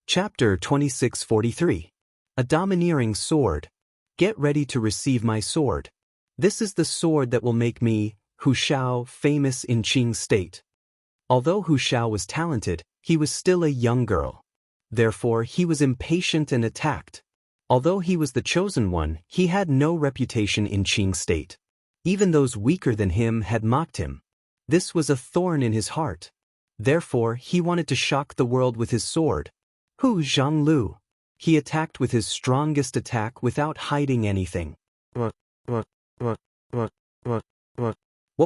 Chapter 2643. A Domineering Sword. Get ready to receive my sword. This is the sword that will make me, Hu Shao, famous in Qing state. Although Hu Shao was talented, he was still a young girl. Therefore, he was impatient and attacked. Although he was the chosen one, he had no reputation in Qing state. Even those weaker than him had mocked him. This was a thorn in his heart. Therefore, he wanted to shock the world with his sword. Hu Zhanglu. He attacked with his strongest attack without hiding anything. What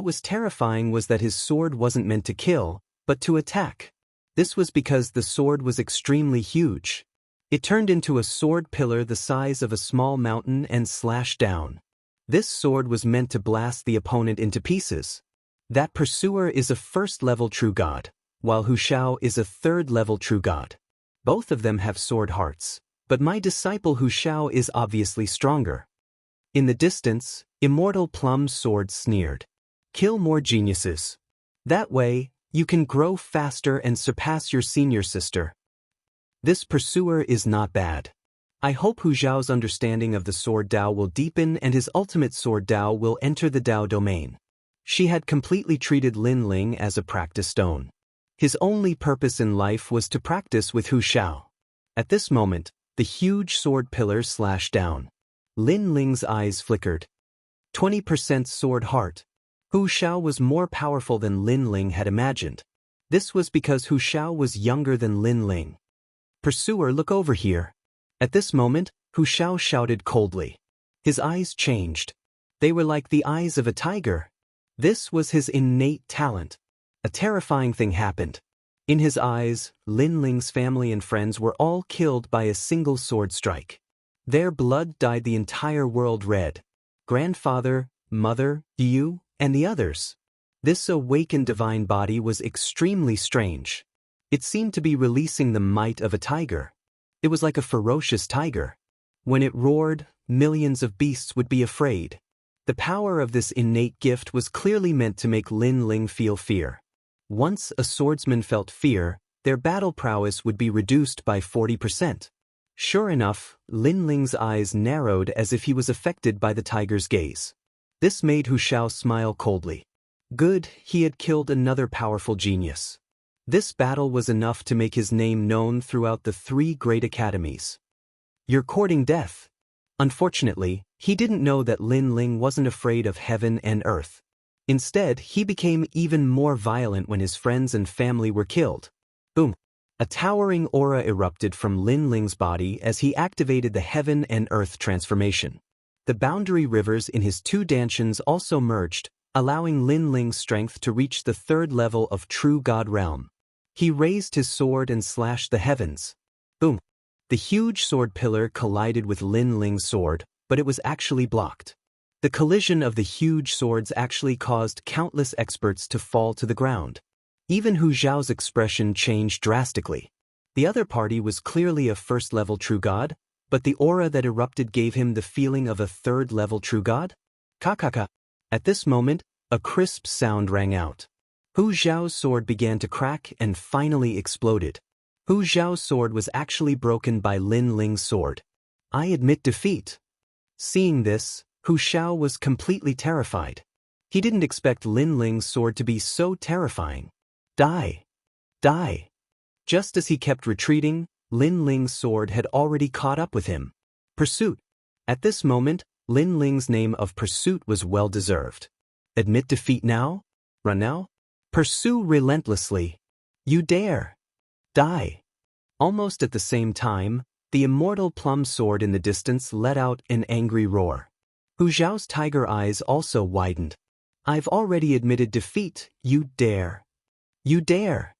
was terrifying was that his sword wasn't meant to kill, but to attack. This was because the sword was extremely huge. It turned into a sword pillar the size of a small mountain and slashed down. This sword was meant to blast the opponent into pieces. That pursuer is a first-level true god, while Hu Shao is a third-level true god. Both of them have sword hearts, but my disciple Hu Shao is obviously stronger. In the distance, Immortal Plum's sword sneered. Kill more geniuses. That way, you can grow faster and surpass your senior sister. This pursuer is not bad. I hope Hu Zhao's understanding of the sword Dao will deepen and his ultimate sword Dao will enter the Dao domain. She had completely treated Lin Ling as a practice stone. His only purpose in life was to practice with Hu Shao. At this moment, the huge sword pillar slashed down. Lin Ling's eyes flickered. 20% sword heart. Hu Shao was more powerful than Lin Ling had imagined. This was because Hu Shao was younger than Lin Ling. Pursuer, look over here. At this moment, Hu Shao shouted coldly. His eyes changed. They were like the eyes of a tiger. This was his innate talent. A terrifying thing happened. In his eyes, Lin Ling's family and friends were all killed by a single sword strike. Their blood dyed the entire world red. Grandfather, mother, you, and the others. This awakened divine body was extremely strange. It seemed to be releasing the might of a tiger. It was like a ferocious tiger. When it roared, millions of beasts would be afraid. The power of this innate gift was clearly meant to make Lin Ling feel fear. Once a swordsman felt fear, their battle prowess would be reduced by 40%. Sure enough, Lin Ling's eyes narrowed as if he was affected by the tiger's gaze. This made Hu Shao smile coldly. Good, he had killed another powerful genius. This battle was enough to make his name known throughout the 3 great academies. You're courting death. Unfortunately, he didn't know that Lin Ling wasn't afraid of heaven and earth. Instead, he became even more violent when his friends and family were killed. Boom! A towering aura erupted from Lin Ling's body as he activated the heaven and earth transformation. The boundary rivers in his 2 dantians also merged, allowing Lin Ling's strength to reach the 3rd level of true god realm. He raised his sword and slashed the heavens. Boom! The huge sword pillar collided with Lin Ling's sword, but it was actually blocked. The collision of the huge swords actually caused countless experts to fall to the ground. Even Hu Zhao's expression changed drastically. The other party was clearly a first-level true god, but the aura that erupted gave him the feeling of a third-level true god? Kakaka. At this moment, a crisp sound rang out. Hu Zhao's sword began to crack and finally exploded. Hu Zhao's sword was actually broken by Lin Ling's sword. I admit defeat. Seeing this, Hu Shao was completely terrified. He didn't expect Lin Ling's sword to be so terrifying. Die! Die! Just as he kept retreating, Lin Ling's sword had already caught up with him. Pursuit! At this moment, Lin Ling's name of Pursuit was well-deserved. Admit defeat now? Run now? Pursue relentlessly. You dare! Die! Almost at the same time, the Immortal Plum sword in the distance let out an angry roar. Hu Zhao's tiger eyes also widened. I've already admitted defeat, you dare. You dare.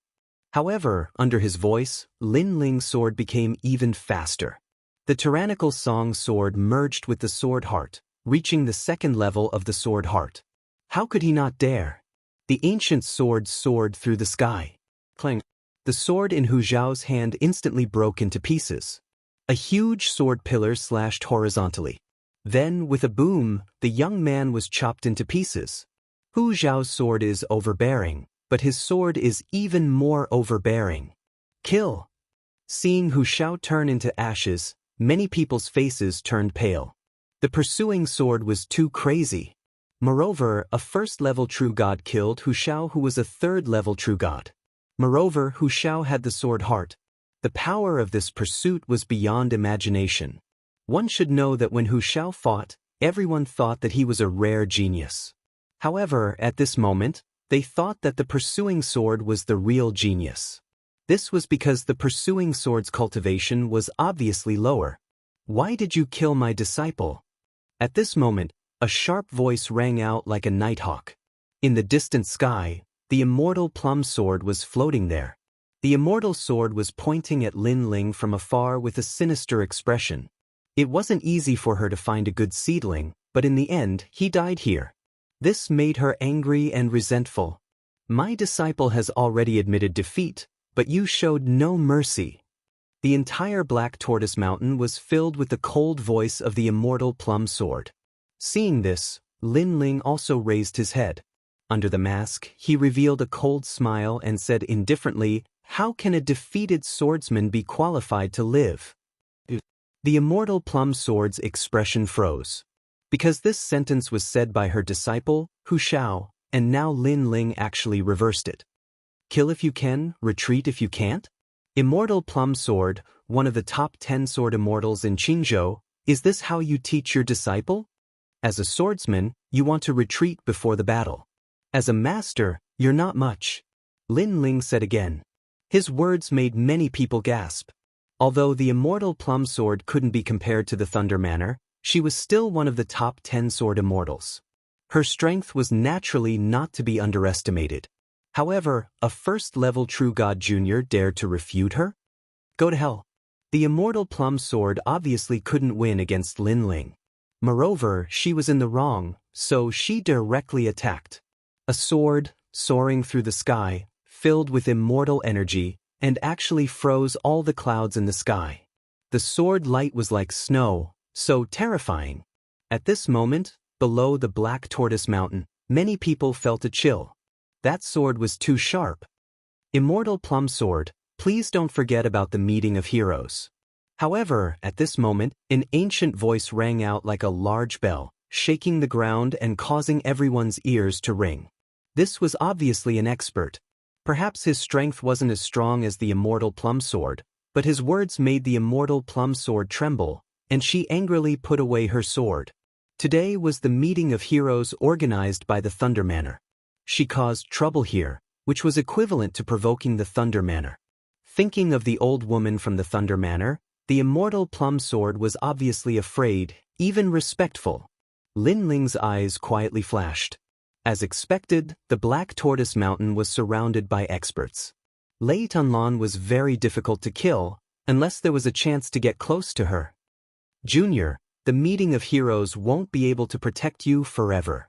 However, under his voice, Lin Ling's sword became even faster. The tyrannical Song sword merged with the sword heart, reaching the 2nd level of the sword heart. How could he not dare? The ancient sword soared through the sky. Clang. The sword in Hu Zhao's hand instantly broke into pieces. A huge sword pillar slashed horizontally. Then, with a boom, the young man was chopped into pieces. Hu Zhao's sword is overbearing, but his sword is even more overbearing. Kill! Seeing Hu Xiao turn into ashes, many people's faces turned pale. The pursuing sword was too crazy. Moreover, a first-level true god killed Hu Xiao, who was a third-level true god. Moreover, Hu Xiao had the sword heart. The power of this pursuit was beyond imagination. One should know that when Hu Xiao fought, everyone thought that he was a rare genius. However, at this moment, they thought that the pursuing sword was the real genius. This was because the pursuing sword's cultivation was obviously lower. Why did you kill my disciple? At this moment, a sharp voice rang out like a nighthawk. In the distant sky, the immortal plum sword was floating there. The immortal sword was pointing at Lin Ling from afar with a sinister expression. It wasn't easy for her to find a good seedling, but in the end, he died here. This made her angry and resentful. My disciple has already admitted defeat, but you showed no mercy. The entire Black Tortoise Mountain was filled with the cold voice of the immortal plum sword. Seeing this, Lin Ling also raised his head. Under the mask, he revealed a cold smile and said indifferently, "How can a defeated swordsman be qualified to live?" The immortal plum sword's expression froze. Because this sentence was said by her disciple, Hu Xiao, and now Lin Ling actually reversed it. Kill if you can, retreat if you can't? Immortal plum sword, one of the top 10 sword immortals in Qingzhou, is this how you teach your disciple? As a swordsman, you want to retreat before the battle. As a master, you're not much. Lin Ling said again. His words made many people gasp. Although the immortal plum sword couldn't be compared to the Thunder Manor, she was still one of the top 10 sword immortals. Her strength was naturally not to be underestimated. However, a first-level True God Jr. dared to refute her? Go to hell. The immortal plum sword obviously couldn't win against Lin Ling. Moreover, she was in the wrong, so she directly attacked. A sword, soaring through the sky, filled with immortal energy, and actually froze all the clouds in the sky. The sword light was like snow, so terrifying. At this moment, below the Black Tortoise Mountain, many people felt a chill. That sword was too sharp. Immortal plum sword, please don't forget about the meeting of heroes. However, at this moment, an ancient voice rang out like a large bell, shaking the ground and causing everyone's ears to ring. This was obviously an expert. Perhaps his strength wasn't as strong as the immortal plum sword, but his words made the immortal plum sword tremble, and she angrily put away her sword. Today was the meeting of heroes organized by the Thunder Manor. She caused trouble here, which was equivalent to provoking the Thunder Manor. Thinking of the old woman from the Thunder Manor, the immortal plum sword was obviously afraid, even respectful. Lin Ling's eyes quietly flashed. As expected, the Black Tortoise Mountain was surrounded by experts. Lei Tunlan was very difficult to kill, unless there was a chance to get close to her. Junior, the meeting of heroes won't be able to protect you forever.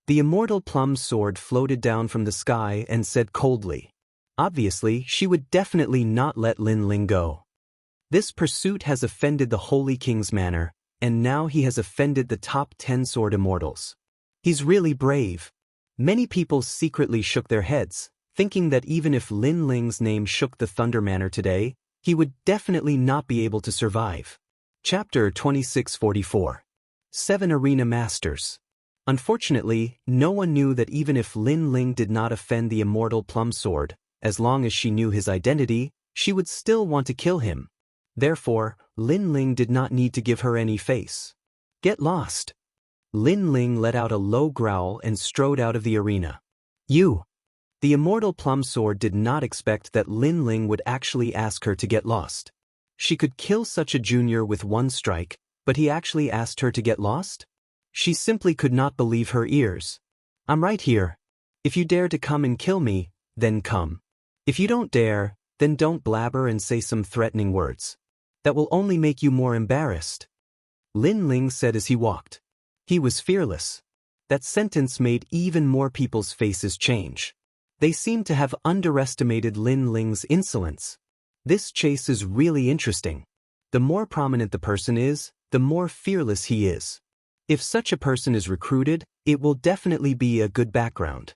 The immortal plum sword floated down from the sky and said coldly. Obviously, she would definitely not let Lin Ling go. This pursuit has offended the Holy King's manor, and now he has offended the top 10 sword immortals. He's really brave. Many people secretly shook their heads, thinking that even if Lin Ling's name shook the Thunder Manor today, he would definitely not be able to survive. Chapter 2644. 7 Arena Masters. Unfortunately, no one knew that even if Lin Ling did not offend the immortal plum sword, as long as she knew his identity, she would still want to kill him. Therefore, Lin Ling did not need to give her any face. Get lost. Lin Ling let out a low growl and strode out of the arena. You! The immortal plum sword did not expect that Lin Ling would actually ask her to get lost. She could kill such a junior with one strike, but he actually asked her to get lost? She simply could not believe her ears. I'm right here. If you dare to come and kill me, then come. If you don't dare, then don't blabber and say some threatening words. That will only make you more embarrassed. Lin Ling said as he walked. He was fearless. That sentence made even more people's faces change. They seemed to have underestimated Lin Ling's insolence. This chase is really interesting. The more prominent the person is, the more fearless he is. If such a person is recruited, it will definitely be a good background.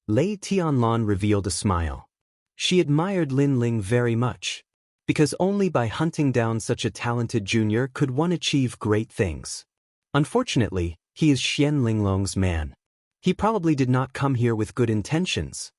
Lei Tianlan revealed a smile. She admired Lin Ling very much. because only by hunting down such a talented junior could one achieve great things. Unfortunately, he is Xian Linglong's man. He probably did not come here with good intentions.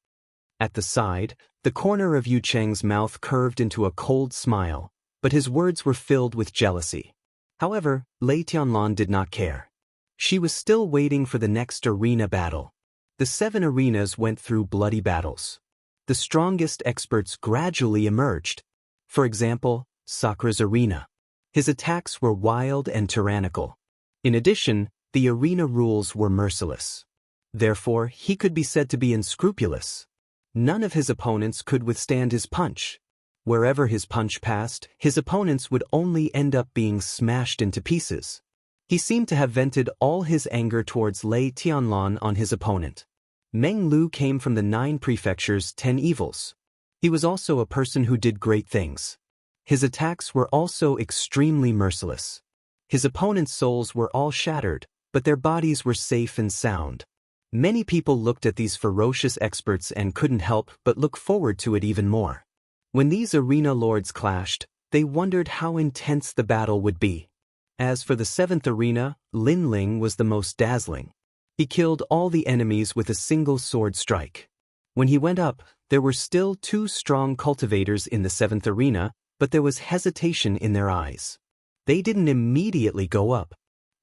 At the side, the corner of Yu Cheng's mouth curved into a cold smile, but his words were filled with jealousy. However, Lei Tianlan did not care. She was still waiting for the next arena battle. The 7 arenas went through bloody battles. The strongest experts gradually emerged. For example, Sakura's arena. His attacks were wild and tyrannical. In addition, the arena rules were merciless. Therefore, he could be said to be unscrupulous. None of his opponents could withstand his punch. Wherever his punch passed, his opponents would only end up being smashed into pieces. He seemed to have vented all his anger towards Lei Tianlan on his opponent. Meng Lu came from the 9 prefectures' 10 evils. He was also a person who did great things. His attacks were also extremely merciless. His opponents' souls were all shattered, but their bodies were safe and sound. Many people looked at these ferocious experts and couldn't help but look forward to it even more. When these arena lords clashed, they wondered how intense the battle would be. As for the 7th arena, Lin Ling was the most dazzling. He killed all the enemies with a single sword strike. When he went up, there were still 2 strong cultivators in the 7th arena, but there was hesitation in their eyes. They didn't immediately go up.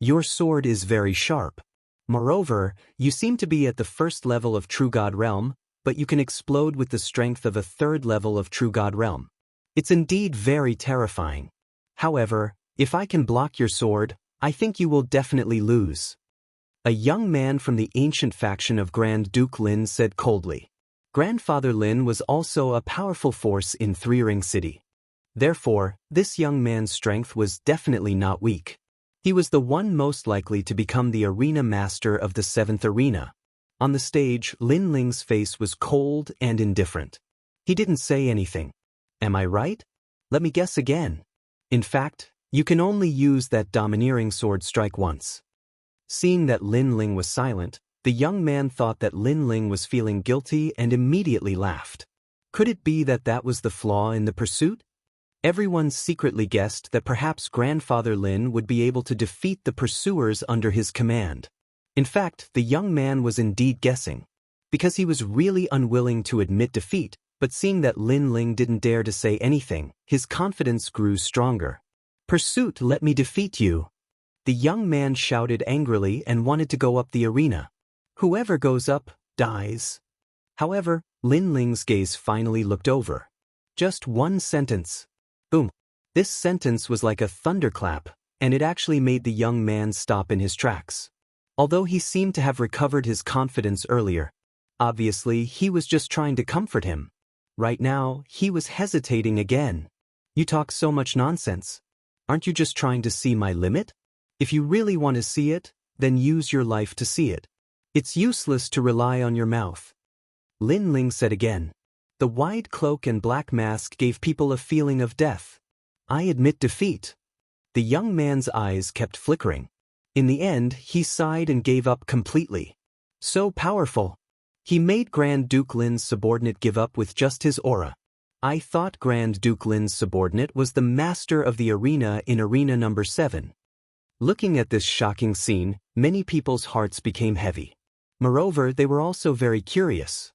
Your sword is very sharp. Moreover, you seem to be at the 1st level of True God Realm, but you can explode with the strength of a 3rd level of True God Realm. It's indeed very terrifying. However, if I can block your sword, I think you will definitely lose. A young man from the ancient faction of Grand Duke Lin said coldly. Grandfather Lin was also a powerful force in Three Ring City. Therefore, this young man's strength was definitely not weak. He was the one most likely to become the arena master of the 7th arena. On the stage, Lin Ling's face was cold and indifferent. He didn't say anything. Am I right? Let me guess again. In fact, you can only use that domineering sword strike once. Seeing that Lin Ling was silent, the young man thought that Lin Ling was feeling guilty and immediately laughed. Could it be that that was the flaw in the pursuit? Everyone secretly guessed that perhaps Grandfather Lin would be able to defeat the pursuers under his command. In fact, the young man was indeed guessing. Because he was really unwilling to admit defeat, but seeing that Lin Ling didn't dare to say anything, his confidence grew stronger. Pursuit, let me defeat you. The young man shouted angrily and wanted to go up the arena. Whoever goes up, dies. However, Lin Ling's gaze finally looked over. Just one sentence. Boom. This sentence was like a thunderclap, and it actually made the young man stop in his tracks. Although he seemed to have recovered his confidence earlier, obviously he was just trying to comfort him. Right now, he was hesitating again. You talk so much nonsense. Aren't you just trying to see my limit? If you really want to see it, then use your life to see it. It's useless to rely on your mouth. Lin Ling said again. The wide cloak and black mask gave people a feeling of death. I admit defeat. The young man's eyes kept flickering. In the end, he sighed and gave up completely. So powerful. He made Grand Duke Lin's subordinate give up with just his aura. I thought Grand Duke Lin's subordinate was the master of the arena in arena number 7. Looking at this shocking scene, many people's hearts became heavy. Moreover, they were also very curious.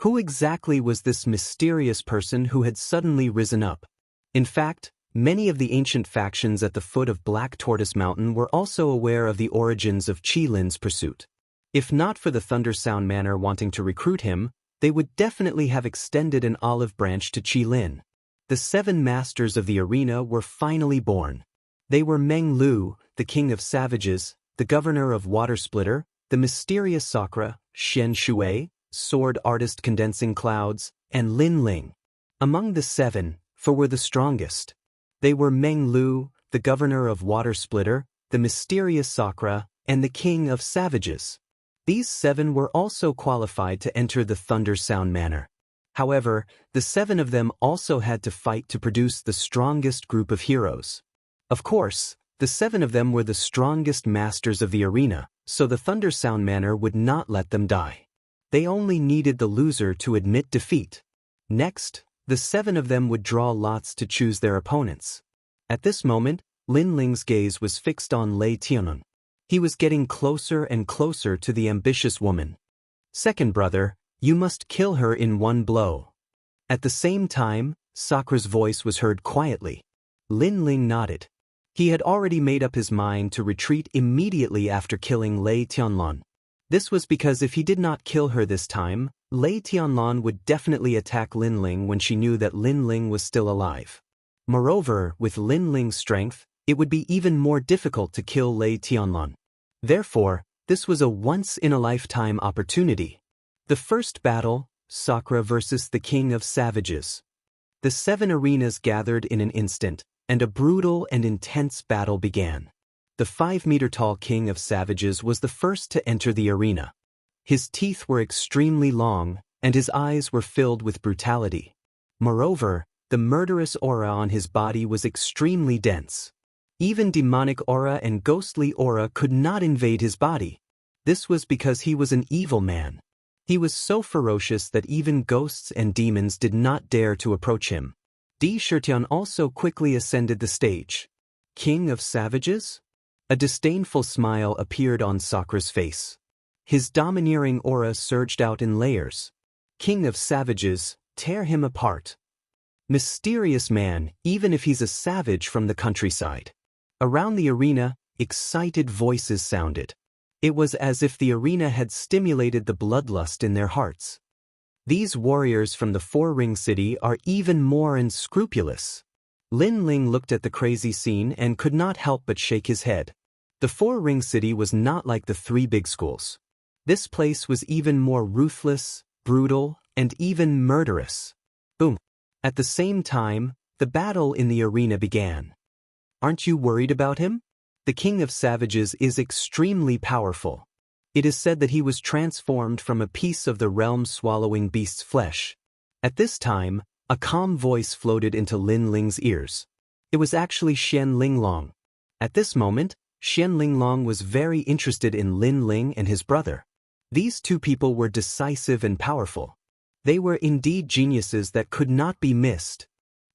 Who exactly was this mysterious person who had suddenly risen up? In fact, many of the ancient factions at the foot of Black Tortoise Mountain were also aware of the origins of Qi Lin's pursuit. If not for the Thunder Sound Manor wanting to recruit him, they would definitely have extended an olive branch to Qi Lin. The 7 masters of the arena were finally born. They were Meng Lu, the king of savages, the governor of Water Splitter, the mysterious Sakura, Shen Shui, sword artist condensing clouds, and Lin Ling. Among the 7, 4 were the strongest. They were Meng Lu, the governor of Water Splitter, the mysterious Sakura, and the king of savages. These 7 were also qualified to enter the Thunder Sound Manor. However, the 7 of them also had to fight to produce the strongest group of heroes. Of course, the 7 of them were the strongest masters of the arena, so the Thunder Sound Manor would not let them die. They only needed the loser to admit defeat. Next, The 7 of them would draw lots to choose their opponents. At this moment, Lin Ling's gaze was fixed on Lei Tianlun. He was getting closer and closer to the ambitious woman. "Second brother, you must kill her in one blow." At the same time, Sakura's voice was heard quietly. Lin Ling nodded. He had already made up his mind to retreat immediately after killing Lei Tianlun. This was because if he did not kill her this time, Lei Tianlun would definitely attack Lin Ling when she knew that Lin Ling was still alive. Moreover, with Lin Ling's strength, it would be even more difficult to kill Lei Tianlun. Therefore, this was a once-in-a-lifetime opportunity. The first battle, Sakura versus the King of Savages. The 7 arenas gathered in an instant, and a brutal and intense battle began. The 5-meter-tall King of Savages was the first to enter the arena. His teeth were extremely long, and his eyes were filled with brutality. Moreover, the murderous aura on his body was extremely dense. Even demonic aura and ghostly aura could not invade his body. This was because he was an evil man. He was so ferocious that even ghosts and demons did not dare to approach him. Di Shitian also quickly ascended the stage. King of Savages? A disdainful smile appeared on Sakura's face. His domineering aura surged out in layers. King of Savages, tear him apart. Mysterious man, even if he's a savage from the countryside. Around the arena, excited voices sounded. It was as if the arena had stimulated the bloodlust in their hearts. These warriors from the 4-ring city are even more unscrupulous. Lin Ling looked at the crazy scene and could not help but shake his head. The 4-ring city was not like the 3 big schools. This place was even more ruthless, brutal, and even murderous. Boom. At the same time, the battle in the arena began. Aren't you worried about him? The King of Savages is extremely powerful. It is said that he was transformed from a piece of the realm-swallowing beast's flesh. At this time, a calm voice floated into Lin Ling's ears. It was actually Xian Linglong. At this moment, Xian Linglong was very interested in Lin Ling and his brother. These 2 people were decisive and powerful. They were indeed geniuses that could not be missed.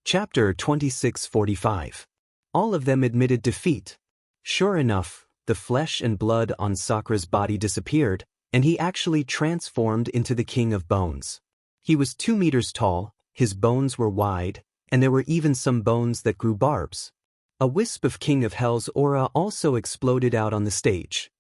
Chapter 2645. All of them admitted defeat. Sure enough, the flesh and blood on Sakura's body disappeared, and he actually transformed into the King of Bones. He was 2 meters tall, his bones were wide, and there were even some bones that grew barbs. A wisp of King of Hell's aura also exploded out on the stage.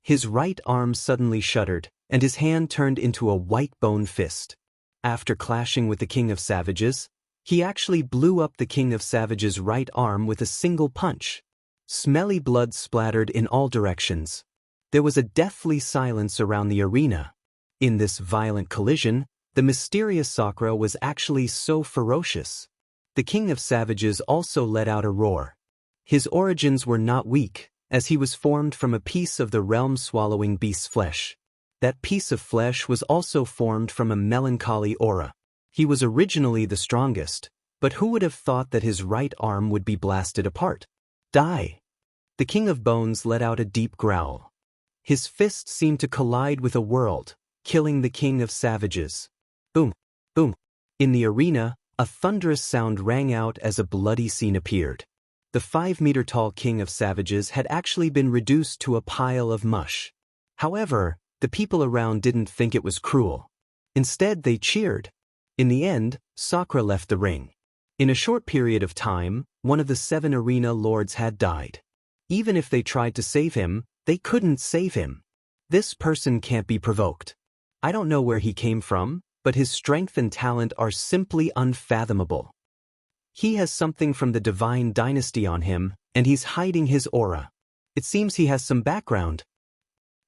His right arm suddenly shuddered, and his hand turned into a white bone fist. After clashing with the King of Savages, he actually blew up the King of Savages' right arm with a single punch. Smelly blood splattered in all directions. There was a deathly silence around the arena. In this violent collision, the mysterious Sakura was actually so ferocious. The King of Savages also let out a roar. His origins were not weak, as he was formed from a piece of the realm-swallowing beast's flesh. That piece of flesh was also formed from a melancholy aura. He was originally the strongest, but who would have thought that his right arm would be blasted apart? Die! The King of Bones let out a deep growl. His fist seemed to collide with a world, killing the King of Savages. Boom! Boom! In the arena, a thunderous sound rang out as a bloody scene appeared. The 5-meter-tall King of Savages had actually been reduced to a pile of mush. However, the people around didn't think it was cruel. Instead, they cheered. In the end, Sakura left the ring. In a short period of time, one of the 7 arena lords had died. Even if they tried to save him, they couldn't save him. This person can't be provoked. I don't know where he came from, but his strength and talent are simply unfathomable. He has something from the divine dynasty on him, and he's hiding his aura. It seems he has some background.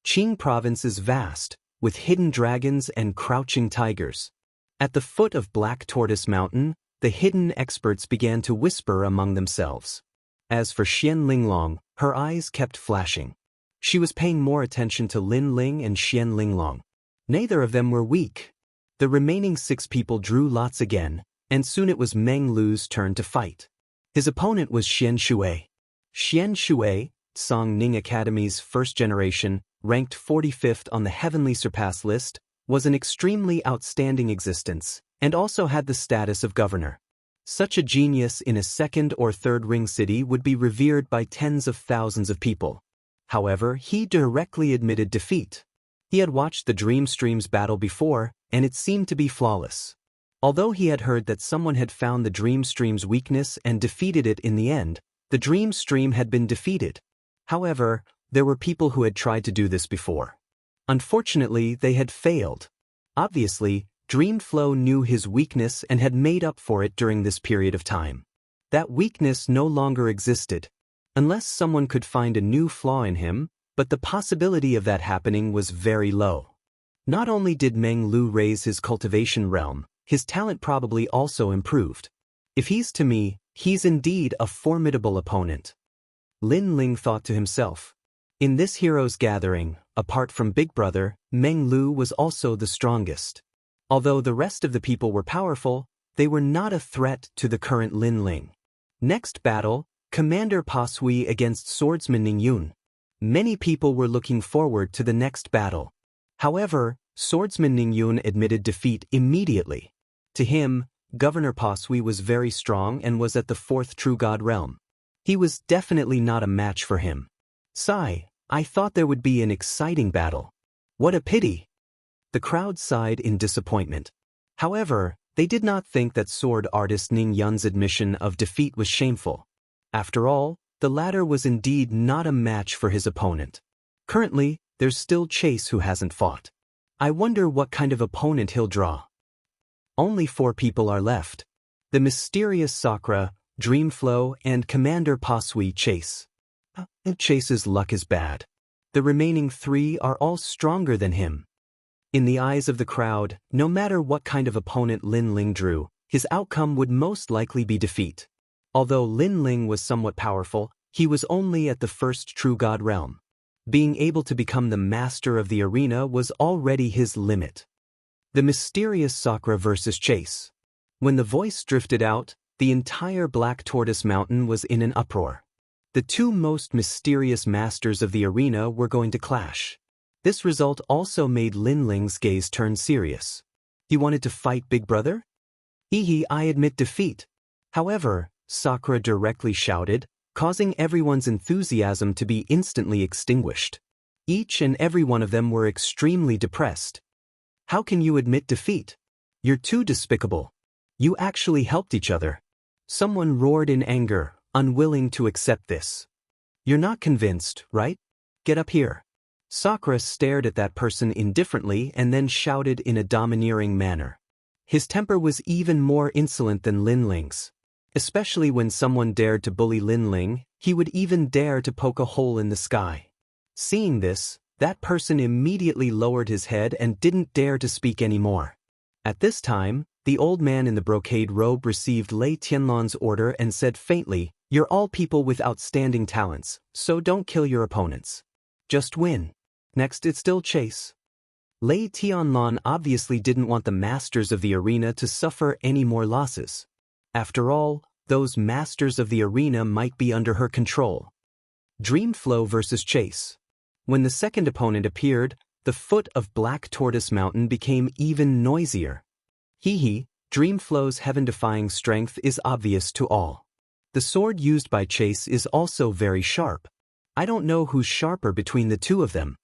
Qing province is vast, with hidden dragons and crouching tigers. At the foot of Black Tortoise Mountain, the hidden experts began to whisper among themselves. As for Xian Linglong, her eyes kept flashing. She was paying more attention to Lin Ling and Xian Linglong. Neither of them were weak. The remaining 6 people drew lots again, and soon it was Meng Lu's turn to fight. His opponent was Xian Shui. Xian Shui, Song Ning Academy's first generation, ranked 45th on the Heavenly Surpass list, was an extremely outstanding existence, and also had the status of governor. Such a genius in a second or third ring city would be revered by tens of thousands of people. However, he directly admitted defeat. He had watched the Dream Stream's battle before, and it seemed to be flawless. Although he had heard that someone had found the Dream Stream's weakness and defeated it in the end, the Dream Stream had been defeated. However, there were people who had tried to do this before. Unfortunately, they had failed. Obviously, Dreamflow knew his weakness and had made up for it during this period of time. That weakness no longer existed, unless someone could find a new flaw in him, but the possibility of that happening was very low. Not only did Meng Lu raise his cultivation realm, his talent probably also improved. If he's to me, he's indeed a formidable opponent. Lin Ling thought to himself. In this heroes' gathering, apart from Big Brother, Meng Lu was also the strongest. Although the rest of the people were powerful, they were not a threat to the current Lin Ling. Next battle, Commander Pa Sui against Swordsman Ning Yun. Many people were looking forward to the next battle. However, Swordsman Ning Yun admitted defeat immediately. To him, Governor Pa Sui was very strong and was at the fourth True God realm. He was definitely not a match for him. Sigh, I thought there would be an exciting battle. What a pity. The crowd sighed in disappointment. However, they did not think that sword artist Ning Yun's admission of defeat was shameful. After all, the latter was indeed not a match for his opponent. Currently, there's still Chase who hasn't fought. I wonder what kind of opponent he'll draw. Only 4 people are left. The mysterious Sakura, Dreamflow, and Commander Pa Sui Chase. Chase's luck is bad. The remaining 3 are all stronger than him. In the eyes of the crowd, no matter what kind of opponent Lin Ling drew, his outcome would most likely be defeat. Although Lin Ling was somewhat powerful, he was only at the first True God realm. Being able to become the master of the arena was already his limit. The mysterious Sakura versus Chase. When the voice drifted out, the entire Black Tortoise Mountain was in an uproar. The 2 most mysterious masters of the arena were going to clash. This result also made Lin Ling's gaze turn serious. He wanted to fight Big Brother? I admit defeat. However, Sakura directly shouted, causing everyone's enthusiasm to be instantly extinguished. Each and every one of them were extremely depressed. How can you admit defeat? You're too despicable. You actually helped each other. Someone roared in anger, unwilling to accept this. You're not convinced, right? Get up here. Sakura stared at that person indifferently and then shouted in a domineering manner. His temper was even more insolent than Lin Ling's. Especially when someone dared to bully Lin Ling, he would even dare to poke a hole in the sky. Seeing this, that person immediately lowered his head and didn't dare to speak anymore. At this time, the old man in the brocade robe received Lei Tianlan's order and said faintly, "You're all people with outstanding talents, so don't kill your opponents. Just win." Next, it's still Chase. Lei Tianlan obviously didn't want the masters of the arena to suffer any more losses. After all, those masters of the arena might be under her control. Dreamflow versus Chase. When the second opponent appeared, the foot of Black Tortoise Mountain became even noisier. Dreamflow's heaven-defying strength is obvious to all. The sword used by Chase is also very sharp. I don't know who's sharper between the 2 of them.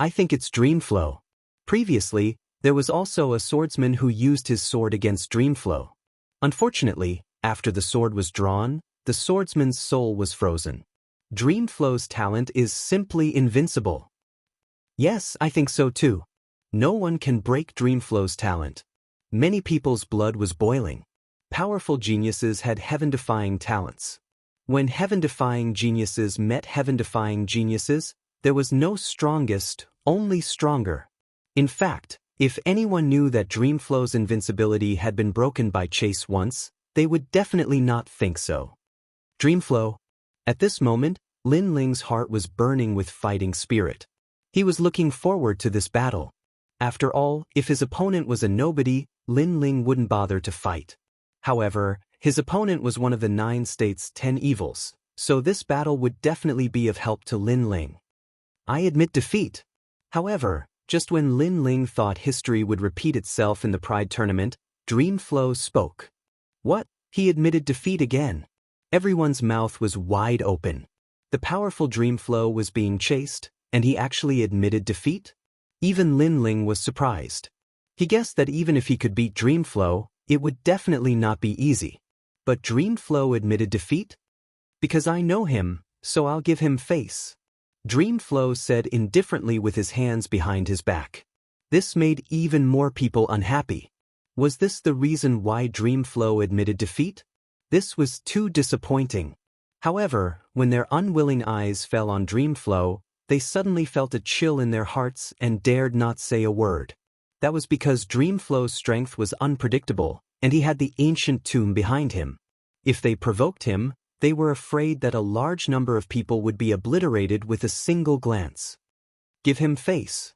I think it's Dreamflow. Previously, there was also a swordsman who used his sword against Dreamflow. Unfortunately, after the sword was drawn, the swordsman's soul was frozen. Dreamflow's talent is simply invincible. Yes, I think so too. No one can break Dreamflow's talent. Many people's blood was boiling. Powerful geniuses had heaven-defying talents. When heaven-defying geniuses met heaven-defying geniuses, there was no strongest, only stronger. In fact, if anyone knew that Dreamflow's invincibility had been broken by Chase once, they would definitely not think so. Dreamflow. At this moment, Lin Ling's heart was burning with fighting spirit. He was looking forward to this battle. After all, if his opponent was a nobody, Lin Ling wouldn't bother to fight. However, his opponent was one of the 9 states' 10 evils, so this battle would definitely be of help to Lin Ling. I admit defeat. However, just when Lin Ling thought history would repeat itself in the Pride tournament, Dreamflow spoke. What? He admitted defeat again. Everyone's mouth was wide open. The powerful Dreamflow was being chased, and he actually admitted defeat? Even Lin Ling was surprised. He guessed that even if he could beat Dreamflow, it would definitely not be easy. But Dreamflow admitted defeat? Because I know him, so I'll give him face. Dreamflow said indifferently with his hands behind his back. This made even more people unhappy. Was this the reason why Dreamflow admitted defeat? This was too disappointing. However, when their unwilling eyes fell on Dreamflow, they suddenly felt a chill in their hearts and dared not say a word. That was because Dreamflow's strength was unpredictable, and he had the ancient tomb behind him. If they provoked him, they were afraid that a large number of people would be obliterated with a single glance. Give him face.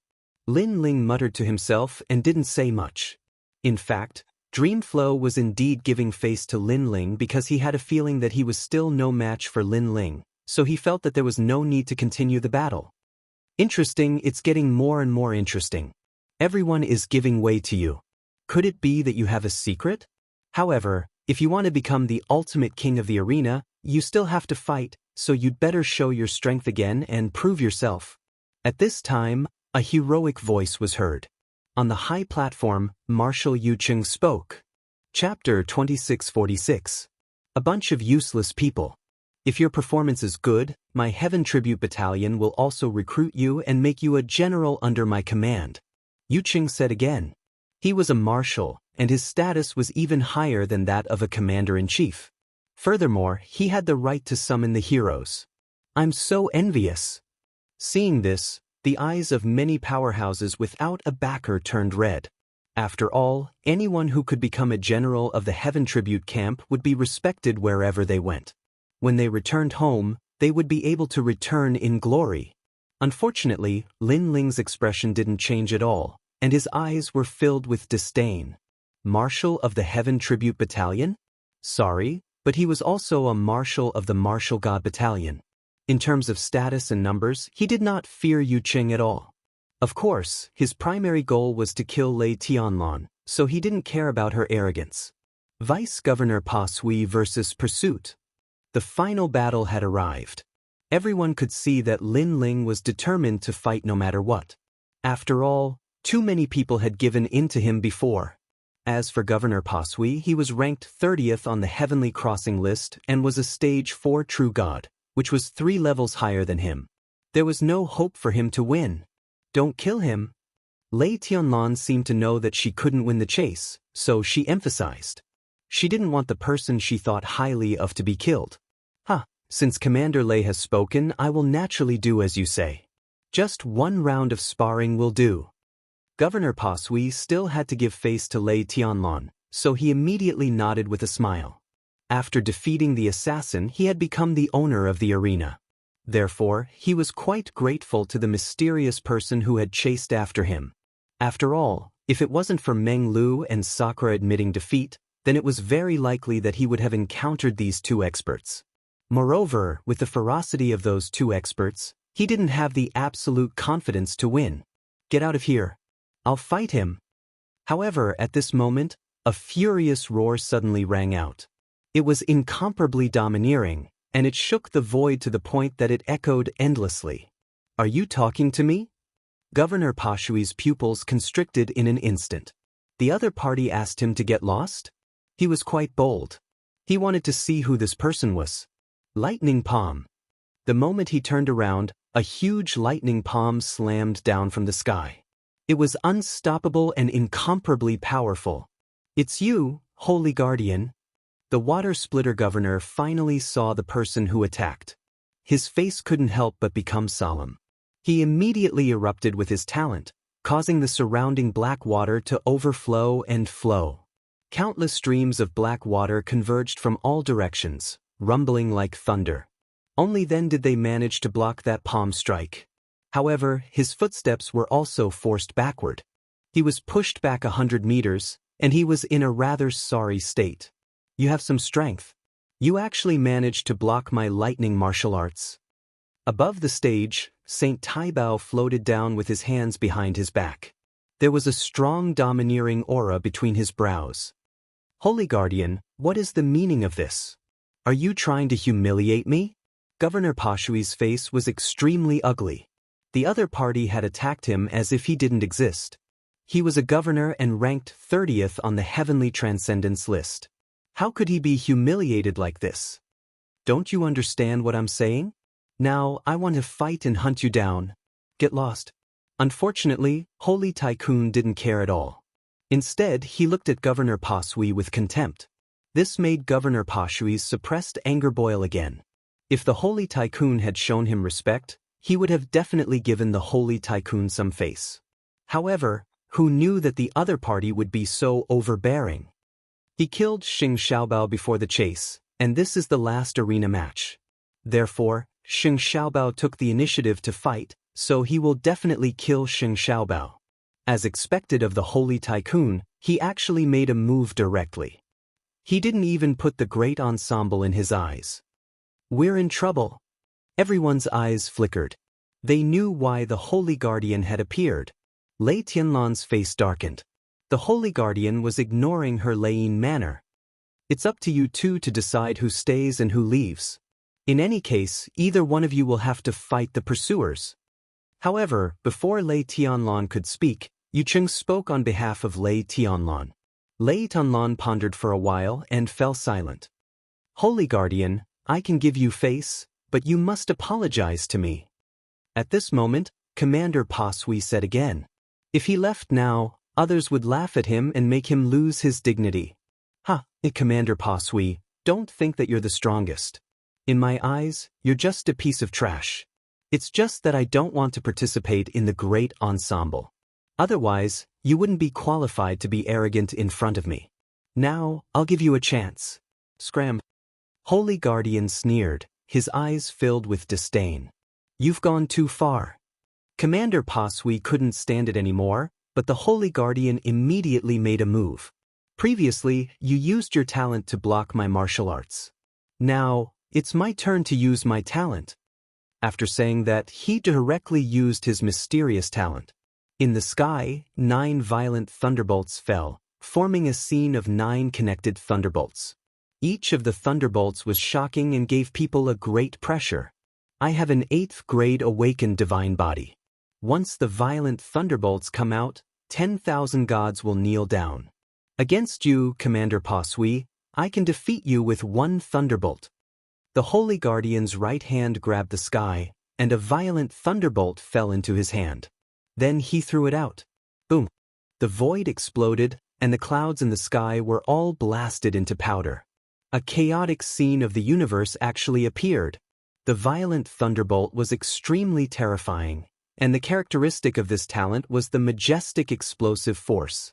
Lin Ling muttered to himself and didn't say much. In fact, Dreamflow was indeed giving face to Lin Ling because he had a feeling that he was still no match for Lin Ling, so he felt that there was no need to continue the battle. Interesting, it's getting more and more interesting. Everyone is giving way to you. Could it be that you have a secret? However, if you want to become the ultimate king of the arena, you still have to fight, so you'd better show your strength again and prove yourself. At this time, a heroic voice was heard. On the high platform, Marshal Yucheng spoke. Chapter 2646. A bunch of useless people. If your performance is good, my Heaven Tribute Battalion will also recruit you and make you a general under my command. Yucheng said again. He was a marshal, and his status was even higher than that of a commander-in-chief. Furthermore, he had the right to summon the heroes. I'm so envious. Seeing this, the eyes of many powerhouses without a backer turned red. After all, anyone who could become a general of the Heaven Tribute camp would be respected wherever they went. When they returned home, they would be able to return in glory. Unfortunately, Lin Ling's expression didn't change at all, and his eyes were filled with disdain. Marshal of the Heaven Tribute Battalion? Sorry, but he was also a marshal of the Martial God Battalion. In terms of status and numbers, he did not fear Yucheng at all. Of course, his primary goal was to kill Lei Tianlan, so he didn't care about her arrogance. Vice Governor Pa Sui versus Pursuit. The final battle had arrived. Everyone could see that Lin Ling was determined to fight no matter what. After all, too many people had given in to him before. As for Governor Pa Sui, he was ranked 30th on the Heavenly Crossing list and was a Stage 4 True God, which was 3 levels higher than him. There was no hope for him to win. Don't kill him. Lei Tianlan seemed to know that she couldn't win the chase, so she emphasized. She didn't want the person she thought highly of to be killed. Since Commander Lei has spoken, I will naturally do as you say. Just one round of sparring will do. Governor Pa Sui still had to give face to Lei Tianlan, so he immediately nodded with a smile. After defeating the assassin, he had become the owner of the arena. Therefore, he was quite grateful to the mysterious person who had chased after him. After all, if it wasn't for Meng Lu and Sakura admitting defeat, then it was very likely that he would have encountered these two experts. Moreover, with the ferocity of those two experts, he didn't have the absolute confidence to win. Get out of here. I'll fight him. However, at this moment, a furious roar suddenly rang out. It was incomparably domineering, and it shook the void to the point that it echoed endlessly. Are you talking to me? Governor Pa Sui's pupils constricted in an instant. The other party asked him to get lost? He was quite bold. He wanted to see who this person was. Lightning palm. The moment he turned around, a huge lightning palm slammed down from the sky. It was unstoppable and incomparably powerful. It's you, Holy Guardian. The Water Splitter Governor finally saw the person who attacked. His face couldn't help but become solemn. He immediately erupted with his talent, causing the surrounding black water to overflow and flow. Countless streams of black water converged from all directions, rumbling like thunder. Only then did they manage to block that palm strike. However, his footsteps were also forced backward. He was pushed back 100 meters, and he was in a rather sorry state. You have some strength. You actually managed to block my lightning martial arts. Above the stage, Saint Taibao floated down with his hands behind his back. There was a strong domineering aura between his brows. Holy Guardian, what is the meaning of this? Are you trying to humiliate me? Governor Pashui's face was extremely ugly. The other party had attacked him as if he didn't exist. He was a governor and ranked 30th on the heavenly transcendence list. How could he be humiliated like this? Don't you understand what I'm saying? Now, I want to fight and hunt you down. Get lost. Unfortunately, Holy Tycoon didn't care at all. Instead, he looked at Governor Pashui with contempt. This made Governor Pashui's suppressed anger boil again. If the Holy Tycoon had shown him respect, he would have definitely given the Holy Tycoon some face. However, who knew that the other party would be so overbearing? He killed Xing Xiaobao before the chase, and this is the last arena match. Therefore, Xing Xiaobao took the initiative to fight, so he will definitely kill Xing Xiaobao. As expected of the Holy Tycoon, he actually made a move directly. He didn't even put the great ensemble in his eyes. We're in trouble. Everyone's eyes flickered. They knew why the Holy Guardian had appeared. Lei Tianlan's face darkened. The Holy Guardian was ignoring her Leian manner. It's up to you two to decide who stays and who leaves. In any case, either one of you will have to fight the pursuers. However, before Lei Tianlan could speak, Yu Cheng spoke on behalf of Lei Tianlan. Lei Tianlan pondered for a while and fell silent. Holy Guardian, I can give you face, but you must apologize to me. At this moment, Commander Pashui said again. If he left now, others would laugh at him and make him lose his dignity. Commander Pashui, don't think that you're the strongest. In my eyes, you're just a piece of trash. It's just that I don't want to participate in the great ensemble. Otherwise, you wouldn't be qualified to be arrogant in front of me. Now, I'll give you a chance. Scram. Holy Guardian sneered, his eyes filled with disdain. You've gone too far. Commander Pashui couldn't stand it anymore, but the Holy Guardian immediately made a move. Previously, you used your talent to block my martial arts. Now, it's my turn to use my talent. After saying that, he directly used his mysterious talent. In the sky, 9 violent thunderbolts fell, forming a scene of 9 connected thunderbolts. Each of the thunderbolts was shocking and gave people a great pressure. I have an 8th grade awakened divine body. Once the violent thunderbolts come out, 10,000 gods will kneel down. Against you, Commander Pashui, I can defeat you with 1 thunderbolt. The Holy Guardian's right hand grabbed the sky, and a violent thunderbolt fell into his hand. Then he threw it out. Boom! The void exploded, and the clouds in the sky were all blasted into powder. A chaotic scene of the universe actually appeared. The violent thunderbolt was extremely terrifying, and the characteristic of this talent was the majestic explosive force.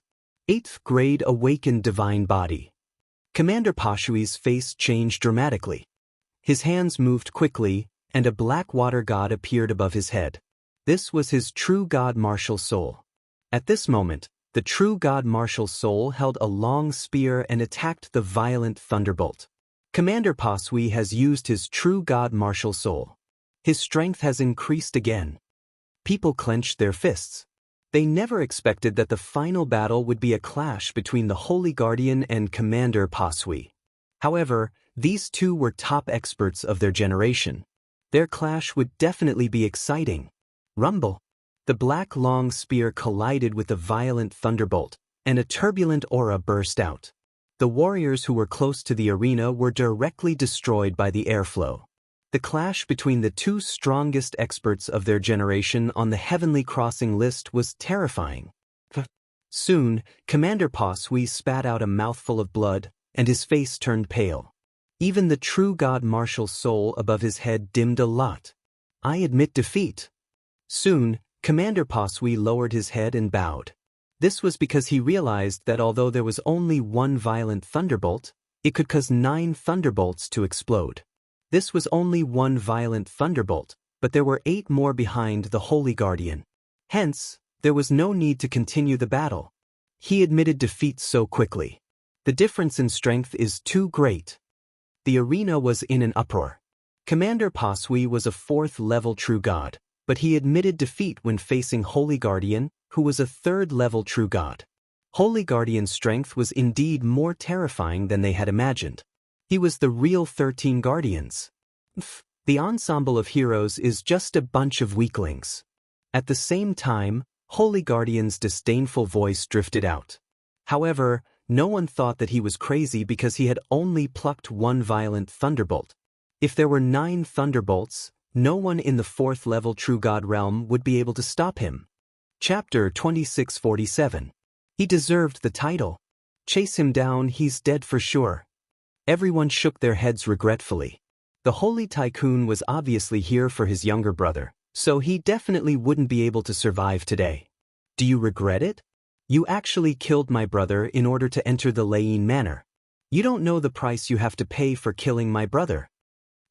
8th grade awakened divine body. Commander Pashui's face changed dramatically. His hands moved quickly, and a black water god appeared above his head. This was his true god martial soul. At this moment, the true god martial soul held a long spear and attacked the violent thunderbolt. Commander Pashui has used his true god martial soul. His strength has increased again. People clenched their fists. They never expected that the final battle would be a clash between the Holy Guardian and Commander Pashui. However, these two were top experts of their generation. Their clash would definitely be exciting. Rumble. The black long spear collided with the violent thunderbolt, and a turbulent aura burst out. The warriors who were close to the arena were directly destroyed by the airflow. The clash between the two strongest experts of their generation on the Heavenly Crossing list was terrifying. Soon, Commander Pashui spat out a mouthful of blood, and his face turned pale. Even the true god martial soul above his head dimmed a lot. I admit defeat. Soon, Commander Pashui lowered his head and bowed. This was because he realized that although there was only 1 violent thunderbolt, it could cause 9 thunderbolts to explode. This was only 1 violent thunderbolt, but there were 8 more behind the Holy Guardian. Hence, there was no need to continue the battle. He admitted defeat so quickly. The difference in strength is too great. The arena was in an uproar. Commander Pashui was a 4th-level true god, but he admitted defeat when facing Holy Guardian, who was a 3rd-level true god. Holy Guardian's strength was indeed more terrifying than they had imagined. He was the real 13 Guardians. The ensemble of heroes is just a bunch of weaklings. At the same time, Holy Guardian's disdainful voice drifted out. However, no one thought that he was crazy because he had only plucked one violent thunderbolt. If there were 9 thunderbolts, no one in the 4th level True God realm would be able to stop him. Chapter 2647. He deserved the title. Chase him down, he's dead for sure. Everyone shook their heads regretfully. The Holy Tycoon was obviously here for his younger brother, so he definitely wouldn't be able to survive today. Do you regret it? You actually killed my brother in order to enter the Lane Manor. You don't know the price you have to pay for killing my brother.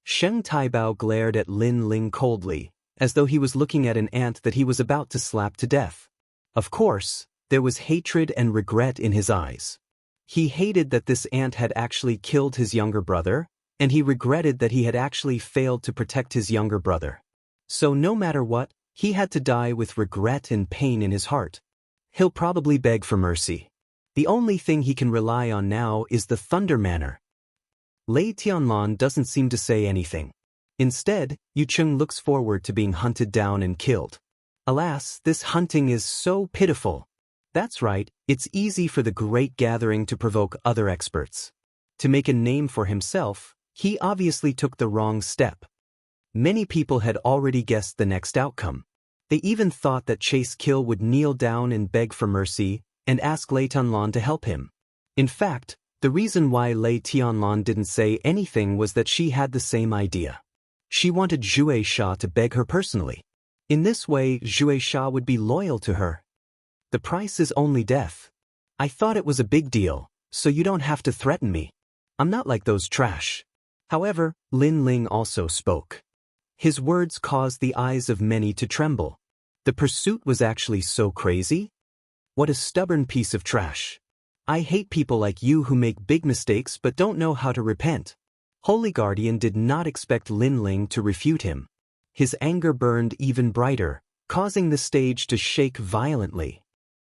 Sheng Taibao glared at Lin Ling coldly, as though he was looking at an ant that he was about to slap to death. Of course, there was hatred and regret in his eyes. He hated that this ant had actually killed his younger brother, and he regretted that he had actually failed to protect his younger brother. So no matter what, he had to die with regret and pain in his heart. He'll probably beg for mercy. The only thing he can rely on now is the Thunder Manor. Lei Tianlan doesn't seem to say anything. Instead, Yu Cheng looks forward to being hunted down and killed. Alas, this hunting is so pitiful. That's right, it's easy for the Great Gathering to provoke other experts. To make a name for himself, he obviously took the wrong step. Many people had already guessed the next outcome. They even thought that Chase Kill would kneel down and beg for mercy and ask Lei Tianlan to help him. In fact, the reason why Lei Tianlan didn't say anything was that she had the same idea. She wanted Zhue Sha to beg her personally. In this way, Zhue Sha would be loyal to her. The price is only death. I thought it was a big deal, so you don't have to threaten me. I'm not like those trash. However, Lin Ling also spoke. His words caused the eyes of many to tremble. The pursuit was actually so crazy? What a stubborn piece of trash. I hate people like you who make big mistakes but don't know how to repent. Holy Guardian did not expect Lin Ling to refute him. His anger burned even brighter, causing the stage to shake violently.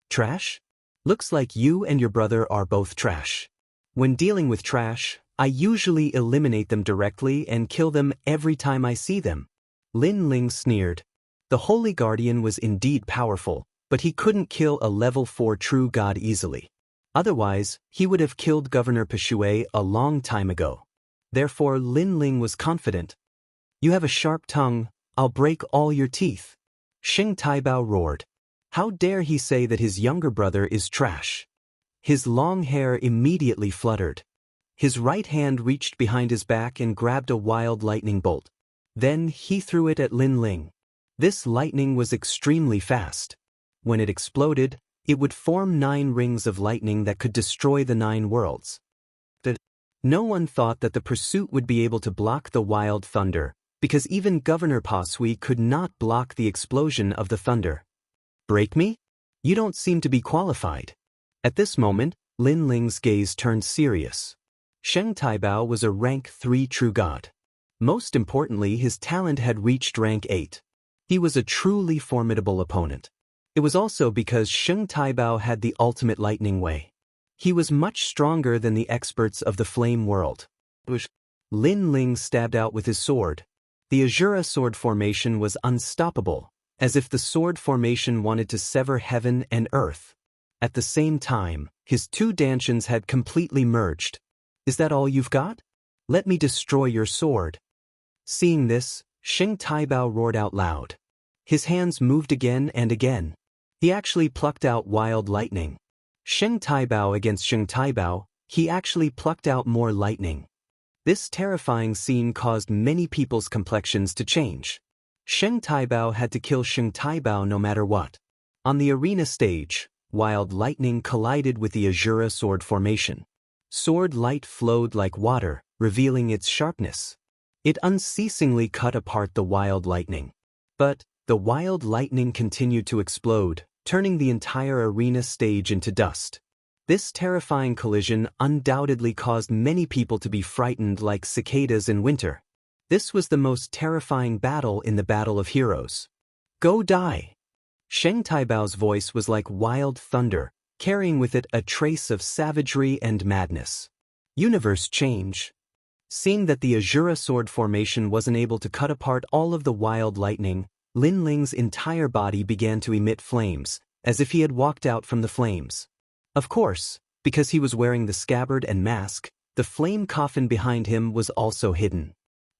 Trash? Looks like you and your brother are both trash. When dealing with trash, I usually eliminate them directly and kill them every time I see them. Lin Ling sneered. The Holy Guardian was indeed powerful, but he couldn't kill a level 4 true god easily. Otherwise, he would have killed Governor Peshuai a long time ago. Therefore, Lin Ling was confident. You have a sharp tongue, I'll break all your teeth. Sheng Taibao roared. How dare he say that his younger brother is trash? His long hair immediately fluttered. His right hand reached behind his back and grabbed a wild lightning bolt. Then he threw it at Lin Ling. This lightning was extremely fast. When it exploded, it would form 9 rings of lightning that could destroy the 9 worlds. No one thought that the pursuit would be able to block the wild thunder, because even Governor Pasui could not block the explosion of the thunder. Break me? You don't seem to be qualified. At this moment, Lin Ling's gaze turned serious. Sheng Taibao was a rank 3 true god. Most importantly, his talent had reached rank 8. He was a truly formidable opponent. It was also because Sheng Taibao had the ultimate lightning way. He was much stronger than the experts of the flame world. Lin Ling stabbed out with his sword. The Azura sword formation was unstoppable, as if the sword formation wanted to sever heaven and earth. At the same time, his 2 dantians had completely merged. Is that all you've got? Let me destroy your sword. Seeing this, Sheng Taibao roared out loud. His hands moved again and again. He actually plucked out wild lightning. Sheng Taibao against Sheng Taibao, he actually plucked out more lightning. This terrifying scene caused many people's complexions to change. Sheng Taibao had to kill Sheng Taibao no matter what. On the arena stage, wild lightning collided with the Azura sword formation. Sword light flowed like water, revealing its sharpness. It unceasingly cut apart the wild lightning. But the wild lightning continued to explode, turning the entire arena stage into dust. This terrifying collision undoubtedly caused many people to be frightened like cicadas in winter. This was the most terrifying battle in the Battle of Heroes. Go die! Sheng Taibao's voice was like wild thunder, carrying with it a trace of savagery and madness. Universe change. Seeing that the Azura sword formation wasn't able to cut apart all of the wild lightning, Lin Ling's entire body began to emit flames, as if he had walked out from the flames. Of course, because he was wearing the scabbard and mask, the flame coffin behind him was also hidden.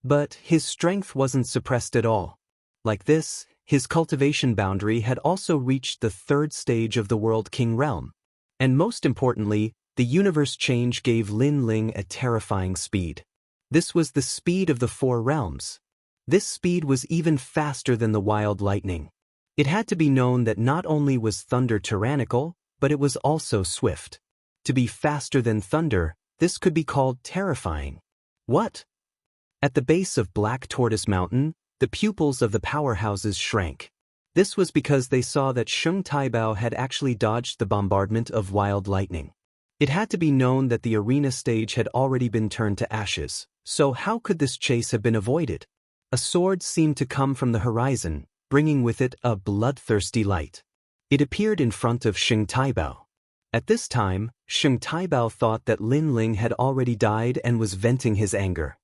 But his strength wasn't suppressed at all. Like this, his cultivation boundary had also reached the third stage of the World King realm. And most importantly, the universe change gave Lin Ling a terrifying speed. This was the speed of the four realms. This speed was even faster than the wild lightning. It had to be known that not only was thunder tyrannical, but it was also swift. To be faster than thunder, this could be called terrifying. What? At the base of Black Tortoise Mountain, the pupils of the powerhouses shrank. This was because they saw that Sheng Taibao had actually dodged the bombardment of wild lightning. It had to be known that the arena stage had already been turned to ashes, so how could this chase have been avoided? A sword seemed to come from the horizon, bringing with it a bloodthirsty light. It appeared in front of Sheng Taibao. At this time, Sheng Taibao thought that Lin Ling had already died and was venting his anger.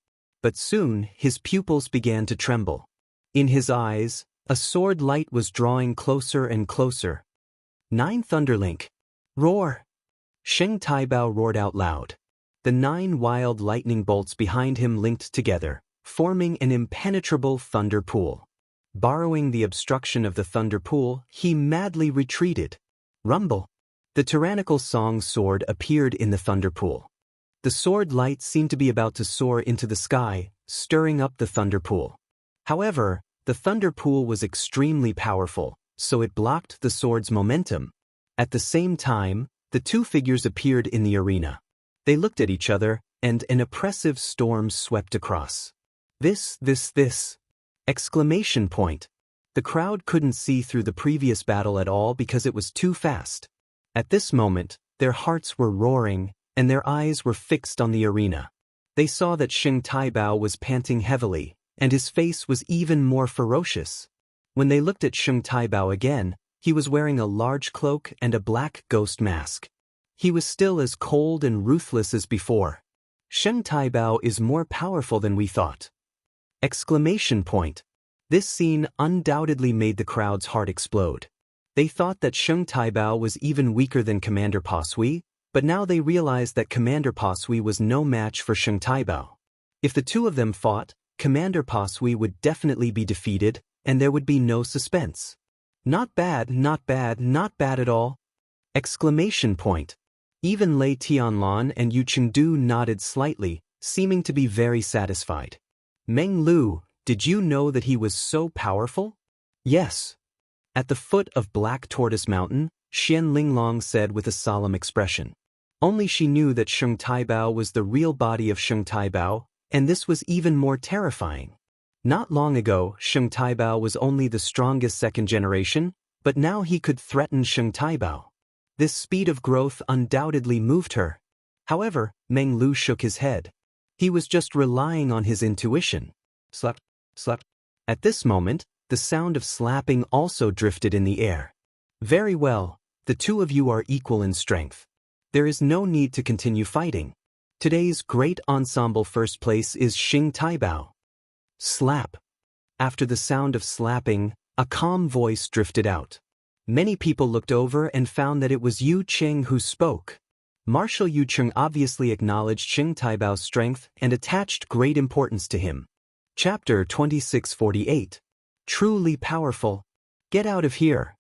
But soon, his pupils began to tremble. In his eyes, a sword light was drawing closer and closer. 9 Thunderlink. Roar! Sheng Taibao roared out loud. The 9 wild lightning bolts behind him linked together, forming an impenetrable thunder pool. Borrowing the obstruction of the thunder pool, he madly retreated. Rumble! The tyrannical song sword appeared in the thunder pool. The sword light seemed to be about to soar into the sky, stirring up the thunder pool. However, the thunder pool was extremely powerful, so it blocked the sword's momentum. At the same time, the 2 figures appeared in the arena. They looked at each other, and an oppressive storm swept across. This. Exclamation point. The crowd couldn't see through the previous battle at all because it was too fast. At this moment, their hearts were roaring, and their eyes were fixed on the arena. They saw that Sheng Taibao was panting heavily, and his face was even more ferocious. When they looked at Sheng Taibao again, he was wearing a large cloak and a black ghost mask. He was still as cold and ruthless as before. Sheng Taibao is more powerful than we thought. Exclamation point. This scene undoubtedly made the crowd's heart explode. They thought that Sheng Taibao was even weaker than Commander Pasui, but now they realized that Commander Pasui was no match for Sheng Taibao. If the 2 of them fought, Commander Pasui would definitely be defeated, and there would be no suspense. Not bad at all. Exclamation point. Even Lei Tianlan and Yu Chengdu nodded slightly, seeming to be very satisfied. Meng Lu, did you know that he was so powerful? Yes. At the foot of Black Tortoise Mountain, Xian Linglong said with a solemn expression. Only she knew that Sheng Taibao was the real body of Sheng Taibao, and this was even more terrifying. Not long ago, Sheng Taibao was only the strongest 2nd generation, but now he could threaten Sheng Taibao. This speed of growth undoubtedly moved her. However, Meng Lu shook his head. He was just relying on his intuition. Slap. At this moment, the sound of slapping also drifted in the air. Very well, the 2 of you are equal in strength. There is no need to continue fighting. Today's great ensemble first place is Sheng Taibao. Slap. After the sound of slapping, a calm voice drifted out. Many people looked over and found that it was Yu Cheng who spoke. Marshal Yu Cheng obviously acknowledged Sheng Taibao's strength and attached great importance to him. Chapter 2648. Truly powerful. Get out of here.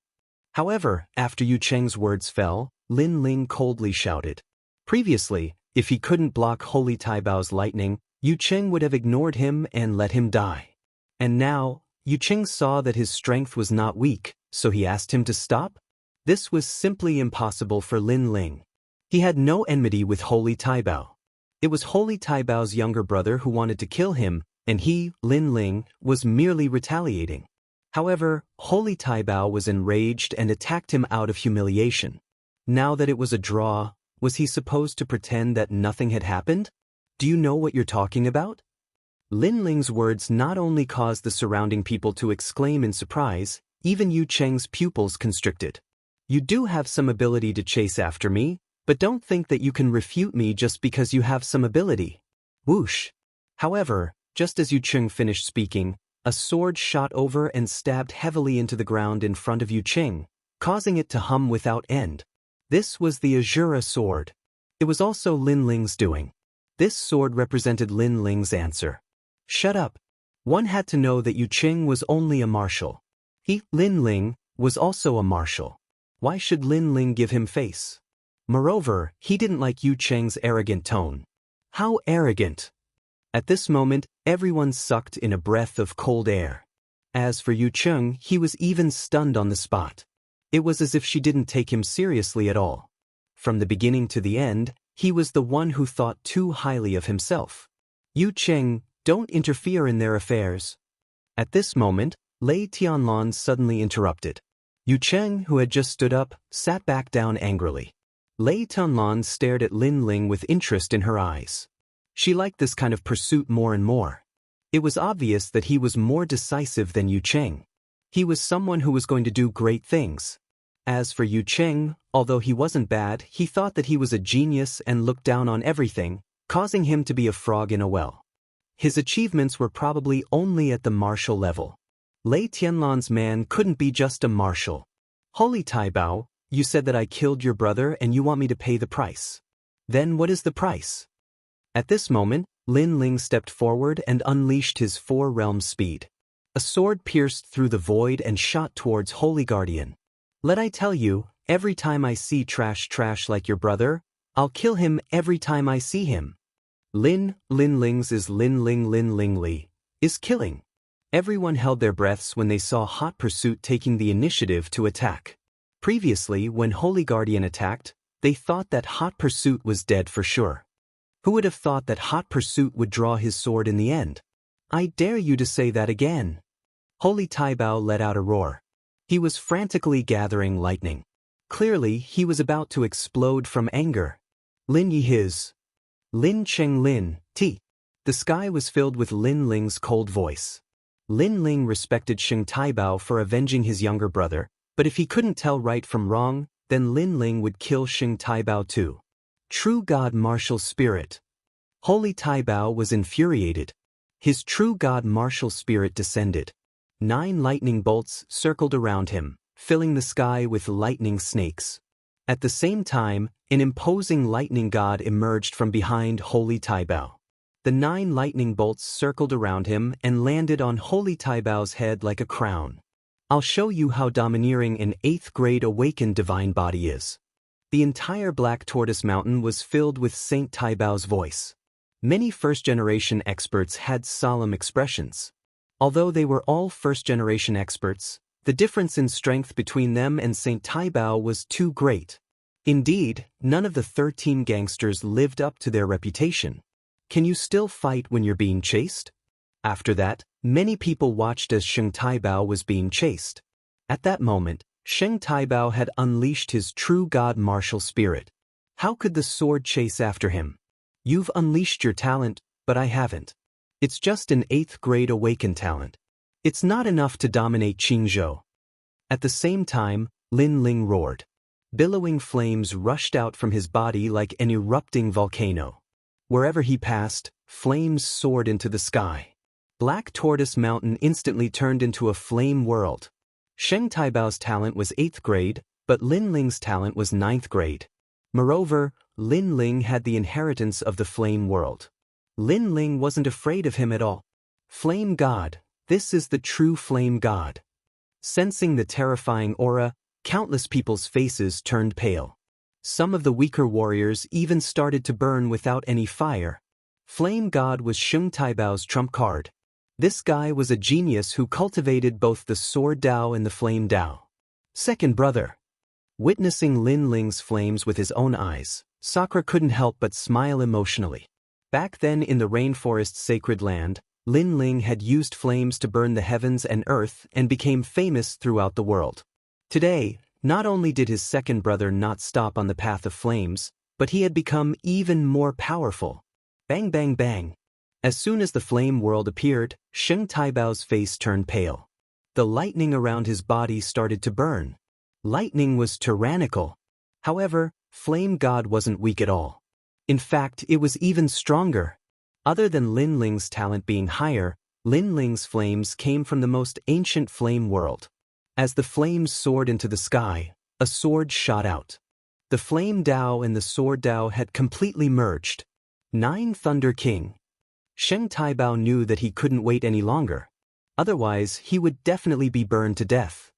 However, after Yu Cheng's words fell, Lin Ling coldly shouted. Previously, if he couldn't block Holy Taibao's lightning, Yu Cheng would have ignored him and let him die. And now, Yu Cheng saw that his strength was not weak, so he asked him to stop? This was simply impossible for Lin Ling. He had no enmity with Holy Taibao. It was Holy Taibao's younger brother who wanted to kill him, and he, Lin Ling, was merely retaliating. However, Holy Taibao was enraged and attacked him out of humiliation. Now that it was a draw, was he supposed to pretend that nothing had happened? Do you know what you're talking about? Lin Ling's words not only caused the surrounding people to exclaim in surprise, even Yu Cheng's pupils constricted. You do have some ability to chase after me, but don't think that you can refute me just because you have some ability. Whoosh. However, just as Yu Cheng finished speaking, a sword shot over and stabbed heavily into the ground in front of Yu Cheng, causing it to hum without end. This was the Azura sword. It was also Lin Ling's doing. This sword represented Lin Ling's answer. Shut up. One had to know that Yu Cheng was only a martial. He, Lin Ling, was also a martial. Why should Lin Ling give him face? Moreover, he didn't like Yu Cheng's arrogant tone. How arrogant! At this moment, everyone sucked in a breath of cold air. As for Yu Cheng, he was even stunned on the spot. It was as if she didn't take him seriously at all. From the beginning to the end, he was the one who thought too highly of himself. Yu Cheng, don't interfere in their affairs. At this moment, Lei Tianlan suddenly interrupted. Yu Cheng, who had just stood up, sat back down angrily. Lei Tianlan stared at Lin Ling with interest in her eyes. She liked this kind of pursuit more and more. It was obvious that he was more decisive than Yu Cheng. He was someone who was going to do great things. As for Yu Cheng, although he wasn't bad, he thought that he was a genius and looked down on everything, causing him to be a frog in a well. His achievements were probably only at the martial level. Lei Tianlan's man couldn't be just a martial. Holy Taibao, you said that I killed your brother and you want me to pay the price. Then what is the price? At this moment, Lin Ling stepped forward and unleashed his 4 realms speed. A sword pierced through the void and shot towards Holy Guardian. Let I tell you, every time I see trash like your brother, I'll kill him every time I see him. Lin Ling's is Lin Ling Li, is killing. Everyone held their breaths when they saw Hot Pursuit taking the initiative to attack. Previously, when Holy Guardian attacked, they thought that Hot Pursuit was dead for sure. Who would have thought that Hot Pursuit would draw his sword in the end? I dare you to say that again. Holy Taibao let out a roar. He was frantically gathering lightning. Clearly, he was about to explode from anger. Lin Yi his. Lin Cheng Lin, T. The sky was filled with Lin Ling's cold voice. Lin Ling respected Xing Taibao for avenging his younger brother, but if he couldn't tell right from wrong, then Lin Ling would kill Xing Taibao too. True God martial spirit. Holy Taibao was infuriated. His true God martial spirit descended. 9 lightning bolts circled around him, filling the sky with lightning snakes. At the same time, an imposing lightning god emerged from behind Holy Taibao. The 9 lightning bolts circled around him and landed on Holy Taibao's head like a crown. I'll show you how domineering an 8th grade awakened divine body is. The entire Black Tortoise Mountain was filled with Saint Taibao's voice. Many first-generation experts had solemn expressions. Although they were all first-generation experts, the difference in strength between them and Saint Taibao was too great. Indeed, none of the 13 gangsters lived up to their reputation. Can you still fight when you're being chased? After that, many people watched as Xing Taibao was being chased. At that moment, Xing Taibao had unleashed his true God martial spirit. How could the sword chase after him? You've unleashed your talent, but I haven't. It's just an 8th grade awakened talent. It's not enough to dominate Qingzhou. At the same time, Lin Ling roared. Billowing flames rushed out from his body like an erupting volcano. Wherever he passed, flames soared into the sky. Black Tortoise Mountain instantly turned into a flame world. Xing Taibao's talent was 8th grade, but Lin Ling's talent was 9th grade. Moreover, Lin Ling had the inheritance of the flame world. Lin Ling wasn't afraid of him at all. Flame God, this is the true flame God. Sensing the terrifying aura, countless people's faces turned pale. Some of the weaker warriors even started to burn without any fire. Flame God was Xing Taibao's trump card. This guy was a genius who cultivated both the sword Dao and the flame Dao. Second brother. Witnessing Lin Ling's flames with his own eyes, Sakura couldn't help but smile emotionally. Back then in the rainforest's sacred land, Lin Ling had used flames to burn the heavens and earth and became famous throughout the world. Today, not only did his second brother not stop on the path of flames, but he had become even more powerful. Bang bang bang. As soon as the flame world appeared, Xing Taibao's face turned pale. The lightning around his body started to burn. Lightning was tyrannical. However, Flame God wasn't weak at all. In fact, it was even stronger. Other than Lin Ling's talent being higher, Lin Ling's flames came from the most ancient flame world. As the flames soared into the sky, a sword shot out. The flame Dao and the sword Dao had completely merged. 9 Thunder King. Sheng Taibao knew that he couldn't wait any longer. Otherwise, he would definitely be burned to death.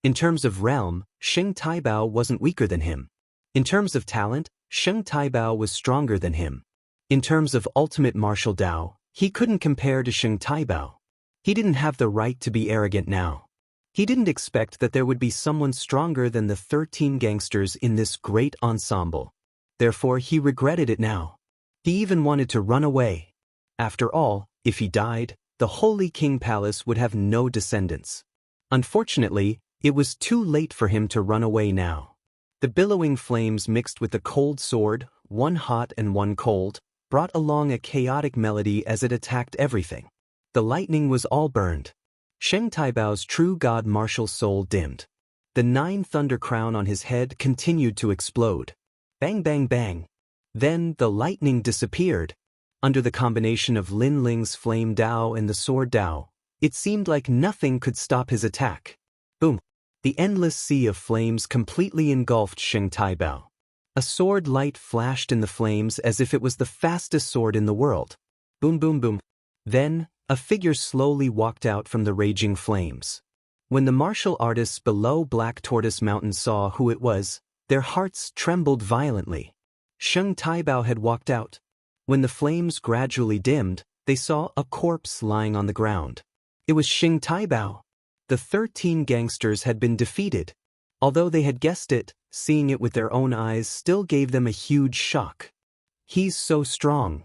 In terms of realm, Sheng Taibao wasn't weaker than him. In terms of talent, Sheng Taibao was stronger than him. In terms of ultimate martial Dao, he couldn't compare to Sheng Taibao. He didn't have the right to be arrogant now. He didn't expect that there would be someone stronger than the 13 gangsters in this great ensemble. Therefore, he regretted it now. He even wanted to run away. After all, if he died, the Holy King Palace would have no descendants. Unfortunately, it was too late for him to run away now. The billowing flames mixed with the cold sword, one hot and one cold, brought along a chaotic melody as it attacked everything. The lightning was all burned. Sheng Taibao's true god martial soul dimmed. The 9 thunder crown on his head continued to explode. Bang bang bang. Then the lightning disappeared. Under the combination of Lin Ling's flame Dao and the sword Dao, it seemed like nothing could stop his attack. Boom. The endless sea of flames completely engulfed Sheng Taibao. A sword light flashed in the flames as if it was the fastest sword in the world. Boom boom boom. Then, a figure slowly walked out from the raging flames. When the martial artists below Black Tortoise Mountain saw who it was, their hearts trembled violently. Sheng Taibao had walked out. When the flames gradually dimmed, they saw a corpse lying on the ground. It was Sheng Taibao. The 13 gangsters had been defeated. Although they had guessed it, seeing it with their own eyes still gave them a huge shock. He's so strong.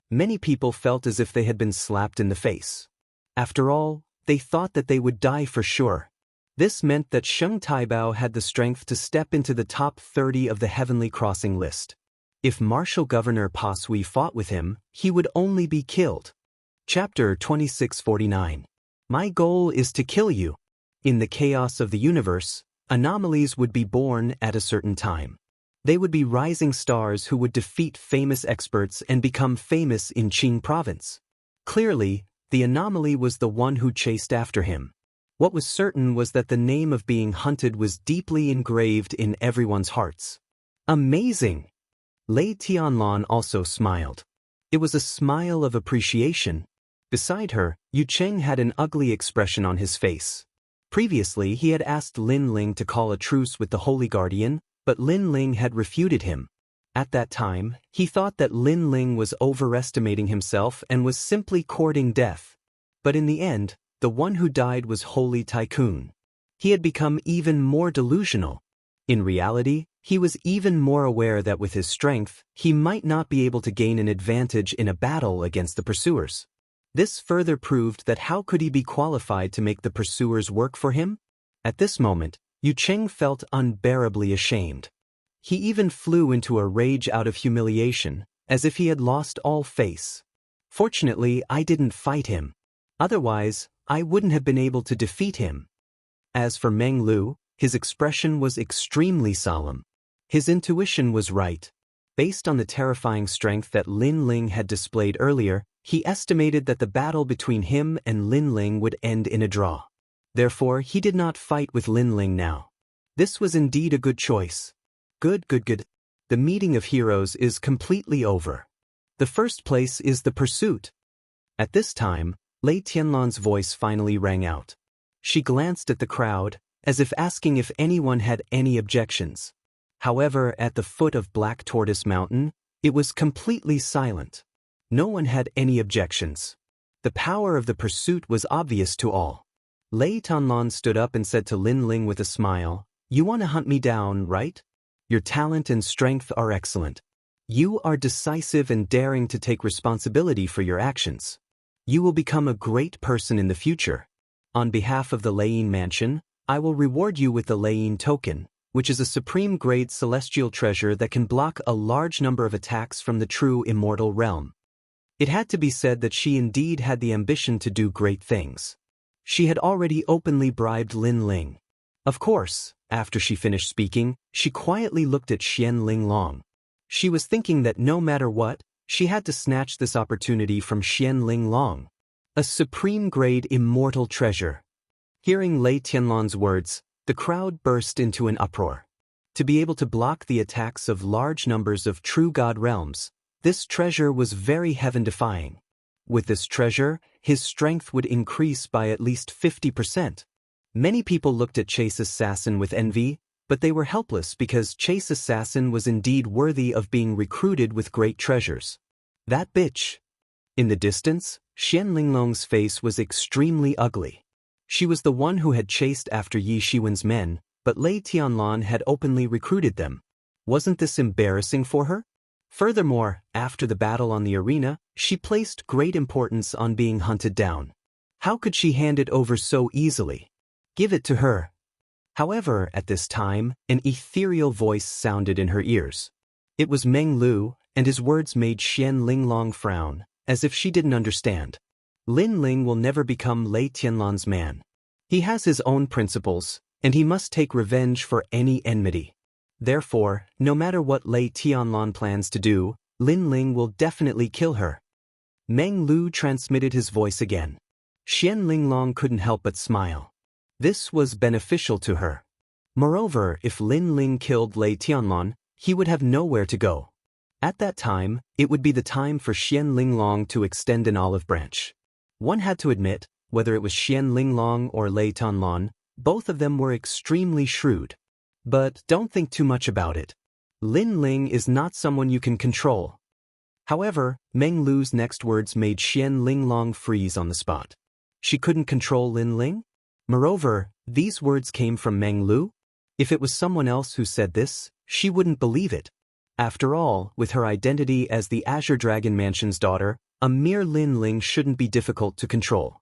Many people felt as if they had been slapped in the face. After all, they thought that they would die for sure. This meant that Sheng Taibao had the strength to step into the top 30 of the Heavenly Crossing list. If Martial Governor Pa Sui fought with him, he would only be killed. Chapter 2649. My goal is to kill you. In the chaos of the universe, anomalies would be born at a certain time. They would be rising stars who would defeat famous experts and become famous in Qing province. Clearly, the anomaly was the one who chased after him. What was certain was that the name of being hunted was deeply engraved in everyone's hearts. Amazing! Lei Tianlan also smiled. It was a smile of appreciation. Beside her, Yu Cheng had an ugly expression on his face. Previously, he had asked Lin Ling to call a truce with the Holy Guardian, but Lin Ling had refuted him. At that time, he thought that Lin Ling was overestimating himself and was simply courting death. But in the end, the one who died was Holy Tycoon. He had become even more delusional. In reality, he was even more aware that with his strength, he might not be able to gain an advantage in a battle against the pursuers. This further proved that how could he be qualified to make the pursuers work for him? At this moment, Yu Cheng felt unbearably ashamed. He even flew into a rage out of humiliation, as if he had lost all face. Fortunately, I didn't fight him. Otherwise, I wouldn't have been able to defeat him. As for Meng Lu, his expression was extremely solemn. His intuition was right. Based on the terrifying strength that Lin Ling had displayed earlier, he estimated that the battle between him and Lin Ling would end in a draw. Therefore, he did not fight with Lin Ling now. This was indeed a good choice. Good. The meeting of heroes is completely over. The first place is the pursuit. At this time, Lei Tianlan's voice finally rang out. She glanced at the crowd, as if asking if anyone had any objections. However, at the foot of Black Tortoise Mountain, it was completely silent. No one had any objections. The power of the pursuit was obvious to all. Lei Tianlan stood up and said to Lin Ling with a smile, "You want to hunt me down, right? Your talent and strength are excellent. You are decisive and daring to take responsibility for your actions. You will become a great person in the future. On behalf of the Leiyin Mansion, I will reward you with the Leiyin Token, which is a supreme-grade celestial treasure that can block a large number of attacks from the true immortal realm." It had to be said that she indeed had the ambition to do great things. She had already openly bribed Lin Ling. Of course, after she finished speaking, she quietly looked at Xian Long. She was thinking that no matter what, she had to snatch this opportunity from Xian Long. A supreme-grade immortal treasure. Hearing Lei Tianlan's words, the crowd burst into an uproar. To be able to block the attacks of large numbers of true god realms, this treasure was very heaven-defying. With this treasure, his strength would increase by at least 50%. Many people looked at Chase Assassin with envy, but they were helpless because Chase Assassin was indeed worthy of being recruited with great treasures. That bitch. In the distance, Xian Linglong's face was extremely ugly. She was the one who had chased after Yi Shiwen's men, but Lei Tianlan had openly recruited them. Wasn't this embarrassing for her? Furthermore, after the battle on the arena, she placed great importance on being hunted down. How could she hand it over so easily? Give it to her. However, at this time, an ethereal voice sounded in her ears. It was Meng Lu, and his words made Xian Linglong frown, as if she didn't understand. Lin Ling will never become Lei Tianlan's man. He has his own principles, and he must take revenge for any enmity. Therefore, no matter what Lei Tianlan plans to do, Lin Ling will definitely kill her. Meng Lu transmitted his voice again. Xian Linglong couldn't help but smile. This was beneficial to her. Moreover, if Lin Ling killed Lei Tianlan, he would have nowhere to go. At that time, it would be the time for Xian Linglong to extend an olive branch. One had to admit, whether it was Xian Linglong or Lei Tianlan, both of them were extremely shrewd. But don't think too much about it. Lin Ling is not someone you can control. However, Meng Lu's next words made Xian Linglong freeze on the spot. She couldn't control Lin Ling? Moreover, these words came from Meng Lu? If it was someone else who said this, she wouldn't believe it. After all, with her identity as the Azure Dragon Mansion's daughter, a mere Lin Ling shouldn't be difficult to control.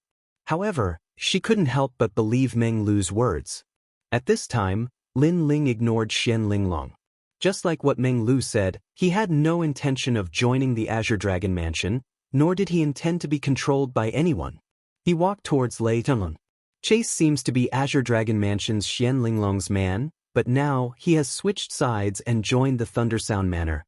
However, she couldn't help but believe Meng Lu's words. At this time, Lin Ling ignored Xian Linglong. Just like what Meng Lu said, he had no intention of joining the Azure Dragon Mansion, nor did he intend to be controlled by anyone. He walked towards Lei Tianlan. Chase seems to be Azure Dragon Mansion's Xian Linglong's man, but now he has switched sides and joined the Thundersound Manor.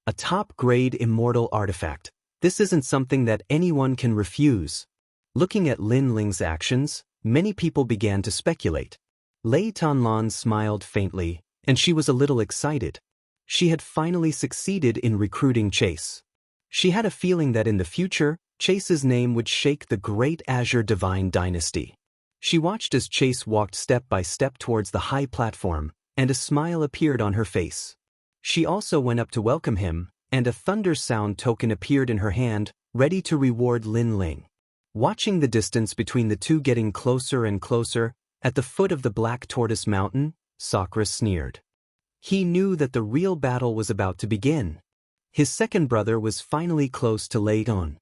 A top-grade immortal artifact. This isn't something that anyone can refuse. Looking at Lin Ling's actions, many people began to speculate. Lei Tianlan smiled faintly, and she was a little excited. She had finally succeeded in recruiting Chase. She had a feeling that in the future, Chase's name would shake the great Azure Divine Dynasty. She watched as Chase walked step by step towards the high platform, and a smile appeared on her face. She also went up to welcome him, and a thunder sound token appeared in her hand, ready to reward Lin Ling. Watching the distance between the two getting closer and closer, at the foot of the Black Tortoise Mountain, Sakura sneered. He knew that the real battle was about to begin. His second brother was finally close to Lei Tianlan.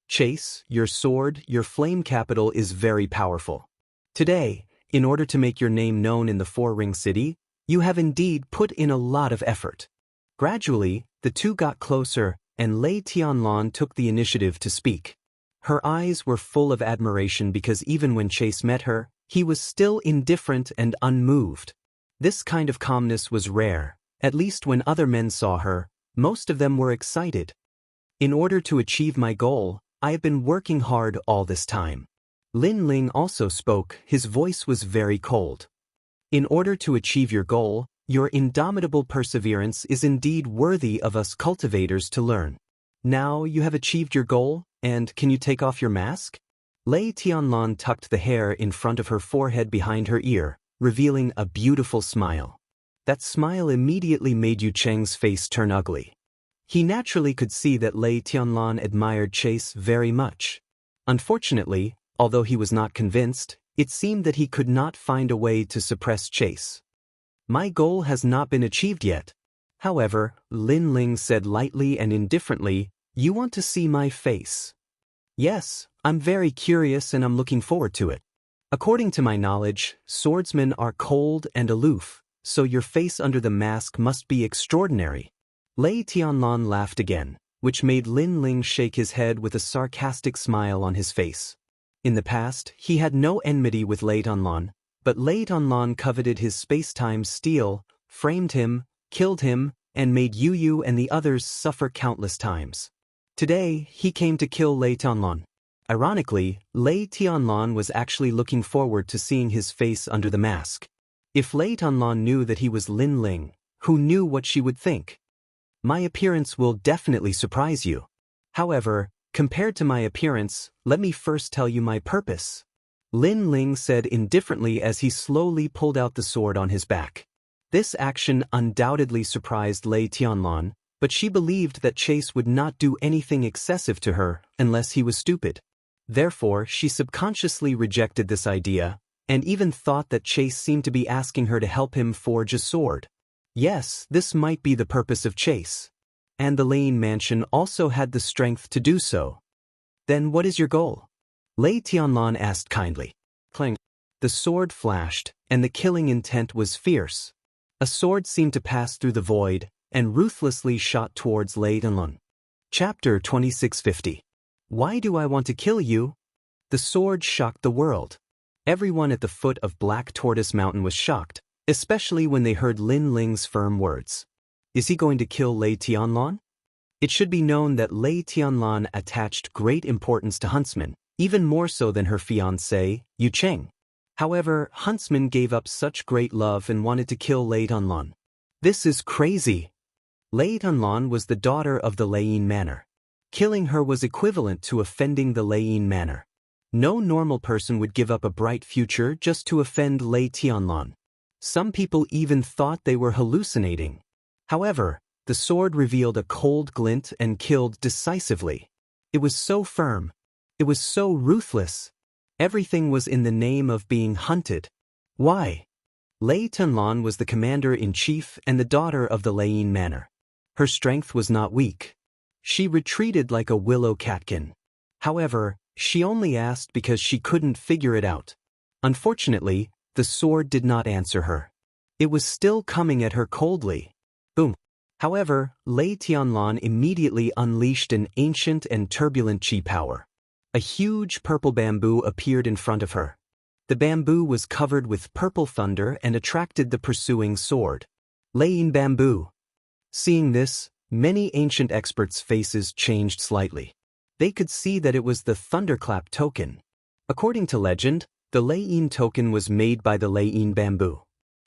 Chase, your sword, your flame capital is very powerful. Today, in order to make your name known in the Four-Ring City, you have indeed put in a lot of effort. Gradually, the two got closer, and Lei Tianlan took the initiative to speak. Her eyes were full of admiration because even when Chase met her, he was still indifferent and unmoved. This kind of calmness was rare, at least when other men saw her, most of them were excited. In order to achieve my goal, I have been working hard all this time. Lin Ling also spoke, his voice was very cold. In order to achieve your goal, your indomitable perseverance is indeed worthy of us cultivators to learn. Now you have achieved your goal, and can you take off your mask? Lei Tianlan tucked the hair in front of her forehead behind her ear, revealing a beautiful smile. That smile immediately made Yu Cheng's face turn ugly. He naturally could see that Lei Tianlan admired Chase very much. Unfortunately, although he was not convinced, it seemed that he could not find a way to suppress Chase. My goal has not been achieved yet. However, Lin Ling said lightly and indifferently, you want to see my face? Yes, I'm very curious and I'm looking forward to it. According to my knowledge, swordsmen are cold and aloof, so your face under the mask must be extraordinary. Lei Tianlan laughed again, which made Lin Ling shake his head with a sarcastic smile on his face. In the past, he had no enmity with Lei Tianlan, But Lei Tianlan coveted his space-time steel, framed him, killed him, and made Yu and the others suffer countless times. Today, he came to kill Lei Tianlan. Ironically, Lei Tianlan was actually looking forward to seeing his face under the mask. If Lei Tianlan knew that he was Lin Ling, who knew what she would think? My appearance will definitely surprise you. However, compared to my appearance, let me first tell you my purpose. Lin Ling said indifferently as he slowly pulled out the sword on his back. This action undoubtedly surprised Lei Tianlan, but she believed that Chase would not do anything excessive to her unless he was stupid. Therefore, she subconsciously rejected this idea, and even thought that Chase seemed to be asking her to help him forge a sword. Yes, this might be the purpose of Chase. And the Lane Mansion also had the strength to do so. Then what is your goal? Lei Tianlan asked kindly. Clang. The sword flashed, and the killing intent was fierce. A sword seemed to pass through the void, and ruthlessly shot towards Lei Tianlan. Chapter 2650. Why do I want to kill you? The sword shocked the world. Everyone at the foot of Black Tortoise Mountain was shocked, especially when they heard Lin Ling's firm words. Is he going to kill Lei Tianlan? It should be known that Lei Tianlan attached great importance to Huntsman, even more so than her fiancé, Yu Cheng. However, Huntsman gave up such great love and wanted to kill Lei Tianlan. This is crazy. Lei Tianlan was the daughter of the Leiyin Manor. Killing her was equivalent to offending the Leiyin Manor. No normal person would give up a bright future just to offend Lei Tianlan. Some people even thought they were hallucinating. However, the sword revealed a cold glint and killed decisively. It was so firm. It was so ruthless. Everything was in the name of being hunted. Why? Lei Tianlan was the commander-in-chief and the daughter of the Leiyin Manor. Her strength was not weak. She retreated like a willow catkin. However, she only asked because she couldn't figure it out. Unfortunately, the sword did not answer her. It was still coming at her coldly. Boom. However, Lei Tianlan immediately unleashed an ancient and turbulent chi power. A huge purple bamboo appeared in front of her. The bamboo was covered with purple thunder and attracted the pursuing sword. Leiyin bamboo. Seeing this, many ancient experts' faces changed slightly. They could see that it was the thunderclap token. According to legend, the Leiyin token was made by the Leiyin bamboo.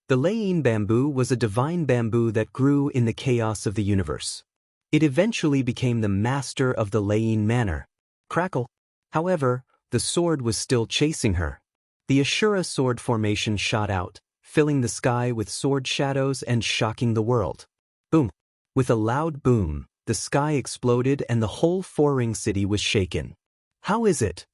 The Leiyin bamboo was a divine bamboo that grew in the chaos of the universe. It eventually became the master of the Leiyin Manor. Crackle. However, the sword was still chasing her. The Ashura sword formation shot out, filling the sky with sword shadows and shocking the world. Boom. With a loud boom, the sky exploded and the whole four-ring city was shaken. How is it?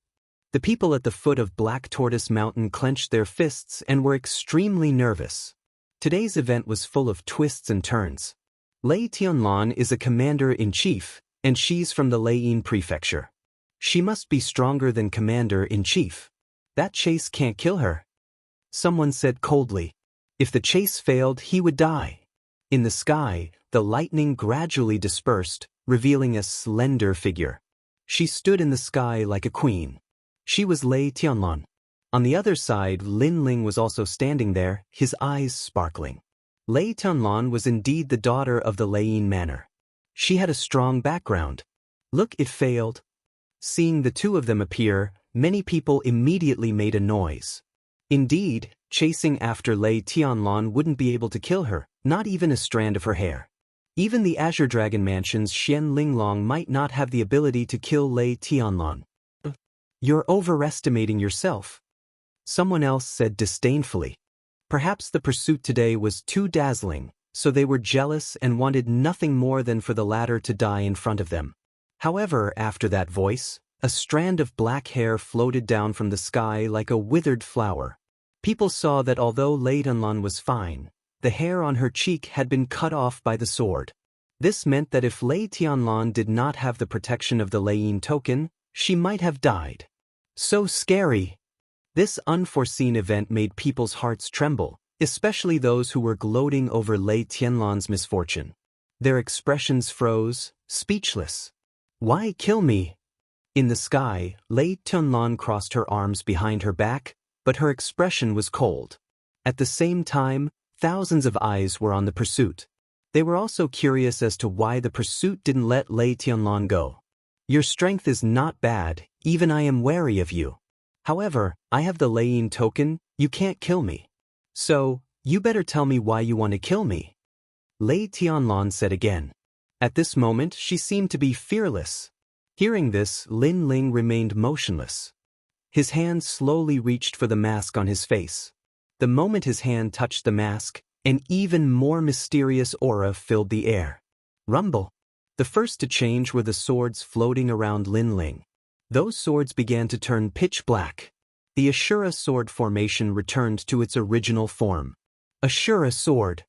The people at the foot of Black Tortoise Mountain clenched their fists and were extremely nervous. Today's event was full of twists and turns. Lei Tianlan is a commander-in-chief, and she's from the Leiyin prefecture. She must be stronger than commander-in-chief. That chase can't kill her. Someone said coldly. If the chase failed, he would die. In the sky, the lightning gradually dispersed, revealing a slender figure. She stood in the sky like a queen. She was Lei Tianlan. On the other side, Lin Ling was also standing there, his eyes sparkling. Lei Tianlan was indeed the daughter of the Leiyin Manor. She had a strong background. Look, it failed. Seeing the two of them appear, many people immediately made a noise. Indeed, chasing after Lei Tianlan wouldn't be able to kill her, not even a strand of her hair. Even the Azure Dragon Mansion's Xian Linglong might not have the ability to kill Lei Tianlan. You're overestimating yourself. Someone else said disdainfully. Perhaps the pursuit today was too dazzling, so they were jealous and wanted nothing more than for the latter to die in front of them. However, after that voice, a strand of black hair floated down from the sky like a withered flower. People saw that although Lei Tianlan was fine, the hair on her cheek had been cut off by the sword. This meant that if Lei Tianlan did not have the protection of the Leiyin token, she might have died. So scary! This unforeseen event made people's hearts tremble, especially those who were gloating over Lei Tianlan's misfortune. Their expressions froze, speechless. Why kill me? In the sky, Lei Tianlan crossed her arms behind her back, but her expression was cold. At the same time, thousands of eyes were on the pursuit. They were also curious as to why the pursuit didn't let Lei Tianlan go. Your strength is not bad, even I am wary of you. However, I have the Leiyin token, you can't kill me. So, you better tell me why you want to kill me. Lei Tianlan said again. At this moment, she seemed to be fearless. Hearing this, Lin Ling remained motionless. His hand slowly reached for the mask on his face. The moment his hand touched the mask, an even more mysterious aura filled the air. Rumble. The first to change were the swords floating around Lin Ling. Those swords began to turn pitch black. The Ashura sword formation returned to its original form. Ashura sword!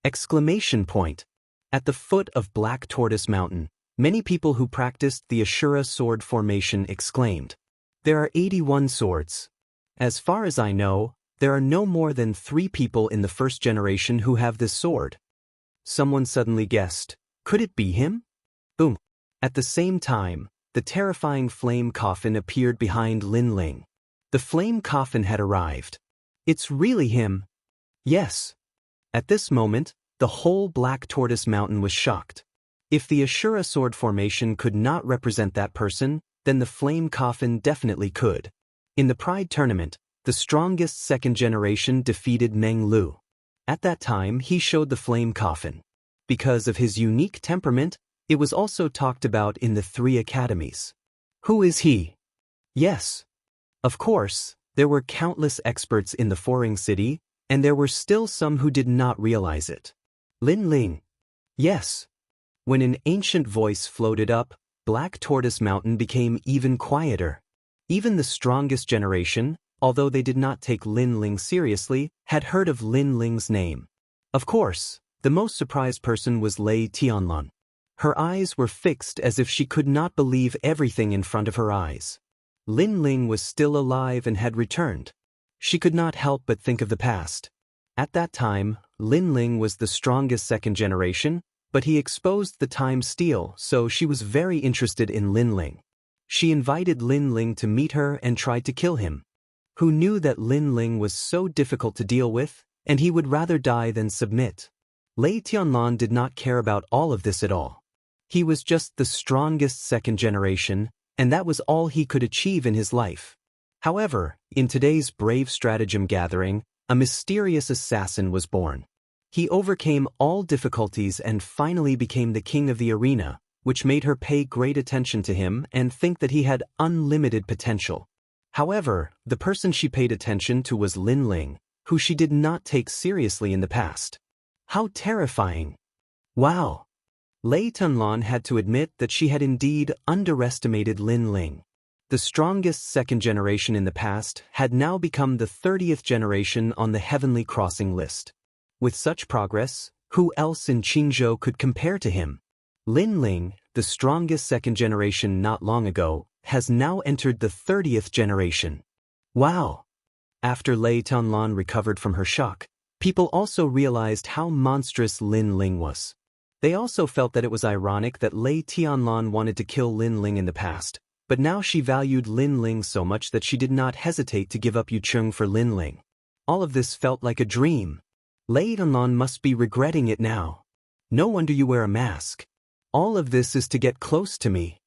Exclamation point! At the foot of Black Tortoise Mountain, many people who practiced the Ashura sword formation exclaimed. There are 81 swords. As far as I know, there are no more than 3 people in the first generation who have this sword. Someone suddenly guessed, could it be him? Boom! At the same time, the terrifying flame coffin appeared behind Lin Ling. The flame coffin had arrived. It's really him. Yes. At this moment, the whole Black Tortoise Mountain was shocked. If the Ashura sword formation could not represent that person, then the flame coffin definitely could. In the Pride tournament, the strongest second generation defeated Meng Lu. At that time, he showed the flame coffin. Because of his unique temperament, it was also talked about in the 3 academies. Who is he? Yes. Of course, there were countless experts in the Foring City, and there were still some who did not realize it. Lin Ling. Yes. When an ancient voice floated up, Black Tortoise Mountain became even quieter. Even the strongest generation, although they did not take Lin Ling seriously, had heard of Lin Ling's name. Of course, the most surprised person was Lei Tianlan. Her eyes were fixed as if she could not believe everything in front of her eyes. Lin Ling was still alive and had returned. She could not help but think of the past. At that time, Lin Ling was the strongest second generation, but he exposed the time steal, so she was very interested in Lin Ling. She invited Lin Ling to meet her and tried to kill him. Who knew that Lin Ling was so difficult to deal with, and he would rather die than submit? Lei Tianlan did not care about all of this at all. He was just the strongest second generation, and that was all he could achieve in his life. However, in today's brave stratagem gathering, a mysterious assassin was born. He overcame all difficulties and finally became the king of the arena, which made her pay great attention to him and think that he had unlimited potential. However, the person she paid attention to was Lin Ling, who she did not take seriously in the past. How terrifying! Wow! Lei Tianlan had to admit that she had indeed underestimated Lin Ling. The strongest second generation in the past had now become the 30th generation on the Heavenly Crossing list. With such progress, who else in Qingzhou could compare to him? Lin Ling, the strongest second generation not long ago, has now entered the 30th generation. Wow! After Lei Tianlan recovered from her shock, people also realized how monstrous Lin Ling was. They also felt that it was ironic that Lei Tianlan wanted to kill Lin Ling in the past, but now she valued Lin Ling so much that she did not hesitate to give up Yucheng for Lin Ling. All of this felt like a dream. Lei Tianlan must be regretting it now. No wonder you wear a mask. All of this is to get close to me.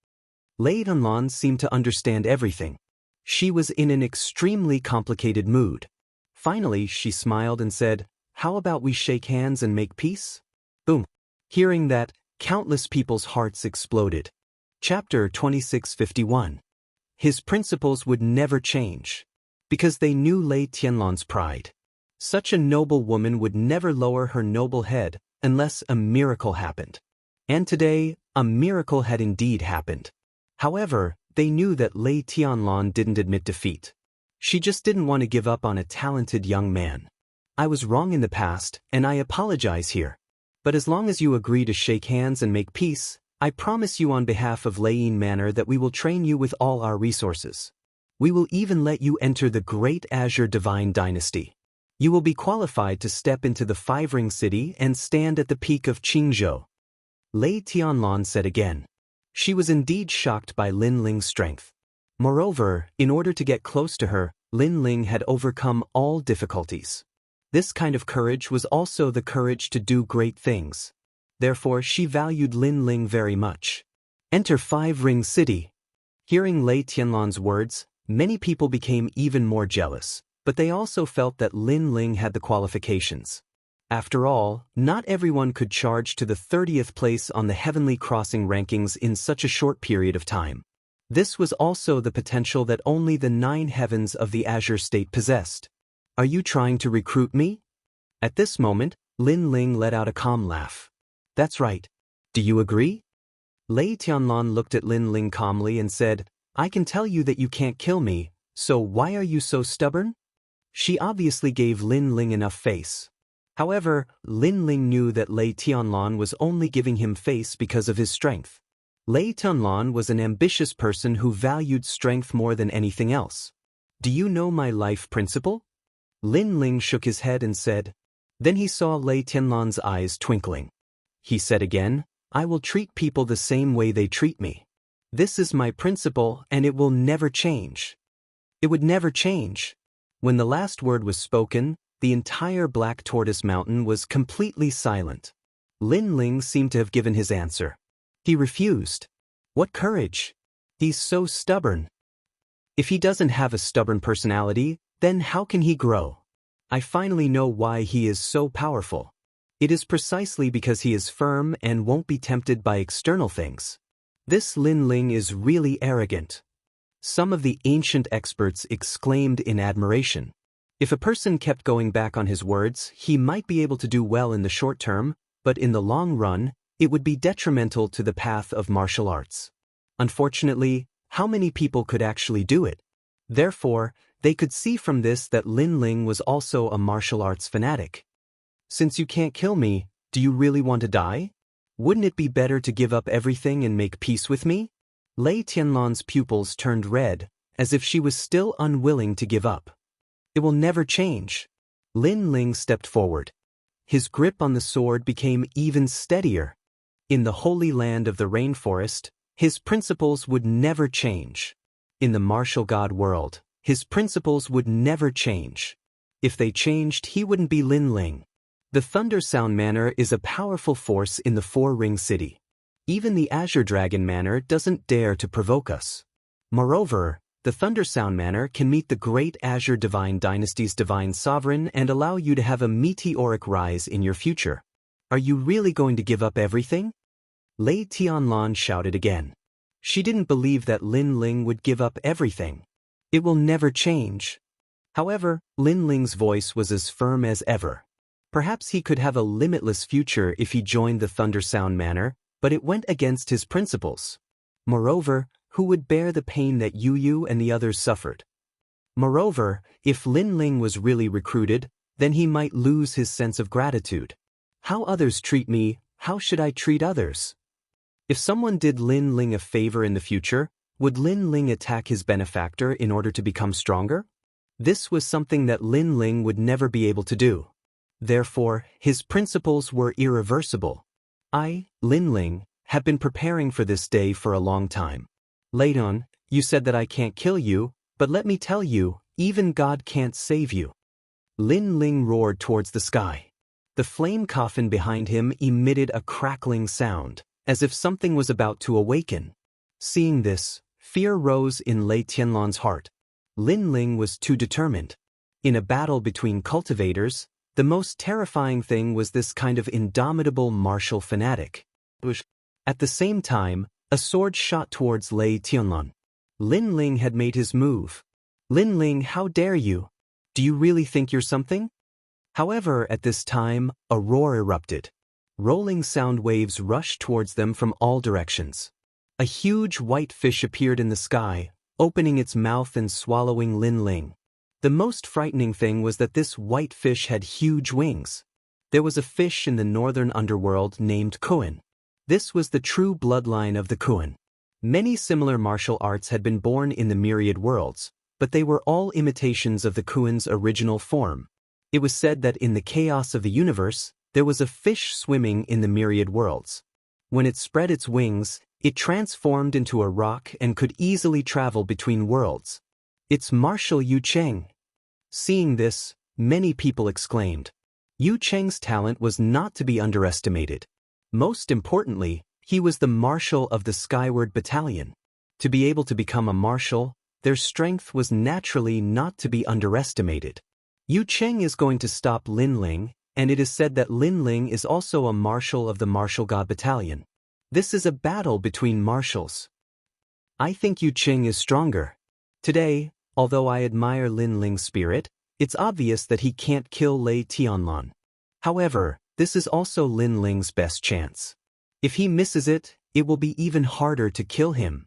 Lei Tianlan seemed to understand everything. She was in an extremely complicated mood. Finally, she smiled and said, "How about we shake hands and make peace?" Boom. Hearing that, countless people's hearts exploded. Chapter 2651. His principles would never change. Because they knew Lei Tianlan's pride. Such a noble woman would never lower her noble head unless a miracle happened. And today, a miracle had indeed happened. However, they knew that Lei Tianlan didn't admit defeat. She just didn't want to give up on a talented young man. I was wrong in the past, and I apologize here. But as long as you agree to shake hands and make peace, I promise you on behalf of Leiyin Manor that we will train you with all our resources. We will even let you enter the Great Azure Divine Dynasty. You will be qualified to step into the Five-Ring City and stand at the peak of Qingzhou. Lei Tianlan said again. She was indeed shocked by Lin Ling's strength. Moreover, in order to get close to her, Lin Ling had overcome all difficulties. This kind of courage was also the courage to do great things. Therefore, she valued Lin Ling very much. Enter Five Ring City. Hearing Lei Tianlan's words, many people became even more jealous, but they also felt that Lin Ling had the qualifications. After all, not everyone could charge to the 30th place on the Heavenly Crossing rankings in such a short period of time. This was also the potential that only the 9 heavens of the Azure State possessed. Are you trying to recruit me? At this moment, Lin Ling let out a calm laugh. That's right. Do you agree? Lei Tianlan looked at Lin Ling calmly and said, I can tell you that you can't kill me, so why are you so stubborn? She obviously gave Lin Ling enough face. However, Lin Ling knew that Lei Tianlan was only giving him face because of his strength. Lei Tianlan was an ambitious person who valued strength more than anything else. Do you know my life principle? Lin Ling shook his head and said. Then he saw Lei Tianlan's eyes twinkling. He said again, I will treat people the same way they treat me. This is my principle and it will never change. It would never change. When the last word was spoken, the entire Black Tortoise Mountain was completely silent. Lin Ling seemed to have given his answer. He refused. What courage! He's so stubborn. If he doesn't have a stubborn personality, then how can he grow? I finally know why he is so powerful. It is precisely because he is firm and won't be tempted by external things. This Lin Ling is really arrogant. Some of the ancient experts exclaimed in admiration. If a person kept going back on his words, he might be able to do well in the short term, but in the long run, it would be detrimental to the path of martial arts. Unfortunately, how many people could actually do it? Therefore, they could see from this that Lin Ling was also a martial arts fanatic. Since you can't kill me, do you really want to die? Wouldn't it be better to give up everything and make peace with me? Lei Tianlan's pupils turned red, as if she was still unwilling to give up. It will never change. Lin Ling stepped forward. His grip on the sword became even steadier. In the holy land of the rainforest, his principles would never change. In the martial god world, his principles would never change. If they changed, he wouldn't be Lin Ling. The Thunder Sound Manor is a powerful force in the Four-Ring City. Even the Azure Dragon Manor doesn't dare to provoke us. Moreover, the Thunder Sound Manor can meet the great Azure Divine Dynasty's Divine Sovereign and allow you to have a meteoric rise in your future. Are you really going to give up everything? Lei Tianlan shouted again. She didn't believe that Lin Ling would give up everything. It will never change. However, Lin Ling's voice was as firm as ever. Perhaps he could have a limitless future if he joined the Thunder Sound Manor, but it went against his principles. Moreover, who would bear the pain that Yu and the others suffered? Moreover, if Lin Ling was really recruited, then he might lose his sense of gratitude. How others treat me, how should I treat others? If someone did Lin Ling a favor in the future, would Lin Ling attack his benefactor in order to become stronger? This was something that Lin Ling would never be able to do. Therefore, his principles were irreversible. I, Lin Ling, have been preparing for this day for a long time. Leiton, you said that I can't kill you, but let me tell you, even God can't save you. Lin Ling roared towards the sky. The flame coffin behind him emitted a crackling sound, as if something was about to awaken. Seeing this, fear rose in Lei Tianlan's heart. Lin Ling was too determined. In a battle between cultivators, the most terrifying thing was this kind of indomitable martial fanatic. At the same time, a sword shot towards Lei Tianlan. Lin Ling had made his move. Lin Ling, how dare you? Do you really think you're something? However, at this time, a roar erupted. Rolling sound waves rushed towards them from all directions. A huge white fish appeared in the sky, opening its mouth and swallowing Lin Ling. The most frightening thing was that this white fish had huge wings. There was a fish in the northern underworld named Kuan. This was the true bloodline of the Kuan. Many similar martial arts had been born in the myriad worlds, but they were all imitations of the Kuan's original form. It was said that in the chaos of the universe, there was a fish swimming in the myriad worlds. When it spread its wings, it transformed into a rock and could easily travel between worlds. It's Marshal Yu Cheng. Seeing this, many people exclaimed. Yu Cheng's talent was not to be underestimated. Most importantly, he was the marshal of the Skyward Battalion. To be able to become a marshal, their strength was naturally not to be underestimated. Yu Cheng is going to stop Lin Ling, and it is said that Lin Ling is also a marshal of the Martial God Battalion. This is a battle between marshals. I think Yu Cheng is stronger. Today, although I admire Lin Ling's spirit, it's obvious that he can't kill Lei Tianlan. However, this is also Lin Ling's best chance. If he misses it, it will be even harder to kill him.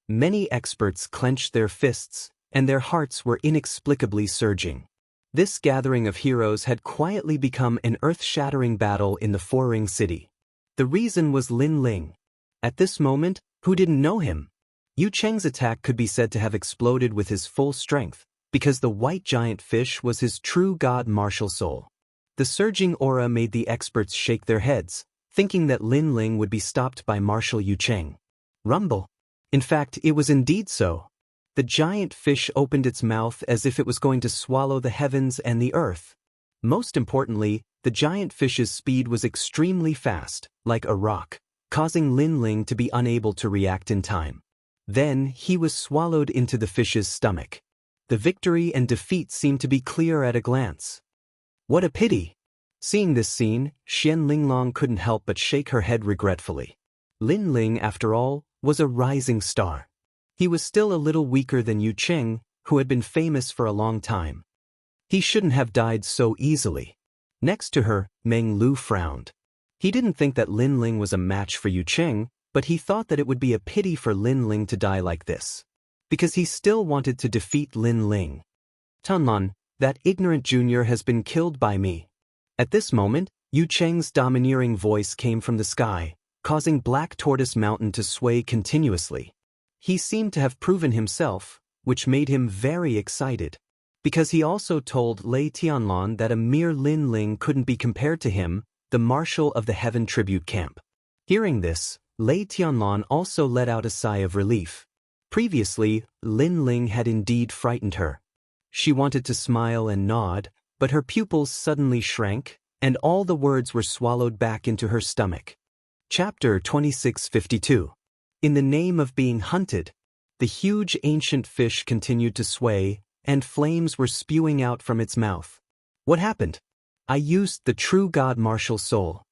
Many experts clenched their fists, and their hearts were inexplicably surging. This gathering of heroes had quietly become an earth-shattering battle in the Four-Ring City. The reason was Lin Ling. At this moment, who didn't know him? Yu Cheng's attack could be said to have exploded with his full strength, because the white giant fish was his true god martial soul. The surging aura made the experts shake their heads, thinking that Lin Ling would be stopped by Marshal Yu Cheng. Rumble. In fact, it was indeed so. The giant fish opened its mouth as if it was going to swallow the heavens and the earth. Most importantly, the giant fish's speed was extremely fast, like a rock, causing Lin Ling to be unable to react in time. Then, he was swallowed into the fish's stomach. The victory and defeat seemed to be clear at a glance. What a pity! Seeing this scene, Xian Linglong couldn't help but shake her head regretfully. Lin Ling, after all, was a rising star. He was still a little weaker than Yu Cheng, who had been famous for a long time. He shouldn't have died so easily. Next to her, Meng Lu frowned. He didn't think that Lin Ling was a match for Yu Cheng, but he thought that it would be a pity for Lin Ling to die like this. Because he still wanted to defeat Lin Ling. Tunlan, that ignorant junior has been killed by me. At this moment, Yu Cheng's domineering voice came from the sky, causing Black Tortoise Mountain to sway continuously. He seemed to have proven himself, which made him very excited. Because he also told Lei Tianlan that a mere Lin Ling couldn't be compared to him, the marshal of the Heaven Tribute Camp. Hearing this, Lei Tianlan also let out a sigh of relief. Previously, Lin Ling had indeed frightened her. She wanted to smile and nod, but her pupils suddenly shrank, and all the words were swallowed back into her stomach. Chapter 2652. In the name of being hunted, the huge ancient fish continued to sway, and flames were spewing out from its mouth. What happened? I used the true god martial soul.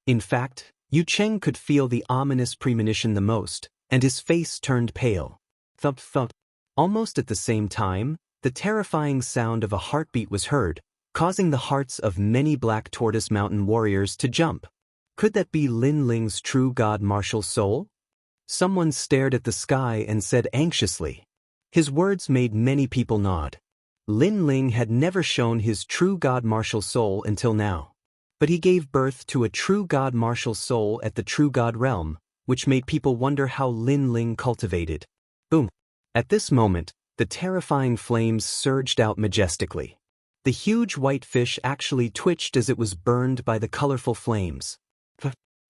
In fact, Yu Cheng could feel the ominous premonition the most, and his face turned pale. Thump thump. Almost at the same time, the terrifying sound of a heartbeat was heard, causing the hearts of many Black Tortoise Mountain warriors to jump. Could that be Lin Ling's true god martial soul? Someone stared at the sky and said anxiously. His words made many people nod. Lin Ling had never shown his true god martial soul until now. But he gave birth to a true god martial soul at the true god realm, which made people wonder how Lin Ling cultivated. Boom! At this moment, the terrifying flames surged out majestically. The huge white fish actually twitched as it was burned by the colorful flames.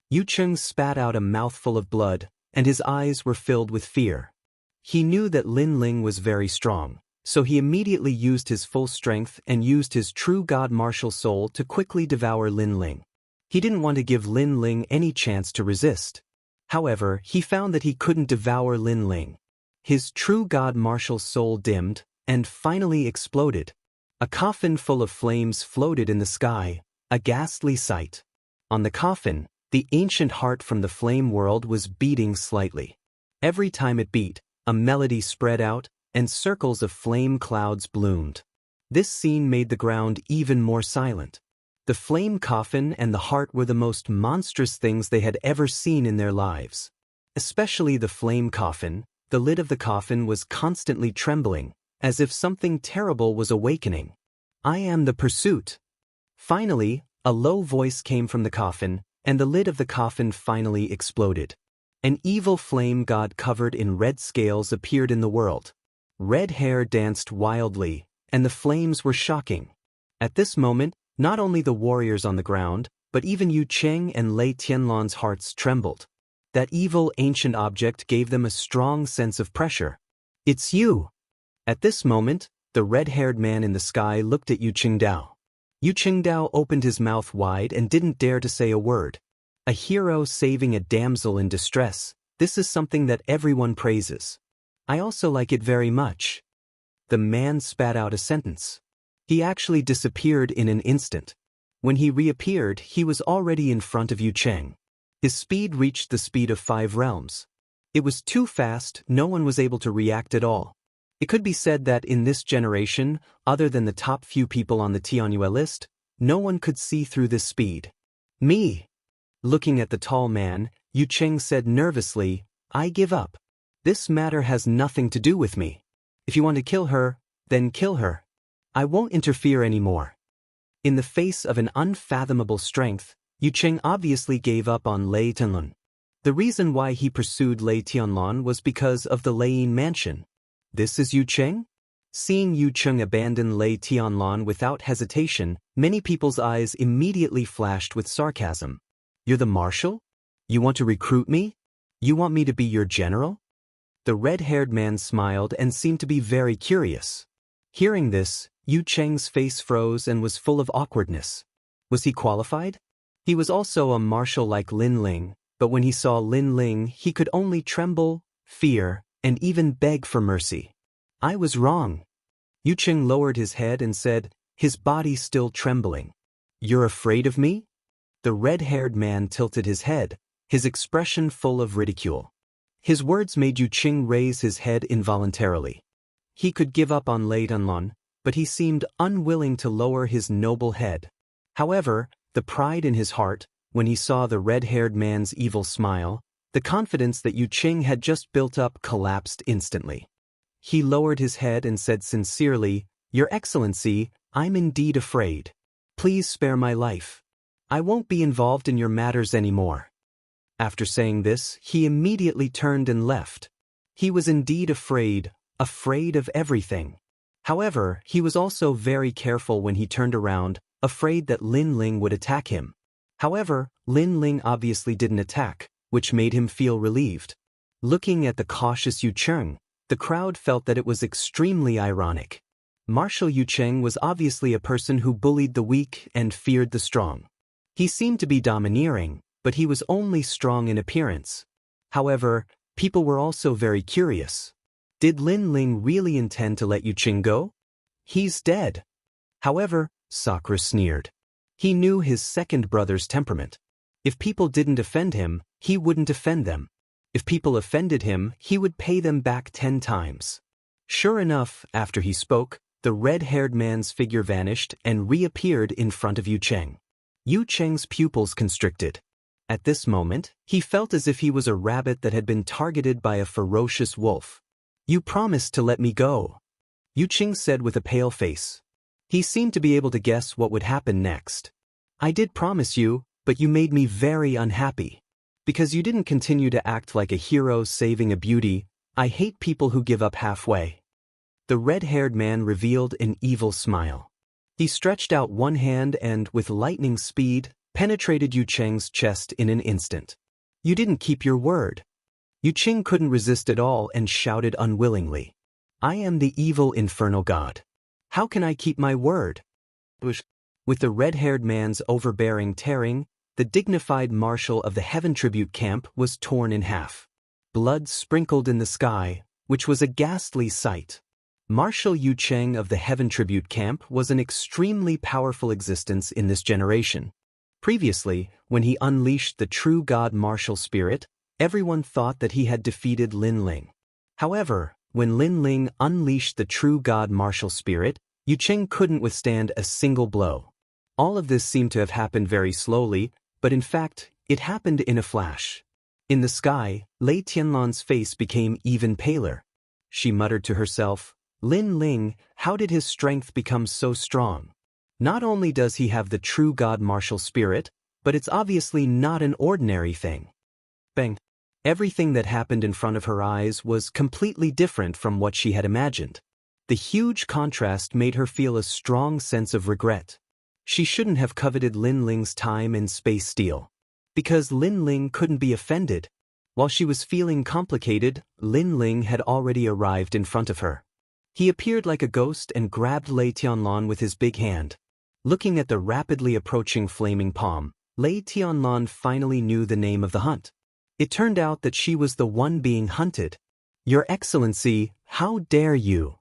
Yu Cheng spat out a mouthful of blood, and his eyes were filled with fear. He knew that Lin Ling was very strong, so he immediately used his full strength and used his true god martial soul to quickly devour Lin Ling. He didn't want to give Lin Ling any chance to resist. However, he found that he couldn't devour Lin Ling. His true god martial soul dimmed, and finally exploded. A coffin full of flames floated in the sky, a ghastly sight. On the coffin, the ancient heart from the flame world was beating slightly. Every time it beat, a melody spread out, and circles of flame clouds bloomed. This scene made the ground even more silent. The flame coffin and the heart were the most monstrous things they had ever seen in their lives. Especially the flame coffin, the lid of the coffin was constantly trembling, as if something terrible was awakening. I am the pursuit. Finally, a low voice came from the coffin, and the lid of the coffin finally exploded. An evil flame god covered in red scales appeared in the world. Red hair danced wildly, and the flames were shocking. At this moment, not only the warriors on the ground, but even Yu Cheng and Lei Tianlan's hearts trembled. That evil ancient object gave them a strong sense of pressure. It's you! At this moment, the red-haired man in the sky looked at Yu Qingdao. Yu Qingdao opened his mouth wide and didn't dare to say a word. A hero saving a damsel in distress, this is something that everyone praises. I also like it very much. The man spat out a sentence. He actually disappeared in an instant. When he reappeared, he was already in front of Yu Cheng. His speed reached the speed of 5 realms. It was too fast, no one was able to react at all. It could be said that in this generation, other than the top few people on the Tianyue list, no one could see through this speed. Me. Looking at the tall man, Yu Cheng said nervously, I give up. This matter has nothing to do with me. If you want to kill her, then kill her. I won't interfere anymore. In the face of an unfathomable strength, Yu Cheng obviously gave up on Lei Tianlun. The reason why he pursued Lei Tianlun was because of the Leiyin mansion. This is Yu Cheng? Seeing Yu Cheng abandon Lei Tianlun without hesitation, many people's eyes immediately flashed with sarcasm. You're the marshal? You want to recruit me? You want me to be your general? The red-haired man smiled and seemed to be very curious. Hearing this, Yu Cheng's face froze and was full of awkwardness. Was he qualified? He was also a marshal like Lin Ling, but when he saw Lin Ling, he could only tremble, fear, and even beg for mercy. I was wrong. Yu Cheng lowered his head and said, his body still trembling. You're afraid of me? The red-haired man tilted his head, his expression full of ridicule. His words made Yu Cheng raise his head involuntarily. He could give up on Lei Tianlun, but he seemed unwilling to lower his noble head. However, the pride in his heart, when he saw the red-haired man's evil smile, the confidence that Yu Cheng had just built up collapsed instantly. He lowered his head and said sincerely, Your Excellency, I'm indeed afraid. Please spare my life. I won't be involved in your matters anymore. After saying this, he immediately turned and left. He was indeed afraid of everything. However, he was also very careful when he turned around, afraid that Lin Ling would attack him. However, Lin Ling obviously didn't attack, which made him feel relieved. Looking at the cautious Yu Cheng, the crowd felt that it was extremely ironic. Marshal Yu Cheng was obviously a person who bullied the weak and feared the strong. He seemed to be domineering, but he was only strong in appearance. However, people were also very curious. Did Lin Ling really intend to let Yu Cheng go? He's dead. However, Sakura sneered. He knew his second brother's temperament. If people didn't offend him, he wouldn't offend them. If people offended him, he would pay them back 10 times. Sure enough, after he spoke, the red-haired man's figure vanished and reappeared in front of Yu Cheng. Yu Cheng's pupils constricted. At this moment, he felt as if he was a rabbit that had been targeted by a ferocious wolf. You promised to let me go, Yu Cheng said with a pale face. He seemed to be able to guess what would happen next. I did promise you, but you made me very unhappy. Because you didn't continue to act like a hero saving a beauty, I hate people who give up halfway. The red-haired man revealed an evil smile. He stretched out one hand and, with lightning speed, penetrated Yu Cheng's chest in an instant. You didn't keep your word. Yu Cheng couldn't resist at all and shouted unwillingly. I am the evil infernal god. How can I keep my word? With the red-haired man's overbearing tearing, the dignified marshal of the Heaven Tribute camp was torn in half. Blood sprinkled in the sky, which was a ghastly sight. Marshal Yu Cheng of the Heaven Tribute camp was an extremely powerful existence in this generation. Previously, when he unleashed the true god martial spirit, everyone thought that he had defeated Lin Ling. However, when Lin Ling unleashed the true god martial spirit, Yu Cheng couldn't withstand a single blow. All of this seemed to have happened very slowly, but in fact, it happened in a flash. In the sky, Lei Tianlan's face became even paler. She muttered to herself, Lin Ling, how did his strength become so strong? Not only does he have the true god martial spirit, but it's obviously not an ordinary thing. Bang! Everything that happened in front of her eyes was completely different from what she had imagined. The huge contrast made her feel a strong sense of regret. She shouldn't have coveted Lin Ling's time and space steal. Because Lin Ling couldn't be offended. While she was feeling complicated, Lin Ling had already arrived in front of her. He appeared like a ghost and grabbed Lei Tianlan with his big hand. Looking at the rapidly approaching flaming palm, Lei Tianlan finally knew the name of the hunt. It turned out that she was the one being hunted. Your Excellency, how dare you?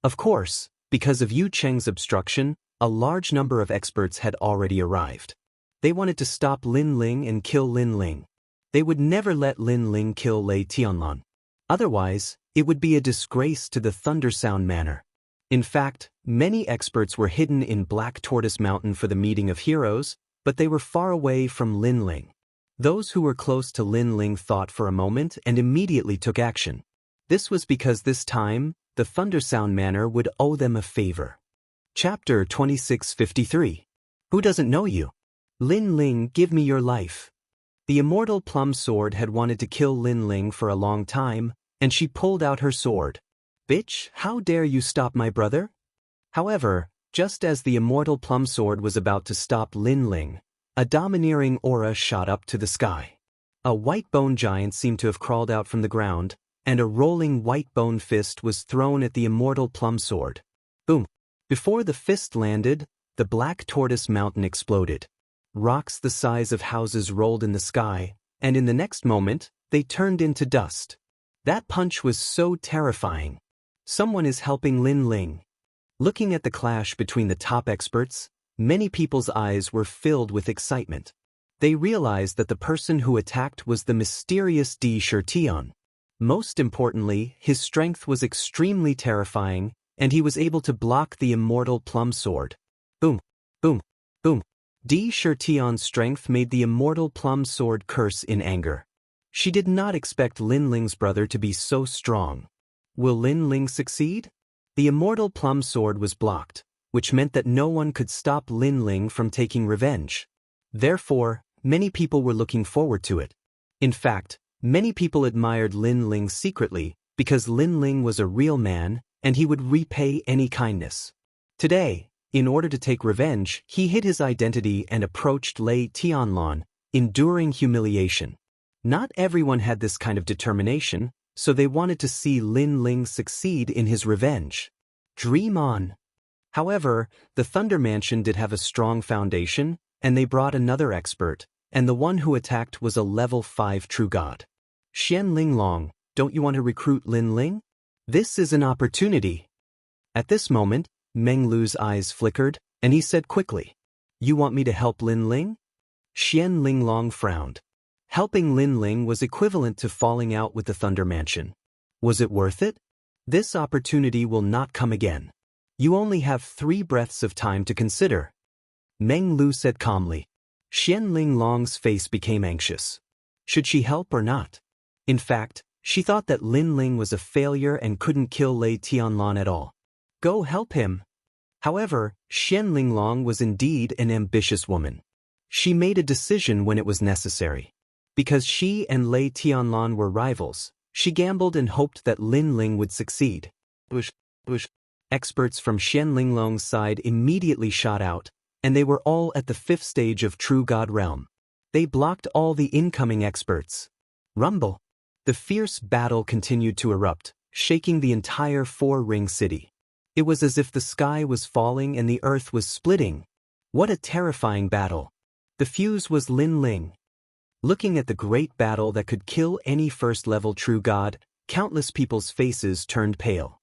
Of course, because of Yu Cheng's obstruction, a large number of experts had already arrived. They wanted to stop Lin Ling and kill Lin Ling. They would never let Lin Ling kill Lei Tianlan. Otherwise, it would be a disgrace to the Thundersound Manor. In fact, many experts were hidden in Black Tortoise Mountain for the meeting of heroes, but they were far away from Lin Ling. Those who were close to Lin Ling thought for a moment and immediately took action. This was because this time, the Thundersound Manor would owe them a favor. Chapter 2653. Who doesn't know you? Lin Ling, give me your life. The immortal plum sword had wanted to kill Lin Ling for a long time, and she pulled out her sword. Bitch, how dare you stop my brother? However, just as the immortal plum sword was about to stop Lin Ling, a domineering aura shot up to the sky. A white bone giant seemed to have crawled out from the ground, and a rolling white bone fist was thrown at the immortal plum sword. Boom! Before the fist landed, the Black Tortoise Mountain exploded. Rocks the size of houses rolled in the sky, and in the next moment, they turned into dust. That punch was so terrifying. Someone is helping Lin Ling. Looking at the clash between the top experts, many people's eyes were filled with excitement. They realized that the person who attacked was the mysterious Di Shirtian. Most importantly, his strength was extremely terrifying, and he was able to block the immortal plum sword. Boom, boom, boom. Di Shirtian's strength made the immortal plum sword curse in anger. She did not expect Lin Ling's brother to be so strong. Will Lin Ling succeed? The immortal plum sword was blocked, which meant that no one could stop Lin Ling from taking revenge. Therefore, many people were looking forward to it. In fact, many people admired Lin Ling secretly because Lin Ling was a real man and he would repay any kindness. Today, in order to take revenge, he hid his identity and approached Lei Tianlan, enduring humiliation. Not everyone had this kind of determination, so they wanted to see Lin Ling succeed in his revenge. Dream on. However, the Thunder Mansion did have a strong foundation, and they brought another expert, and the one who attacked was a level 5 true god. Xian Linglong, don't you want to recruit Lin Ling? This is an opportunity. At this moment, Meng Lu's eyes flickered, and he said quickly, You want me to help Lin Ling? Xian Linglong frowned. Helping Lin Ling was equivalent to falling out with the Thunder Mansion. Was it worth it? This opportunity will not come again. You only have 3 breaths of time to consider. Meng Lu said calmly. Xian Linglong's face became anxious. Should she help or not? In fact, she thought that Lin Ling was a failure and couldn't kill Lei Tianlan at all. Go help him. However, Xian Linglong was indeed an ambitious woman. She made a decision when it was necessary. Because she and Lei Tianlan were rivals, she gambled and hoped that Lin Ling would succeed. Experts from Xian Linglong's side immediately shot out, and they were all at the 5th stage of True God Realm. They blocked all the incoming experts. Rumble. The fierce battle continued to erupt, shaking the entire 4-ring city. It was as if the sky was falling and the earth was splitting. What a terrifying battle. The fuse was Lin Ling. Looking at the great battle that could kill any first-level true god, countless people's faces turned pale.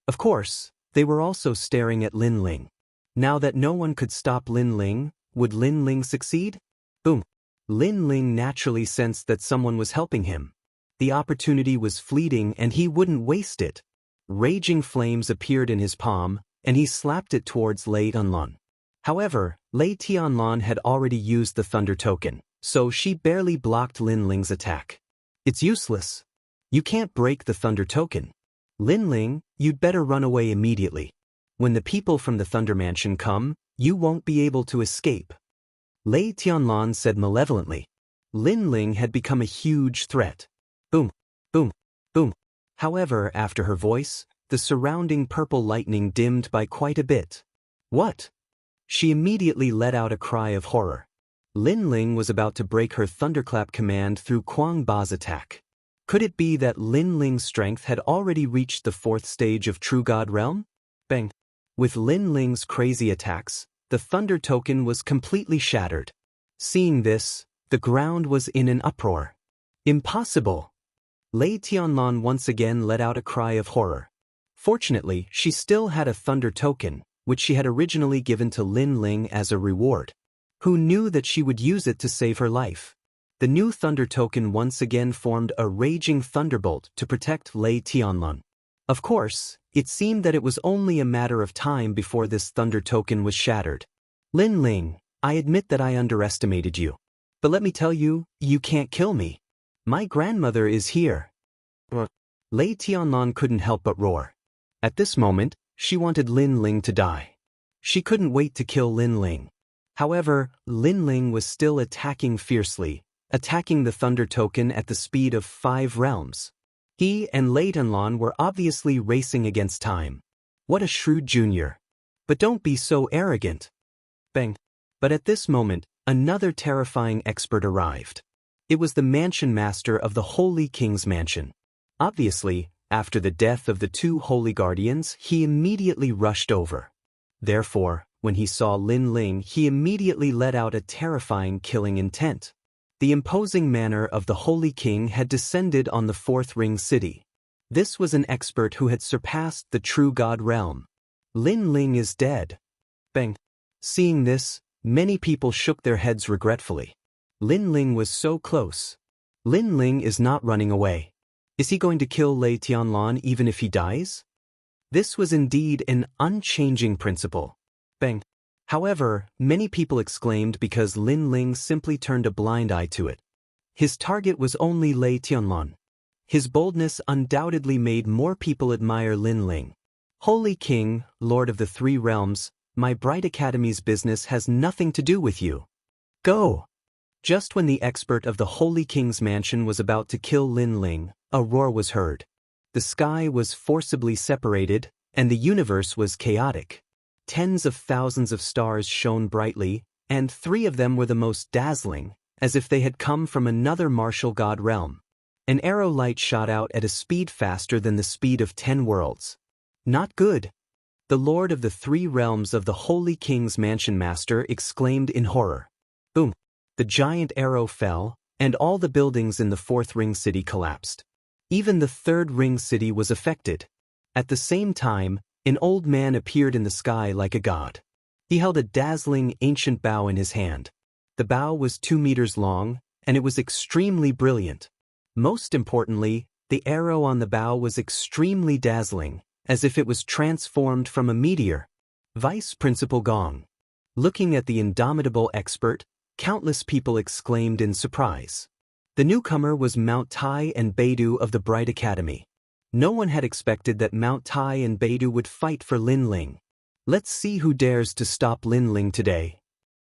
Of course, they were also staring at Lin Ling. Now that no one could stop Lin Ling, would Lin Ling succeed? Boom. Lin Ling naturally sensed that someone was helping him. The opportunity was fleeting and he wouldn't waste it. Raging flames appeared in his palm, and he slapped it towards Lei Tianlan. However, Lei Tianlan had already used the Thunder Token, so she barely blocked Lin Ling's attack. It's useless. You can't break the Thunder Token. Lin Ling, you'd better run away immediately. When the people from the Thunder Mansion come, you won't be able to escape. Lei Tianlan said malevolently. Lin Ling had become a huge threat. Boom, boom, boom. However, after her voice, the surrounding purple lightning dimmed by quite a bit. What? She immediately let out a cry of horror. Lin Ling was about to break her thunderclap command through Quang Ba's attack. Could it be that Lin Ling's strength had already reached the 4th stage of True God Realm? Bang! With Lin Ling's crazy attacks, the Thunder token was completely shattered. Seeing this, the ground was in an uproar. Impossible! Lei Tianlan once again let out a cry of horror. Fortunately, she still had a Thunder token, which she had originally given to Lin Ling as a reward. Who knew that she would use it to save her life? The new Thunder token once again formed a raging thunderbolt to protect Lei Tianlan. Of course, it seemed that it was only a matter of time before this Thunder token was shattered. Lin Ling, I admit that I underestimated you. But let me tell you, you can't kill me. My grandmother is here. Lei Tianlan couldn't help but roar. At this moment, she wanted Lin Ling to die. She couldn't wait to kill Lin Ling. However, Lin Ling was still attacking fiercely, attacking the Thunder token at the speed of 5 realms. He and Lei Tianlan were obviously racing against time. What a shrewd junior. But don't be so arrogant. Bang. But at this moment, another terrifying expert arrived. It was the mansion master of the Holy King's mansion. Obviously, after the death of the 2 holy guardians, he immediately rushed over. Therefore, when he saw Lin Ling, he immediately let out a terrifying killing intent. The imposing manner of the Holy King had descended on the 4th Ring City. This was an expert who had surpassed the True God realm. Lin Ling is dead. Bang. Seeing this, many people shook their heads regretfully. Lin Ling was so close. Lin Ling is not running away. Is he going to kill Lei Tianlan even if he dies? This was indeed an unchanging principle. Bang. However, many people exclaimed because Lin Ling simply turned a blind eye to it. His target was only Lei Tianlan. His boldness undoubtedly made more people admire Lin Ling. Holy King, Lord of the 3 realms, my Bright Academy's business has nothing to do with you. Go! Just when the expert of the Holy King's mansion was about to kill Lin Ling, a roar was heard. The sky was forcibly separated, and the universe was chaotic. Tens of thousands of stars shone brightly, and 3 of them were the most dazzling, as if they had come from another martial god realm. An arrow light shot out at a speed faster than the speed of 10 worlds. Not good. The Lord of the 3 realms of the Holy King's mansion master exclaimed in horror. Boom! The giant arrow fell, and all the buildings in the 4th Ring City collapsed. Even the 3rd Ring City was affected. At the same time, an old man appeared in the sky like a god. He held a dazzling ancient bow in his hand. The bow was 2 meters long, and it was extremely brilliant. Most importantly, the arrow on the bow was extremely dazzling, as if it was transformed from a meteor. Vice Principal Gong. Looking at the indomitable expert, countless people exclaimed in surprise. The newcomer was Mount Tai and Beidou of the Bright Academy. No one had expected that Mount Tai and Beidou would fight for Lin Ling. Let's see who dares to stop Lin Ling today.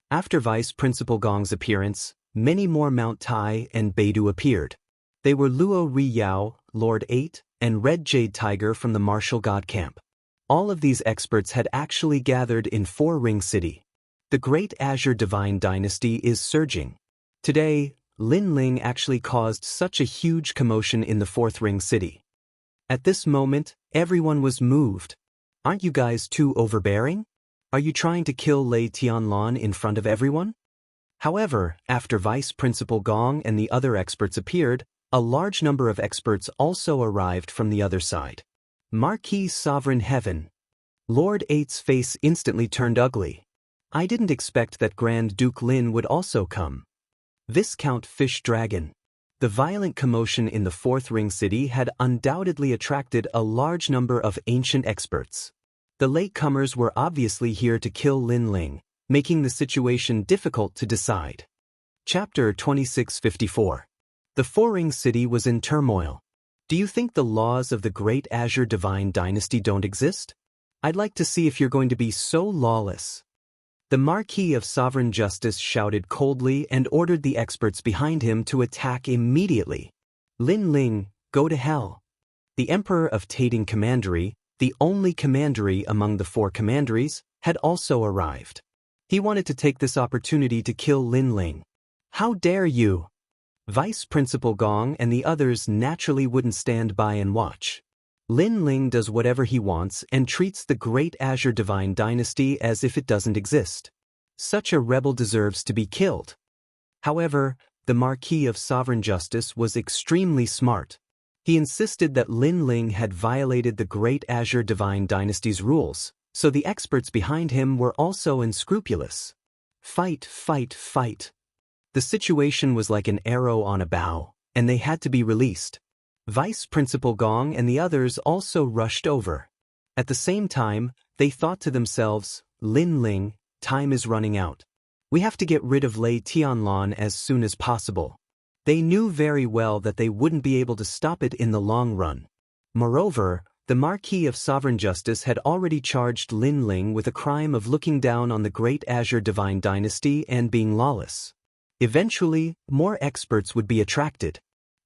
After Vice Principal Gong's appearance, many more Mount Tai and Beidou appeared. They were Luo Riyao, Lord 8, and Red Jade Tiger from the Martial God Camp. All of these experts had actually gathered in 4 Ring City. The Great Azure Divine Dynasty is surging. Today, Lin Ling actually caused such a huge commotion in the 4th Ring City. At this moment, everyone was moved. Aren't you guys too overbearing? Are you trying to kill Lei Tianlan in front of everyone? However, after Vice Principal Gong and the other experts appeared, a large number of experts also arrived from the other side. Marquis Sovereign Heaven. Lord 8's face instantly turned ugly. I didn't expect that Grand Duke Lin would also come. Viscount Fish Dragon. The violent commotion in the 4th Ring City had undoubtedly attracted a large number of ancient experts. The latecomers were obviously here to kill Lin Ling, making the situation difficult to decide. Chapter 2654. The 4 Ring City was in turmoil. Do you think the laws of the Great Azure Divine Dynasty don't exist? I'd like to see if you're going to be so lawless. The Marquis of Sovereign Justice shouted coldly and ordered the experts behind him to attack immediately. Lin Ling, go to hell. The Emperor of Tating Commandery, the only commandery among the 4 commanderies, had also arrived. He wanted to take this opportunity to kill Lin Ling. How dare you? Vice Principal Gong and the others naturally wouldn't stand by and watch. Lin Ling does whatever he wants and treats the Great Azure Divine Dynasty as if it doesn't exist. Such a rebel deserves to be killed. However, the Marquis of Sovereign Justice was extremely smart. He insisted that Lin Ling had violated the Great Azure Divine Dynasty's rules, so the experts behind him were also unscrupulous. Fight, fight, fight. The situation was like an arrow on a bow, and they had to be released. Vice Principal Gong and the others also rushed over. At the same time, they thought to themselves, Lin Ling, time is running out. We have to get rid of Lei Tianlan as soon as possible. They knew very well that they wouldn't be able to stop it in the long run. Moreover, the Marquis of Sovereign Justice had already charged Lin Ling with a crime of looking down on the Great Azure Divine Dynasty and being lawless. Eventually, more experts would be attracted.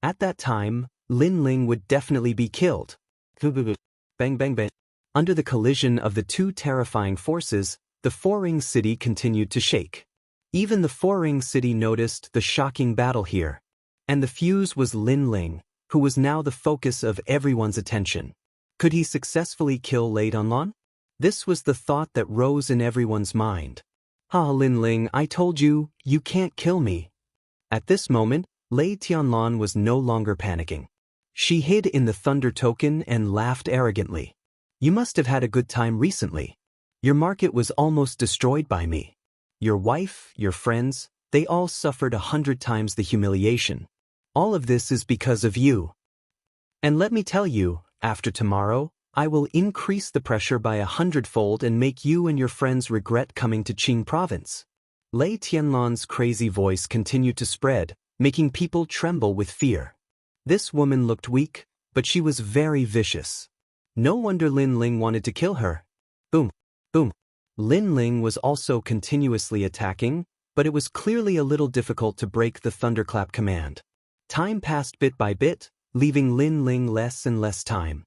At that time, Lin Ling would definitely be killed. Bang bang bang. Under the collision of the two terrifying forces, the Four-Ring City continued to shake. Even the Four-Ring City noticed the shocking battle here. And the fuse was Lin Ling, who was now the focus of everyone's attention. Could he successfully kill Lei Tianlan? This was the thought that rose in everyone's mind. Lin Ling, I told you, you can't kill me. At this moment, Lei Tianlan was no longer panicking. She hid in the Thunder Token and laughed arrogantly. You must have had a good time recently. Your market was almost destroyed by me. Your wife, your friends, they all suffered 100 times the humiliation. All of this is because of you. And let me tell you, after tomorrow, I will increase the pressure by 100-fold and make you and your friends regret coming to Qing province. Lei Tianlan's crazy voice continued to spread, making people tremble with fear. This woman looked weak, but she was very vicious. No wonder Lin Ling wanted to kill her. Boom, boom. Lin Ling was also continuously attacking, but it was clearly a little difficult to break the thunderclap command. Time passed bit by bit, leaving Lin Ling less and less time.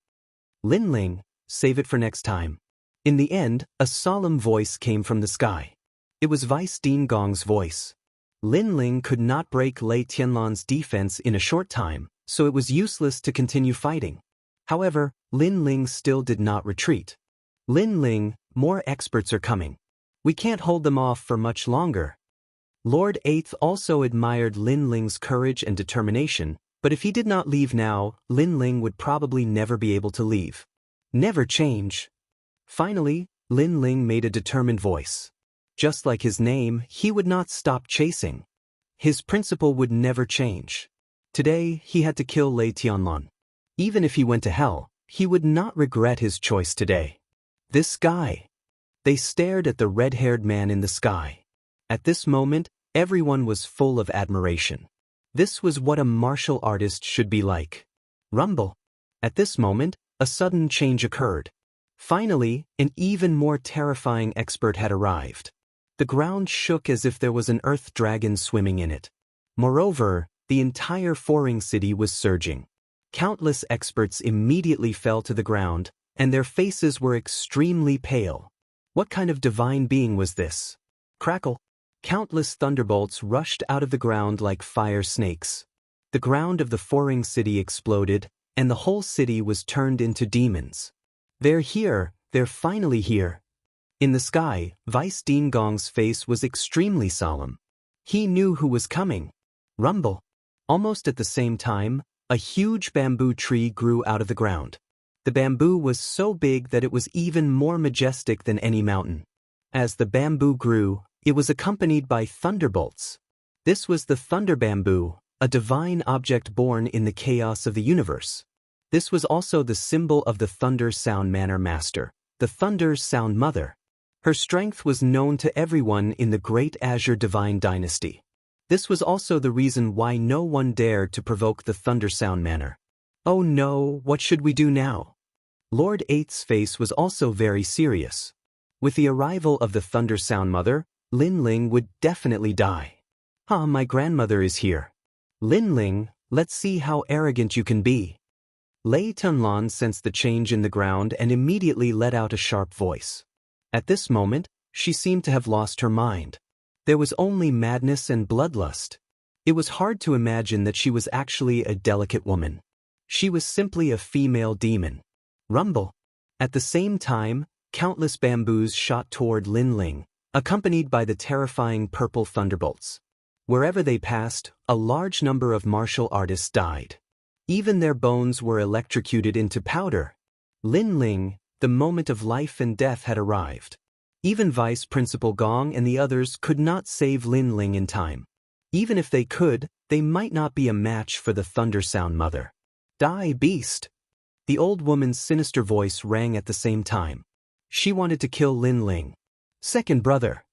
Lin Ling, save it for next time. In the end, a solemn voice came from the sky. It was Vice Dean Gong's voice. Lin Ling could not break Lei Tianlan's defense in a short time, so it was useless to continue fighting. However, Lin Ling still did not retreat. Lin Ling, more experts are coming. We can't hold them off for much longer. Lord Eighth also admired Lin Ling's courage and determination, but if he did not leave now, Lin Ling would probably never be able to leave. Never change. Finally, Lin Ling made a determined voice. Just like his name, he would not stop chasing. His principle would never change. Today, he had to kill Lei Tianlan. Even if he went to hell, he would not regret his choice today. This guy. They stared at the red-haired man in the sky. At this moment, everyone was full of admiration. This was what a martial artist should be like. Rumble. At this moment, a sudden change occurred. Finally, an even more terrifying expert had arrived. The ground shook as if there was an earth dragon swimming in it. Moreover, the entire Four-Ring City was surging. Countless experts immediately fell to the ground, and their faces were extremely pale. What kind of divine being was this? Crackle. Countless thunderbolts rushed out of the ground like fire snakes. The ground of the Four-Ring City exploded, and the whole city was turned into demons. They're here, they're finally here. In the sky, Vice Dean Gong's face was extremely solemn. He knew who was coming. Rumble. Almost at the same time, a huge bamboo tree grew out of the ground. The bamboo was so big that it was even more majestic than any mountain. As the bamboo grew, it was accompanied by thunderbolts. This was the thunder bamboo, a divine object born in the chaos of the universe. This was also the symbol of the Thunder Sound Manor Master, the Thunder Sound Mother. Her strength was known to everyone in the Great Azure Divine Dynasty. This was also the reason why no one dared to provoke the Thunder Sound Manor. Oh no, what should we do now? Lord Eighth's face was also very serious. With the arrival of the Thunder Sound Mother, Lin Ling would definitely die. My grandmother is here. Lin Ling, let's see how arrogant you can be. Lei Tianlan sensed the change in the ground and immediately let out a sharp voice. At this moment, she seemed to have lost her mind. There was only madness and bloodlust. It was hard to imagine that she was actually a delicate woman. She was simply a female demon. Rumble. At the same time, countless bamboos shot toward Lin Ling, accompanied by the terrifying purple thunderbolts. Wherever they passed, a large number of martial artists died. Even their bones were electrocuted into powder. Lin Ling, the moment of life and death had arrived. Even Vice Principal Gong and the others could not save Lin Ling in time. Even if they could, they might not be a match for the Thunder Sound Mother. Die, beast! The old woman's sinister voice rang at the same time. She wanted to kill Lin Ling. Second brother.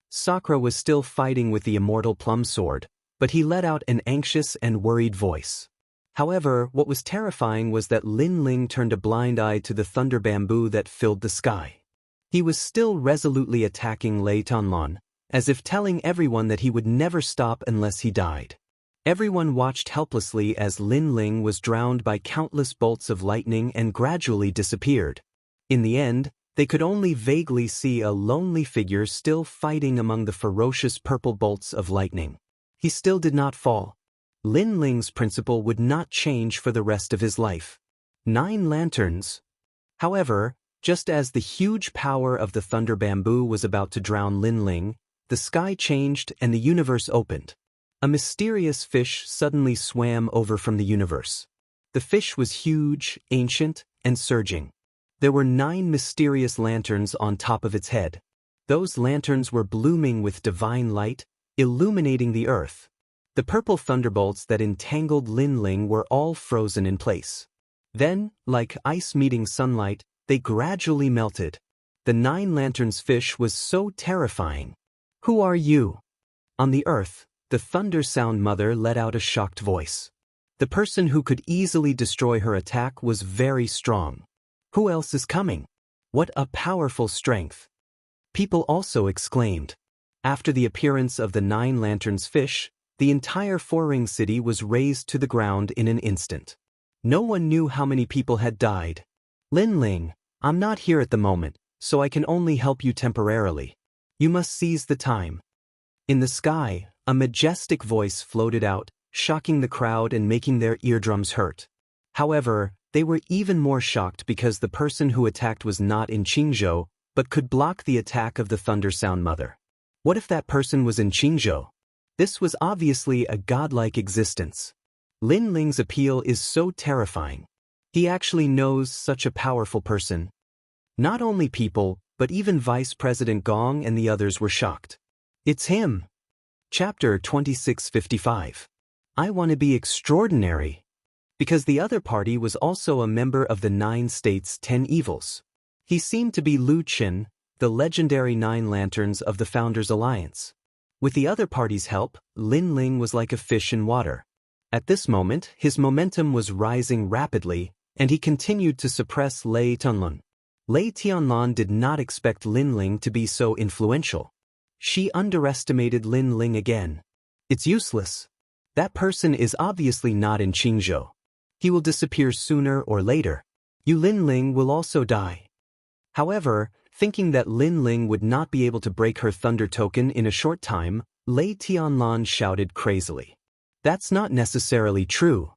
Sakura was still fighting with the immortal plum sword, but he let out an anxious and worried voice. However, what was terrifying was that Lin Ling turned a blind eye to the thunder bamboo that filled the sky. He was still resolutely attacking Lei Tianlan, as if telling everyone that he would never stop unless he died. Everyone watched helplessly as Lin Ling was drowned by countless bolts of lightning and gradually disappeared. In the end, they could only vaguely see a lonely figure still fighting among the ferocious purple bolts of lightning. He still did not fall. Lin Ling's principle would not change for the rest of his life. 9 lanterns. However, just as the huge power of the thunder bamboo was about to drown Lin Ling, the sky changed and the universe opened. A mysterious fish suddenly swam over from the universe. The fish was huge, ancient, and surging. There were 9 mysterious lanterns on top of its head. Those lanterns were blooming with divine light, illuminating the earth. The purple thunderbolts that entangled Lin Ling were all frozen in place. Then, like ice meeting sunlight, they gradually melted. The 9 lanterns fish was so terrifying. Who are you? On the earth, the Thunder Sound Mother let out a shocked voice. The person who could easily destroy her attack was very strong. Who else is coming? What a powerful strength! People also exclaimed. After the appearance of the 9 lanterns fish, the entire Four-Ring City was razed to the ground in an instant. No one knew how many people had died. Lin Ling, I'm not here at the moment, so I can only help you temporarily. You must seize the time. In the sky, a majestic voice floated out, shocking the crowd and making their eardrums hurt. However, they were even more shocked because the person who attacked was not in Qingzhou, but could block the attack of the Thunder Sound Mother. What if that person was in Qingzhou? This was obviously a godlike existence. Lin Ling's appeal is so terrifying. He actually knows such a powerful person. Not only people, but even Vice President Gong and the others were shocked. It's him. Chapter 2655. I want to be extraordinary. Because the other party was also a member of the 9 States' 10 Evils. He seemed to be Lu Qin, the legendary 9 Lanterns of the Founders' Alliance. With the other party's help, Lin Ling was like a fish in water. At this moment, his momentum was rising rapidly, and he continued to suppress Lei Tianlan. Lei Tianlan did not expect Lin Ling to be so influential. She underestimated Lin Ling again. It's useless. That person is obviously not in Qingzhou. He will disappear sooner or later. You Lin Ling will also die. However, thinking that Lin Ling would not be able to break her thunder token in a short time, Lei Tianlan shouted crazily. That's not necessarily true.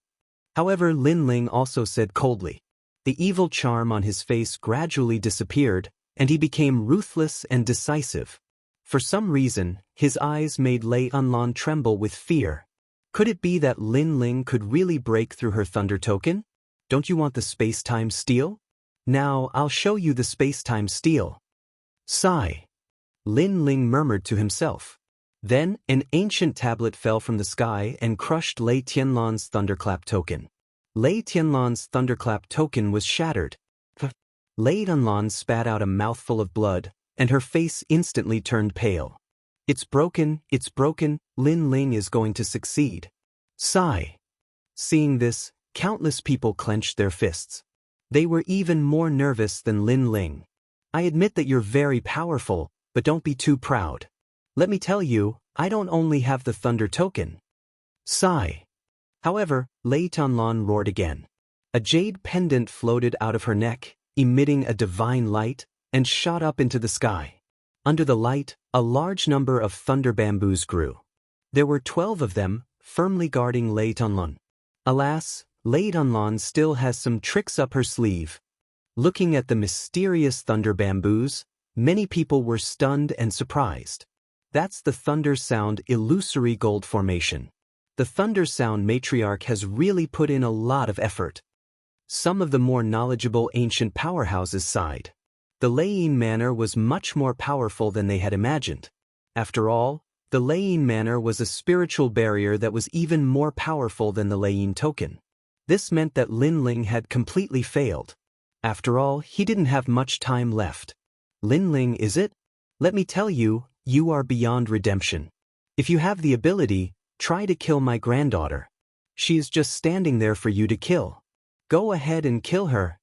However, Lin Ling also said coldly. The evil charm on his face gradually disappeared, and he became ruthless and decisive. For some reason, his eyes made Lei Tianlan tremble with fear. Could it be that Lin Ling could really break through her thunder token? Don't you want the space-time steel? Now, I'll show you the space-time steel. Sigh. Lin Ling murmured to himself. Then, an ancient tablet fell from the sky and crushed Lei Tianlan's thunderclap token. Lei Tianlan's thunderclap token was shattered. Lei Tianlan spat out a mouthful of blood, and her face instantly turned pale. It's broken, Lin Ling is going to succeed. Sigh. Seeing this, countless people clenched their fists. They were even more nervous than Lin Ling. I admit that you're very powerful, but don't be too proud. Let me tell you, I don't only have the thunder token. Sigh. However, Lei Tianlan roared again. A jade pendant floated out of her neck, emitting a divine light, and shot up into the sky. Under the light, a large number of thunder bamboos grew. There were 12 of them, firmly guarding Lei Tunlun. Alas, Lei Tunlun still has some tricks up her sleeve. Looking at the mysterious thunder bamboos, many people were stunned and surprised. That's the Thunder Sound illusory gold formation. The Thunder Sound matriarch has really put in a lot of effort. Some of the more knowledgeable ancient powerhouses sighed. The Leiyin Manor was much more powerful than they had imagined. After all, the Leiyin Manor was a spiritual barrier that was even more powerful than the Leiyin token. This meant that Lin Ling had completely failed. After all, he didn't have much time left. Lin Ling, is it? Let me tell you, you are beyond redemption. If you have the ability, try to kill my granddaughter. She is just standing there for you to kill. Go ahead and kill her.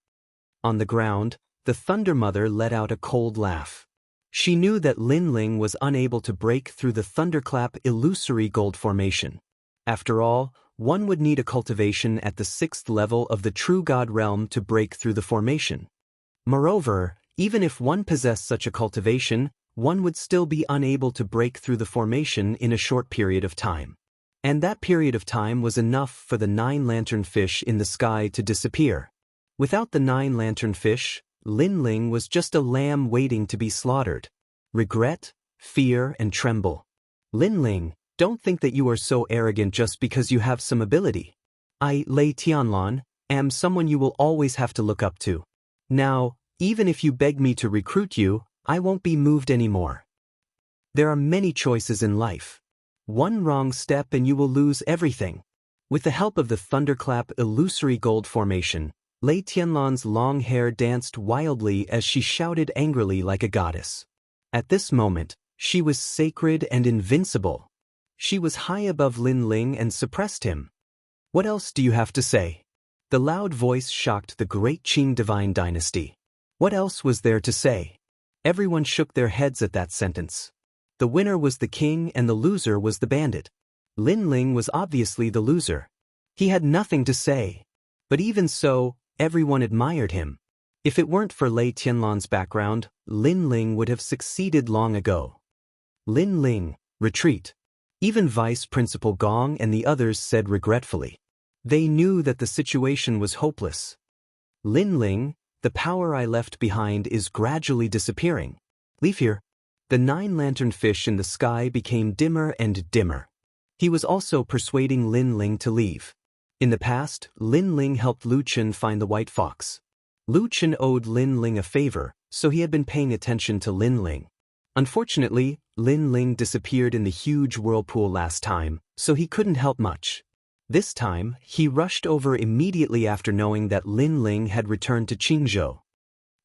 On the ground, the Thunder Mother let out a cold laugh. She knew that Lin Ling was unable to break through the Thunderclap illusory gold formation. After all, one would need a cultivation at the 6th level of the True God realm to break through the formation. Moreover, even if one possessed such a cultivation, one would still be unable to break through the formation in a short period of time. And that period of time was enough for the 9 lanternfish in the sky to disappear. Without the 9 lanternfish, Lin Ling was just a lamb waiting to be slaughtered. Regret, fear, and tremble. Lin Ling, don't think that you are so arrogant just because you have some ability. I, Lei Tianlan, am someone you will always have to look up to. Now, even if you beg me to recruit you, I won't be moved anymore. There are many choices in life. One wrong step and you will lose everything. With the help of the Thunderclap illusory gold formation, Lei Tianlan's long hair danced wildly as she shouted angrily like a goddess. At this moment, she was sacred and invincible. She was high above Lin Ling and suppressed him. What else do you have to say? The loud voice shocked the great Qing divine dynasty. What else was there to say? Everyone shook their heads at that sentence. The winner was the king and the loser was the bandit. Lin Ling was obviously the loser. He had nothing to say. But even so, everyone admired him. If it weren't for Lei Tianlan's background, Lin Ling would have succeeded long ago. Lin Ling, retreat. Even Vice Principal Gong and the others said regretfully. They knew that the situation was hopeless. Lin Ling, the power I left behind is gradually disappearing. Leave here. The 9 lanternfish in the sky became dimmer and dimmer. He was also persuading Lin Ling to leave. In the past, Lin Ling helped Lu Chen find the white fox. Lu Chen owed Lin Ling a favor, so he had been paying attention to Lin Ling. Unfortunately, Lin Ling disappeared in the huge whirlpool last time, so he couldn't help much. This time, he rushed over immediately after knowing that Lin Ling had returned to Qingzhou.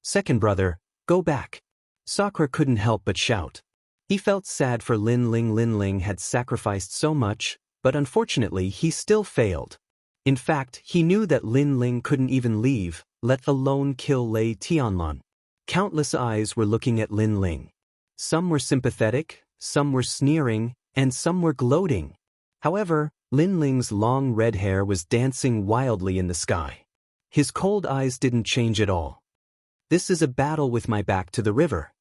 Second brother, go back. Sakura couldn't help but shout. He felt sad for Lin Ling. Lin Ling had sacrificed so much, but unfortunately he still failed. In fact, he knew that Lin Ling couldn't even leave, let alone kill Lei Tianlan. Countless eyes were looking at Lin Ling. Some were sympathetic, some were sneering, and some were gloating. However, Lin Ling's long red hair was dancing wildly in the sky. His cold eyes didn't change at all. This is a battle with my back to the river.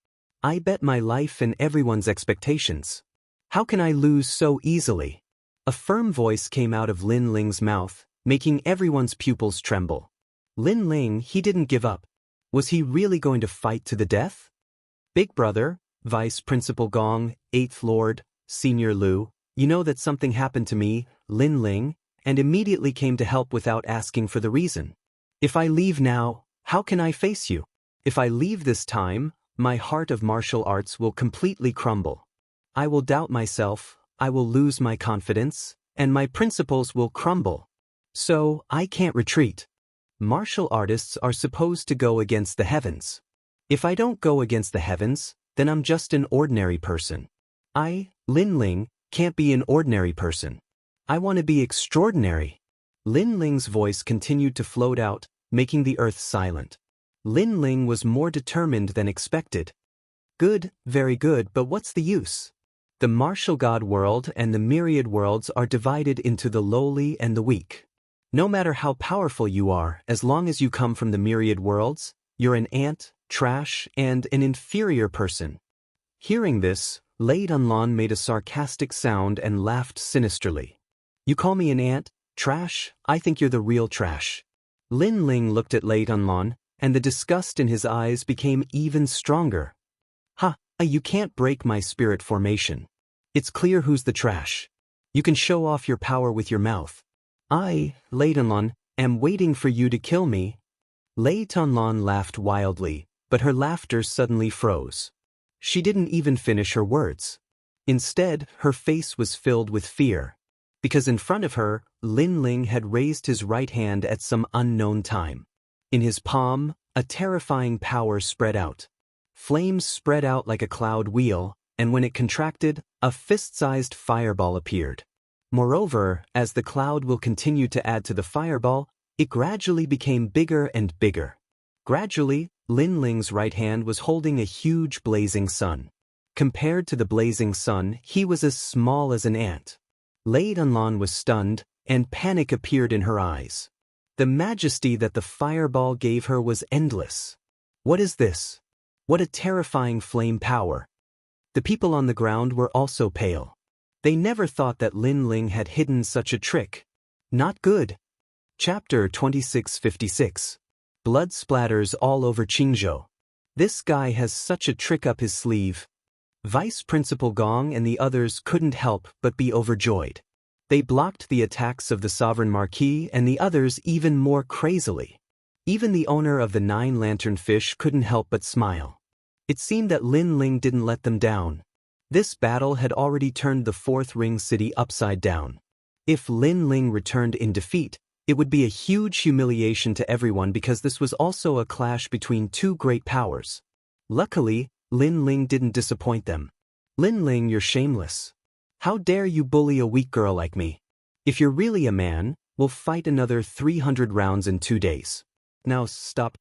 I bet my life and everyone's expectations. How can I lose so easily? A firm voice came out of Lin Ling's mouth, making everyone's pupils tremble. Lin Ling, he didn't give up. Was he really going to fight to the death? Big brother, Vice Principal Gong, 8th Lord, Senior Lu, you know that something happened to me, Lin Ling, and immediately came to help without asking for the reason. If I leave now, how can I face you? If I leave this time, my heart of martial arts will completely crumble. I will doubt myself, I will lose my confidence, and my principles will crumble. So, I can't retreat. Martial artists are supposed to go against the heavens. If I don't go against the heavens, then I'm just an ordinary person. I, Lin Ling, can't be an ordinary person. I want to be extraordinary. Lin Ling's voice continued to float out, making the earth silent. Lin Ling was more determined than expected. Good, very good, but what's the use? The martial god world and the myriad worlds are divided into the lowly and the weak. No matter how powerful you are, as long as you come from the myriad worlds, you're an ant, trash, and an inferior person. Hearing this, Lei Dunlan made a sarcastic sound and laughed sinisterly. You call me an ant? Trash? I think you're the real trash. Lin Ling looked at Lei Tunlan, and the disgust in his eyes became even stronger. Ha, you can't break my spirit formation. It's clear who's the trash. You can show off your power with your mouth. I, Lei Tunlan, am waiting for you to kill me. Lei Tunlan laughed wildly, but her laughter suddenly froze. She didn't even finish her words. Instead, her face was filled with fear. Because in front of her, Lin Ling had raised his right hand at some unknown time. In his palm, a terrifying power spread out. Flames spread out like a cloud wheel, and when it contracted, a fist-sized fireball appeared. Moreover, as the cloud will continue to add to the fireball, it gradually became bigger and bigger. Gradually, Lin Ling's right hand was holding a huge blazing sun. Compared to the blazing sun, he was as small as an ant. Lei Tunlan was stunned, and panic appeared in her eyes. The majesty that the fireball gave her was endless. What is this? What a terrifying flame power. The people on the ground were also pale. They never thought that Lin Ling had hidden such a trick. Not good. Chapter 2656. Blood splatters all over Qingzhou. This guy has such a trick up his sleeve. Vice Principal Gong and the others couldn't help but be overjoyed. They blocked the attacks of the Sovereign Marquis and the others even more crazily. Even the owner of the 9-lantern fish couldn't help but smile. It seemed that Lin Ling didn't let them down. This battle had already turned the 4th Ring City upside down. If Lin Ling returned in defeat, it would be a huge humiliation to everyone because this was also a clash between two great powers. Luckily, Lin Ling didn't disappoint them. Lin Ling, you're shameless. How dare you bully a weak girl like me? If you're really a man, we'll fight another 300 rounds in 2 days. Now stop.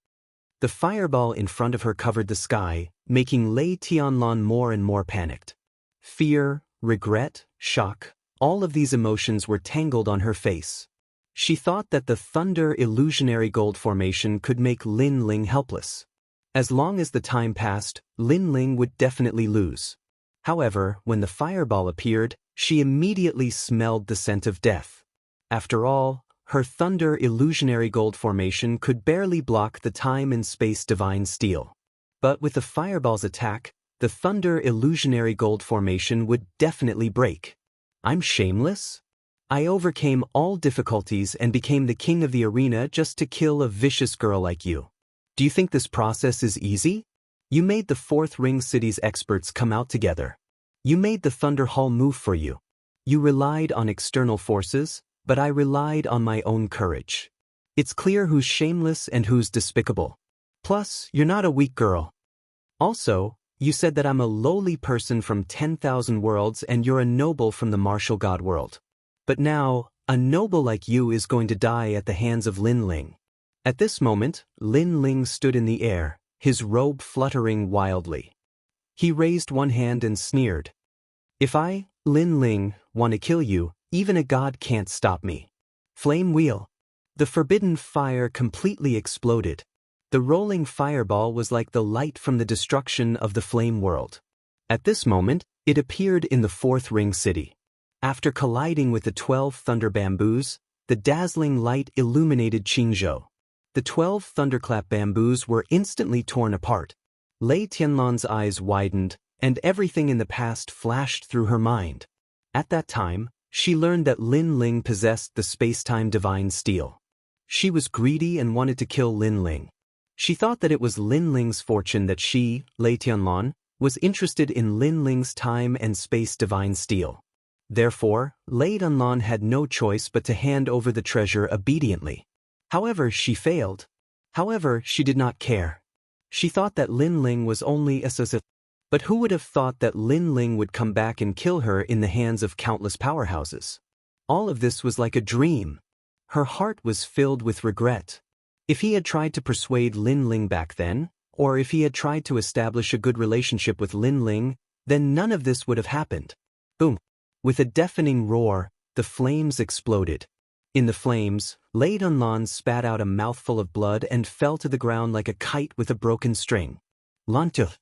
The fireball in front of her covered the sky, making Lei Tianlan more and more panicked. Fear, regret, shock, all of these emotions were tangled on her face. She thought that the Thunder Illusionary Gold Formation could make Lin Ling helpless. As long as the time passed, Lin Ling would definitely lose. However, when the fireball appeared, she immediately smelled the scent of death. After all, her Thunder Illusionary Gold Formation could barely block the time and space Divine Steel. But with the fireball's attack, the Thunder Illusionary Gold Formation would definitely break. I'm shameless? I overcame all difficulties and became the king of the arena just to kill a vicious girl like you. Do you think this process is easy? You made the 4th Ring City's experts come out together. You made the Thunder Hall move for you. You relied on external forces, but I relied on my own courage. It's clear who's shameless and who's despicable. Plus, you're not a weak girl. Also, you said that I'm a lowly person from 10,000 worlds and you're a noble from the martial god world. But now, a noble like you is going to die at the hands of Lin Ling. At this moment, Lin Ling stood in the air, his robe fluttering wildly. He raised one hand and sneered. If I, Lin Ling, want to kill you, even a god can't stop me. Flame wheel. The forbidden fire completely exploded. The rolling fireball was like the light from the destruction of the flame world. At this moment, it appeared in the 4th Ring City. After colliding with the 12 thunder bamboos, the dazzling light illuminated Qingzhou. The 12 thunderclap bamboos were instantly torn apart. Lei Tianlan's eyes widened, and everything in the past flashed through her mind. At that time, she learned that Lin Ling possessed the space-time divine steel. She was greedy and wanted to kill Lin Ling. She thought that it was Lin Ling's fortune that she, Lei Tianlan, was interested in Lin Ling's time and space divine steel. Therefore, Lei Tianlan had no choice but to hand over the treasure obediently. However, she failed. However, she did not care. She thought that Lin Ling was only a but who would have thought that Lin Ling would come back and kill her in the hands of countless powerhouses? All of this was like a dream. Her heart was filled with regret. If he had tried to persuade Lin Ling back then, or if he had tried to establish a good relationship with Lin Ling, then none of this would have happened. Boom! With a deafening roar, the flames exploded. In the flames, Lei Tianlan spat out a mouthful of blood and fell to the ground like a kite with a broken string. Lantuh!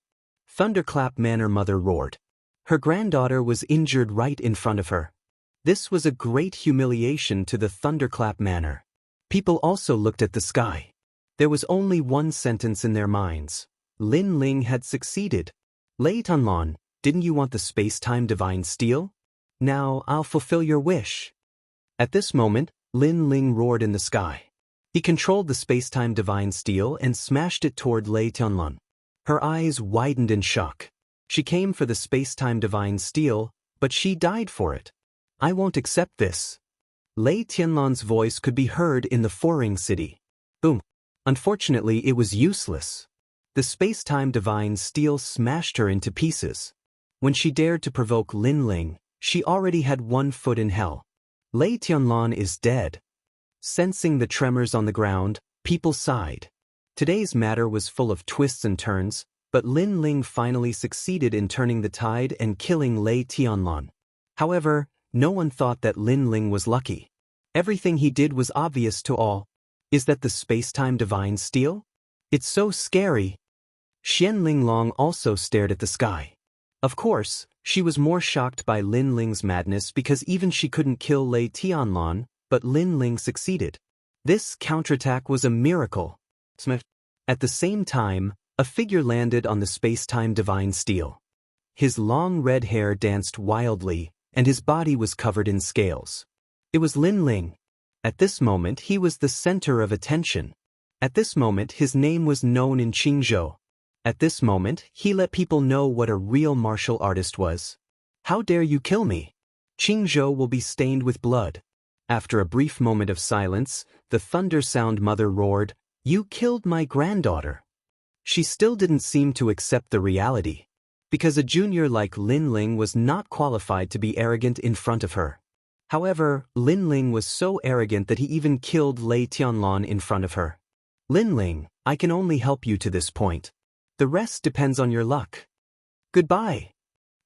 Thunderclap Manor Mother roared. Her granddaughter was injured right in front of her. This was a great humiliation to the Thunderclap Manor. People also looked at the sky. There was only one sentence in their minds. Lin Ling had succeeded. Lei Tianlan, didn't you want the space-time divine steel? Now I'll fulfill your wish. At this moment, Lin Ling roared in the sky. He controlled the space-time divine steel and smashed it toward Lei Tianlan. Her eyes widened in shock. She came for the space-time divine steel, but she died for it. I won't accept this. Lei Tianlan's voice could be heard in the Foring city. Boom. Unfortunately, it was useless. The space-time divine steel smashed her into pieces. When she dared to provoke Lin Ling, she already had one foot in hell. Lei Tianlan is dead. Sensing the tremors on the ground, people sighed. Today's matter was full of twists and turns, but Lin Ling finally succeeded in turning the tide and killing Lei Tianlan. However, no one thought that Lin Ling was lucky. Everything he did was obvious to all. Is that the space-time divine steel? It's so scary. Xian Linglong also stared at the sky. Of course, she was more shocked by Lin Ling's madness because even she couldn't kill Lei Tianlan, but Lin Ling succeeded. This counterattack was a miracle. At the same time, a figure landed on the space-time divine steel. His long red hair danced wildly, and his body was covered in scales. It was Lin Ling. At this moment, he was the center of attention. At this moment, his name was known in Qingzhou. At this moment, he let people know what a real martial artist was. How dare you kill me? Qingzhou will be stained with blood. After a brief moment of silence, the Thunder Sound mother roared, You killed my granddaughter. She still didn't seem to accept the reality. Because a junior like Lin Ling was not qualified to be arrogant in front of her. However, Lin Ling was so arrogant that he even killed Lei Tianlan in front of her. Lin Ling, I can only help you to this point. The rest depends on your luck. Goodbye.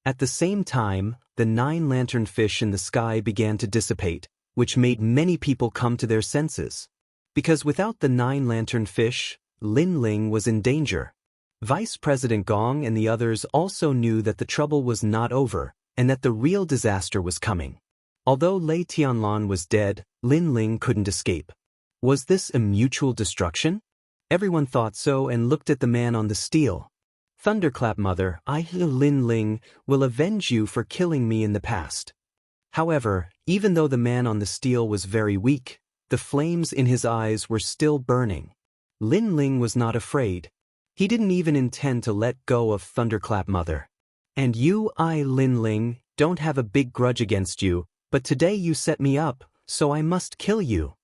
At the same time, the 9 lanternfish in the sky began to dissipate, which made many people come to their senses. Because without the 9 lanternfish, Lin Ling was in danger. Vice President Gong and the others also knew that the trouble was not over, and that the real disaster was coming. Although Lei Tianlan was dead, Lin Ling couldn't escape. Was this a mutual destruction? Everyone thought so and looked at the man on the steel. Thunderclap Mother, I, Lin Ling, will avenge you for killing me in the past. However, even though the man on the steel was very weak, the flames in his eyes were still burning. Lin Ling was not afraid. He didn't even intend to let go of Thunderclap Mother. And you, Lin Ling, don't have a big grudge against you, but today you set me up, so I must kill you.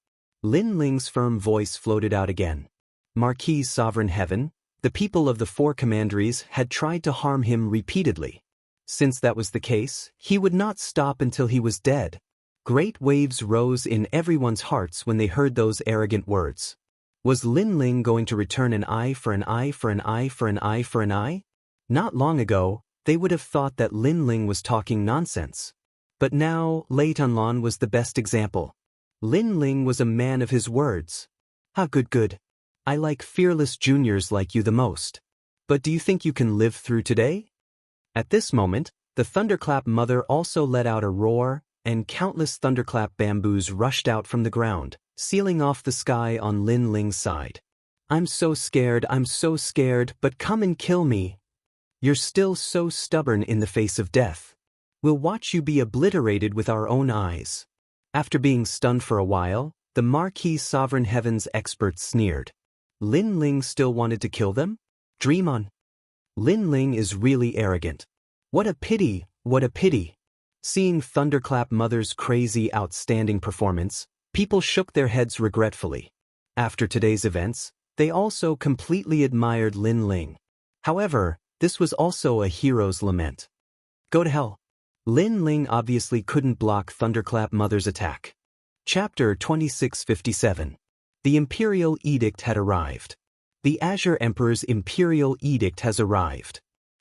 Lin Ling's firm voice floated out again. Marquis Sovereign Heaven, the people of the 4 commanderies had tried to harm him repeatedly. Since that was the case, he would not stop until he was dead. Great waves rose in everyone's hearts when they heard those arrogant words. Was Lin Ling going to return an eye for an eye for an eye for an eye for an eye? Not long ago, they would have thought that Lin Ling was talking nonsense. But now, Lei Tianlan was the best example. Lin Ling was a man of his words. Good. I like fearless juniors like you the most. But do you think you can live through today? At this moment, the Thunderclap Mother also let out a roar, and countless thunderclap bamboos rushed out from the ground, sealing off the sky on Lin Ling's side. I'm so scared, but come and kill me. You're still so stubborn in the face of death. We'll watch you be obliterated with our own eyes. After being stunned for a while, the Marquis Sovereign Heaven's experts sneered. Lin Ling still wanted to kill them? Dream on. Lin Ling is really arrogant. What a pity, what a pity. Seeing Thunderclap Mother's crazy, outstanding performance, people shook their heads regretfully. After today's events, they also completely admired Lin Ling. However, this was also a hero's lament. Go to hell. Lin Ling obviously couldn't block Thunderclap Mother's attack. Chapter 2657. The Imperial Edict had arrived. The Azure Emperor's Imperial Edict has arrived.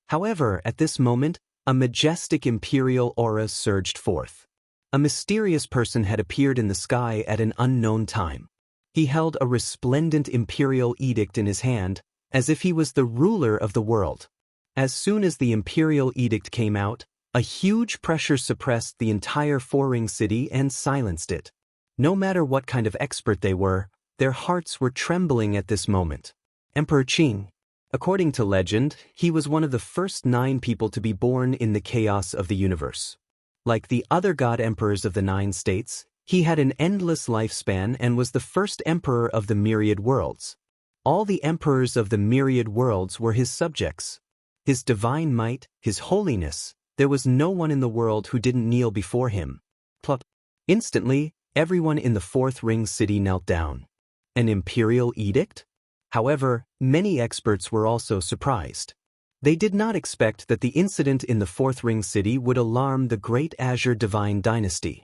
However, at this moment, a majestic imperial aura surged forth. A mysterious person had appeared in the sky at an unknown time. He held a resplendent imperial edict in his hand, as if he was the ruler of the world. As soon as the imperial edict came out, A huge pressure suppressed the entire Four-Ring City and silenced it. No matter what kind of expert they were, their hearts were trembling at this moment. Emperor Qing. According to legend, he was one of the first 9 people to be born in the chaos of the universe. Like the other god emperors of the 9 states, he had an endless lifespan and was the first emperor of the myriad worlds. All the emperors of the myriad worlds were his subjects. His divine might, his holiness, there was no one in the world who didn't kneel before him. Plop. Instantly, everyone in the Fourth Ring City knelt down. An imperial edict? However, many experts were also surprised. They did not expect that the incident in the Fourth Ring City would alarm the Great Azure Divine Dynasty.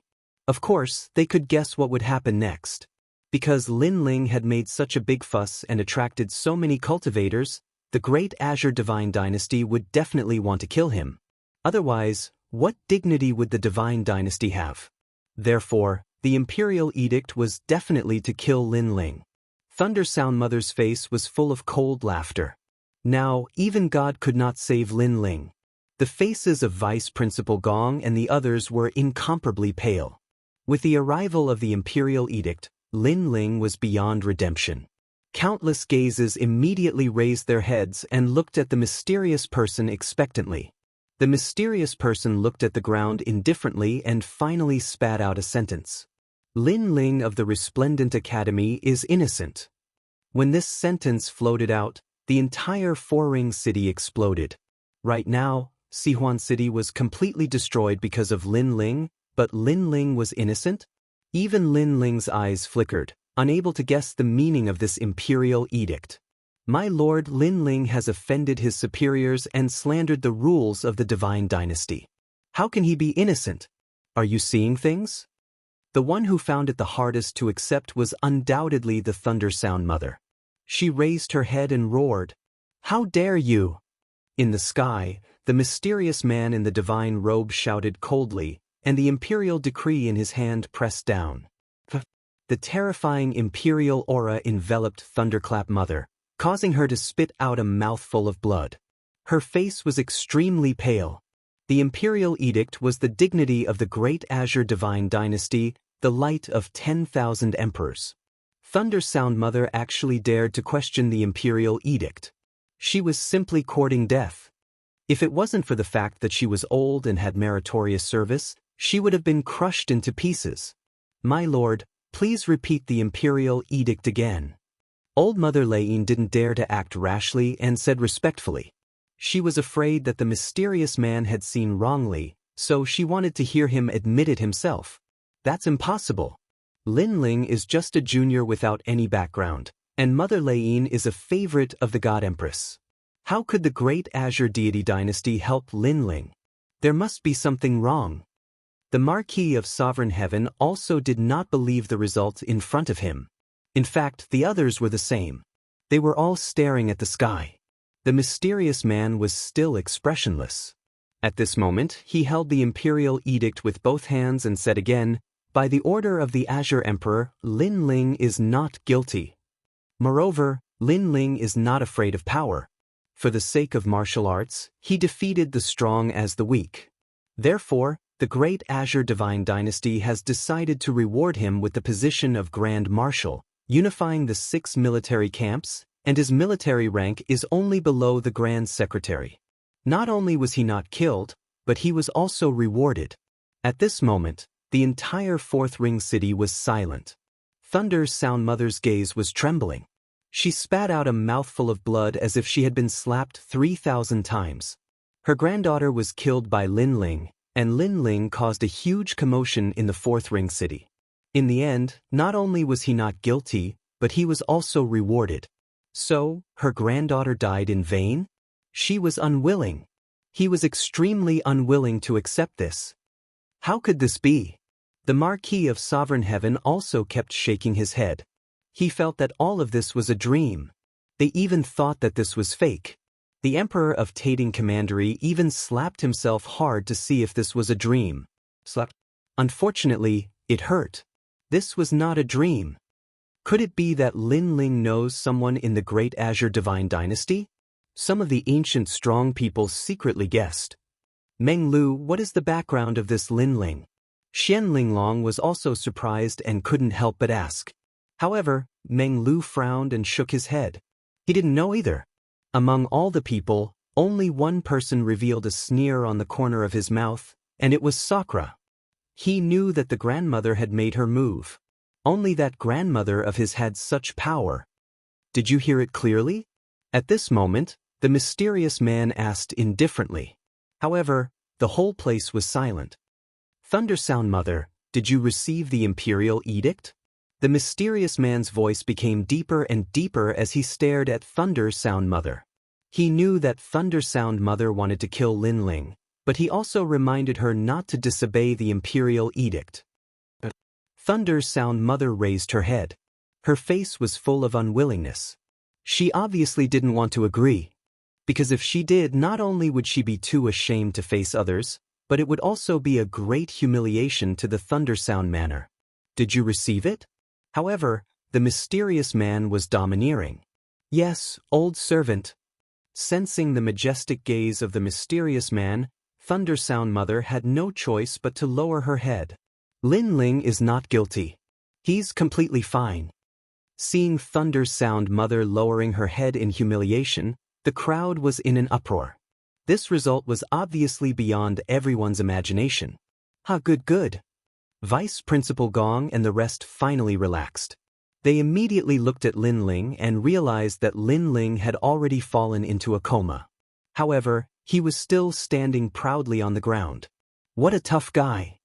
Of course, they could guess what would happen next. Because Lin Ling had made such a big fuss and attracted so many cultivators, the Great Azure Divine Dynasty would definitely want to kill him. Otherwise, what dignity would the Divine Dynasty have? Therefore, the imperial edict was definitely to kill Lin Ling. Thunder Sound Mother's face was full of cold laughter. Now, even God could not save Lin Ling. The faces of Vice Principal Gong and the others were incomparably pale. With the arrival of the imperial edict, Lin Ling was beyond redemption. Countless gazes immediately raised their heads and looked at the mysterious person expectantly. The mysterious person looked at the ground indifferently and finally spat out a sentence. Lin Ling of the Resplendent Academy is innocent. When this sentence floated out, the entire Four-Ring City exploded. Right now, Sihuan City was completely destroyed because of Lin Ling, but Lin Ling was innocent? Even Lin Ling's eyes flickered, unable to guess the meaning of this imperial edict. My lord Lin Ling has offended his superiors and slandered the rules of the Divine Dynasty. How can he be innocent? Are you seeing things? The one who found it the hardest to accept was undoubtedly the Thunder Sound Mother. She raised her head and roared, "How dare you!" In the sky, the mysterious man in the divine robe shouted coldly, and the imperial decree in his hand pressed down. The terrifying imperial aura enveloped Thunderclap Mother, causing her to spit out a mouthful of blood. Her face was extremely pale. The imperial edict was the dignity of the Great Azure Divine Dynasty, the light of 10,000 emperors. Thunder Sound Mother actually dared to question the imperial edict. She was simply courting death. If it wasn't for the fact that she was old and had meritorious service, she would have been crushed into pieces. My lord, please repeat the imperial edict again. Old Mother Lain didn't dare to act rashly and said respectfully. She was afraid that the mysterious man had seen wrongly, so she wanted to hear him admit it himself. That's impossible. Lin Ling is just a junior without any background, and Mother Lain is a favorite of the God Empress. How could the Great Azure Deity Dynasty help Lin Ling? There must be something wrong. The Marquis of Sovereign Heaven also did not believe the result in front of him. In fact, the others were the same. They were all staring at the sky. The mysterious man was still expressionless. At this moment, he held the imperial edict with both hands and said again, "By the order of the Azure Emperor, Lin Ling is not guilty. Moreover, Lin Ling is not afraid of power. For the sake of martial arts, he defeated the strong as the weak. Therefore, the Great Azure Divine Dynasty has decided to reward him with the position of Grand Marshal, unifying the 6 military camps, and his military rank is only below the Grand Secretary. Not only was he not killed, but he was also rewarded." At this moment, the entire Fourth Ring City was silent. Thunder Sound Mother's gaze was trembling. She spat out a mouthful of blood as if she had been slapped 3,000 times. Her granddaughter was killed by Lin Ling, and Lin Ling caused a huge commotion in the Fourth Ring City. In the end, not only was he not guilty, but he was also rewarded. So, her granddaughter died in vain? She was unwilling. He was extremely unwilling to accept this. How could this be? The Marquis of Sovereign Heaven also kept shaking his head. He felt that all of this was a dream. They even thought that this was fake. The Emperor of Tating Commandery even slapped himself hard to see if this was a dream. Slap. Unfortunately, it hurt. This was not a dream. Could it be that Lin Ling knows someone in the Great Azure Divine Dynasty? Some of the ancient strong people secretly guessed. Meng Lu, what is the background of this Linling? Xian Linglong was also surprised and couldn't help but ask. However, Meng Lu frowned and shook his head. He didn't know either. Among all the people, only one person revealed a sneer on the corner of his mouth, and it was Sakura. He knew that the grandmother had made her move. Only that grandmother of his had such power. Did you hear it clearly? At this moment, the mysterious man asked indifferently. However, the whole place was silent. Thunder Sound Mother, did you receive the imperial edict? The mysterious man's voice became deeper and deeper as he stared at Thunder Sound Mother. He knew that Thunder Sound Mother wanted to kill Linling, but he also reminded her not to disobey the imperial edict. Thunder Sound Mother raised her head. Her face was full of unwillingness. She obviously didn't want to agree. Because if she did, not only would she be too ashamed to face others, but it would also be a great humiliation to the Thunder Sound Manor. Did you receive it? However, the mysterious man was domineering. Yes, old servant. Sensing the majestic gaze of the mysterious man, Thunder Sound Mother had no choice but to lower her head. Linling is not guilty. He's completely fine. Seeing Thunder Sound Mother lowering her head in humiliation, the crowd was in an uproar. This result was obviously beyond everyone's imagination. Good. Vice Principal Gong and the rest finally relaxed. They immediately looked at Linling and realized that Linling had already fallen into a coma. However, he was still standing proudly on the ground. What a tough guy.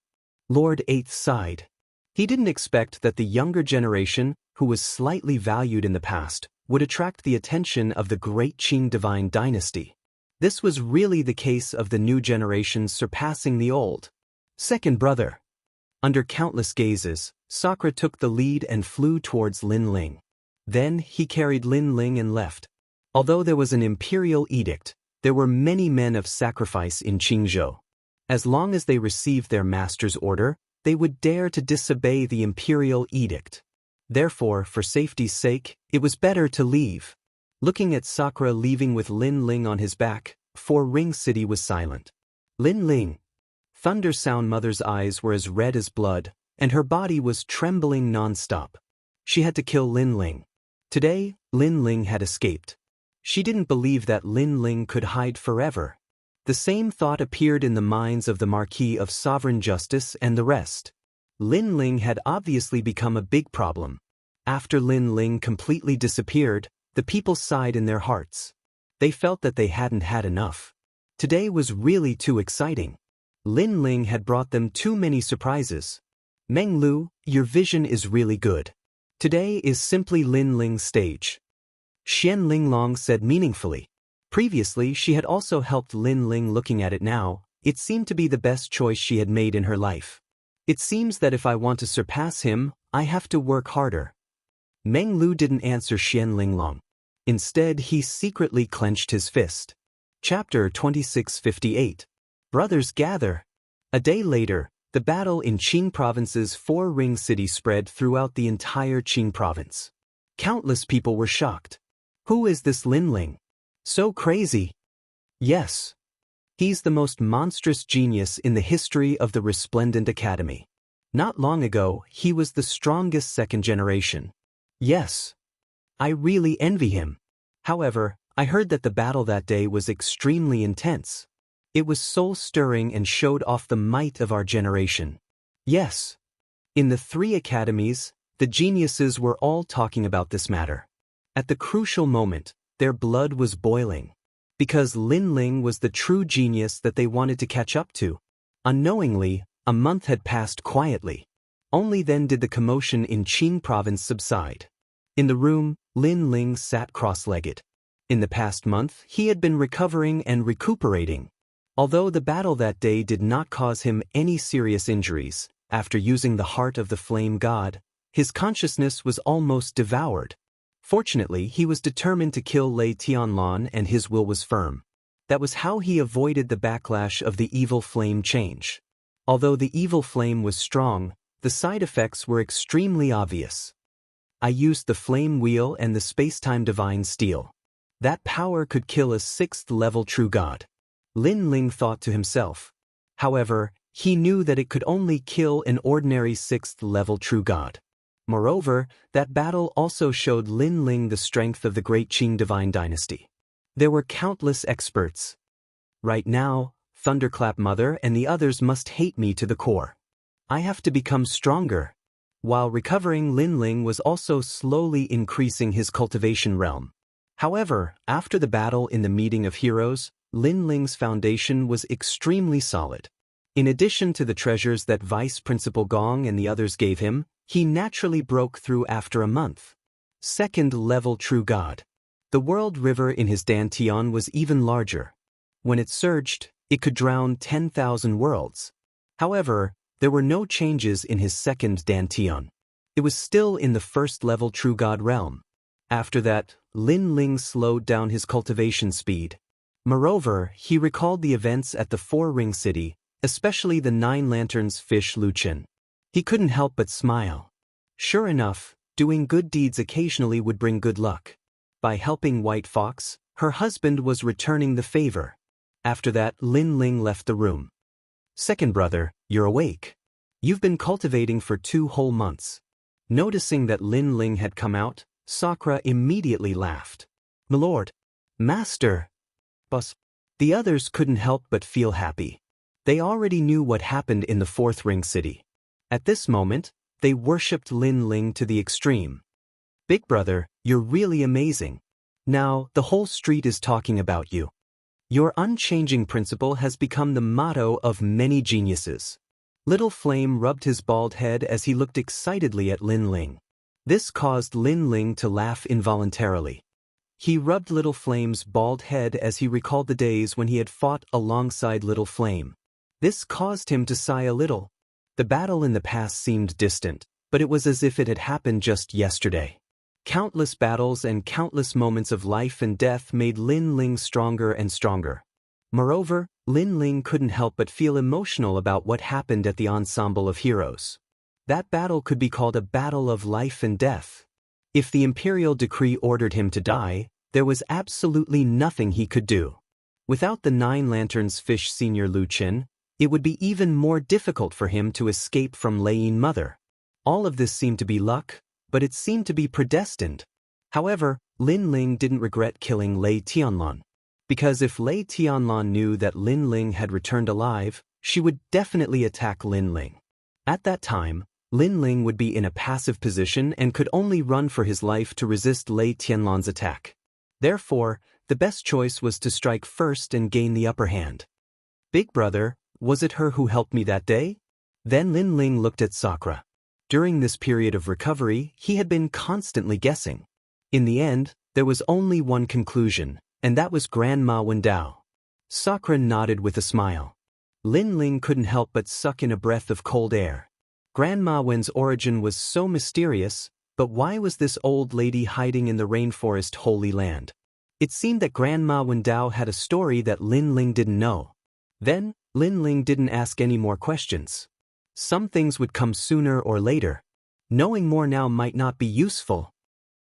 Lord Eighth sighed. He didn't expect that the younger generation, who was slightly valued in the past, would attract the attention of the great Qing divine dynasty. This was really the case of the new generation surpassing the old. Second brother. Under countless gazes, Sakura took the lead and flew towards Linling. Then he carried Linling and left. Although there was an imperial edict, there were many men of sacrifice in Qingzhou. As long as they received their master's order, they would dare to disobey the imperial edict. Therefore, for safety's sake, it was better to leave. Looking at Sakura leaving with Linling on his back, Ring City was silent. Linling. Thunder Sound Mother's eyes were as red as blood, and her body was trembling non-stop. She had to kill Linling. Today, Linling had escaped. She didn't believe that Linling could hide forever. The same thought appeared in the minds of the Marquis of Sovereign Justice and the rest. Linling had obviously become a big problem. After Linling completely disappeared, the people sighed in their hearts. They felt that they hadn't had enough. Today was really too exciting. Linling had brought them too many surprises. Meng Lu, your vision is really good. Today is simply Linling's stage. Xian Linglong said meaningfully. Previously, she had also helped Linling. Looking at it now, it seemed to be the best choice she had made in her life. It seems that if I want to surpass him, I have to work harder. Meng Lu didn't answer Xian Linglong. Instead, he secretly clenched his fist. Chapter 2658. Brothers gather. A day later, the battle in Qing Province's Ring City spread throughout the entire Qing Province. Countless people were shocked. Who is this Linling? So crazy. Yes. He's the most monstrous genius in the history of the Resplendent Academy. Not long ago, he was the strongest second generation. Yes. I really envy him. However, I heard that the battle that day was extremely intense. It was soul-stirring and showed off the might of our generation. Yes. In the 3 academies, the geniuses were all talking about this matter. At the crucial moment, their blood was boiling. Because Linling was the true genius that they wanted to catch up to. Unknowingly, a month had passed quietly. Only then did the commotion in Qing Province subside. In the room, Linling sat cross-legged. In the past month, he had been recovering and recuperating. Although the battle that day did not cause him any serious injuries, after using the heart of the flame god, his consciousness was almost devoured. Fortunately, he was determined to kill Lei Tianlan and his will was firm. That was how he avoided the backlash of the evil flame change. Although the evil flame was strong, the side effects were extremely obvious. I used the flame wheel and the space-time divine steel. That power could kill a 6th-level true god. Lin Ling thought to himself. However, he knew that it could only kill an ordinary 6th-level true god. Moreover, that battle also showed Lin Ling the strength of the great Qing divine dynasty. There were countless experts. Right now, Thunderclap Mother and the others must hate me to the core. I have to become stronger. While recovering, Lin Ling was also slowly increasing his cultivation realm. However, after the battle in the Meeting of Heroes, Lin Ling's foundation was extremely solid. In addition to the treasures that Vice Principal Gong and the others gave him, he naturally broke through after a month. 2nd-level true god. The world river in his dantian was even larger. When it surged, it could drown 10,000 worlds. However, there were no changes in his 2nd dantian. It was still in the 1st-level true god realm. After that, Lin Ling slowed down his cultivation speed. Moreover, he recalled the events at the Four-Ring City, especially the 9 Lanterns fish Luchin. He couldn't help but smile. Sure enough, doing good deeds occasionally would bring good luck. By helping White Fox, her husband was returning the favor. After that, Lin Ling left the room. Second brother, you're awake. You've been cultivating for 2 whole months. Noticing that Lin Ling had come out, Sakura immediately laughed. Milord. Master. Boss. The others couldn't help but feel happy. They already knew what happened in the Fourth Ring City. At this moment, they worshipped Lin Ling to the extreme. Big brother, you're really amazing. Now, the whole street is talking about you. Your unchanging principle has become the motto of many geniuses. Little Flame rubbed his bald head as he looked excitedly at Lin Ling. This caused Lin Ling to laugh involuntarily. He rubbed Little Flame's bald head as he recalled the days when he had fought alongside Little Flame. This caused him to sigh a little. The battle in the past seemed distant, but it was as if it had happened just yesterday. Countless battles and countless moments of life and death made Lin Ling stronger and stronger. Moreover, Lin Ling couldn't help but feel emotional about what happened at the Ensemble of Heroes. That battle could be called a battle of life and death. If the imperial decree ordered him to die, there was absolutely nothing he could do. Without the 9 Lanterns fish Senior Luchin, it would be even more difficult for him to escape from Lei Mother. All of this seemed to be luck, but it seemed to be predestined. However, Lin Ling didn't regret killing Lei Tianlan. Because if Lei Tianlan knew that Lin Ling had returned alive, she would definitely attack Lin Ling. At that time, Lin Ling would be in a passive position and could only run for his life to resist Lei Tianlan's attack. Therefore, the best choice was to strike first and gain the upper hand. Big brother, was it her who helped me that day? Then Lin Ling looked at Sakura. During this period of recovery, he had been constantly guessing. In the end, there was only one conclusion, and that was Grandma Wendao. Sakura nodded with a smile. Lin Ling couldn't help but suck in a breath of cold air. Grandma Wen's origin was so mysterious, but why was this old lady hiding in the rainforest Holy Land? It seemed that Grandma Wendao had a story that Lin Ling didn't know. Then, Lin Ling didn't ask any more questions. Some things would come sooner or later. Knowing more now might not be useful.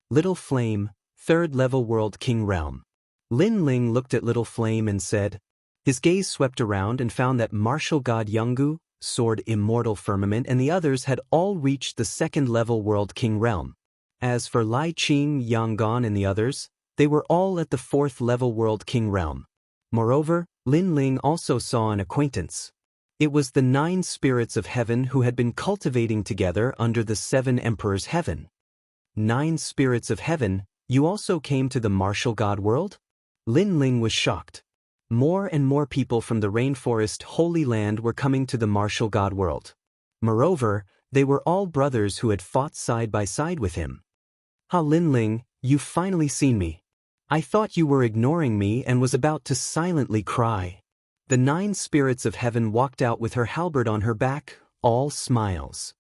Little Flame, 3rd-level World King Realm. Lin Ling looked at Little Flame and said. His gaze swept around and found that Martial God Yungu, Sword Immortal Firmament and the others had all reached the 2nd-level World King Realm. As for Lai Qing, Yanggon and the others, they were all at the 4th-level World King Realm. Moreover, Lin Ling also saw an acquaintance. It was the 9 spirits of heaven who had been cultivating together under the 7 emperors' heaven. 9 spirits of heaven, you also came to the martial god world? Lin Ling was shocked. More and more people from the rainforest Holy Land were coming to the martial god world. Moreover, they were all brothers who had fought side by side with him. Lin Ling, you've finally seen me. I thought you were ignoring me and was about to silently cry. The 9 spirits of heaven walked out with her halberd on her back, all smiles.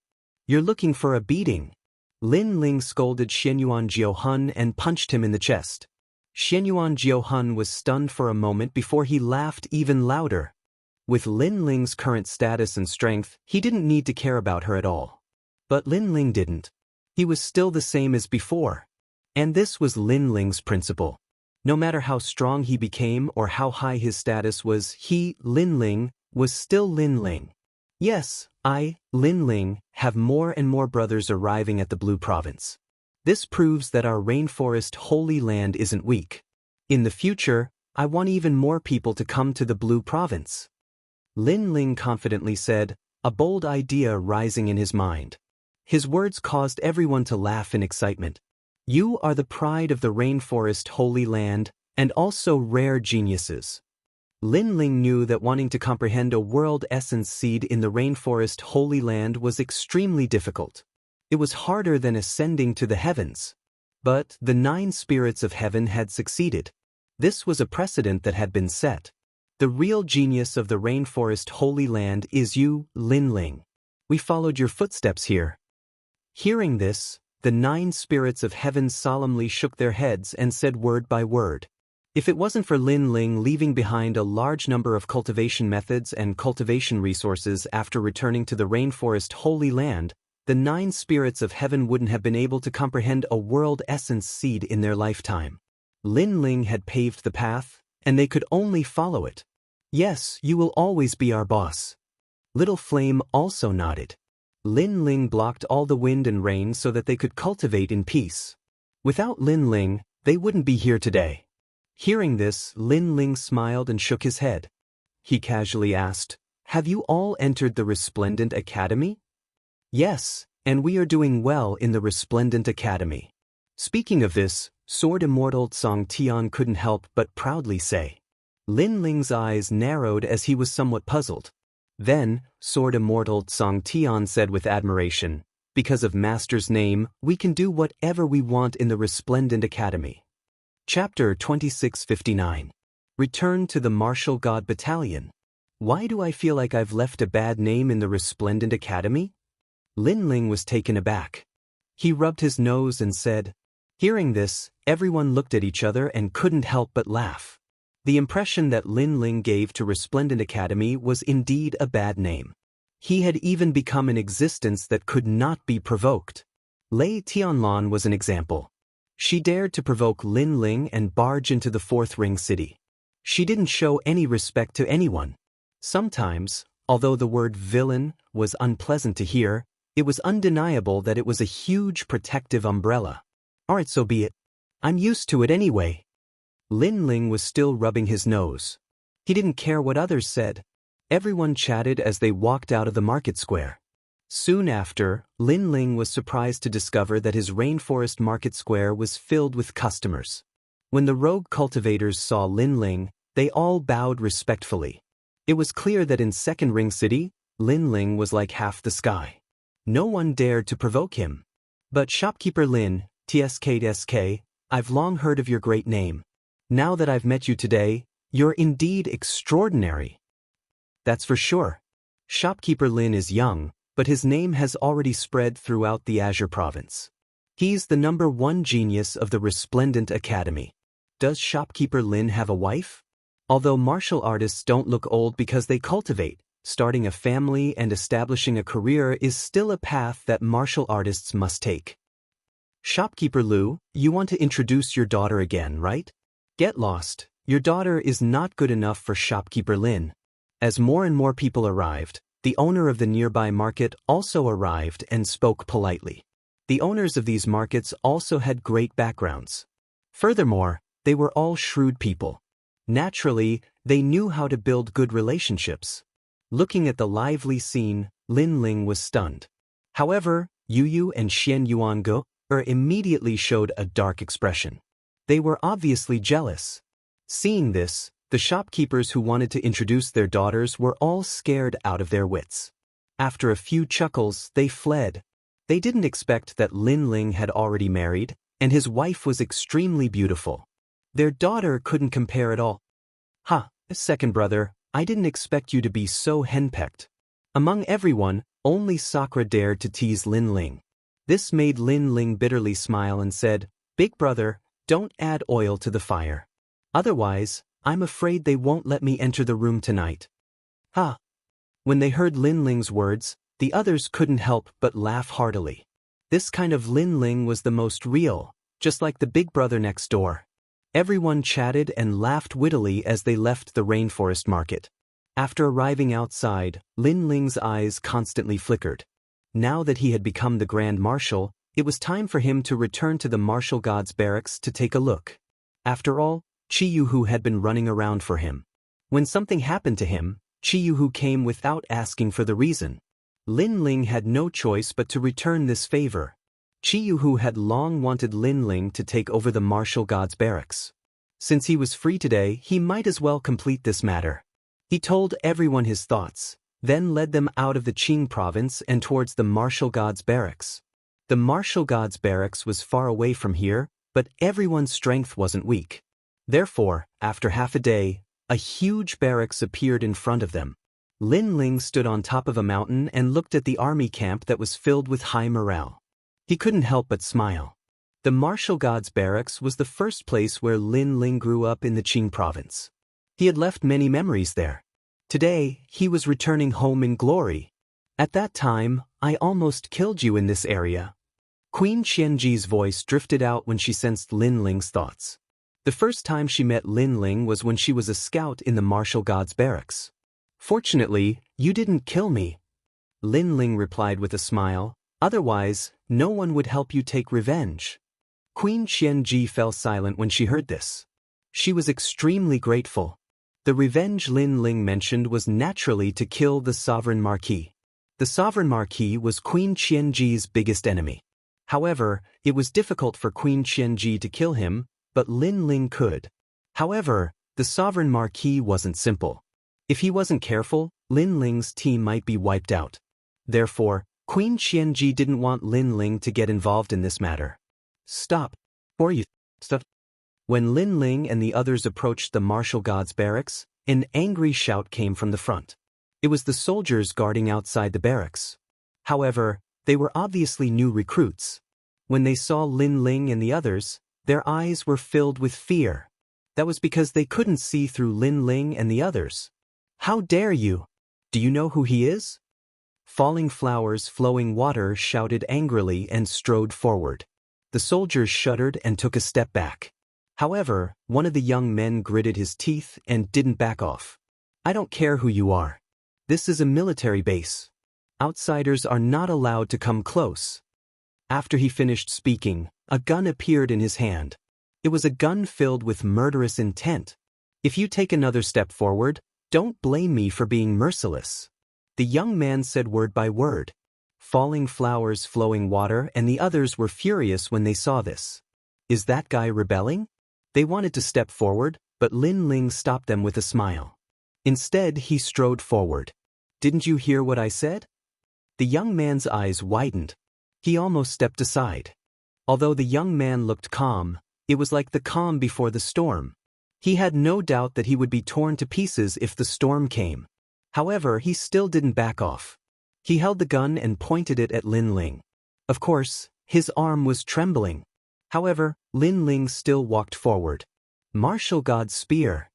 You're looking for a beating. Lin Ling scolded Xianyuan Jiuhun and punched him in the chest. Xianyuan Jiuhun was stunned for a moment before he laughed even louder. With Lin Ling's current status and strength, he didn't need to care about her at all. But Lin Ling didn't. He was still the same as before. And this was Lin Ling's principle. No matter how strong he became or how high his status was, he, Lin Ling, was still Lin Ling. Yes, I, Lin Ling, have more and more brothers arriving at the Blue Province. This proves that our rainforest holy land isn't weak. In the future, I want even more people to come to the Blue Province. Lin Ling confidently said, a bold idea rising in his mind. His words caused everyone to laugh in excitement. You are the pride of the rainforest holy land, and also rare geniuses. Lin Ling knew that wanting to comprehend a world essence seed in the rainforest holy land was extremely difficult. It was harder than ascending to the heavens. But the 9 spirits of heaven had succeeded. This was a precedent that had been set. The real genius of the rainforest holy land is you, Lin Ling. We followed your footsteps here. Hearing this, the 9 spirits of heaven solemnly shook their heads and said word by word. If it wasn't for Lin Ling leaving behind a large number of cultivation methods and cultivation resources after returning to the rainforest holy land, the 9 spirits of heaven wouldn't have been able to comprehend a world essence seed in their lifetime. Lin Ling had paved the path, and they could only follow it. Yes, you will always be our boss. Little Flame also nodded. Lin Ling blocked all the wind and rain so that they could cultivate in peace. Without Lin Ling, they wouldn't be here today. Hearing this, Lin Ling smiled and shook his head. He casually asked, have you all entered the Resplendent Academy? Yes, and we are doing well in the Resplendent Academy. Speaking of this, Sword Immortal Song Tian couldn't help but proudly say. Lin Ling's eyes narrowed as he was somewhat puzzled. Then, Sword Immortal Song Tian said with admiration, because of Master's name, we can do whatever we want in the Resplendent Academy. Chapter 2659. Return to the Martial God Battalion. Why do I feel like I've left a bad name in the Resplendent Academy? Lin Ling was taken aback. He rubbed his nose and said. Hearing this, everyone looked at each other and couldn't help but laugh. The impression that Lin Ling gave to Resplendent Academy was indeed a bad name. He had even become an existence that could not be provoked. Lei Tianlan was an example. She dared to provoke Lin Ling and barge into the 4th Ring City. She didn't show any respect to anyone. Sometimes, although the word villain was unpleasant to hear, it was undeniable that it was a huge protective umbrella. Alright, so be it. I'm used to it anyway. Lin Ling was still rubbing his nose. He didn't care what others said. Everyone chatted as they walked out of the market square. Soon after, Lin Ling was surprised to discover that his rainforest market square was filled with customers. When the rogue cultivators saw Lin Ling, they all bowed respectfully. It was clear that in 2nd Ring City, Lin Ling was like half the sky. No one dared to provoke him. But Shopkeeper Lin, TSK, I've long heard of your great name. Now that I've met you today, you're indeed extraordinary. That's for sure. Shopkeeper Lin is young, but his name has already spread throughout the Azure Province. He's the #1 genius of the Resplendent Academy. Does Shopkeeper Lin have a wife? Although martial artists don't look old because they cultivate, starting a family and establishing a career is still a path that martial artists must take. Shopkeeper Lu, you want to introduce your daughter again, right? Get lost. Your daughter is not good enough for Shopkeeper Lin. As more and more people arrived, the owner of the nearby market also arrived and spoke politely. The owners of these markets also had great backgrounds. Furthermore, they were all shrewd people. Naturally, they knew how to build good relationships. Looking at the lively scene, Lin Ling was stunned. However, Yu Yu and Xian Yuange immediately showed a dark expression. They were obviously jealous. Seeing this, the shopkeepers who wanted to introduce their daughters were all scared out of their wits. After a few chuckles, they fled. They didn't expect that Lin Ling had already married, and his wife was extremely beautiful. Their daughter couldn't compare at all. Ha, second brother, I didn't expect you to be so henpecked. Among everyone, only Sakura dared to tease Lin Ling. This made Lin Ling bitterly smile and said, Big brother, don't add oil to the fire. Otherwise, I'm afraid they won't let me enter the room tonight. Ha! When they heard Lin Ling's words, the others couldn't help but laugh heartily. This kind of Lin Ling was the most real, just like the big brother next door. Everyone chatted and laughed wittily as they left the rainforest market. After arriving outside, Lin Ling's eyes constantly flickered. Now that he had become the Grand Marshal, it was time for him to return to the Martial God's barracks to take a look. After all, Chiyuhu had been running around for him. When something happened to him, Chiyuhu came without asking for the reason. Lin Ling had no choice but to return this favor. Chiyuhu had long wanted Lin Ling to take over the Martial God's barracks. Since he was free today, he might as well complete this matter. He told everyone his thoughts, then led them out of the Qing province and towards the Martial God's barracks. The Martial God's barracks was far away from here, but everyone's strength wasn't weak. Therefore, after half a day, a huge barracks appeared in front of them. Lin Ling stood on top of a mountain and looked at the army camp that was filled with high morale. He couldn't help but smile. The Martial God's barracks was the first place where Lin Ling grew up in the Qing province. He had left many memories there. Today, he was returning home in glory. At that time, I almost killed you in this area. Queen Xianxia's voice drifted out when she sensed Lin Ling's thoughts. The first time she met Lin Ling was when she was a scout in the Martial God's barracks. Fortunately, you didn't kill me. Lin Ling replied with a smile, otherwise, no one would help you take revenge. Queen Xianxia fell silent when she heard this. She was extremely grateful. The revenge Lin Ling mentioned was naturally to kill the Sovereign Marquis. The Sovereign Marquis was Queen Xianxia's biggest enemy. However, it was difficult for Queen Xianxia to kill him, but Lin Ling could. However, the Sovereign Marquis wasn't simple. If he wasn't careful, Lin Ling's team might be wiped out. Therefore, Queen Xianxia didn't want Lin Ling to get involved in this matter. Stop. Or you stop. When Lin Ling and the others approached the Martial God's barracks, an angry shout came from the front. It was the soldiers guarding outside the barracks. However, they were obviously new recruits. When they saw Lin Ling and the others, their eyes were filled with fear. That was because they couldn't see through Lin Ling and the others. How dare you? Do you know who he is? Falling Flowers Flowing Water shouted angrily and strode forward. The soldiers shuddered and took a step back. However, one of the young men gritted his teeth and didn't back off. I don't care who you are. This is a military base. Outsiders are not allowed to come close. After he finished speaking, a gun appeared in his hand. It was a gun filled with murderous intent. If you take another step forward, don't blame me for being merciless. The young man said word by word. Falling Flowers Flowing Water and the others were furious when they saw this. Is that guy rebelling? They wanted to step forward, but Lin Ling stopped them with a smile. Instead, he strode forward. Didn't you hear what I said? The young man's eyes widened. He almost stepped aside. Although the young man looked calm, it was like the calm before the storm. He had no doubt that he would be torn to pieces if the storm came. However, he still didn't back off. He held the gun and pointed it at Lin Ling. Of course, his arm was trembling. However, Lin Ling still walked forward. Martial God's spear.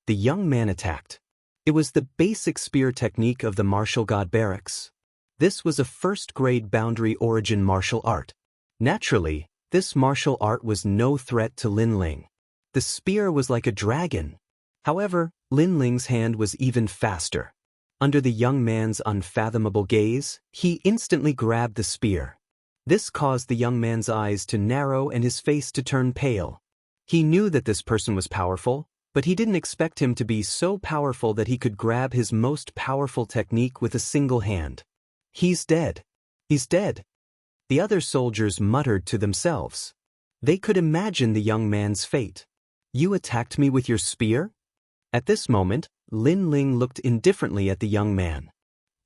The young man attacked. It was the basic spear technique of the Martial God barracks. This was a first-grade boundary origin martial art. Naturally, this martial art was no threat to Lin Ling. The spear was like a dragon. However, Lin Ling's hand was even faster. Under the young man's unfathomable gaze, he instantly grabbed the spear. This caused the young man's eyes to narrow and his face to turn pale. He knew that this person was powerful, but he didn't expect him to be so powerful that he could grab his most powerful technique with a single hand. He's dead. He's dead. The other soldiers muttered to themselves. They could imagine the young man's fate. You attacked me with your spear? At this moment, Lin Ling looked indifferently at the young man.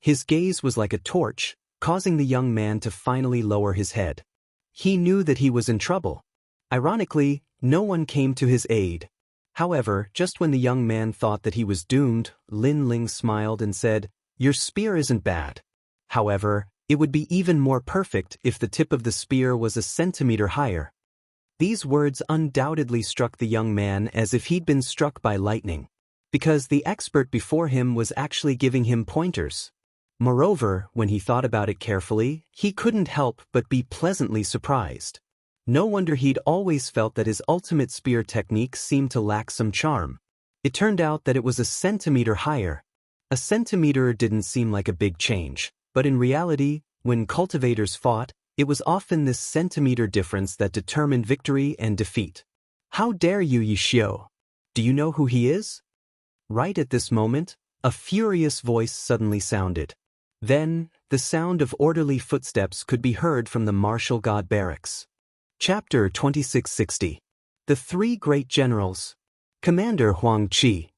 His gaze was like a torch, causing the young man to finally lower his head. He knew that he was in trouble. Ironically, no one came to his aid. However, just when the young man thought that he was doomed, Lin Ling smiled and said, "Your spear isn't bad. However, it would be even more perfect if the tip of the spear was a centimeter higher." These words undoubtedly struck the young man as if he'd been struck by lightning, because the expert before him was actually giving him pointers. Moreover, when he thought about it carefully, he couldn't help but be pleasantly surprised. No wonder he'd always felt that his ultimate spear technique seemed to lack some charm. It turned out that it was a centimeter higher. A centimeter didn't seem like a big change, but in reality, when cultivators fought, it was often this centimeter difference that determined victory and defeat. How dare you, Yixiao? Do you know who he is? Right at this moment, a furious voice suddenly sounded. Then, the sound of orderly footsteps could be heard from the martial god barracks. Chapter 2660. The Three Great Generals. Commander Huang Qi.